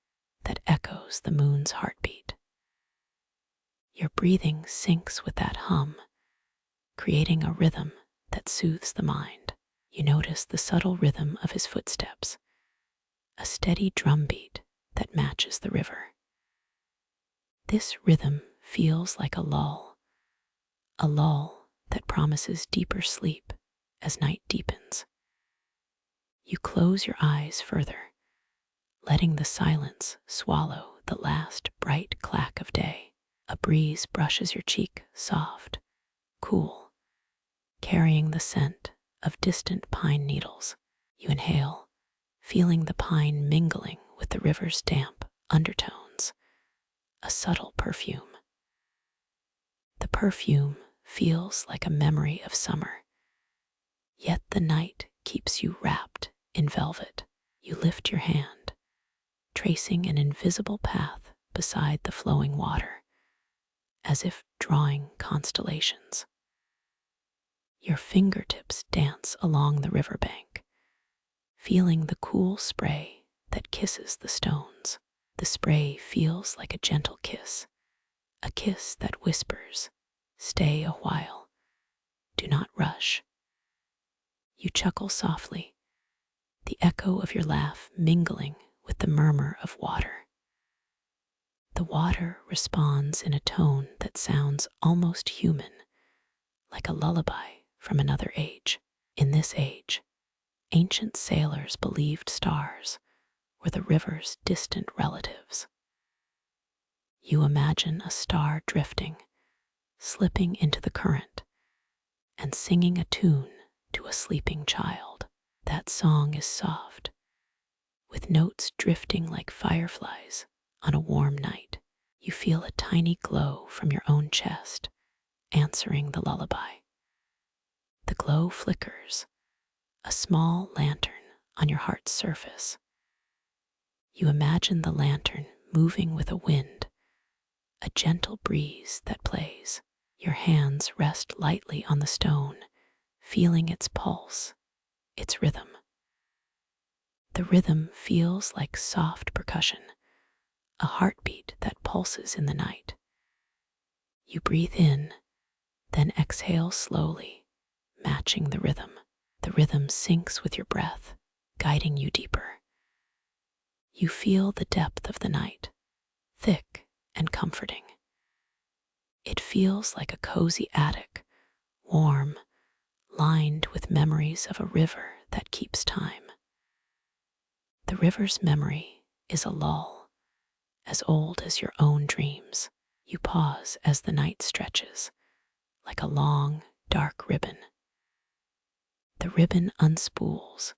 that echoes the moon's heartbeat. Your breathing syncs with that hum, creating a rhythm that soothes the mind. You notice the subtle rhythm of his footsteps, a steady drumbeat that matches the river. This rhythm feels like a lull that promises deeper sleep as night deepens. You close your eyes further, letting the silence swallow the last bright clack of day. A breeze brushes your cheek, soft, cool, carrying the scent of distant pine needles. You inhale, feeling the pine mingling with the river's damp undertones, a subtle perfume. The perfume feels like a memory of summer, yet the night keeps you wrapped in velvet. You lift your hand, tracing an invisible path beside the flowing water, as if drawing constellations. Your fingertips dance along the riverbank, feeling the cool spray that kisses the stones. The spray feels like a gentle kiss, a kiss that whispers, "Stay a while, do not rush." You chuckle softly, the echo of your laugh mingling with the murmur of water. The water responds in a tone that sounds almost human, like a lullaby from another age. In this age, ancient sailors believed stars were the river's distant relatives. You imagine a star drifting, slipping into the current, and singing a tune to a sleeping child. That song is soft, with notes drifting like fireflies on a warm night. You feel a tiny glow from your own chest, answering the lullaby. The glow flickers, a small lantern on your heart's surface. You imagine the lantern moving with a wind, a gentle breeze that plays. Your hands rest lightly on the stone, feeling its pulse, its rhythm. The rhythm feels like soft percussion, a heartbeat that pulses in the night. You breathe in, then exhale slowly, matching the rhythm. The rhythm syncs with your breath, guiding you deeper. You feel the depth of the night, thick and comforting. It feels like a cozy attic, warm, lined with memories of a river that keeps time. The river's memory is a lull, as old as your own dreams. You pause as the night stretches, like a long, dark ribbon. The ribbon unspools,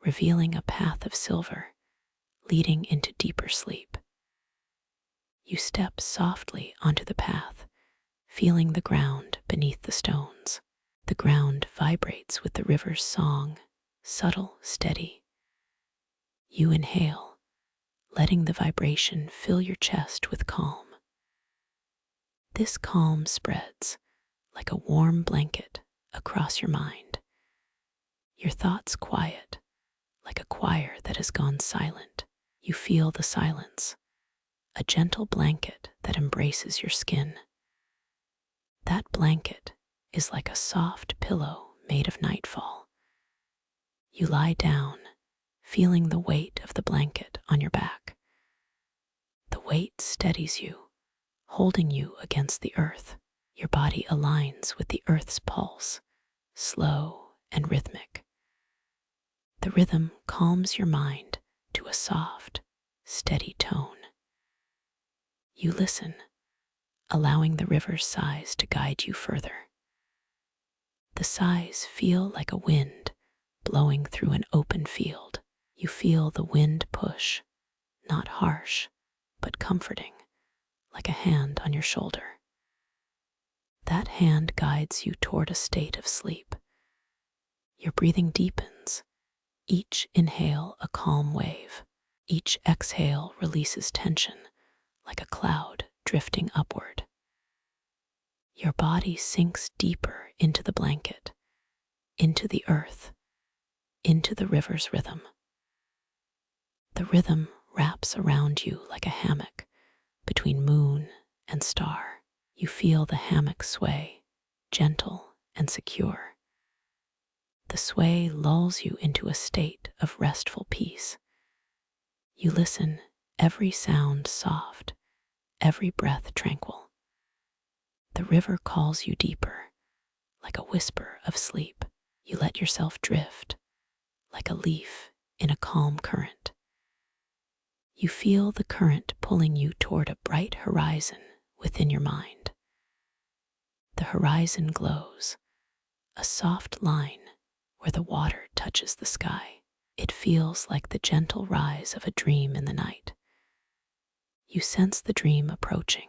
revealing a path of silver, leading into deeper sleep. You step softly onto the path, feeling the ground beneath the stones. The ground vibrates with the river's song, subtle, steady. You inhale, letting the vibration fill your chest with calm. This calm spreads like a warm blanket across your mind. Your thoughts quiet, like a choir that has gone silent. You feel the silence, a gentle blanket that embraces your skin. That blanket is like a soft pillow made of nightfall. You lie down, feeling the weight of the blanket on your back. The weight steadies you, holding you against the earth. Your body aligns with the earth's pulse, slow and rhythmic. The rhythm calms your mind to a soft, steady tone. You listen, allowing the river's sighs to guide you further. The sighs feel like a wind blowing through an open field. You feel the wind push, not harsh, but comforting, like a hand on your shoulder. That hand guides you toward a state of sleep. Your breathing deepens, each inhale a calm wave. Each exhale releases tension, like a cloud drifting upward. Your body sinks deeper into the blanket, into the earth, into the river's rhythm. The rhythm wraps around you like a hammock between moon and star. You feel the hammock sway, gentle and secure. The sway lulls you into a state of restful peace. You listen, every sound soft, every breath tranquil. The river calls you deeper, like a whisper of sleep. You let yourself drift, like a leaf in a calm current. You feel the current pulling you toward a bright horizon within your mind. The horizon glows, a soft line where the water touches the sky. It feels like the gentle rise of a dream in the night. You sense the dream approaching,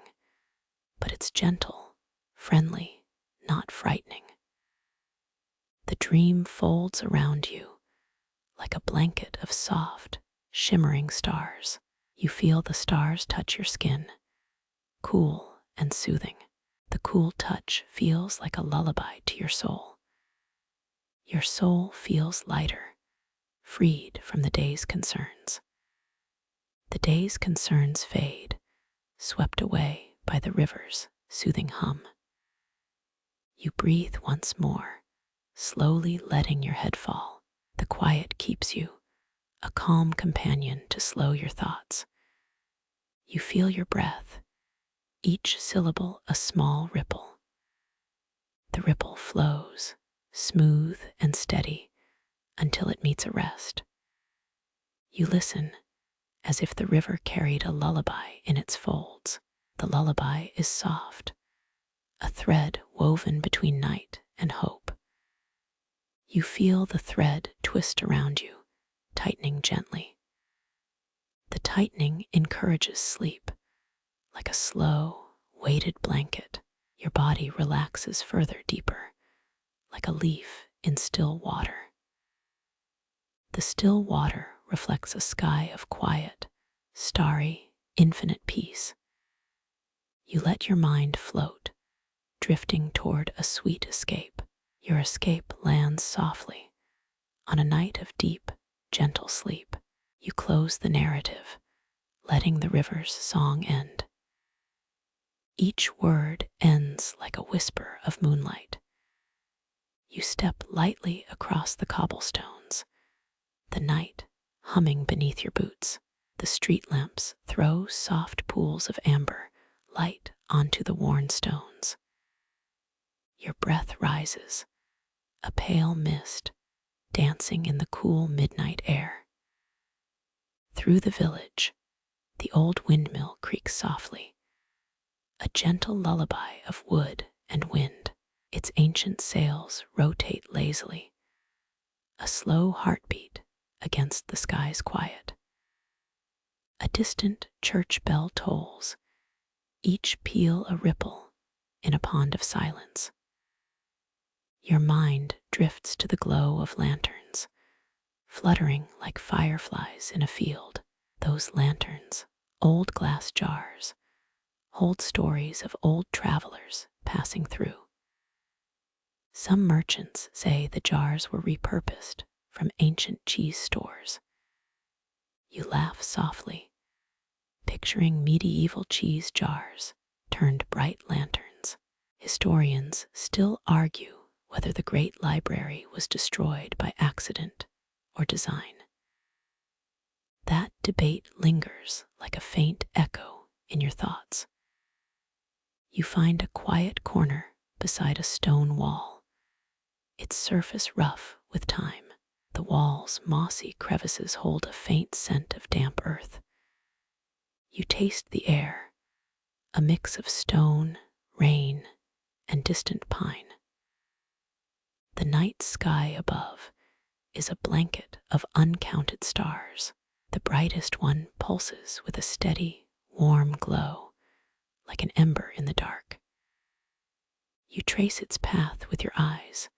but it's gentle, friendly, not frightening. The dream folds around you like a blanket of soft, shimmering stars. You feel the stars touch your skin, cool and soothing. The cool touch feels like a lullaby to your soul. Your soul feels lighter, freed from the day's concerns. The day's concerns fade, swept away by the river's soothing hum. You breathe once more, slowly letting your head fall. The quiet keeps you, a calm companion to slow your thoughts. You feel your breath, each syllable a small ripple. The ripple flows, smooth and steady, until it meets a rest. You listen, as if the river carried a lullaby in its folds. The lullaby is soft, a thread woven between night and hope. You feel the thread twist around you, tightening gently. The tightening encourages sleep, like a slow, weighted blanket. Your body relaxes further deeper, like a leaf in still water. The still water reflects a sky of quiet, starry, infinite peace. You let your mind float, drifting toward a sweet escape. Your escape lands softly on a night of deep, gentle sleep. You close the narrative, letting the river's song end. Each word ends like a whisper of moonlight. You step lightly across the cobblestones, the night humming beneath your boots. The street lamps throw soft pools of amber light onto the worn stones. Your breath rises, a pale mist dancing in the cool midnight air. Through the village, the old windmill creaks softly, a gentle lullaby of wood and wind. Its ancient sails rotate lazily, a slow heartbeat against the sky's quiet. A distant church bell tolls, each peal a ripple in a pond of silence. Your mind drifts to the glow of lanterns, fluttering like fireflies in a field. Those lanterns, old glass jars, hold stories of old travelers passing through. Some merchants say the jars were repurposed from ancient cheese stores. You laugh softly, picturing medieval cheese jars turned bright lanterns. Historians still argue whether the great library was destroyed by accident or design. That debate lingers like a faint echo in your thoughts. You find a quiet corner beside a stone wall, its surface rough with time. The wall's mossy crevices hold a faint scent of damp earth. You taste the air, a mix of stone, rain, and distant pine. The night sky above is a blanket of uncounted stars. The brightest one pulses with a steady, warm glow, like an ember in the dark. You trace its path with your eyes,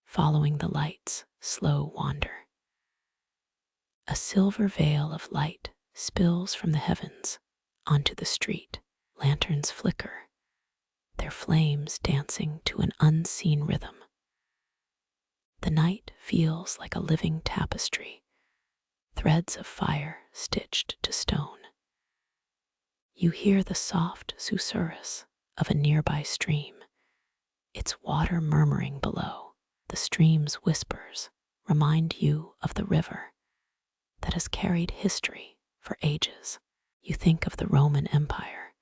following the light's slow wander. A silver veil of light spills from the heavens onto the street. Lanterns flicker, their flames dancing to an unseen rhythm. The night feels like a living tapestry, threads of fire stitched to stone. You hear the soft susurrus of a nearby stream, its water murmuring below. The stream's whispers remind you of the river that has carried history for ages. You think of the Roman Empire,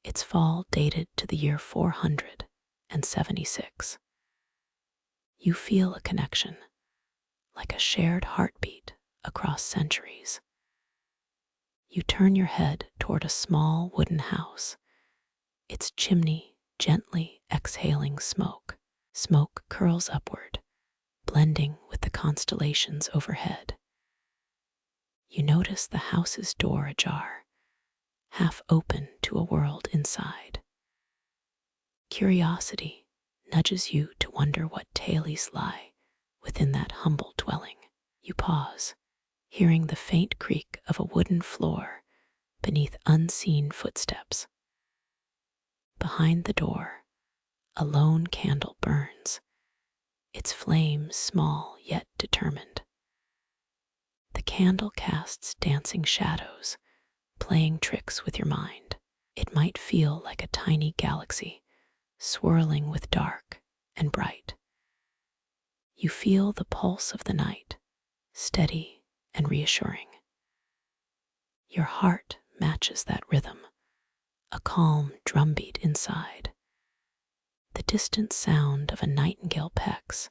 its fall dated to the year 476. You feel a connection, like a shared heartbeat across centuries. You turn your head toward a small wooden house, its chimney gently exhaling smoke. Smoke curls upward, blending with the constellations overhead. You notice the house's door ajar, half open to a world inside. Curiosity nudges you to wonder what tales lie within that humble dwelling. You pause, hearing the faint creak of a wooden floor beneath unseen footsteps. Behind the door, a lone candle burns, its flame small yet determined. The candle casts dancing shadows, playing tricks with your mind. It might feel like a tiny galaxy, swirling with dark and bright. You feel the pulse of the night, steady and reassuring. Your heart matches that rhythm, a calm drumbeat inside. The distant sound of a nightingale pecks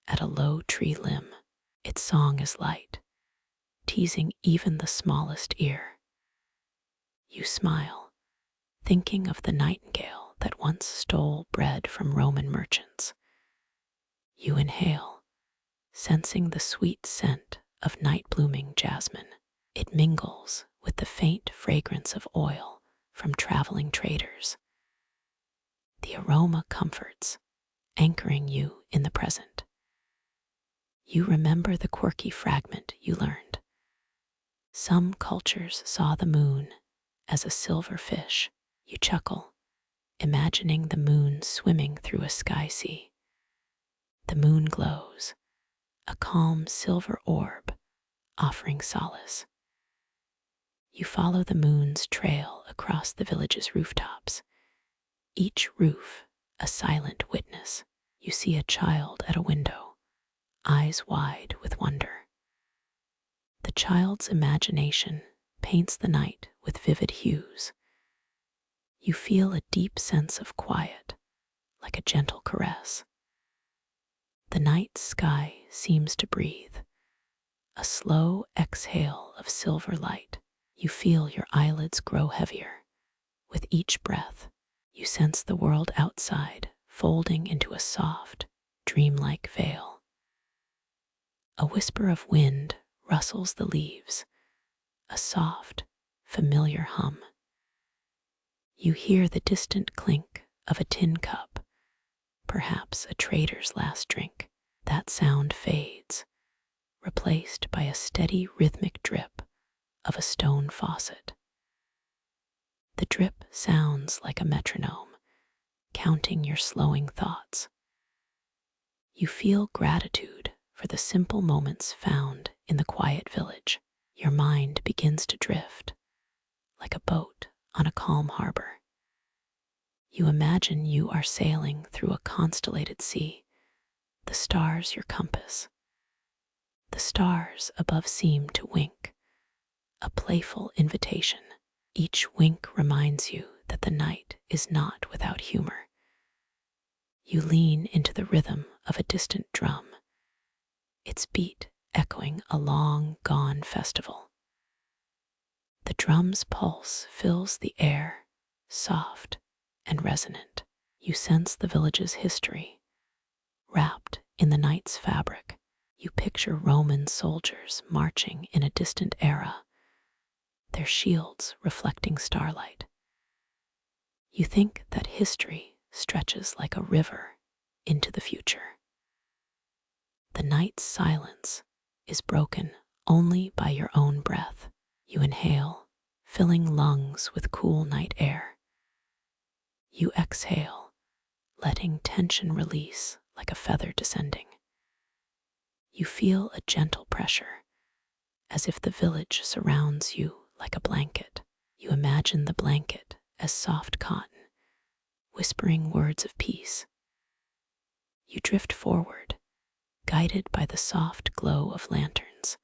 at a low tree limb. Its song is light, teasing even the smallest ear. You smile, thinking of the nightingale that once stole bread from Roman merchants. You inhale, sensing the sweet scent of night-blooming jasmine. It mingles with the faint fragrance of oil from traveling traders. The aroma comforts, anchoring you in the present. You remember the quirky fragment you learned. Some cultures saw the moon as a silver fish. You chuckle, imagining the moon swimming through a sky sea. The moon glows, a calm silver orb offering solace. You follow the moon's trail across the village's rooftops, each roof a silent witness. You see a child at a window, eyes wide with wonder. The child's imagination paints the night with vivid hues. You feel a deep sense of quiet, like a gentle caress. The night sky seems to breathe, a slow exhale of silver light. You feel your eyelids grow heavier. With each breath, you sense the world outside folding into a soft, dreamlike veil. A whisper of wind rustles the leaves, a soft, familiar hum. You hear the distant clink of a tin cup, perhaps a trader's last drink. That sound fades, replaced by a steady rhythmic drip of a stone faucet. The drip sounds like a metronome, counting your slowing thoughts. You feel gratitude for the simple moments found in the quiet village. Your mind begins to drift, like a boat on a calm harbor. You imagine you are sailing through a constellated sea, the stars your compass. The stars above seem to wink, a playful invitation. Each wink reminds you that the night is not without humor. You lean into the rhythm of a distant drum, its beat echoing a long-gone festival. The drum's pulse fills the air, soft and resonant. You sense the village's history, wrapped in the night's fabric. You picture Roman soldiers marching in a distant era, their shields reflecting starlight. You think that history stretches like a river into the future. The night's silence is broken only by your own breath. You inhale, filling lungs with cool night air. You exhale, letting tension release like a feather descending. You feel a gentle pressure, as if the village surrounds you like a blanket. You imagine the blanket as soft cotton, whispering words of peace. You drift forward, guided by the soft glow of lanterns,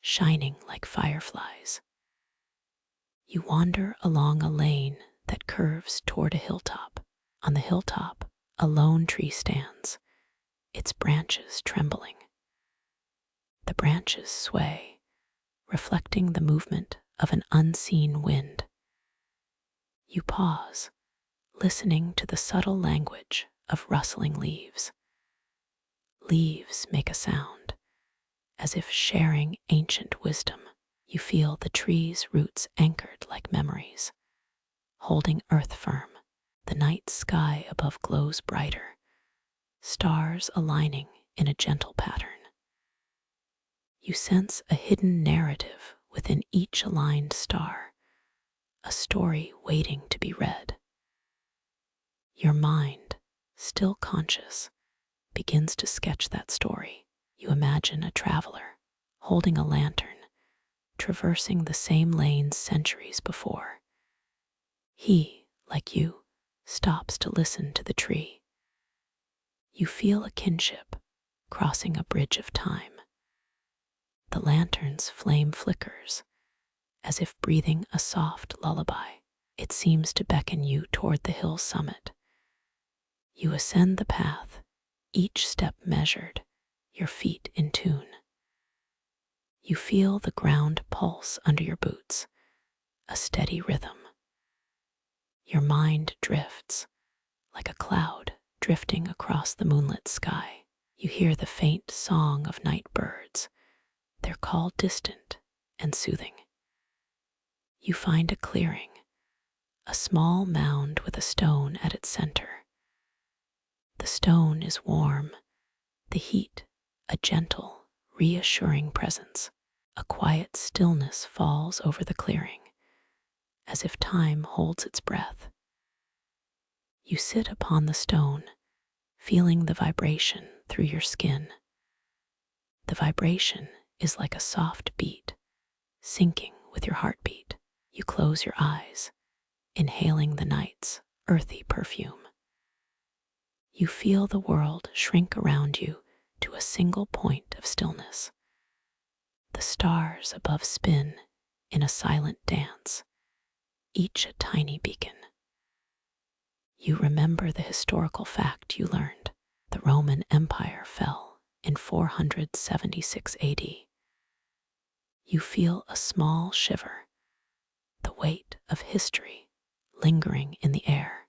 shining like fireflies. You wander along a lane that curves toward a hilltop. On the hilltop, a lone tree stands, its branches trembling. The branches sway, reflecting the movement of an unseen wind. You pause, listening to the subtle language of rustling leaves. Leaves make a sound, as if sharing ancient wisdom. You feel the tree's roots anchored like memories, holding earth firm. The night sky above glows brighter, stars aligning in a gentle pattern. You sense a hidden narrative within each aligned star, a story waiting to be read. Your mind, still conscious, begins to sketch that story. You imagine a traveler, holding a lantern, traversing the same lanes centuries before. He, like you, stops to listen to the tree. You feel a kinship, crossing a bridge of time. The lantern's flame flickers, as if breathing a soft lullaby. It seems to beckon you toward the hill's summit. You ascend the path, each step measured, your feet in tune. You feel the ground pulse under your boots, a steady rhythm. Your mind drifts, like a cloud drifting across the moonlit sky. You hear the faint song of night birds, their call distant and soothing. You find a clearing, a small mound with a stone at its center. The stone is warm, the heat a gentle, reassuring presence. A quiet stillness falls over the clearing, as if time holds its breath. You sit upon the stone, feeling the vibration through your skin. The vibration is like a soft beat, syncing with your heartbeat. You close your eyes, inhaling the night's earthy perfume. You feel the world shrink around you to a single point of stillness. The stars above spin in a silent dance, each a tiny beacon. You remember the historical fact you learned. The Roman Empire fell in 476 AD. You feel a small shiver, the weight of history lingering in the air.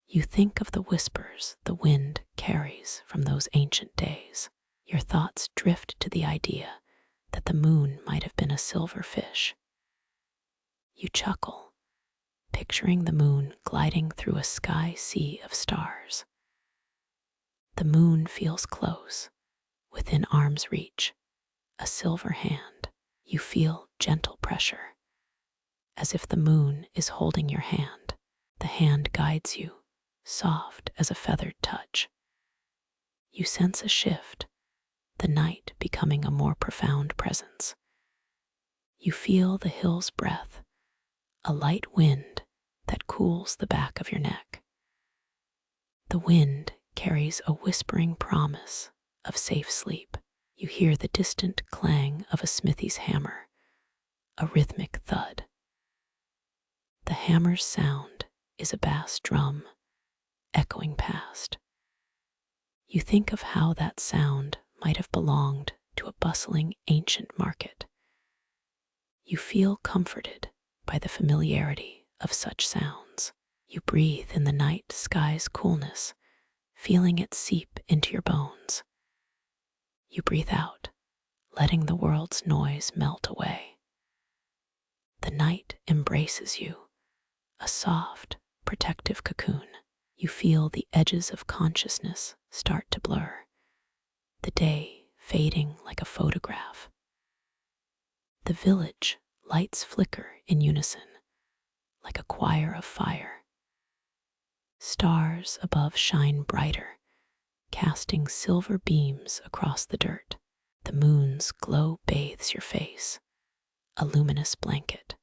You think of the whispers the wind carries from those ancient days. Your thoughts drift to the idea that the moon might have been a silver fish. You chuckle, picturing the moon gliding through a sky sea of stars. The moon feels close, within arm's reach, a silver hand. You feel gentle pressure, as if the moon is holding your hand. The hand guides you, soft as a feathered touch. You sense a shift, the night becoming a more profound presence. You feel the hill's breath, a light wind that cools the back of your neck. The wind carries a whispering promise of safe sleep. You hear the distant clang of a smithy's hammer, a rhythmic thud. The hammer's sound is a bass drum, echoing past. You think of how that sound might have belonged to a bustling ancient market. You feel comforted by the familiarity of such sounds. You breathe in the night sky's coolness, feeling it seep into your bones. You breathe out, letting the world's noise melt away. The night embraces you, a soft, protective cocoon. You feel the edges of consciousness start to blur, the day fading like a photograph. The village lights flicker in unison, like a choir of fire. Stars above shine brighter, casting silver beams across the dirt. The moon's glow bathes your face, a luminous blanket.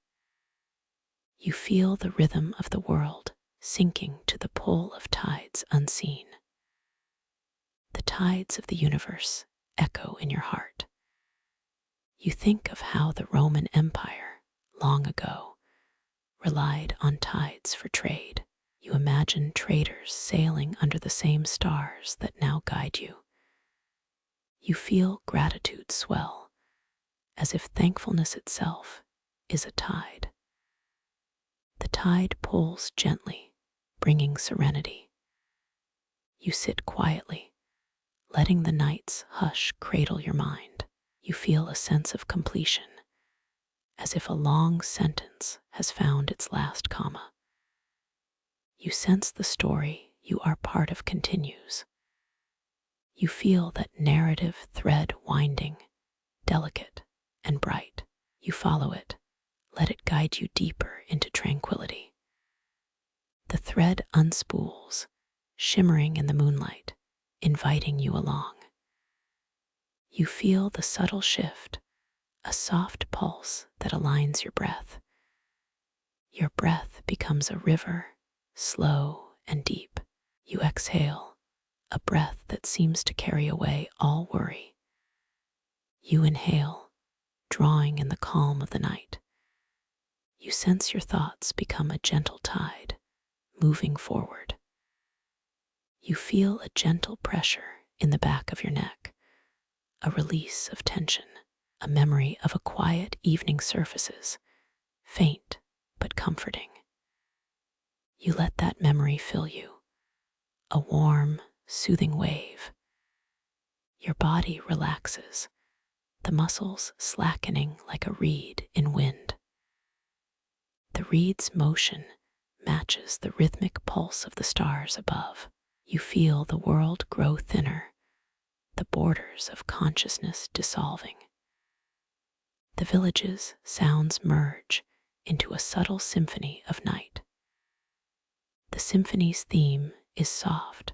You feel the rhythm of the world sinking to the pull of tides unseen. The tides of the universe echo in your heart. You think of how the Roman Empire, long ago, relied on tides for trade. You imagine traders sailing under the same stars that now guide you. You feel gratitude swell, as if thankfulness itself is a tide. The tide pulls gently, bringing serenity. You sit quietly, letting the night's hush cradle your mind. You feel a sense of completion, as if a long sentence has found its last comma. You sense the story you are part of continues. You feel that narrative thread winding, delicate and bright. You follow it, let it guide you deeper into tranquility. The thread unspools, shimmering in the moonlight, inviting you along. You feel the subtle shift, a soft pulse that aligns your breath. Your breath becomes a river, slow and deep. You exhale, a breath that seems to carry away all worry. You inhale, drawing in the calm of the night. You sense your thoughts become a gentle tide, moving forward. You feel a gentle pressure in the back of your neck, a release of tension. A memory of a quiet evening surfaces, faint but comforting. You let that memory fill you, a warm, soothing wave. Your body relaxes, the muscles slackening like a reed in wind. The reed's motion matches the rhythmic pulse of the stars above. You feel the world grow thinner, the borders of consciousness dissolving. The village's sounds merge into a subtle symphony of night. The symphony's theme is soft,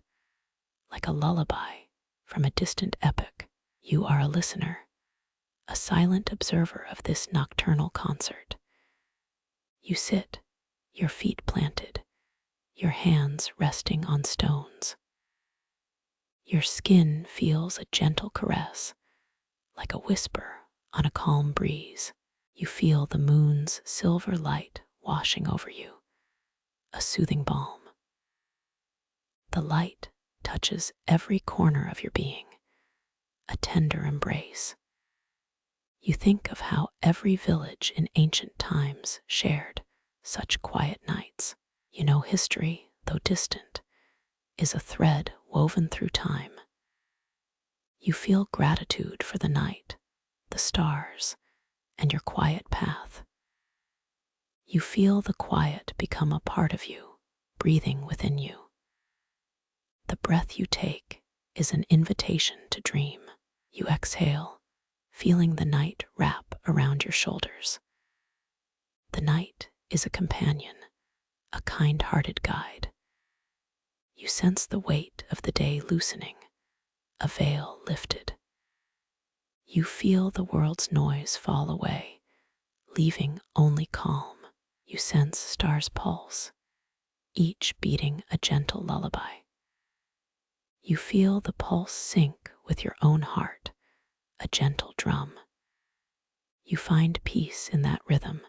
like a lullaby from a distant epic. You are a listener, a silent observer of this nocturnal concert. You sit, your feet planted, your hands resting on stones. Your skin feels a gentle caress, like a whisper on a calm breeze. You feel the moon's silver light washing over you, a soothing balm. The light touches every corner of your being, a tender embrace. You think of how every village in ancient times shared such quiet nights. You know history, though distant, is a thread woven through time. You feel gratitude for the night, the stars, and your quiet path. You feel the quiet become a part of you, breathing within you. The breath you take is an invitation to dream. You exhale, feeling the night wrap around your shoulders. The night is a companion, a kind-hearted guide. You sense the weight of the day loosening, a veil lifted. You feel the world's noise fall away, leaving only calm. You sense stars pulse, each beating a gentle lullaby. You feel the pulse sync with your own heart, a gentle drum. You find peace in that rhythm,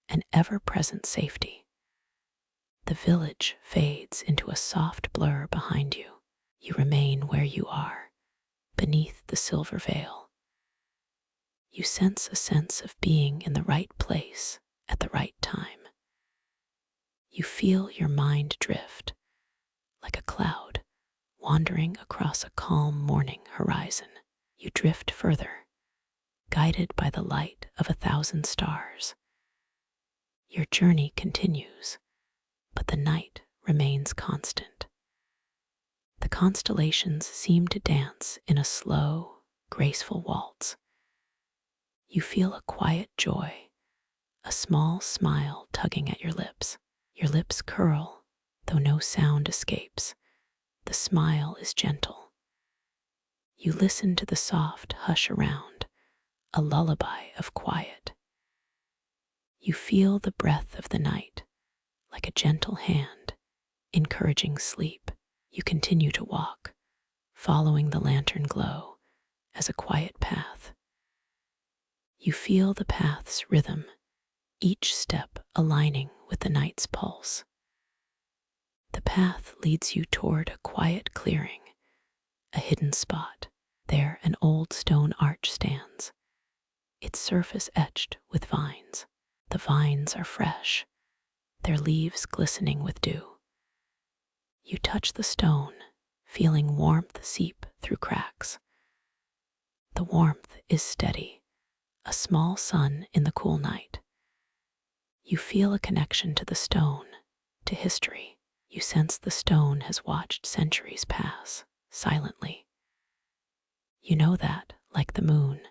an ever-present safety. The village fades into a soft blur behind you. You remain where you are, beneath the silver veil. You sense a sense of being in the right place at the right time. You feel your mind drift, like a cloud, wandering across a calm morning horizon. You drift further, guided by the light of 1,000 stars. Your journey continues, but the night remains constant. The constellations seem to dance in a slow, graceful waltz. You feel a quiet joy, a small smile tugging at your lips. Your lips curl, though no sound escapes. The smile is gentle. You listen to the soft hush around, a lullaby of quiet. You feel the breath of the night, like a gentle hand, encouraging sleep. You continue to walk, following the lantern glow as a quiet path. You feel the path's rhythm, each step aligning with the night's pulse. The path leads you toward a quiet clearing, a hidden spot. There an old stone arch stands, its surface etched with vines. The vines are fresh, their leaves glistening with dew. You touch the stone, feeling warmth seep through cracks. The warmth is steady, a small sun in the cool night. You feel a connection to the stone, to history. You sense the stone has watched centuries pass, silently. You know that, like the moon,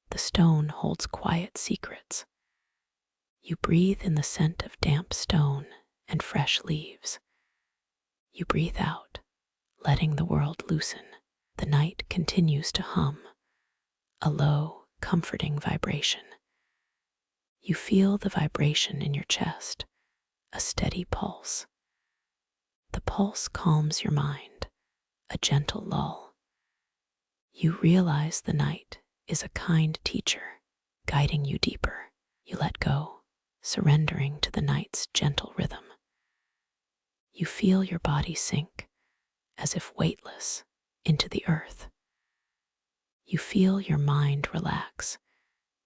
the stone holds quiet secrets. You breathe in the scent of damp stone and fresh leaves. You breathe out, letting the world loosen. The night continues to hum, a low, comforting vibration. You feel the vibration in your chest, a steady pulse. The pulse calms your mind, a gentle lull. You realize the night is a kind teacher, guiding you deeper. You let go, surrendering to the night's gentle rhythm. You feel your body sink, as if weightless, into the earth. You feel your mind relax,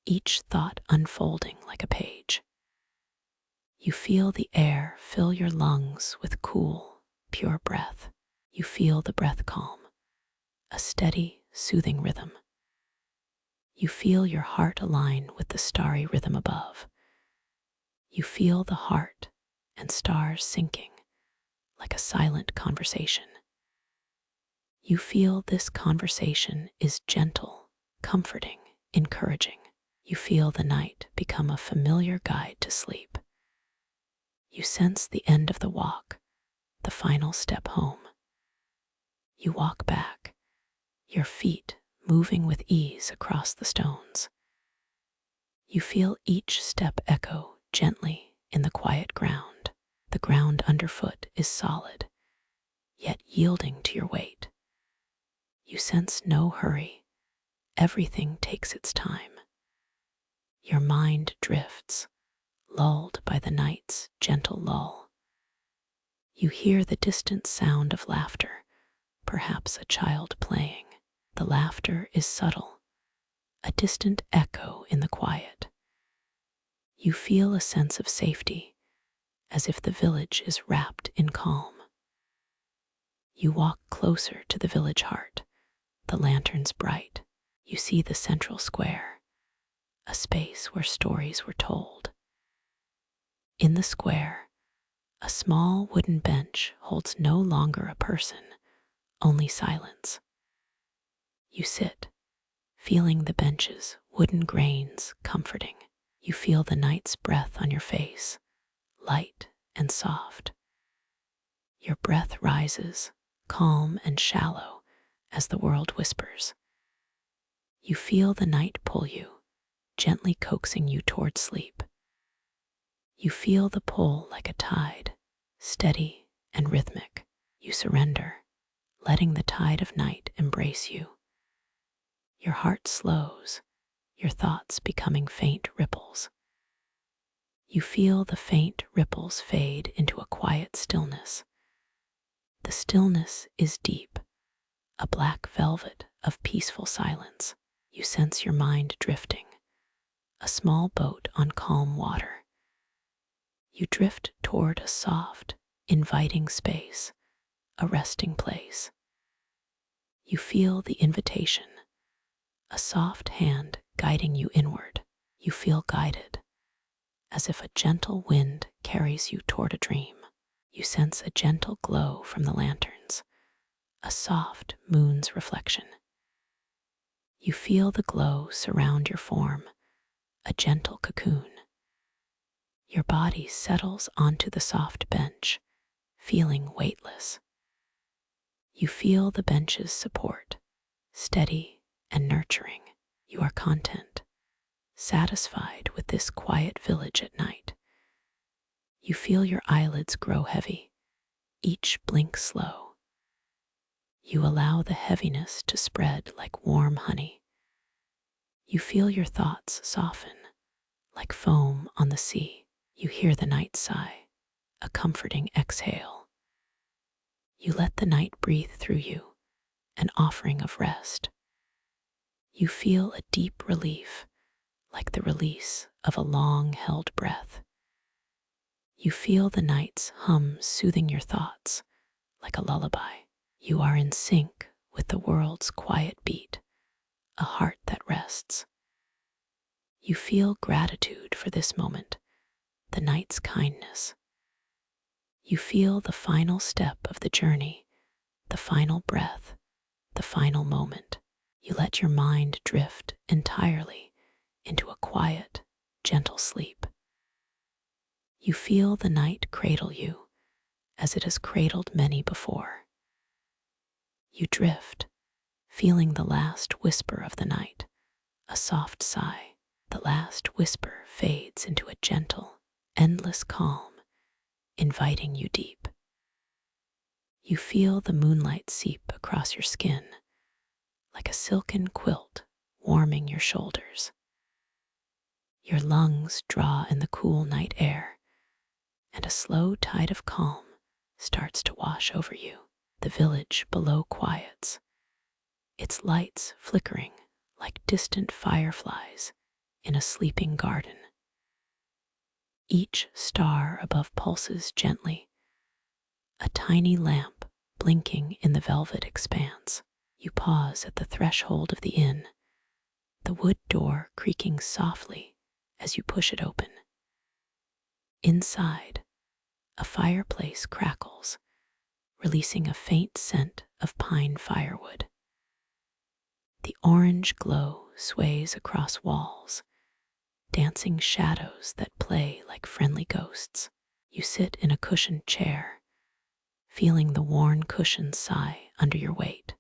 each thought unfolding like a page. You feel the air fill your lungs with cool, pure breath. You feel the breath calm, a steady, soothing rhythm. You feel your heart align with the starry rhythm above. You feel the heart and stars syncing, like a silent conversation. You feel this conversation is gentle, comforting, encouraging. You feel the night become a familiar guide to sleep. You sense the end of the walk, the final step home. You walk back, your feet moving with ease across the stones. You feel each step echo gently in the quiet ground. The ground underfoot is solid, yet yielding to your weight. You sense no hurry. Everything takes its time. Your mind drifts, lulled by the night's gentle lull. You hear the distant sound of laughter, perhaps a child playing. The laughter is subtle, a distant echo in the quiet. You feel a sense of safety, as if the village is wrapped in calm. You walk closer to the village heart, the lanterns bright. You see the central square, a space where stories were told. In the square, a small wooden bench holds no longer a person, only silence. You sit, feeling the bench's wooden grains comforting. You feel the night's breath on your face, light and soft. Your breath rises, calm and shallow, as the world whispers. You feel the night pull you, gently coaxing you toward sleep. You feel the pull like a tide, steady and rhythmic. You surrender, letting the tide of night embrace you. Your heart slows, your thoughts becoming faint ripples. You feel the faint ripples fade into a quiet stillness. The stillness is deep, a black velvet of peaceful silence. You sense your mind drifting, a small boat on calm water. You drift toward a soft, inviting space, a resting place. You feel the invitation, a soft hand guiding you inward. You feel guided, as if a gentle wind carries you toward a dream. You sense a gentle glow from the lanterns, a soft moon's reflection. You feel the glow surround your form, a gentle cocoon. Your body settles onto the soft bench, feeling weightless. You feel the bench's support, steady and nurturing. You are content, satisfied with this quiet village at night. You feel your eyelids grow heavy, each blink slow. You allow the heaviness to spread like warm honey. You feel your thoughts soften, like foam on the sea. You hear the night sigh, a comforting exhale. You let the night breathe through you, an offering of rest. You feel a deep relief, like the release of a long-held breath. You feel the night's hum soothing your thoughts, like a lullaby. You are in sync with the world's quiet beat, a heart that rests. You feel gratitude for this moment, the night's kindness. You feel the final step of the journey, the final breath, the final moment. You let your mind drift entirely into a quiet, gentle sleep. You feel the night cradle you, as it has cradled many before. You drift, feeling the last whisper of the night, a soft sigh. The last whisper fades into a gentle, endless calm, inviting you deep. You feel the moonlight seep across your skin, like a silken quilt warming your shoulders. Your lungs draw in the cool night air, and a slow tide of calm starts to wash over you. The village below quiets, its lights flickering like distant fireflies in a sleeping garden. Each star above pulses gently, a tiny lamp blinking in the velvet expanse. You pause at the threshold of the inn, the wood door creaking softly as you push it open. Inside, a fireplace crackles, releasing a faint scent of pine firewood. The orange glow sways across walls, dancing shadows that play like friendly ghosts. You sit in a cushioned chair, feeling the worn cushions sigh under your weight.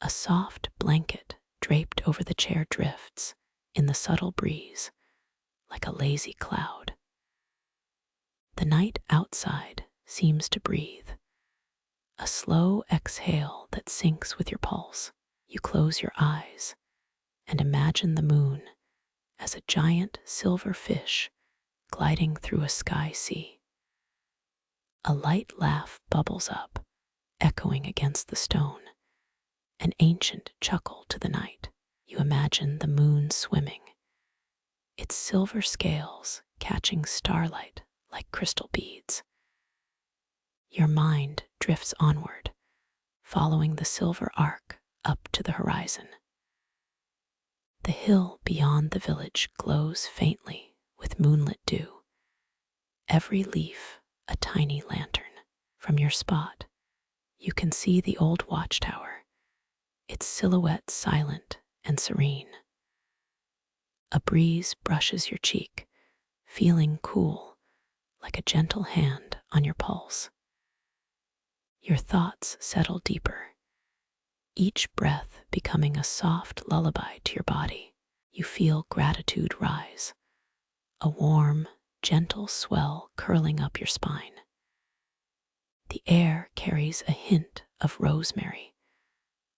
A soft blanket draped over the chair drifts in the subtle breeze like a lazy cloud. The night outside seems to breathe, a slow exhale that syncs with your pulse. You close your eyes and imagine the moon as a giant silver fish gliding through a sky sea. A light laugh bubbles up, echoing against the stone, an ancient chuckle to the night. You imagine the moon swimming, its silver scales catching starlight like crystal beads. Your mind drifts onward, following the silver arc up to the horizon. The hill beyond the village glows faintly with moonlit dew, every leaf a tiny lantern. From your spot, you can see the old watchtower, its silhouette silent and serene. A breeze brushes your cheek, feeling cool, like a gentle hand on your pulse. Your thoughts settle deeper, each breath becoming a soft lullaby to your body. You feel gratitude rise, a warm, gentle swell curling up your spine. The air carries a hint of rosemary,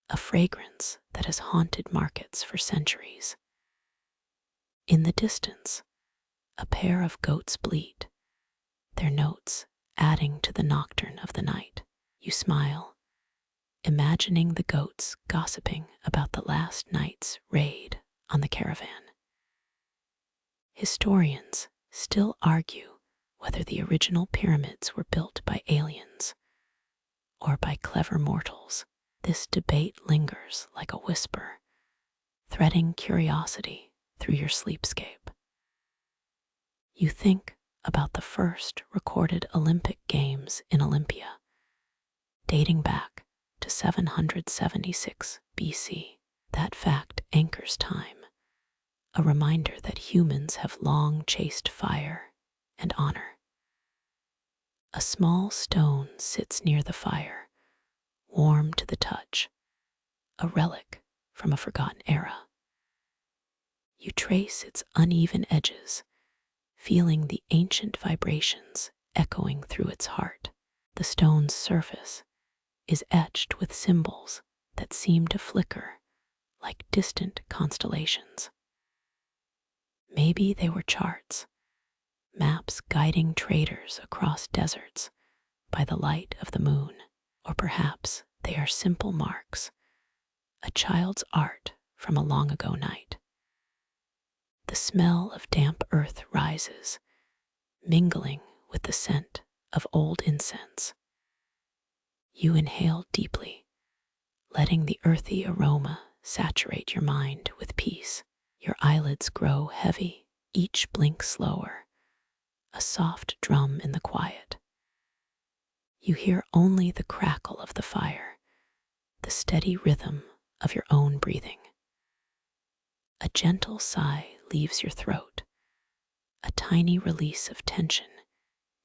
a fragrance that has haunted markets for centuries. In the distance, a pair of goats bleat, their notes adding to the nocturne of the night. You smile, imagining the goats gossiping about the last night's raid on the Caravan. Historians still argue whether the original pyramids were built by aliens or by clever mortals. This debate lingers like a whisper, threading curiosity through your sleepscape. You think about the first recorded Olympic Games in Olympia, dating back to 776 BC. That fact anchors time, a reminder that humans have long chased fire and honor. A small stone sits near the fire, warm to the touch, a relic from a forgotten era. You trace its uneven edges, feeling the ancient vibrations echoing through its heart. The stone's surface is etched with symbols that seem to flicker like distant constellations. Maybe they were charts, maps guiding traders across deserts by the light of the moon, or perhaps they are simple marks, a child's art from a long ago night. The smell of damp earth rises, mingling with the scent of old incense. You inhale deeply, letting the earthy aroma saturate your mind with peace. Your eyelids grow heavy, each blink slower, a soft drum in the quiet. You hear only the crackle of the fire, the steady rhythm of your own breathing. A gentle sigh leaves your throat, a tiny release of tension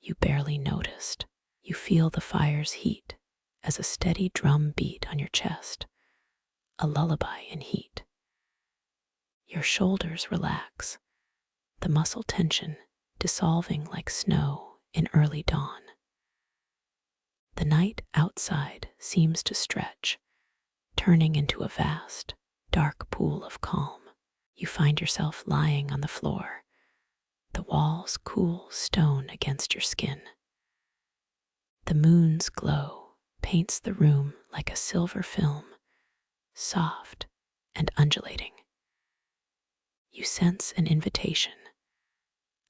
you barely noticed. You feel the fire's heat as a steady drum beat on your chest, a lullaby in heat. Your shoulders relax, the muscle tension dissolving like snow in early dawn. The night outside seems to stretch, turning into a vast, dark pool of calm. You find yourself lying on the floor, the walls cool stone against your skin. The moon's glow paints the room like a silver film, soft and undulating. You sense an invitation,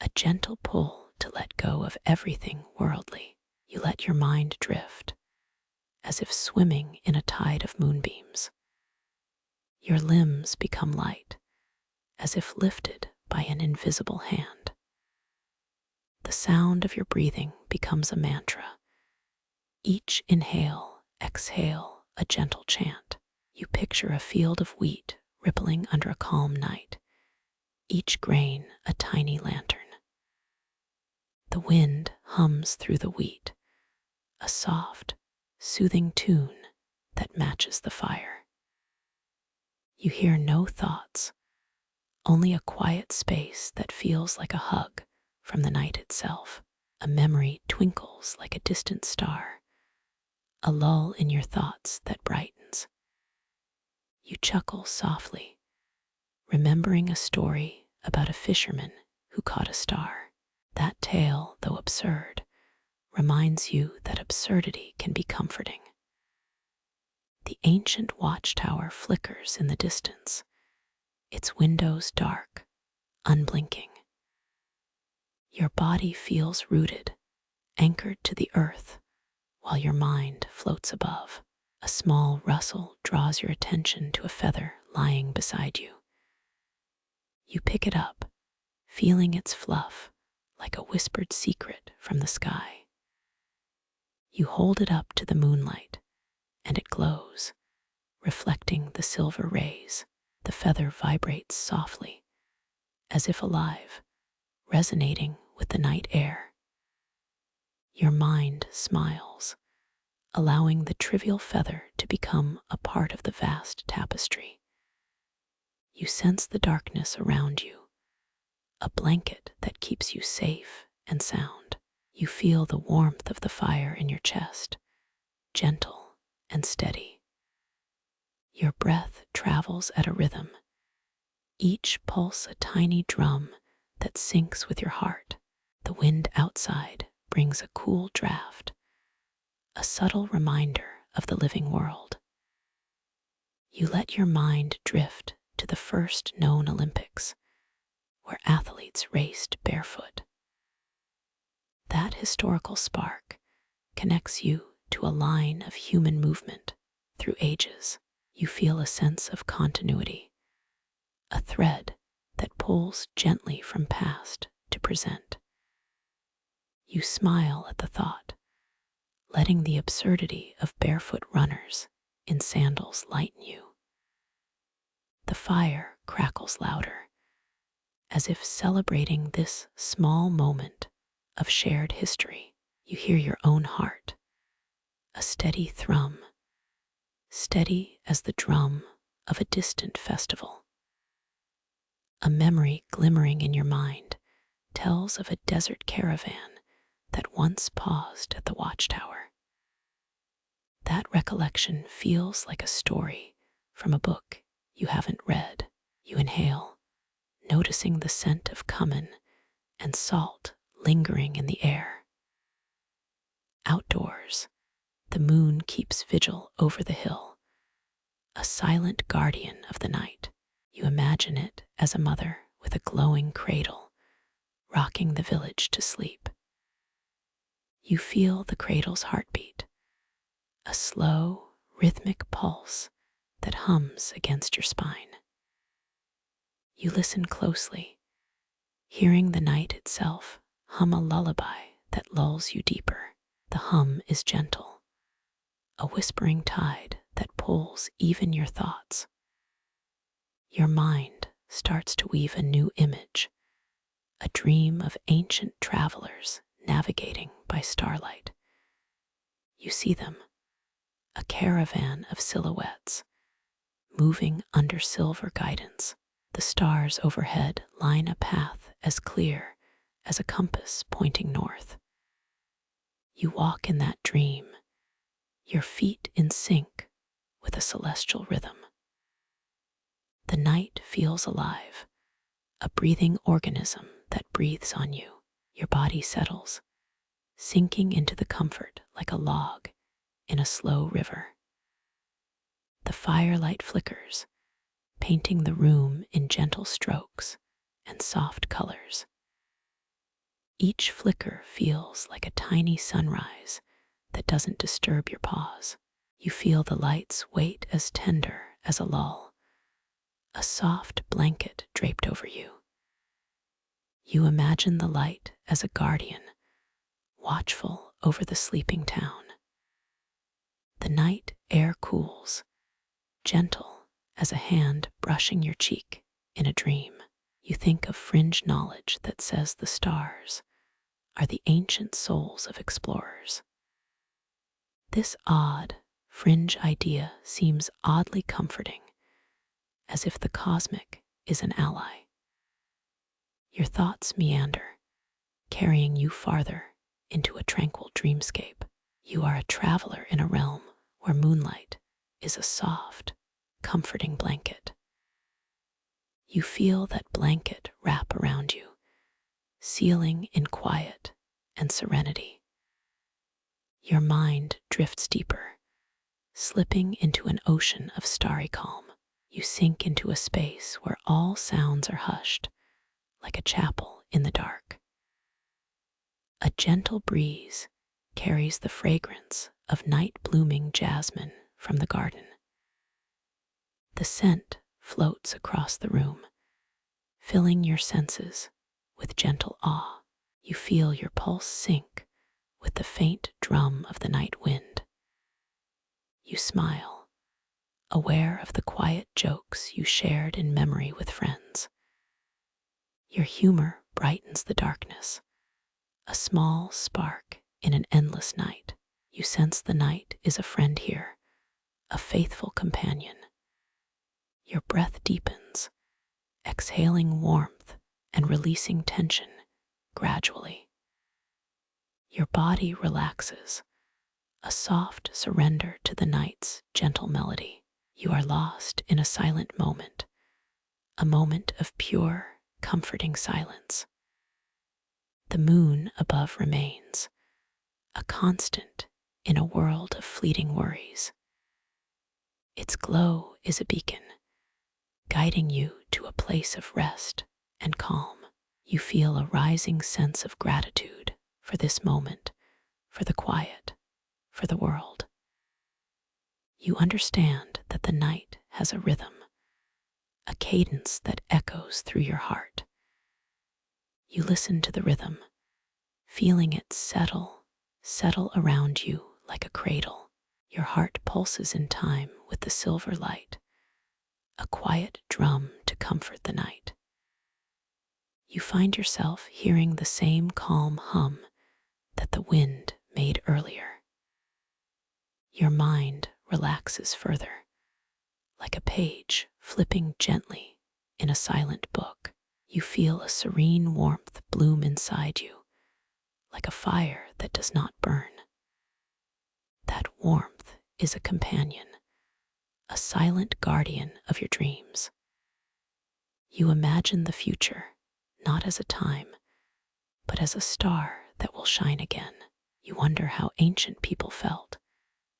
a gentle pull to let go of everything worldly. You let your mind drift, as if swimming in a tide of moonbeams. Your limbs become light, as if lifted by an invisible hand. The sound of your breathing becomes a mantra. Each inhale, exhale, a gentle chant. You picture a field of wheat rippling under a calm night, each grain a tiny lantern. The wind hums through the wheat, a soft, soothing tune that matches the fire. You hear no thoughts, only a quiet space that feels like a hug from the night itself. A memory twinkles like a distant star, a lull in your thoughts that brightens. You chuckle softly, remembering a story about a fisherman who caught a star. That tale, though absurd, reminds you that absurdity can be comforting. The ancient watchtower flickers in the distance, its windows dark, unblinking. Your body feels rooted, anchored to the earth, while your mind floats above. A small rustle draws your attention to a feather lying beside you. You pick it up, feeling its fluff like a whispered secret from the sky. You hold it up to the moonlight, and it glows, reflecting the silver rays. The feather vibrates softly, as if alive, resonating with the night air. Your mind smiles, allowing the trivial feather to become a part of the vast tapestry. You sense the darkness around you, a blanket that keeps you safe and sound. You feel the warmth of the fire in your chest, gentle and steady. Your breath travels at a rhythm, each pulse a tiny drum that syncs with your heart. The wind outside brings a cool draft, a subtle reminder of the living world. You let your mind drift to the first known Olympics, where athletes raced barefoot. That historical spark connects you to a line of human movement through ages. You feel a sense of continuity, a thread that pulls gently from past to present. You smile at the thought, letting the absurdity of barefoot runners in sandals lighten you. The fire crackles louder, as if celebrating this small moment of shared history. You hear your own heart, a steady thrum, steady as the drum of a distant festival. A memory glimmering in your mind tells of a desert caravan that once paused at the watchtower. That recollection feels like a story from a book you haven't read. You inhale, noticing the scent of cumin and salt lingering in the air. Outdoors, the moon keeps vigil over the hill, a silent guardian of the night. You imagine it as a mother with a glowing cradle, rocking the village to sleep. You feel the cradle's heartbeat, a slow, rhythmic pulse that hums against your spine. You listen closely, hearing the night itself hum a lullaby that lulls you deeper. The hum is gentle, a whispering tide that pulls even your thoughts. Your mind starts to weave a new image, a dream of ancient travelers navigating by starlight. You see them, a caravan of silhouettes, moving under silver guidance. The stars overhead line a path as clear as a compass pointing north. You walk in that dream, your feet in sync with a celestial rhythm. The night feels alive, a breathing organism that breathes on you. Your body settles, sinking into the comfort like a log in a slow river. The firelight flickers, painting the room in gentle strokes and soft colors. Each flicker feels like a tiny sunrise that doesn't disturb your pause. You feel the light's weight as tender as a lull, a soft blanket draped over you. You imagine the light as a guardian, watchful over the sleeping town. The night air cools, gentle as a hand brushing your cheek in a dream. You think of fringe knowledge that says the stars are the ancient souls of explorers. This odd, fringe idea seems oddly comforting, as if the cosmic is an ally. Your thoughts meander, carrying you farther into a tranquil dreamscape. You are a traveler in a realm where moonlight is a soft, comforting blanket. You feel that blanket wrap around you, sealing in quiet and serenity. Your mind drifts deeper, slipping into an ocean of starry calm. You sink into a space where all sounds are hushed, like a chapel in the dark. A gentle breeze carries the fragrance of night-blooming jasmine from the garden. The scent floats across the room, filling your senses with gentle awe. You feel your pulse sink with the faint drum of the night wind. You smile, aware of the quiet jokes you shared in memory with friends. Your humor brightens the darkness, a small spark in an endless night. You sense the night is a friend here, a faithful companion. Your breath deepens, exhaling warmth and releasing tension gradually. Your body relaxes, a soft surrender to the night's gentle melody. You are lost in a silent moment, a moment of pure, comforting silence. The moon above remains, a constant in a world of fleeting worries. Its glow is a beacon, guiding you to a place of rest and calm. You feel a rising sense of gratitude for this moment, for the quiet, for the world. You understand that the night has a rhythm, a cadence that echoes through your heart. You listen to the rhythm, feeling it settle around you like a cradle. Your heart pulses in time with the silver light, a quiet drum to comfort the night. You find yourself hearing the same calm hum that the wind made earlier. Your mind relaxes further, like a page flipping gently in a silent book. You feel a serene warmth bloom inside you, like a fire that does not burn. That warmth is a companion, a silent guardian of your dreams. You imagine the future, not as a time, but as a star that will shine again. You wonder how ancient people felt,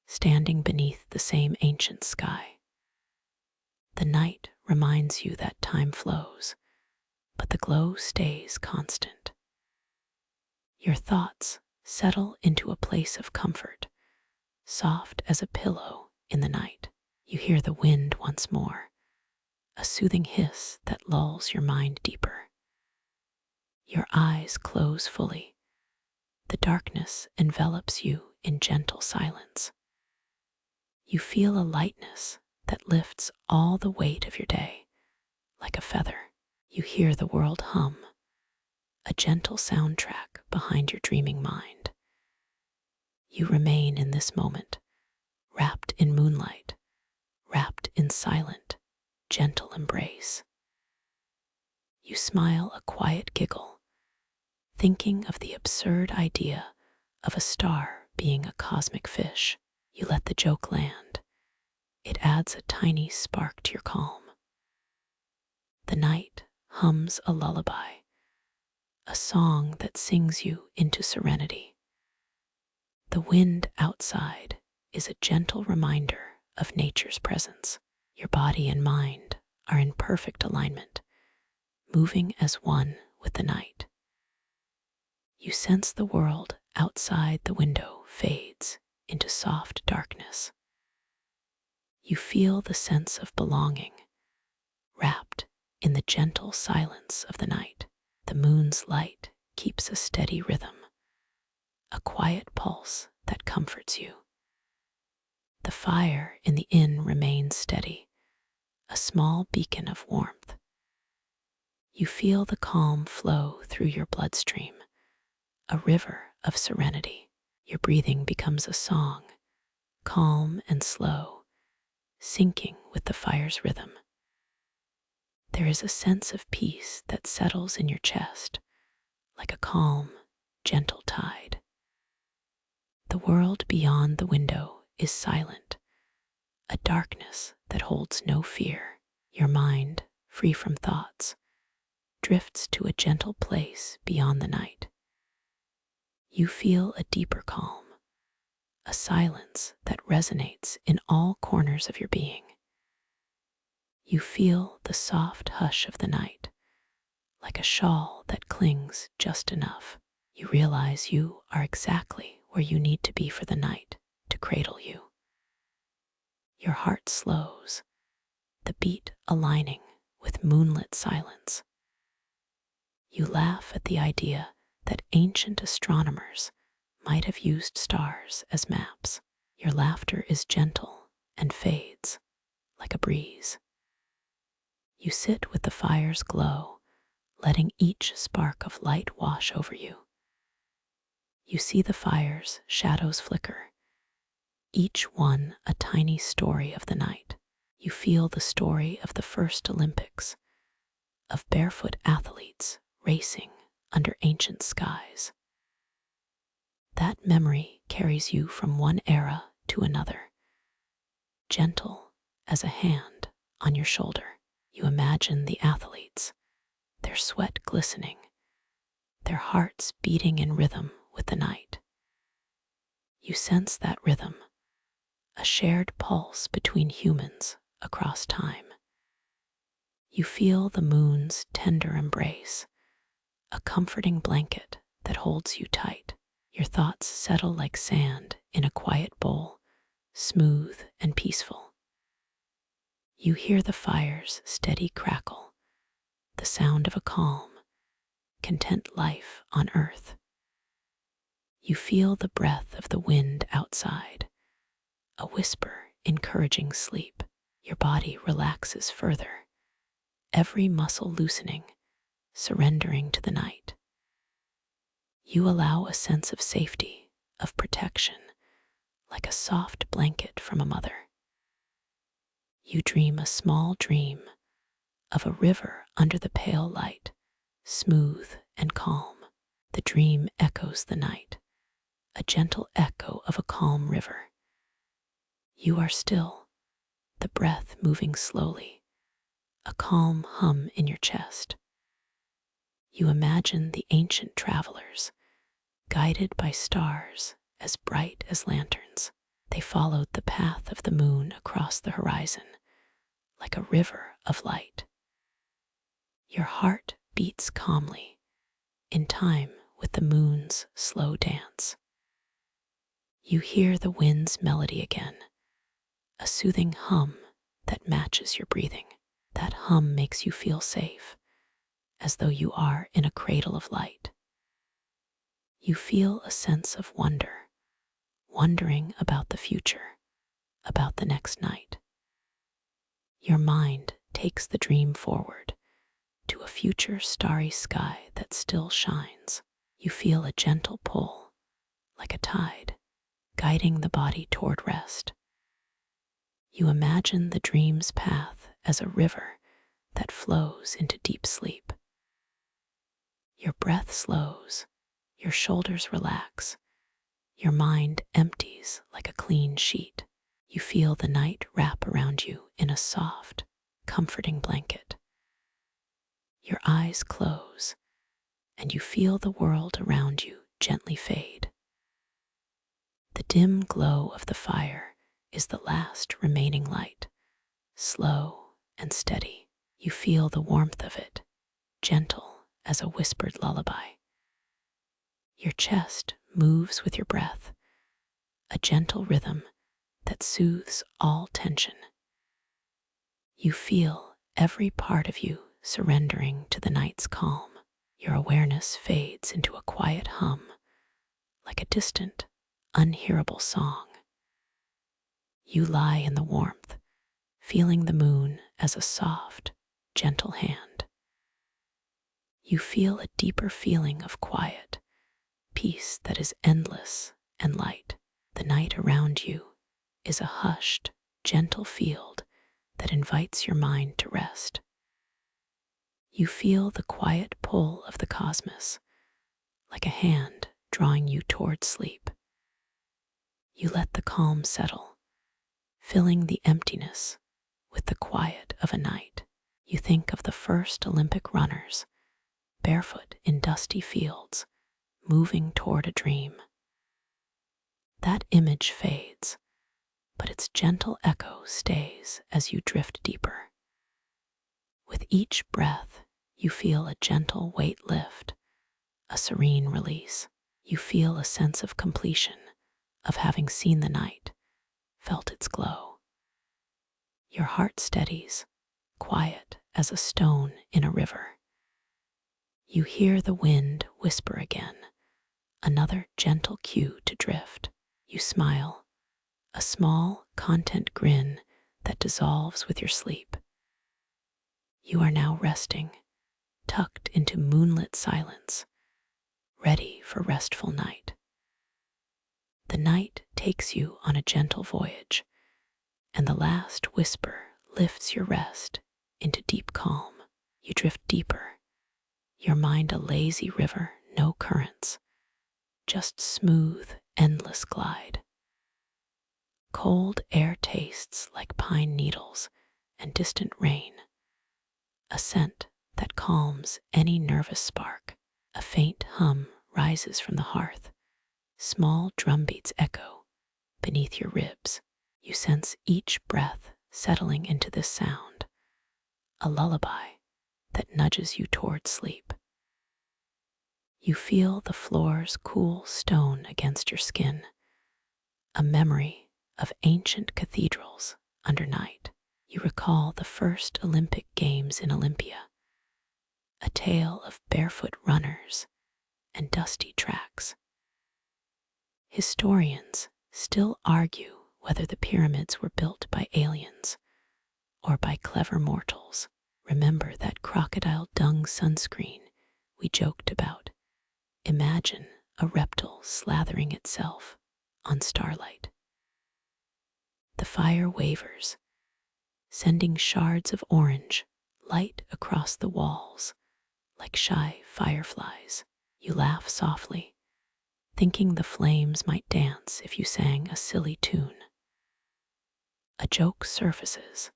standing beneath the same ancient sky. The night reminds you that time flows, but the glow stays constant. Your thoughts settle into a place of comfort, soft as a pillow in the night. You hear the wind once more, a soothing hiss that lulls your mind deeper. Your eyes close fully. The darkness envelops you in gentle silence. You feel a lightness that lifts all the weight of your day, like a feather. You hear the world hum, a gentle soundtrack behind your dreaming mind. You remain in this moment, wrapped in moonlight, wrapped in silent, gentle embrace. You smile a quiet giggle, thinking of the absurd idea of a star being a cosmic fish. You let the joke land. It adds a tiny spark to your calm. The night hums a lullaby, a song that sings you into serenity. The wind outside is a gentle reminder of nature's presence. Your body and mind are in perfect alignment, moving as one with the night. You sense the world outside the window fades into soft darkness. You feel the sense of belonging, wrapped in the gentle silence of the night. The moon's light keeps a steady rhythm, a quiet pulse that comforts you. The fire in the inn remains steady, a small beacon of warmth. You feel the calm flow through your bloodstream, a river of serenity. Your breathing becomes a song, calm and slow, syncing with the fire's rhythm. There is a sense of peace that settles in your chest, like a calm, gentle tide. The world beyond the window is silent, a darkness that holds no fear. Your mind, free from thoughts, drifts to a gentle place beyond the night. You feel a deeper calm, a silence that resonates in all corners of your being. You feel the soft hush of the night, like a shawl that clings just enough. You realize you are exactly where you need to be for the night to cradle you. Your heart slows, the beat aligning with moonlit silence. You laugh at the idea that ancient astronomers might have used stars as maps. Your laughter is gentle and fades like a breeze. You sit with the fire's glow, letting each spark of light wash over you. You see the fire's shadows flicker, each one a tiny story of the night. You feel the story of the first Olympics, of barefoot athletes racing under ancient skies. That memory carries you from one era to another, gentle as a hand on your shoulder. You imagine the athletes, their sweat glistening, their hearts beating in rhythm with the night. You sense that rhythm, a shared pulse between humans across time. You feel the moon's tender embrace, a comforting blanket that holds you tight. Your thoughts settle like sand in a quiet bowl, smooth and peaceful. You hear the fire's steady crackle, the sound of a calm, content life on earth. You feel the breath of the wind outside, a whisper encouraging sleep. Your body relaxes further, every muscle loosening, surrendering to the night. You allow a sense of safety, of protection, like a soft blanket from a mother. You dream a small dream of a river under the pale light, smooth and calm. The dream echoes the night, a gentle echo of a calm river. You are still, the breath moving slowly, a calm hum in your chest. You imagine the ancient travelers, guided by stars as bright as lanterns. They followed the path of the moon across the horizon, like a river of light. Your heart beats calmly, in time with the moon's slow dance. You hear the wind's melody again, a soothing hum that matches your breathing. That hum makes you feel safe, as though you are in a cradle of light. You feel a sense of wonder, wondering about the future, about the next night. Your mind takes the dream forward to a future starry sky that still shines. You feel a gentle pull, like a tide, guiding the body toward rest. You imagine the dream's path as a river that flows into deep sleep. Your breath slows, your shoulders relax, your mind empties like a clean sheet. You feel the night wrap around you in a soft, comforting blanket. Your eyes close, and you feel the world around you gently fade. The dim glow of the fire is the last remaining light, slow and steady. You feel the warmth of it, gentle as a whispered lullaby. Your chest moves with your breath, a gentle rhythm that soothes all tension. You feel every part of you surrendering to the night's calm. Your awareness fades into a quiet hum, like a distant, unhearable song. You lie in the warmth, feeling the moon as a soft, gentle hand. You feel a deeper feeling of quiet, peace that is endless and light. The night around you is a hushed, gentle field that invites your mind to rest. You feel the quiet pull of the cosmos, like a hand drawing you toward sleep. You let the calm settle, filling the emptiness with the quiet of a night. You think of the first Olympic runners, barefoot in dusty fields, moving toward a dream. That image fades, but its gentle echo stays as you drift deeper. With each breath, you feel a gentle weight lift, a serene release. You feel a sense of completion, of having seen the night, felt its glow. Your heart steadies, quiet as a stone in a river. You hear the wind whisper again, another gentle cue to drift. You smile, a small, content grin that dissolves with your sleep. You are now resting, tucked into moonlit silence, ready for restful night. The night takes you on a gentle voyage, and the last whisper lifts your rest into deep calm. You drift deeper, your mind a lazy river, no currents, just smooth, endless glide. Cold air tastes like pine needles and distant rain, a scent that calms any nervous spark. A faint hum rises from the hearth, small drumbeats echo beneath your ribs. You sense each breath settling into this sound, a lullaby that nudges you toward sleep. You feel the floor's cool stone against your skin, a memory of ancient cathedrals under night. You recall the first Olympic Games in Olympia, a tale of barefoot runners and dusty tracks. Historians still argue whether the pyramids were built by aliens or by clever mortals. Remember that crocodile dung sunscreen we joked about? Imagine a reptile slathering itself on starlight. The fire wavers, sending shards of orange light across the walls like shy fireflies. You laugh softly, thinking the flames might dance if you sang a silly tune. A joke surfaces.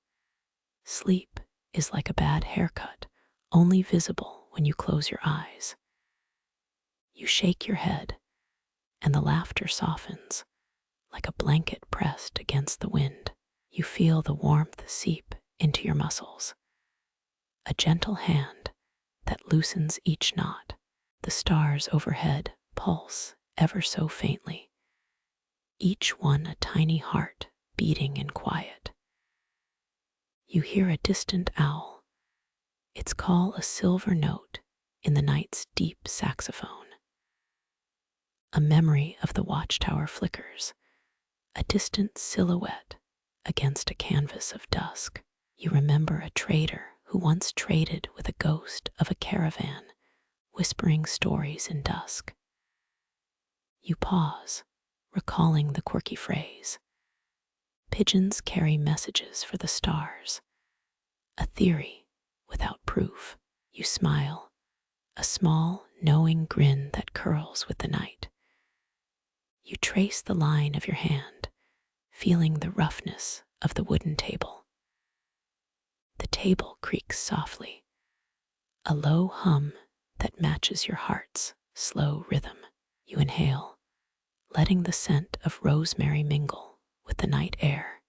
Sleep is like a bad haircut, only visible when you close your eyes. You shake your head, and the laughter softens, like a blanket pressed against the wind. You feel the warmth seep into your muscles, a gentle hand that loosens each knot. The stars overhead pulse ever so faintly, each one a tiny heart beating in quiet. You hear a distant owl, its call a silver note in the night's deep saxophone. A memory of the watchtower flickers, a distant silhouette against a canvas of dusk. You remember a trader who once traded with a ghost of a caravan, whispering stories in dusk. You pause, recalling the quirky phrase. Pigeons carry messages for the stars, a theory without proof. You smile, a small, knowing grin that curls with the night. You trace the line of your hand, feeling the roughness of the wooden table. The table creaks softly, a low hum that matches your heart's slow rhythm. You inhale, letting the scent of rosemary mingle with the night air.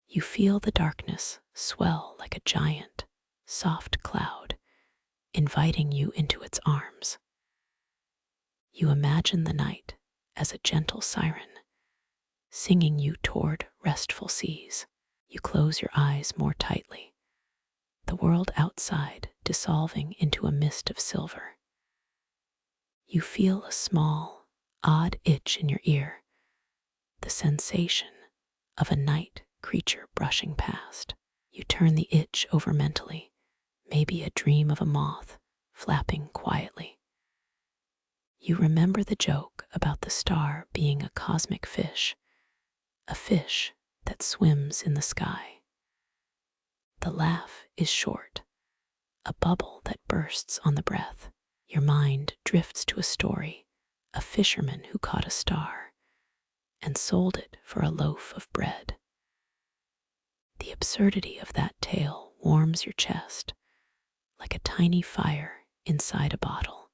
You feel the darkness swell like a giant, soft cloud, inviting you into its arms. You imagine the night as a gentle siren, singing you toward restful seas. You close your eyes more tightly, the world outside dissolving into a mist of silver. You feel a small, odd itch in your ear, the sensation of a night creature brushing past. You turn the itch over mentally, maybe a dream of a moth flapping quietly. You remember the joke about the star being a cosmic fish, a fish that swims in the sky. The laugh is short, a bubble that bursts on the breath. Your mind drifts to a story, a fisherman who caught a star and sold it for a loaf of bread. The absurdity of that tale warms your chest like a tiny fire inside a bottle.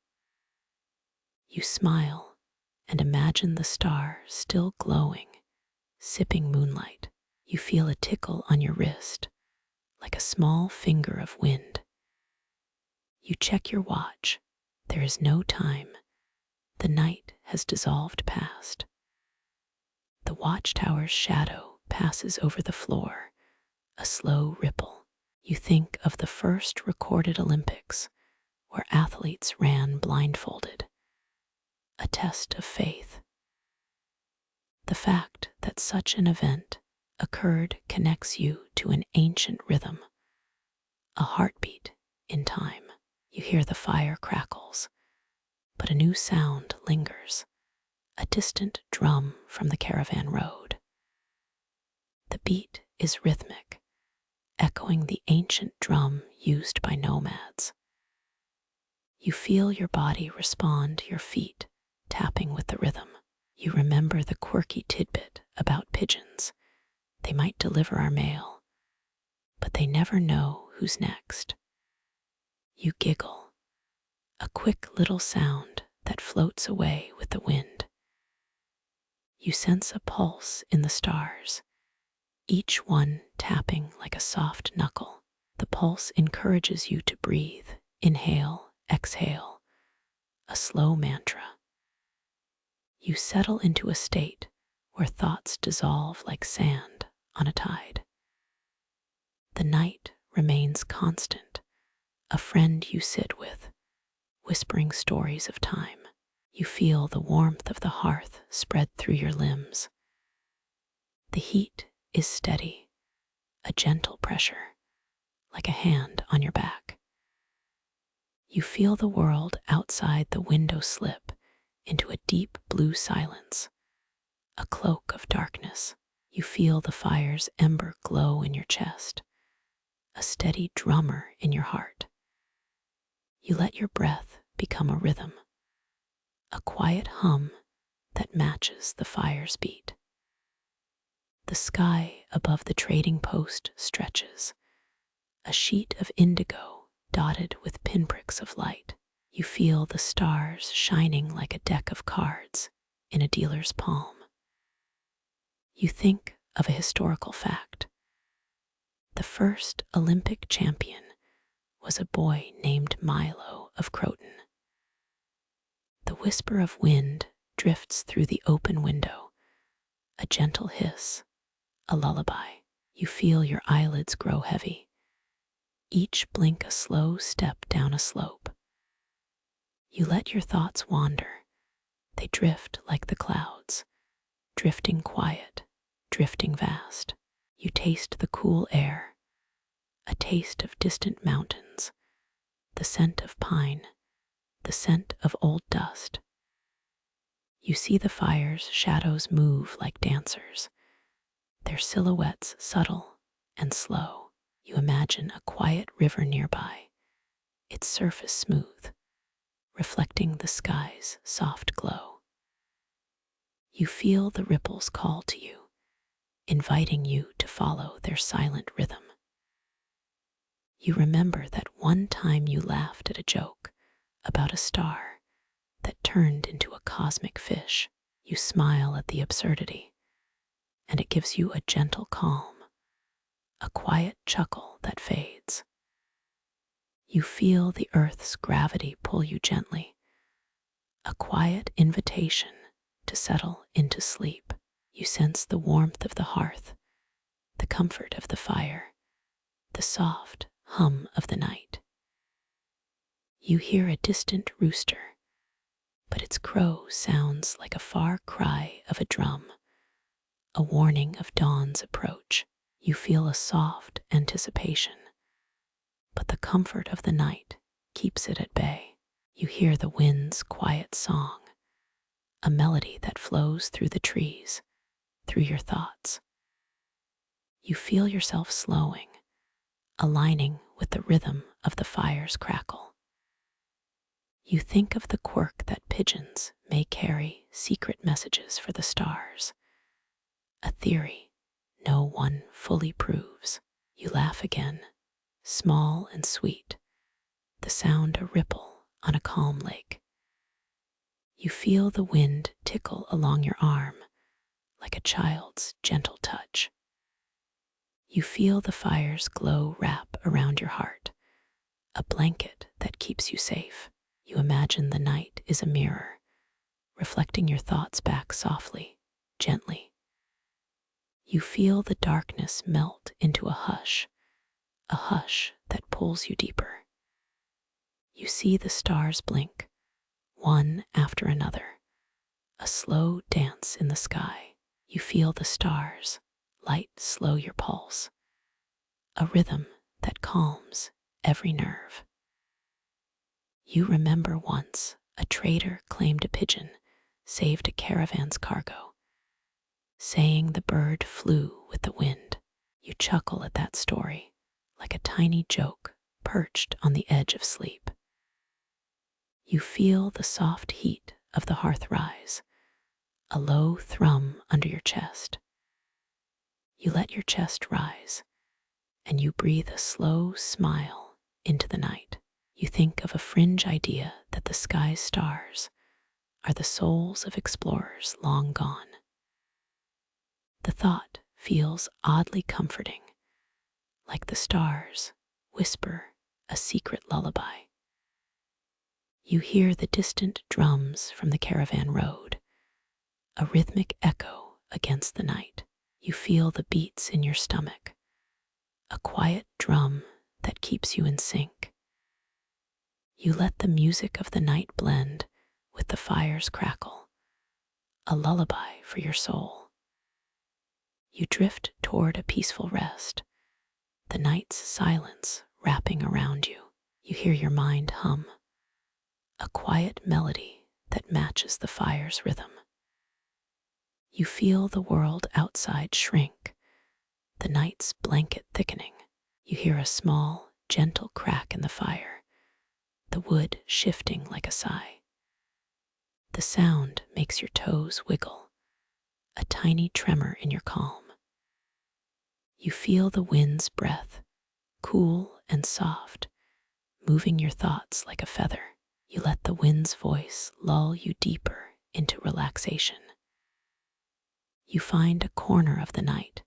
You smile and imagine the star still glowing, sipping moonlight. You feel a tickle on your wrist, like a small finger of wind. You check your watch. There is no time. The night has dissolved past. The watchtower's shadow passes over the floor, a slow ripple. You think of the first recorded Olympics, where athletes ran blindfolded, a test of faith. The fact that such an event occurred connects you to an ancient rhythm, a heartbeat in time. You hear the fire crackles, but a new sound lingers, a distant drum from the caravan road. The beat is rhythmic, echoing the ancient drum used by nomads. You feel your body respond, your feet tapping with the rhythm. You remember the quirky tidbit about pigeons. They might deliver our mail, but they never know who's next. You giggle, a quick little sound that floats away with the wind. You sense a pulse in the stars, each one tapping like a soft knuckle. The pulse encourages you to breathe, inhale, exhale, a slow mantra. You settle into a state where thoughts dissolve like sand on a tide. The night remains constant, a friend you sit with, whispering stories of time. You feel the warmth of the hearth spread through your limbs. The heat is steady, a gentle pressure, like a hand on your back. You feel the world outside the window slip into a deep blue silence, a cloak of darkness. You feel the fire's ember glow in your chest, a steady drummer in your heart. You let your breath become a rhythm, a quiet hum that matches the fire's beat. The sky above the trading post stretches, a sheet of indigo dotted with pinpricks of light. You feel the stars shining like a deck of cards in a dealer's palm. You think of a historical fact. The first Olympic champion was a boy named Milo of Croton. The whisper of wind drifts through the open window, a gentle hiss, a lullaby. You feel your eyelids grow heavy, each blink a slow step down a slope. You let your thoughts wander. They drift like the clouds, drifting quiet, drifting vast. You taste the cool air, a taste of distant mountains, the scent of pine, the scent of old dust. You see the fire's shadows move like dancers, their silhouettes subtle and slow. You imagine a quiet river nearby, its surface smooth, reflecting the sky's soft glow. You feel the ripples call to you, inviting you to follow their silent rhythm. You remember that one time you laughed at a joke about a star that turned into a cosmic fish. You smile at the absurdity, and it gives you a gentle calm, a quiet chuckle that fades. You feel the earth's gravity pull you gently, a quiet invitation to settle into sleep. You sense the warmth of the hearth, the comfort of the fire, the soft hum of the night. You hear a distant rooster, but its crow sounds like a far cry of a drum, a warning of dawn's approach. You feel a soft anticipation, but the comfort of the night keeps it at bay. You hear the wind's quiet song, a melody that flows through the trees, through your thoughts. You feel yourself slowing, aligning with the rhythm of the fire's crackle. You think of the quirk that pigeons may carry secret messages for the stars, a theory no one fully proves. You laugh again, small and sweet, the sound a ripple on a calm lake. You feel the wind tickle along your arm like a child's gentle touch. You feel the fire's glow wrap around your heart, a blanket that keeps you safe. You imagine the night is a mirror, reflecting your thoughts back softly, gently. You feel the darkness melt into a hush that pulls you deeper. You see the stars blink, one after another, a slow dance in the sky. You feel the stars light slow your pulse, a rhythm that calms every nerve. You remember once a trader claimed a pigeon saved a caravan's cargo, saying the bird flew with the wind. You chuckle at that story, like a tiny joke perched on the edge of sleep. You feel the soft heat of the hearth rise, a low thrum under your chest. You let your chest rise, and you breathe a slow smile into the night. You think of a fringe idea that the sky's stars are the souls of explorers long gone. The thought feels oddly comforting, like the stars whisper a secret lullaby. You hear the distant drums from the caravan road, a rhythmic echo against the night. You feel the beats in your stomach, a quiet drum that keeps you in sync. You let the music of the night blend with the fire's crackle, a lullaby for your soul. You drift toward a peaceful rest, the night's silence wrapping around you. You hear your mind hum, a quiet melody that matches the fire's rhythm. You feel the world outside shrink, the night's blanket thickening. You hear a small, gentle crack in the fire, the wood shifting like a sigh. The sound makes your toes wiggle, a tiny tremor in your calm. You feel the wind's breath, cool and soft, moving your thoughts like a feather. You let the wind's voice lull you deeper into relaxation. You find a corner of the night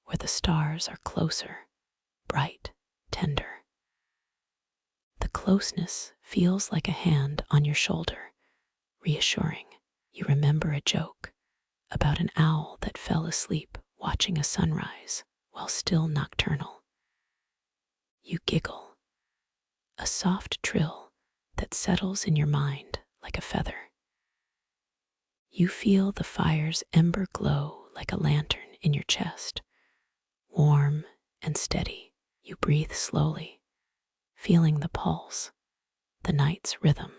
where the stars are closer, bright, tender. The closeness feels like a hand on your shoulder, reassuring. You remember a joke about an owl that fell asleep watching a sunrise while still nocturnal. You giggle, a soft trill that settles in your mind like a feather. You feel the fire's ember glow like a lantern in your chest, warm and steady. You breathe slowly, feeling the pulse, the night's rhythm,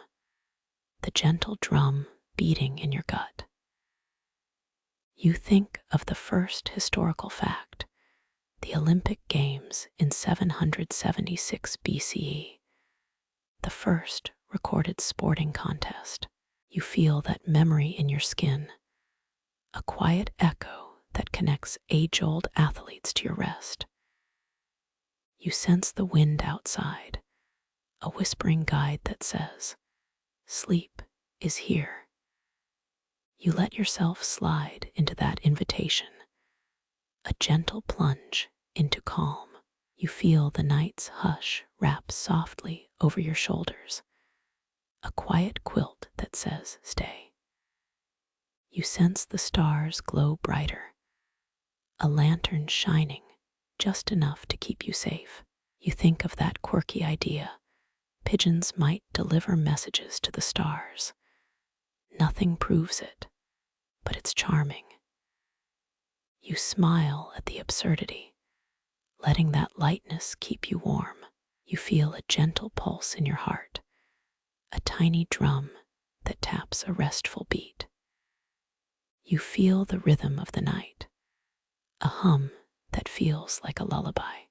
the gentle drum beating in your gut. You think of the first historical fact, the Olympic Games in 776 BCE, the first recorded sporting contest. You feel that memory in your skin, a quiet echo that connects age-old athletes to your rest. You sense the wind outside, a whispering guide that says, "Sleep is here." You let yourself slide into that invitation, a gentle plunge into calm. You feel the night's hush wrap softly over your shoulders, a quiet quilt that says, "Stay." You sense the stars glow brighter, a lantern shining just enough to keep you safe. You think of that quirky idea. Pigeons might deliver messages to the stars. Nothing proves it, but it's charming. You smile at the absurdity, letting that lightness keep you warm. You feel a gentle pulse in your heart, a tiny drum that taps a restful beat. You feel the rhythm of the night, a hum that feels like a lullaby.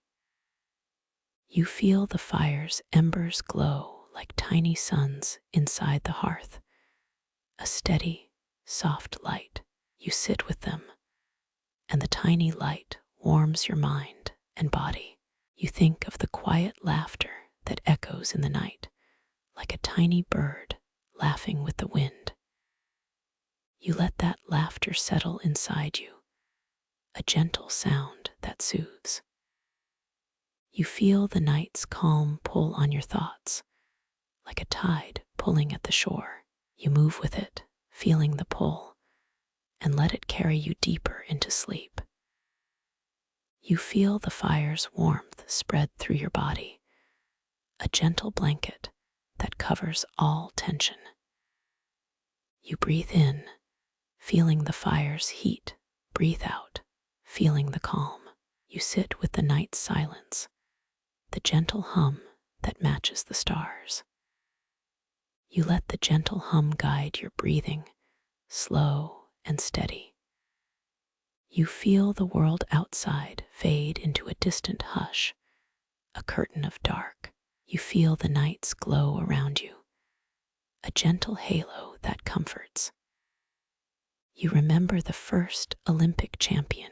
You feel the fire's embers glow like tiny suns inside the hearth, a steady, soft light. You sit with them, and the tiny light warms your mind and body. You think of the quiet laughter that echoes in the night, like a tiny bird laughing with the wind. You let that laughter settle inside you, a gentle sound that soothes. You feel the night's calm pull on your thoughts, like a tide pulling at the shore. You move with it, feeling the pull, and let it carry you deeper into sleep. You feel the fire's warmth spread through your body, a gentle blanket that covers all tension. You breathe in, feeling the fire's heat. Breathe out, feeling the calm. You sit with the night's silence, the gentle hum that matches the stars. You let the gentle hum guide your breathing, slow and steady. You feel the world outside fade into a distant hush, a curtain of dark. You feel the night's glow around you, a gentle halo that comforts. You remember the first Olympic champion,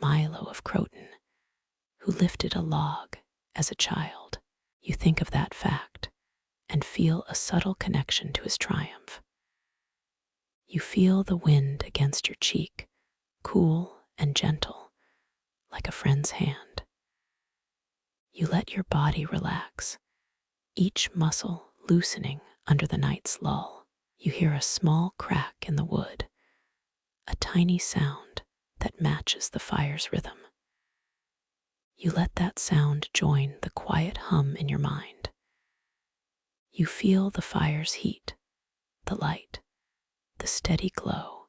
Milo of Croton, who lifted a log as a child. You think of that fact and feel a subtle connection to his triumph. You feel the wind against your cheek, cool and gentle, like a friend's hand. You let your body relax, each muscle loosening under the night's lull. You hear a small crack in the wood, a tiny sound that matches the fire's rhythm. You let that sound join the quiet hum in your mind. You feel the fire's heat, the light, the steady glow,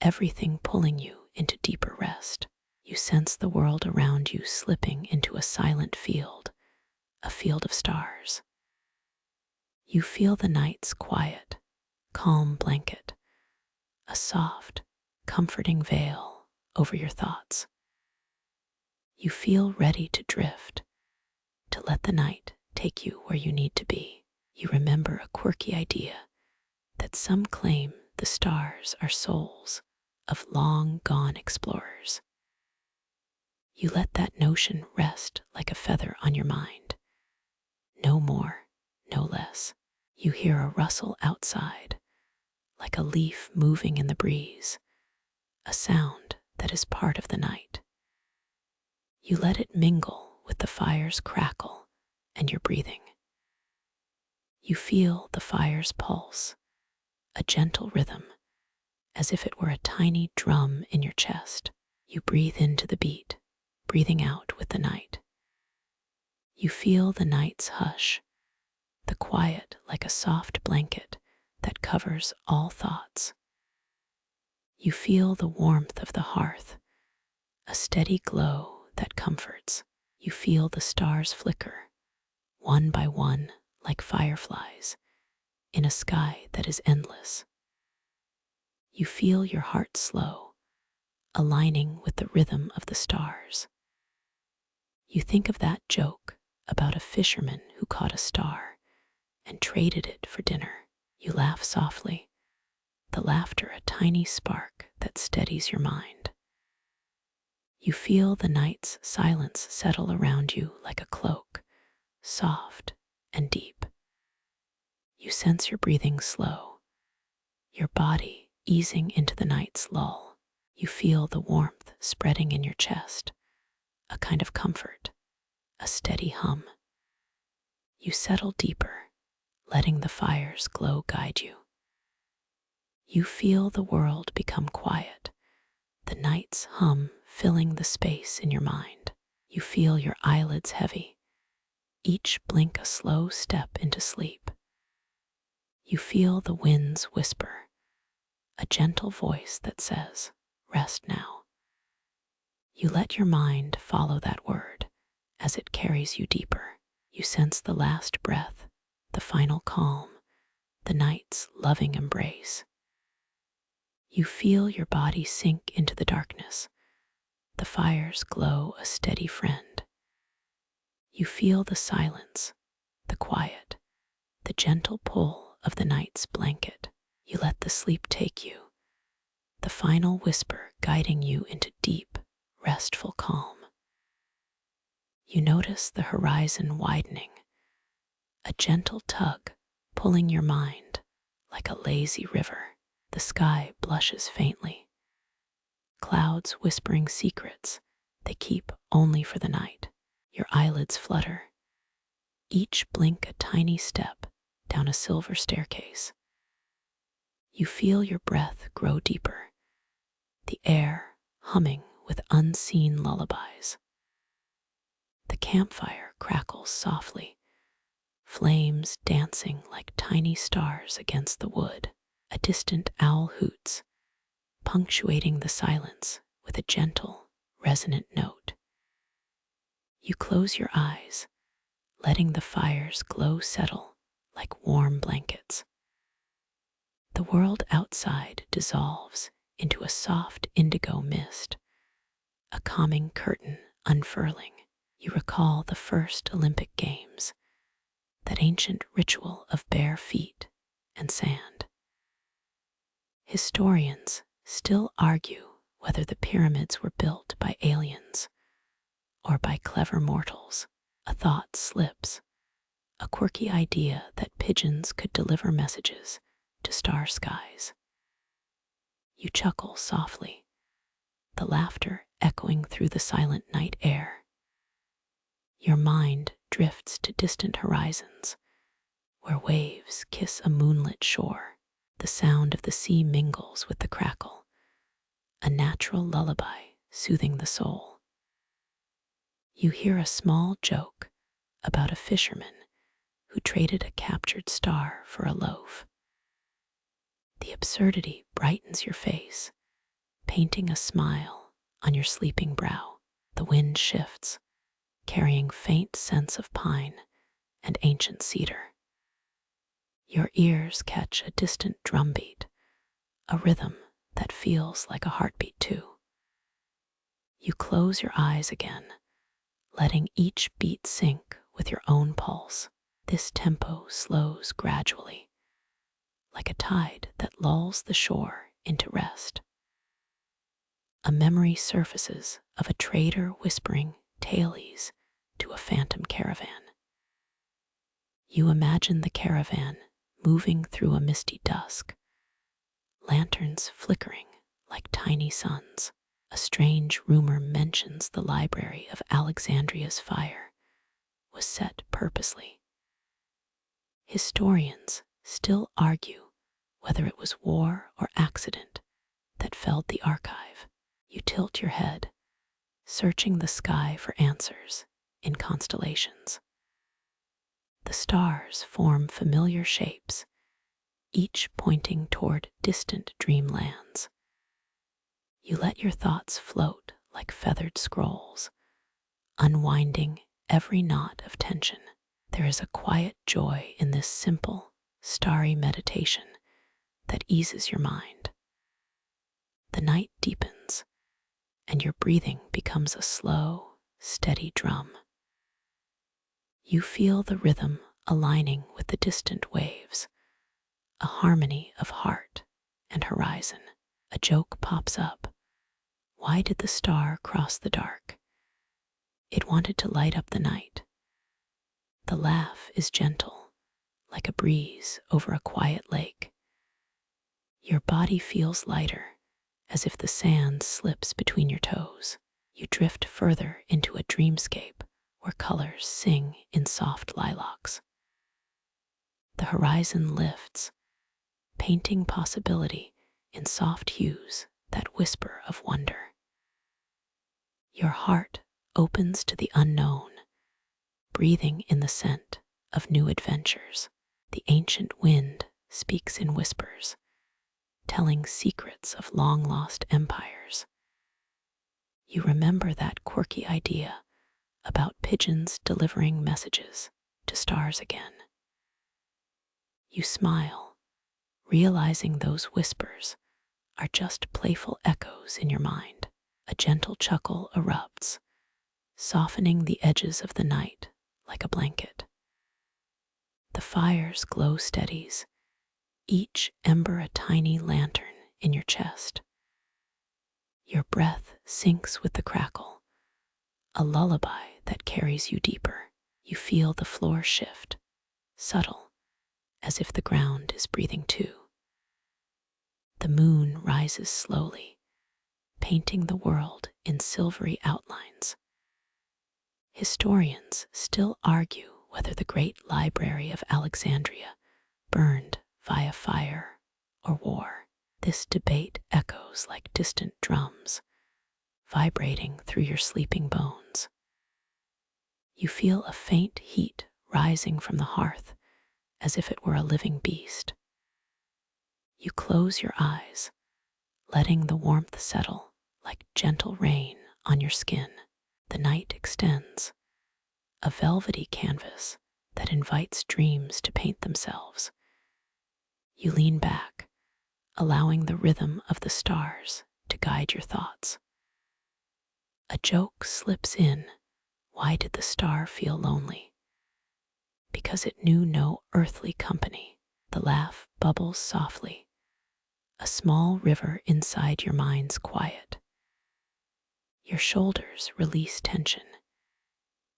everything pulling you into deeper rest. You sense the world around you slipping into a silent field, a field of stars. You feel the night's quiet, calm blanket, a soft, comforting veil over your thoughts. You feel ready to drift, to let the night take you where you need to be. You remember a quirky idea that some claim the stars are souls of long-gone explorers. You let that notion rest like a feather on your mind. No more, no less. You hear a rustle outside, like a leaf moving in the breeze, a sound that is part of the night. You let it mingle with the fire's crackle and your breathing. You feel the fire's pulse, a gentle rhythm, as if it were a tiny drum in your chest. You breathe into the beat, breathing out with the night. You feel the night's hush, the quiet like a soft blanket that covers all thoughts. You feel the warmth of the hearth, a steady glow that comforts. You feel the stars flicker, one by one like fireflies, in a sky that is endless. You feel your heart slow, aligning with the rhythm of the stars. You think of that joke about a fisherman who caught a star and traded it for dinner. You laugh softly, the laughter a tiny spark that steadies your mind. You feel the night's silence settle around you like a cloak, soft and deep. You sense your breathing slow, your body easing into the night's lull. You feel the warmth spreading in your chest, a kind of comfort, a steady hum. You settle deeper, letting the fire's glow guide you. You feel the world become quiet, the night's hum filling the space in your mind. You feel your eyelids heavy, each blink a slow step into sleep. You feel the winds whisper, a gentle voice that says, "Rest now." You let your mind follow that word as it carries you deeper. You sense the last breath, the final calm, the night's loving embrace. You feel your body sink into the darkness, The fires glow a steady friend. You feel the silence, the quiet, the gentle pull of the night's blanket. You let the sleep take you, the final whisper guiding you into deep, restful calm. You notice the horizon widening, a gentle tug pulling your mind like a lazy river. The sky blushes faintly, clouds whispering secrets they keep only for the night. Your eyelids flutter, each blink a tiny step down a silver staircase. You feel your breath grow deeper, the air humming with unseen lullabies. The campfire crackles softly, flames dancing like tiny stars against the wood. A distant owl hoots, punctuating the silence with a gentle, resonant note. You close your eyes, letting the fire's glow settle like warm blankets. The world outside dissolves into a soft indigo mist, a calming curtain unfurling. You recall the first Olympic Games, that ancient ritual of bare feet and sand. Historians still argue whether the pyramids were built by aliens or by clever mortals. A thought slips, a quirky idea that pigeons could deliver messages to star skies. You chuckle softly, the laughter echoing through the silent night air. Your mind drifts to distant horizons, where waves kiss a moonlit shore. The sound of the sea mingles with the crackle, a natural lullaby soothing the soul. You hear a small joke about a fisherman who traded a captured star for a loaf. The absurdity brightens your face, painting a smile on your sleeping brow. The wind shifts, carrying faint scents of pine and ancient cedar. Your ears catch a distant drumbeat, a rhythm that feels like a heartbeat too. You close your eyes again, letting each beat sync with your own pulse. This tempo slows gradually, like a tide that lulls the shore into rest. A memory surfaces of a trader whispering tailies to a phantom caravan. You imagine the caravan moving through a misty dusk, lanterns flickering like tiny suns. A strange rumor mentions the library of Alexandria's fire was set purposely. Historians still argue whether it was war or accident that felled the archive. You tilt your head, searching the sky for answers in constellations. The stars form familiar shapes, each pointing toward distant dreamlands. You let your thoughts float like feathered scrolls, unwinding every knot of tension. There is a quiet joy in this simple, starry meditation that eases your mind. The night deepens, and your breathing becomes a slow, steady drum. You feel the rhythm aligning with the distant waves, a harmony of heart and horizon. A joke pops up. Why did the star cross the dark? It wanted to light up the night. The laugh is gentle, like a breeze over a quiet lake. Your body feels lighter, as if the sand slips between your toes. You drift further into a dreamscape where colors sing in soft lilacs. The horizon lifts, painting possibility in soft hues that whisper of wonder. Your heart opens to the unknown, breathing in the scent of new adventures. The ancient wind speaks in whispers, telling secrets of long-lost empires. You remember that quirky idea about pigeons delivering messages to stars again. You smile, realizing those whispers are just playful echoes in your mind. A gentle chuckle erupts, softening the edges of the night like a blanket. The fire's glow steadies, each ember a tiny lantern in your chest. Your breath syncs with the crackle, a lullaby that carries you deeper. You feel the floor shift, subtle, as if the ground is breathing too. The moon rises slowly, painting the world in silvery outlines. Historians still argue whether the great library of Alexandria burned via fire or war. This debate echoes like distant drums, vibrating through your sleeping bones. You feel a faint heat rising from the hearth, as if it were a living beast. You close your eyes, letting the warmth settle like gentle rain on your skin. The night extends, a velvety canvas that invites dreams to paint themselves. You lean back, allowing the rhythm of the stars to guide your thoughts. A joke slips in. Why did the star feel lonely? Because it knew no earthly company. The laugh bubbles softly, a small river inside your mind's quiet. Your shoulders release tension,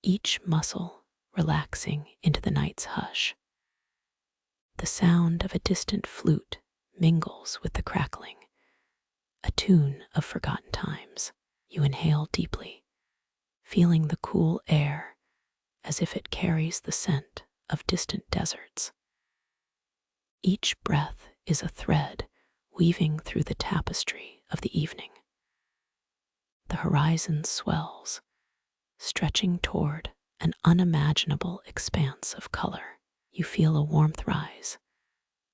each muscle relaxing into the night's hush. The sound of a distant flute mingles with the crackling, a tune of forgotten times. You inhale deeply, feeling the cool air as if it carries the scent of distant deserts. Each breath is a thread weaving through the tapestry of the evening. The horizon swells, stretching toward an unimaginable expanse of color. You feel a warmth rise,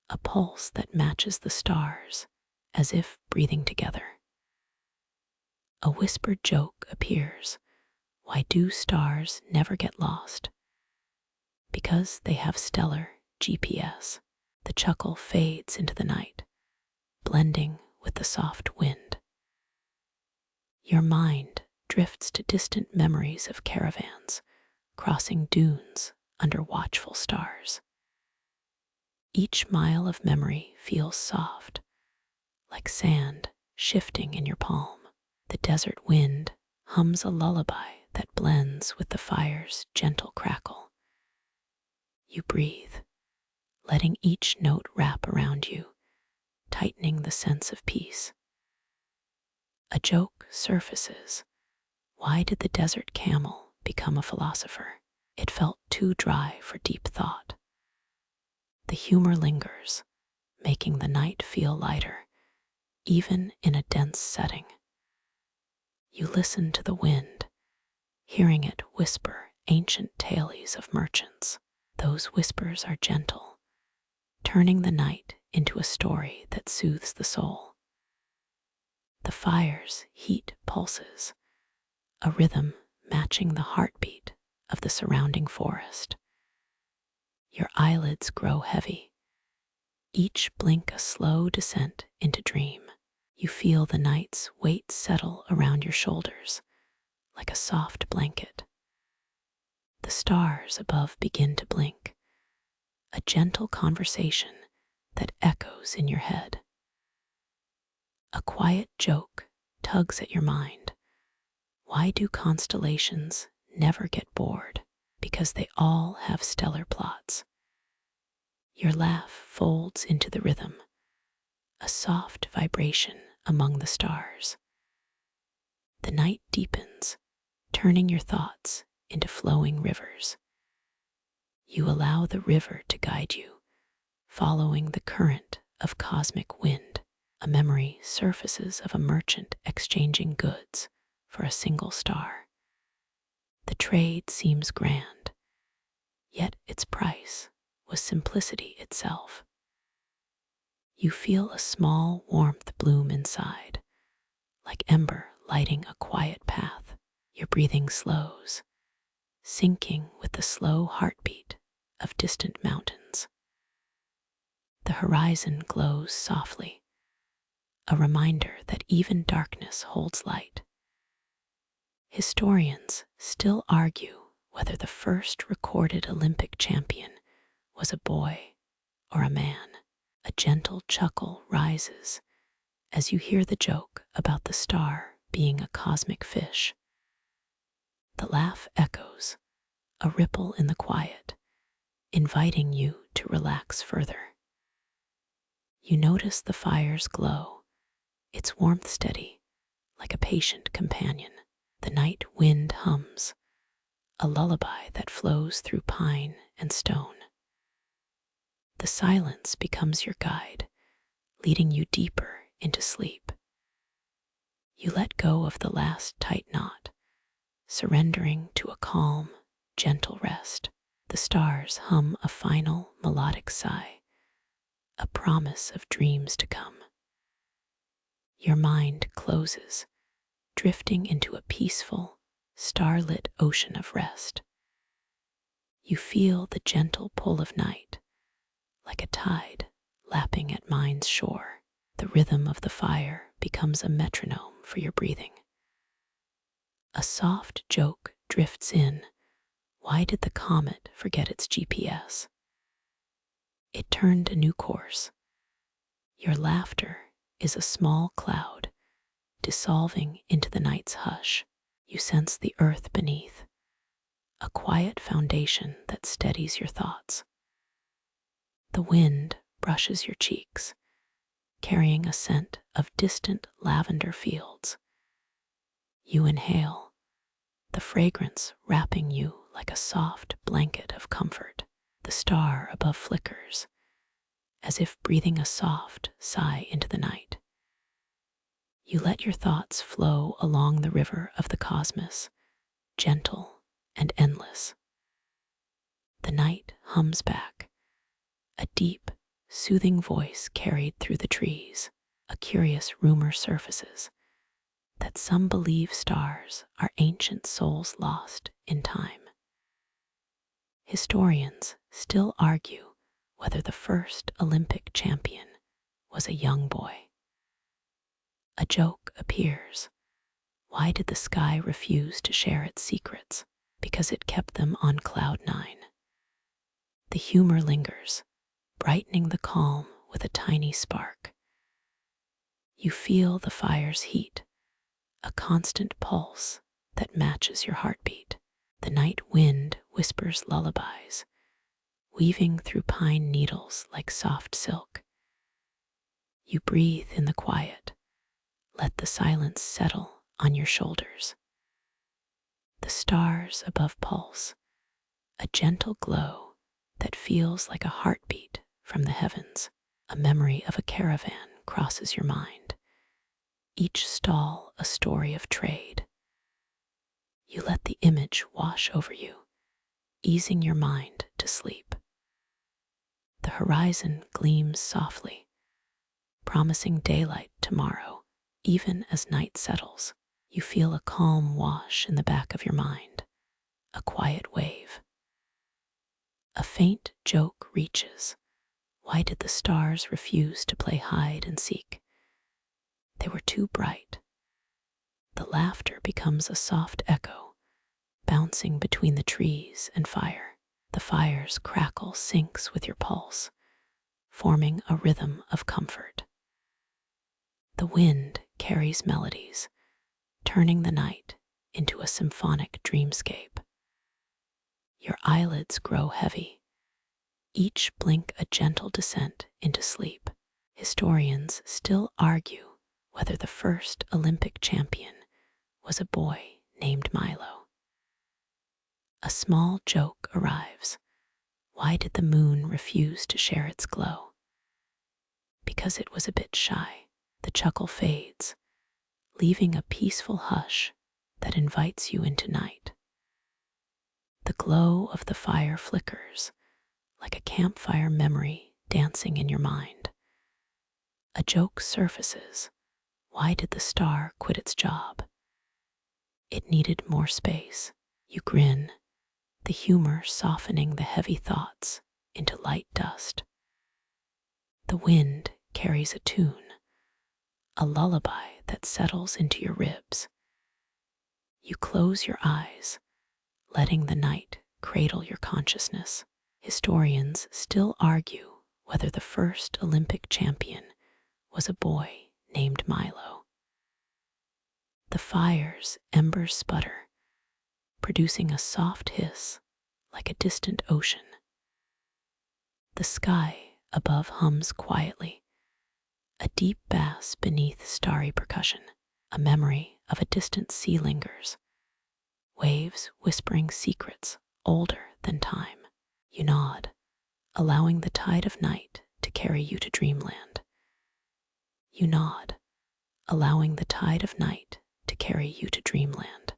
a pulse that matches the stars, as if breathing together. A whispered joke appears. Why do stars never get lost? Because they have stellar GPS. The chuckle fades into the night, blending with the soft wind. Your mind drifts to distant memories of caravans, crossing dunes under watchful stars. Each mile of memory feels soft, like sand shifting in your palm. The desert wind hums a lullaby that blends with the fire's gentle crackle. You breathe, letting each note wrap around you, tightening the sense of peace. A joke surfaces. Why did the desert camel become a philosopher? It felt too dry for deep thought. The humor lingers, making the night feel lighter, even in a dense setting. You listen to the wind, hearing it whisper ancient tales of merchants. Those whispers are gentle, turning the night into a story that soothes the soul. The fire's heat pulses, a rhythm matching the heartbeat of the surrounding forest. Your eyelids grow heavy, each blink a slow descent into dream. You feel the night's weight settle around your shoulders like a soft blanket. The stars above begin to blink, a gentle conversation that echoes in your head. A quiet joke tugs at your mind. Why do constellations never get bored? Because they all have stellar plots. Your laugh folds into the rhythm, a soft vibration among the stars. The night deepens, turning your thoughts into flowing rivers. You allow the river to guide you, following the current of cosmic wind. A memory surfaces of a merchant exchanging goods for a single star. The trade seems grand, yet its price was simplicity itself. You feel a small warmth bloom inside, like ember lighting a quiet path. Your breathing slows, syncing with the slow heartbeat of distant mountains. The horizon glows softly, a reminder that even darkness holds light. Historians still argue whether the first recorded Olympic champion was a boy or a man. A gentle chuckle rises as you hear the joke about the star being a cosmic fish. The laugh echoes, a ripple in the quiet, inviting you to relax further. You notice the fire's glow, its warmth steady, like a patient companion. The night wind hums, a lullaby that flows through pine and stone. The silence becomes your guide, leading you deeper into sleep. You let go of the last tight knot, surrendering to a calm, gentle rest. The stars hum a final melodic sigh, a promise of dreams to come. Your mind closes, drifting into a peaceful, starlit ocean of rest. You feel the gentle pull of night, like a tide lapping at mind's shore. The rhythm of the fire becomes a metronome for your breathing. A soft joke drifts in. Why did the comet forget its GPS? It turned a new course. Your laughter is a small cloud, dissolving into the night's hush. You sense the earth beneath, a quiet foundation that steadies your thoughts. The wind brushes your cheeks, carrying a scent of distant lavender fields. You inhale, the fragrance wrapping you like a soft blanket of comfort. The star above flickers, as if breathing a soft sigh into the night. You let your thoughts flow along the river of the cosmos, gentle and endless. The night hums back, a deep, soothing voice carried through the trees. A curious rumor surfaces that some believe stars are ancient souls lost in time. Historians still argue whether the first Olympic champion was a young boy. A joke appears. Why did the sky refuse to share its secrets? Because it kept them on cloud 9. The humor lingers, brightening the calm with a tiny spark. You feel the fire's heat, a constant pulse that matches your heartbeat. The night wind whispers lullabies, weaving through pine needles like soft silk. You breathe in the quiet, let the silence settle on your shoulders. The stars above pulse, a gentle glow that feels like a heartbeat from the heavens. A memory of a caravan crosses your mind, each stall a story of trade. You let the image wash over you, easing your mind to sleep. The horizon gleams softly, promising daylight tomorrow. Even as night settles, you feel a calm wash in the back of your mind, a quiet wave. A faint joke reaches. Why did the stars refuse to play hide and seek? They were too bright. The laughter becomes a soft echo, bouncing between the trees and fire. The fire's crackle syncs with your pulse, forming a rhythm of comfort. The wind carries melodies, turning the night into a symphonic dreamscape. Your eyelids grow heavy, each blink a gentle descent into sleep. Historians still argue whether the first Olympic champion was a boy named Milo. A small joke arrives. Why did the moon refuse to share its glow? Because it was a bit shy. The chuckle fades, leaving a peaceful hush that invites you into night. The glow of the fire flickers, like a campfire memory dancing in your mind. A joke surfaces. Why did the star quit its job? It needed more space. You grin, the humor softening the heavy thoughts into light dust. The wind carries a tune, a lullaby that settles into your ribs. You close your eyes, letting the night cradle your consciousness. Historians still argue whether the first Olympic champion was a boy named Milo. The fire's embers sputter, producing a soft hiss like a distant ocean. The sky above hums quietly, a deep bass beneath starry percussion. A memory of a distant sea lingers, waves whispering secrets older than time. You nod, allowing the tide of night to carry you to dreamland. You nod, allowing the tide of night to carry you to dreamland.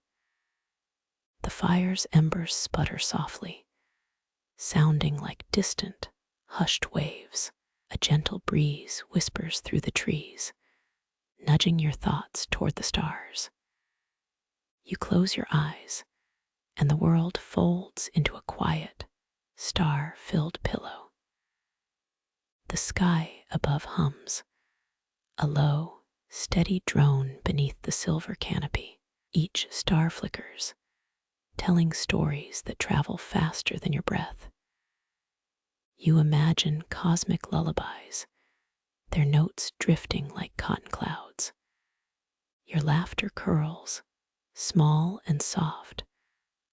The fire's embers sputter softly, sounding like distant, hushed waves. A gentle breeze whispers through the trees, nudging your thoughts toward the stars. You close your eyes, and the world folds into a quiet, star-filled pillow. The sky above hums, a low, steady drone beneath the silver canopy. Each star flickers, telling stories that travel faster than your breath. You imagine cosmic lullabies, their notes drifting like cotton clouds. Your laughter curls, small and soft,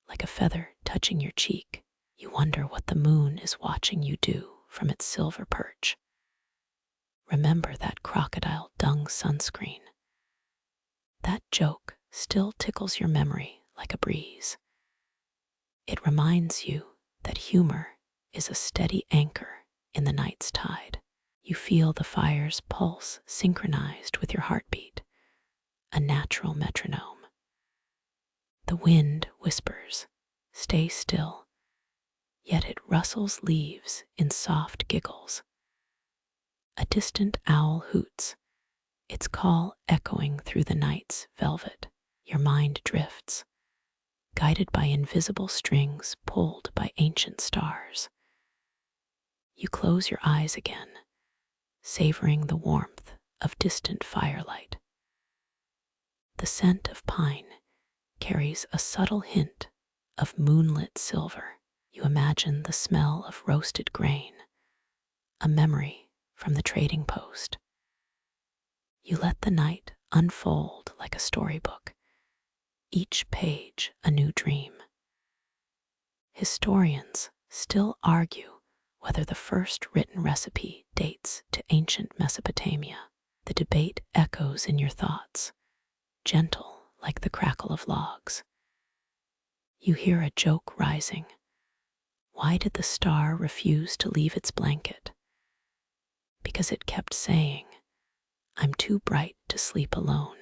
like a feather touching your cheek. You wonder what the moon is watching you do from its silver perch. Remember that crocodile dung sunscreen. That joke still tickles your memory like a breeze. It reminds you that humor is a steady anchor in the night's tide. You feel the fire's pulse synchronized with your heartbeat, a natural metronome. The wind whispers, "Stay still," yet it rustles leaves in soft giggles. A distant owl hoots, its call echoing through the night's velvet. Your mind drifts, guided by invisible strings pulled by ancient stars. You close your eyes again, savoring the warmth of distant firelight. The scent of pine carries a subtle hint of moonlit silver. You imagine the smell of roasted grain, a memory from the trading post. You let the night unfold like a storybook, each page a new dream. Historians still argue whether the first written recipe dates to ancient Mesopotamia. The debate echoes in your thoughts, gentle like the crackle of logs. You hear a joke rising. Why did the star refuse to leave its blanket? Because it kept saying, "I'm too bright to sleep alone."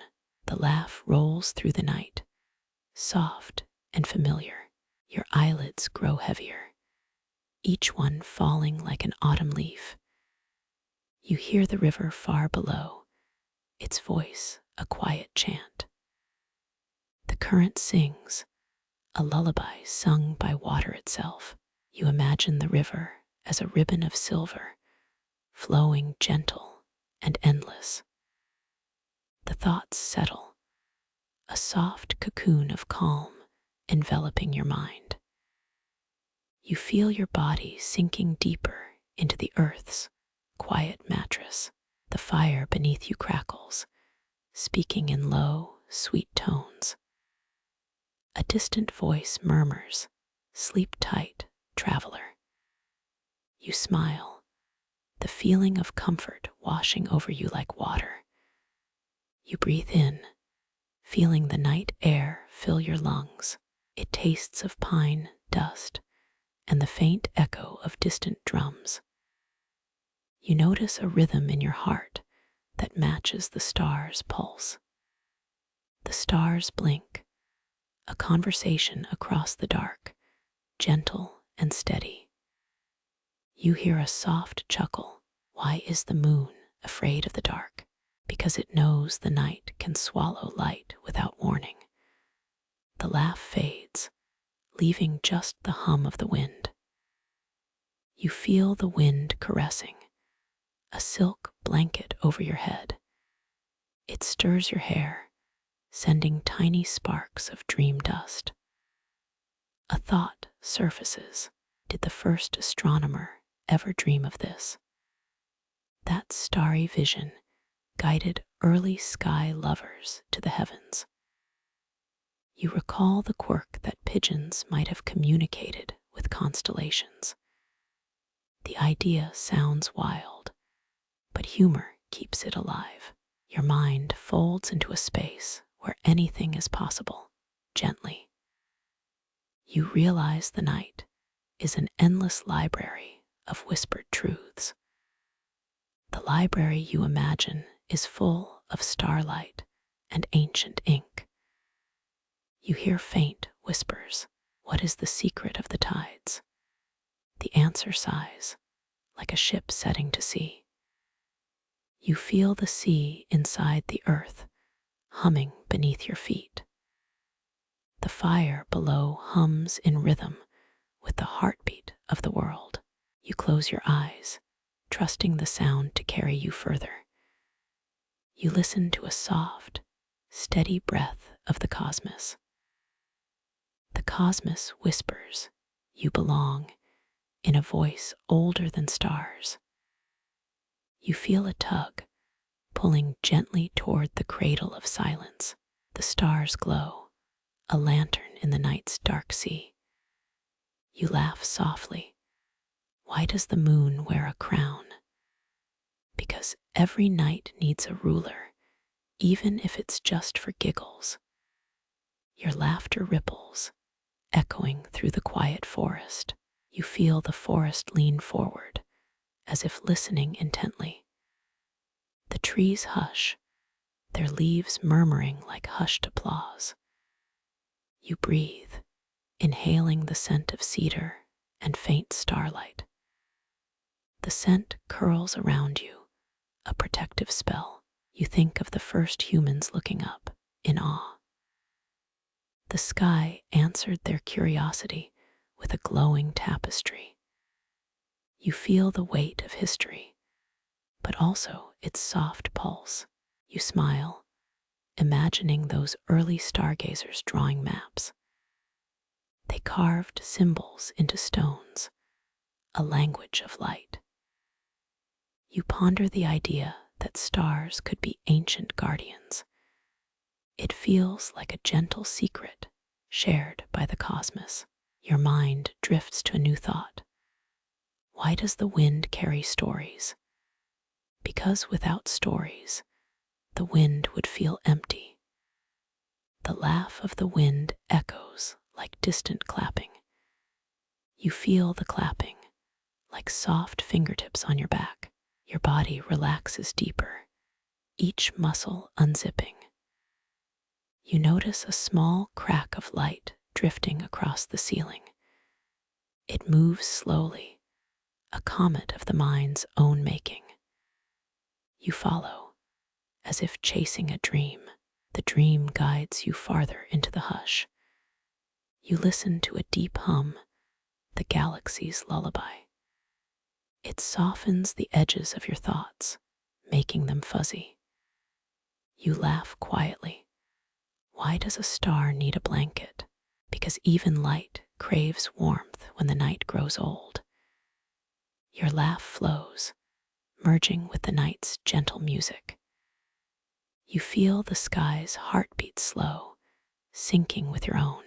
The laugh rolls through the night, soft and familiar. Your eyelids grow heavier, each one falling like an autumn leaf. You hear the river far below, its voice a quiet chant. The current sings, a lullaby sung by water itself. You imagine the river as a ribbon of silver, flowing gentle and endless. The thoughts settle, a soft cocoon of calm enveloping your mind. You feel your body sinking deeper into the earth's quiet mattress. The fire beneath you crackles, speaking in low, sweet tones. A distant voice murmurs, "Sleep tight, traveler." You smile, the feeling of comfort washing over you like water. You breathe in, feeling the night air fill your lungs. It tastes of pine, dust, and the faint echo of distant drums. You notice a rhythm in your heart that matches the star's pulse. The stars blink, a conversation across the dark, gentle and steady. You hear a soft chuckle. Why is the moon afraid of the dark? Because it knows the night can swallow light without warning. The laugh fades, leaving just the hum of the wind. You feel the wind caressing, a silk blanket over your head. It stirs your hair, sending tiny sparks of dream dust. A thought surfaces. Did the first astronomer ever dream of this? That starry vision guided early sky lovers to the heavens. You recall the quirk that pigeons might have communicated with constellations. The idea sounds wild, but humor keeps it alive. Your mind folds into a space where anything is possible, gently. You realize the night is an endless library of whispered truths. The library you imagine is full of starlight and ancient ink. You hear faint whispers. What is the secret of the tides? The answer sighs, like a ship setting to sea. You feel the sea inside the earth, humming beneath your feet. The fire below hums in rhythm with the heartbeat of the world. You close your eyes, trusting the sound to carry you further. You listen to a soft, steady breath of the cosmos. The cosmos whispers, "You belong," in a voice older than stars. You feel a tug, pulling gently toward the cradle of silence. The stars glow, a lantern in the night's dark sea. You laugh softly. Why does the moon wear a crown? Because every night needs a ruler, even if it's just for giggles. Your laughter ripples, echoing through the quiet forest. You feel the forest lean forward, as if listening intently. The trees hush, their leaves murmuring like hushed applause. You breathe, inhaling the scent of cedar and faint starlight. The scent curls around you, a protective spell. You think of the first humans looking up, in awe. The sky answered their curiosity with a glowing tapestry. You feel the weight of history, but also its soft pulse. You smile, imagining those early stargazers drawing maps. They carved symbols into stones, a language of light. You ponder the idea that stars could be ancient guardians. It feels like a gentle secret shared by the cosmos. Your mind drifts to a new thought. Why does the wind carry stories? Because without stories, the wind would feel empty. The laugh of the wind echoes like distant clapping. You feel the clapping, like soft fingertips on your back. Your body relaxes deeper, each muscle unzipping. You notice a small crack of light drifting across the ceiling. It moves slowly, a comet of the mind's own making. You follow, as if chasing a dream. The dream guides you farther into the hush. You listen to a deep hum, the galaxy's lullaby. It softens the edges of your thoughts, making them fuzzy. You laugh quietly. Why does a star need a blanket? Because even light craves warmth when the night grows old. Your laugh flows, merging with the night's gentle music. You feel the sky's heartbeat slow, syncing with your own.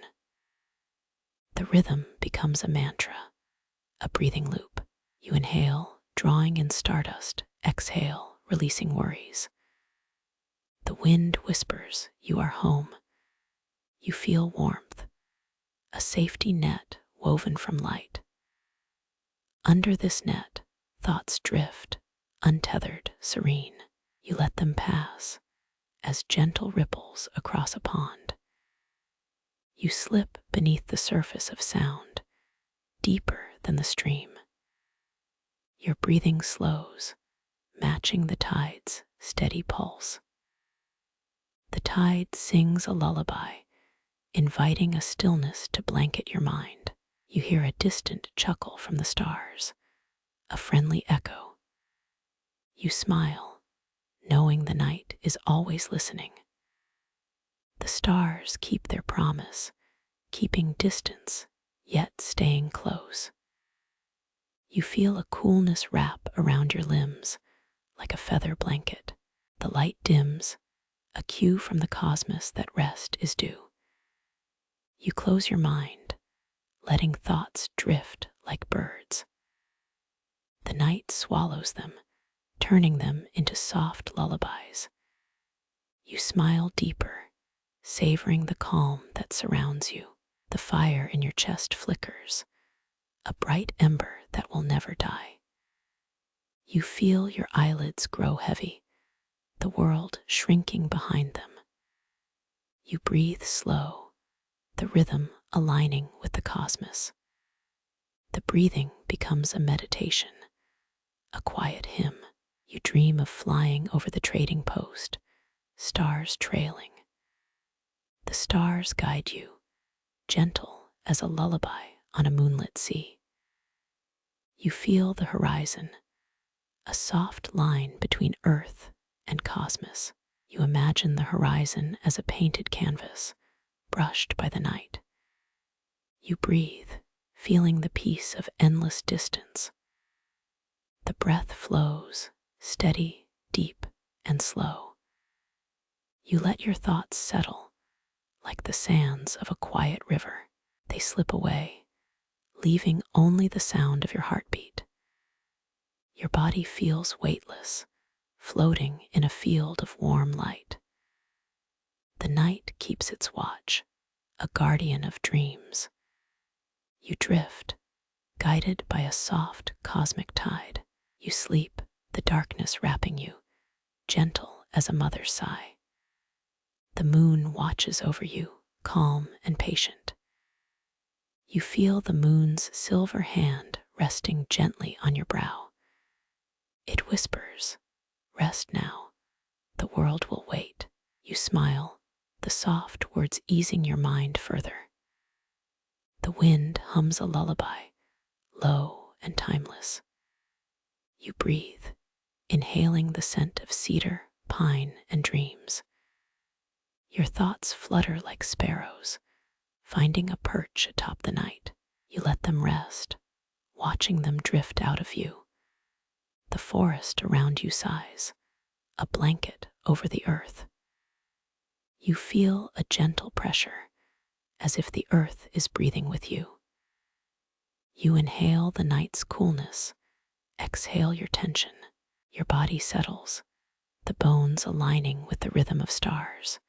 The rhythm becomes a mantra, a breathing loop. You inhale, drawing in stardust, exhale, releasing worries. The wind whispers, "You are home." You feel warmth, a safety net woven from light. Under this net, thoughts drift, untethered, serene. You let them pass, as gentle ripples across a pond. You slip beneath the surface of sound, deeper than the stream. Your breathing slows, matching the tide's steady pulse. The tide sings a lullaby, inviting a stillness to blanket your mind. You hear a distant chuckle from the stars, a friendly echo. You smile, knowing the night is always listening. The stars keep their promise, keeping distance, yet staying close. You feel a coolness wrap around your limbs, like a feather blanket. The light dims, a cue from the cosmos that rest is due. You close your mind, letting thoughts drift like birds. The night swallows them, turning them into soft lullabies. You smile deeper, savoring the calm that surrounds you. The fire in your chest flickers, a bright ember that will never die. You feel your eyelids grow heavy, the world shrinking behind them. You breathe slow, the rhythm aligning with the cosmos. The breathing becomes a meditation, a quiet hymn. You dream of flying over the trading post, stars trailing. The stars guide you, gentle as a lullaby on a moonlit sea. You feel the horizon, a soft line between earth and cosmos. You imagine the horizon as a painted canvas, brushed by the night. You breathe, feeling the peace of endless distance. The breath flows, steady, deep, and slow. You let your thoughts settle, like the sands of a quiet river. They slip away, leaving only the sound of your heartbeat. Your body feels weightless, floating in a field of warm light. The night keeps its watch, a guardian of dreams. You drift, guided by a soft cosmic tide. You sleep, the darkness wrapping you, gentle as a mother's sigh. The moon watches over you, calm and patient. You feel the moon's silver hand resting gently on your brow. It whispers, "Rest now, the world will wait." You smile, the soft words easing your mind further. The wind hums a lullaby, low and timeless. You breathe, inhaling the scent of cedar, pine, and dreams. Your thoughts flutter like sparrows, finding a perch atop the night. You let them rest, watching them drift out of view. The forest around you sighs, a blanket over the earth. You feel a gentle pressure, as if the earth is breathing with you. You inhale the night's coolness, exhale your tension. Your body settles, the bones aligning with the rhythm of stars.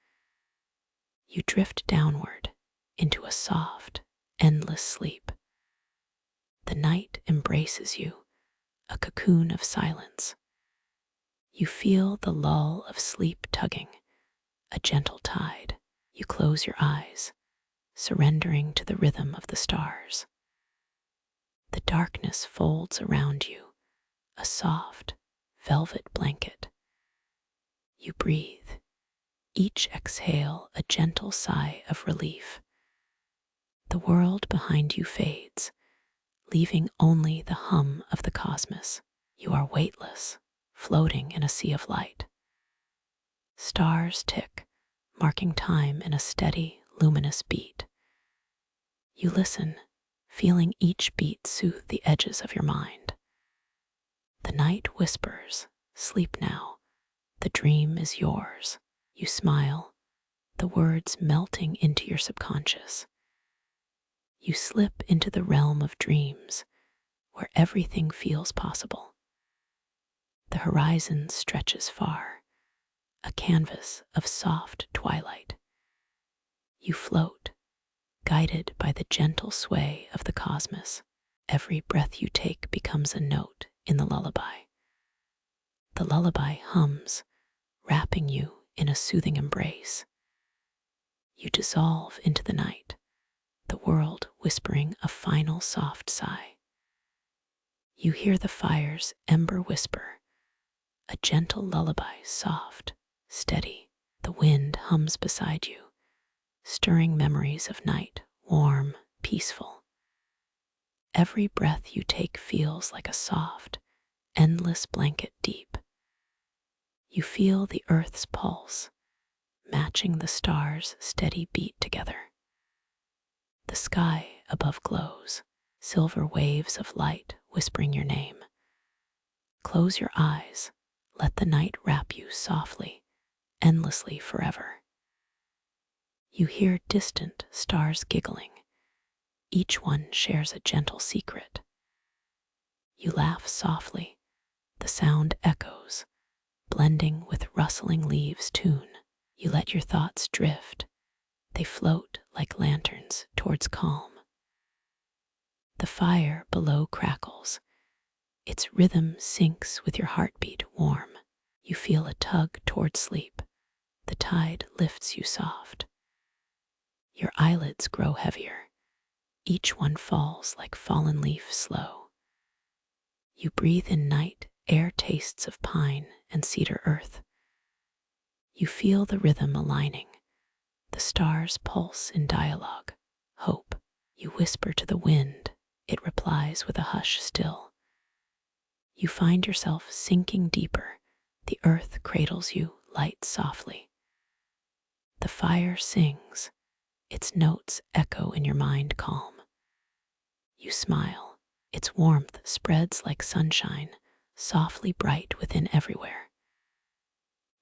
You drift downward into a soft, endless sleep. The night embraces you, a cocoon of silence. You feel the lull of sleep tugging, a gentle tide. You close your eyes, surrendering to the rhythm of the stars. The darkness folds around you, a soft, velvet blanket. You breathe, each exhale a gentle sigh of relief. The world behind you fades, leaving only the hum of the cosmos. You are weightless, floating in a sea of light. Stars tick, marking time in a steady, luminous beat. You listen, feeling each beat soothe the edges of your mind. The night whispers, "Sleep now, the dream is yours." You smile, the words melting into your subconscious. You slip into the realm of dreams, where everything feels possible. The horizon stretches far, a canvas of soft twilight. You float, guided by the gentle sway of the cosmos. Every breath you take becomes a note in the lullaby. The lullaby hums, wrapping you in a soothing embrace. You dissolve into the night, the world whispering a final soft sigh. You hear the fire's ember whisper, a gentle lullaby, soft, steady. The wind hums beside you, stirring memories of night, warm, peaceful. Every breath you take feels like a soft, endless blanket deep. You feel the earth's pulse, matching the stars' steady beat together. The sky above glows, silver waves of light whispering your name. Close your eyes, let the night wrap you softly, endlessly forever. You hear distant stars giggling. Each one shares a gentle secret. You laugh softly, the sound echoes, blending with rustling leaves' tune. You let your thoughts drift. They float like lanterns towards calm. The fire below crackles. Its rhythm syncs with your heartbeat warm. You feel a tug toward sleep. The tide lifts you soft. Your eyelids grow heavier. Each one falls like fallen leaf slow. You breathe in night, air tastes of pine and cedar earth. You feel the rhythm aligning. The stars pulse in dialogue. Hope. You whisper to the wind. It replies with a hush still. You find yourself sinking deeper. The earth cradles you, light softly. The fire sings. Its notes echo in your mind calm. You smile. Its warmth spreads like sunshine, softly bright within everywhere.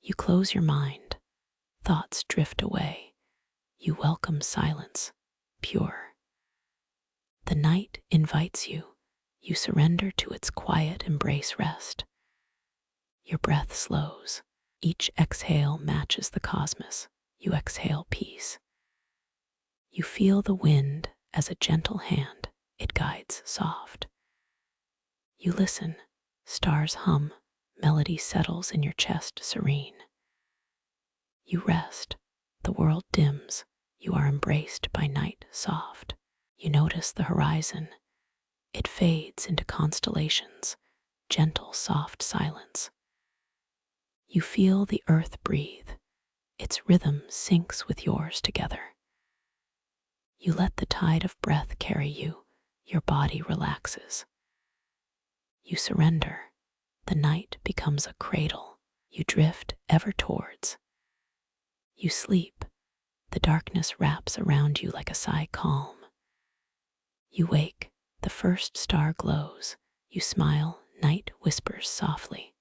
You close your mind. Thoughts drift away. You welcome silence, pure. The night invites you. You surrender to its quiet embrace rest. Your breath slows. Each exhale matches the cosmos. You exhale peace. You feel the wind as a gentle hand. It guides soft. You listen. Stars hum. Melody settles in your chest serene. You rest. The world dims. You are embraced by night soft. You notice the horizon. It fades into constellations, gentle, soft silence. You feel the earth breathe. Its rhythm syncs with yours together. You let the tide of breath carry you. Your body relaxes. You surrender. The night becomes a cradle. You drift ever towards. You sleep. The darkness wraps around you like a sigh calm. You wake. The first star glows. You smile. Night whispers softly.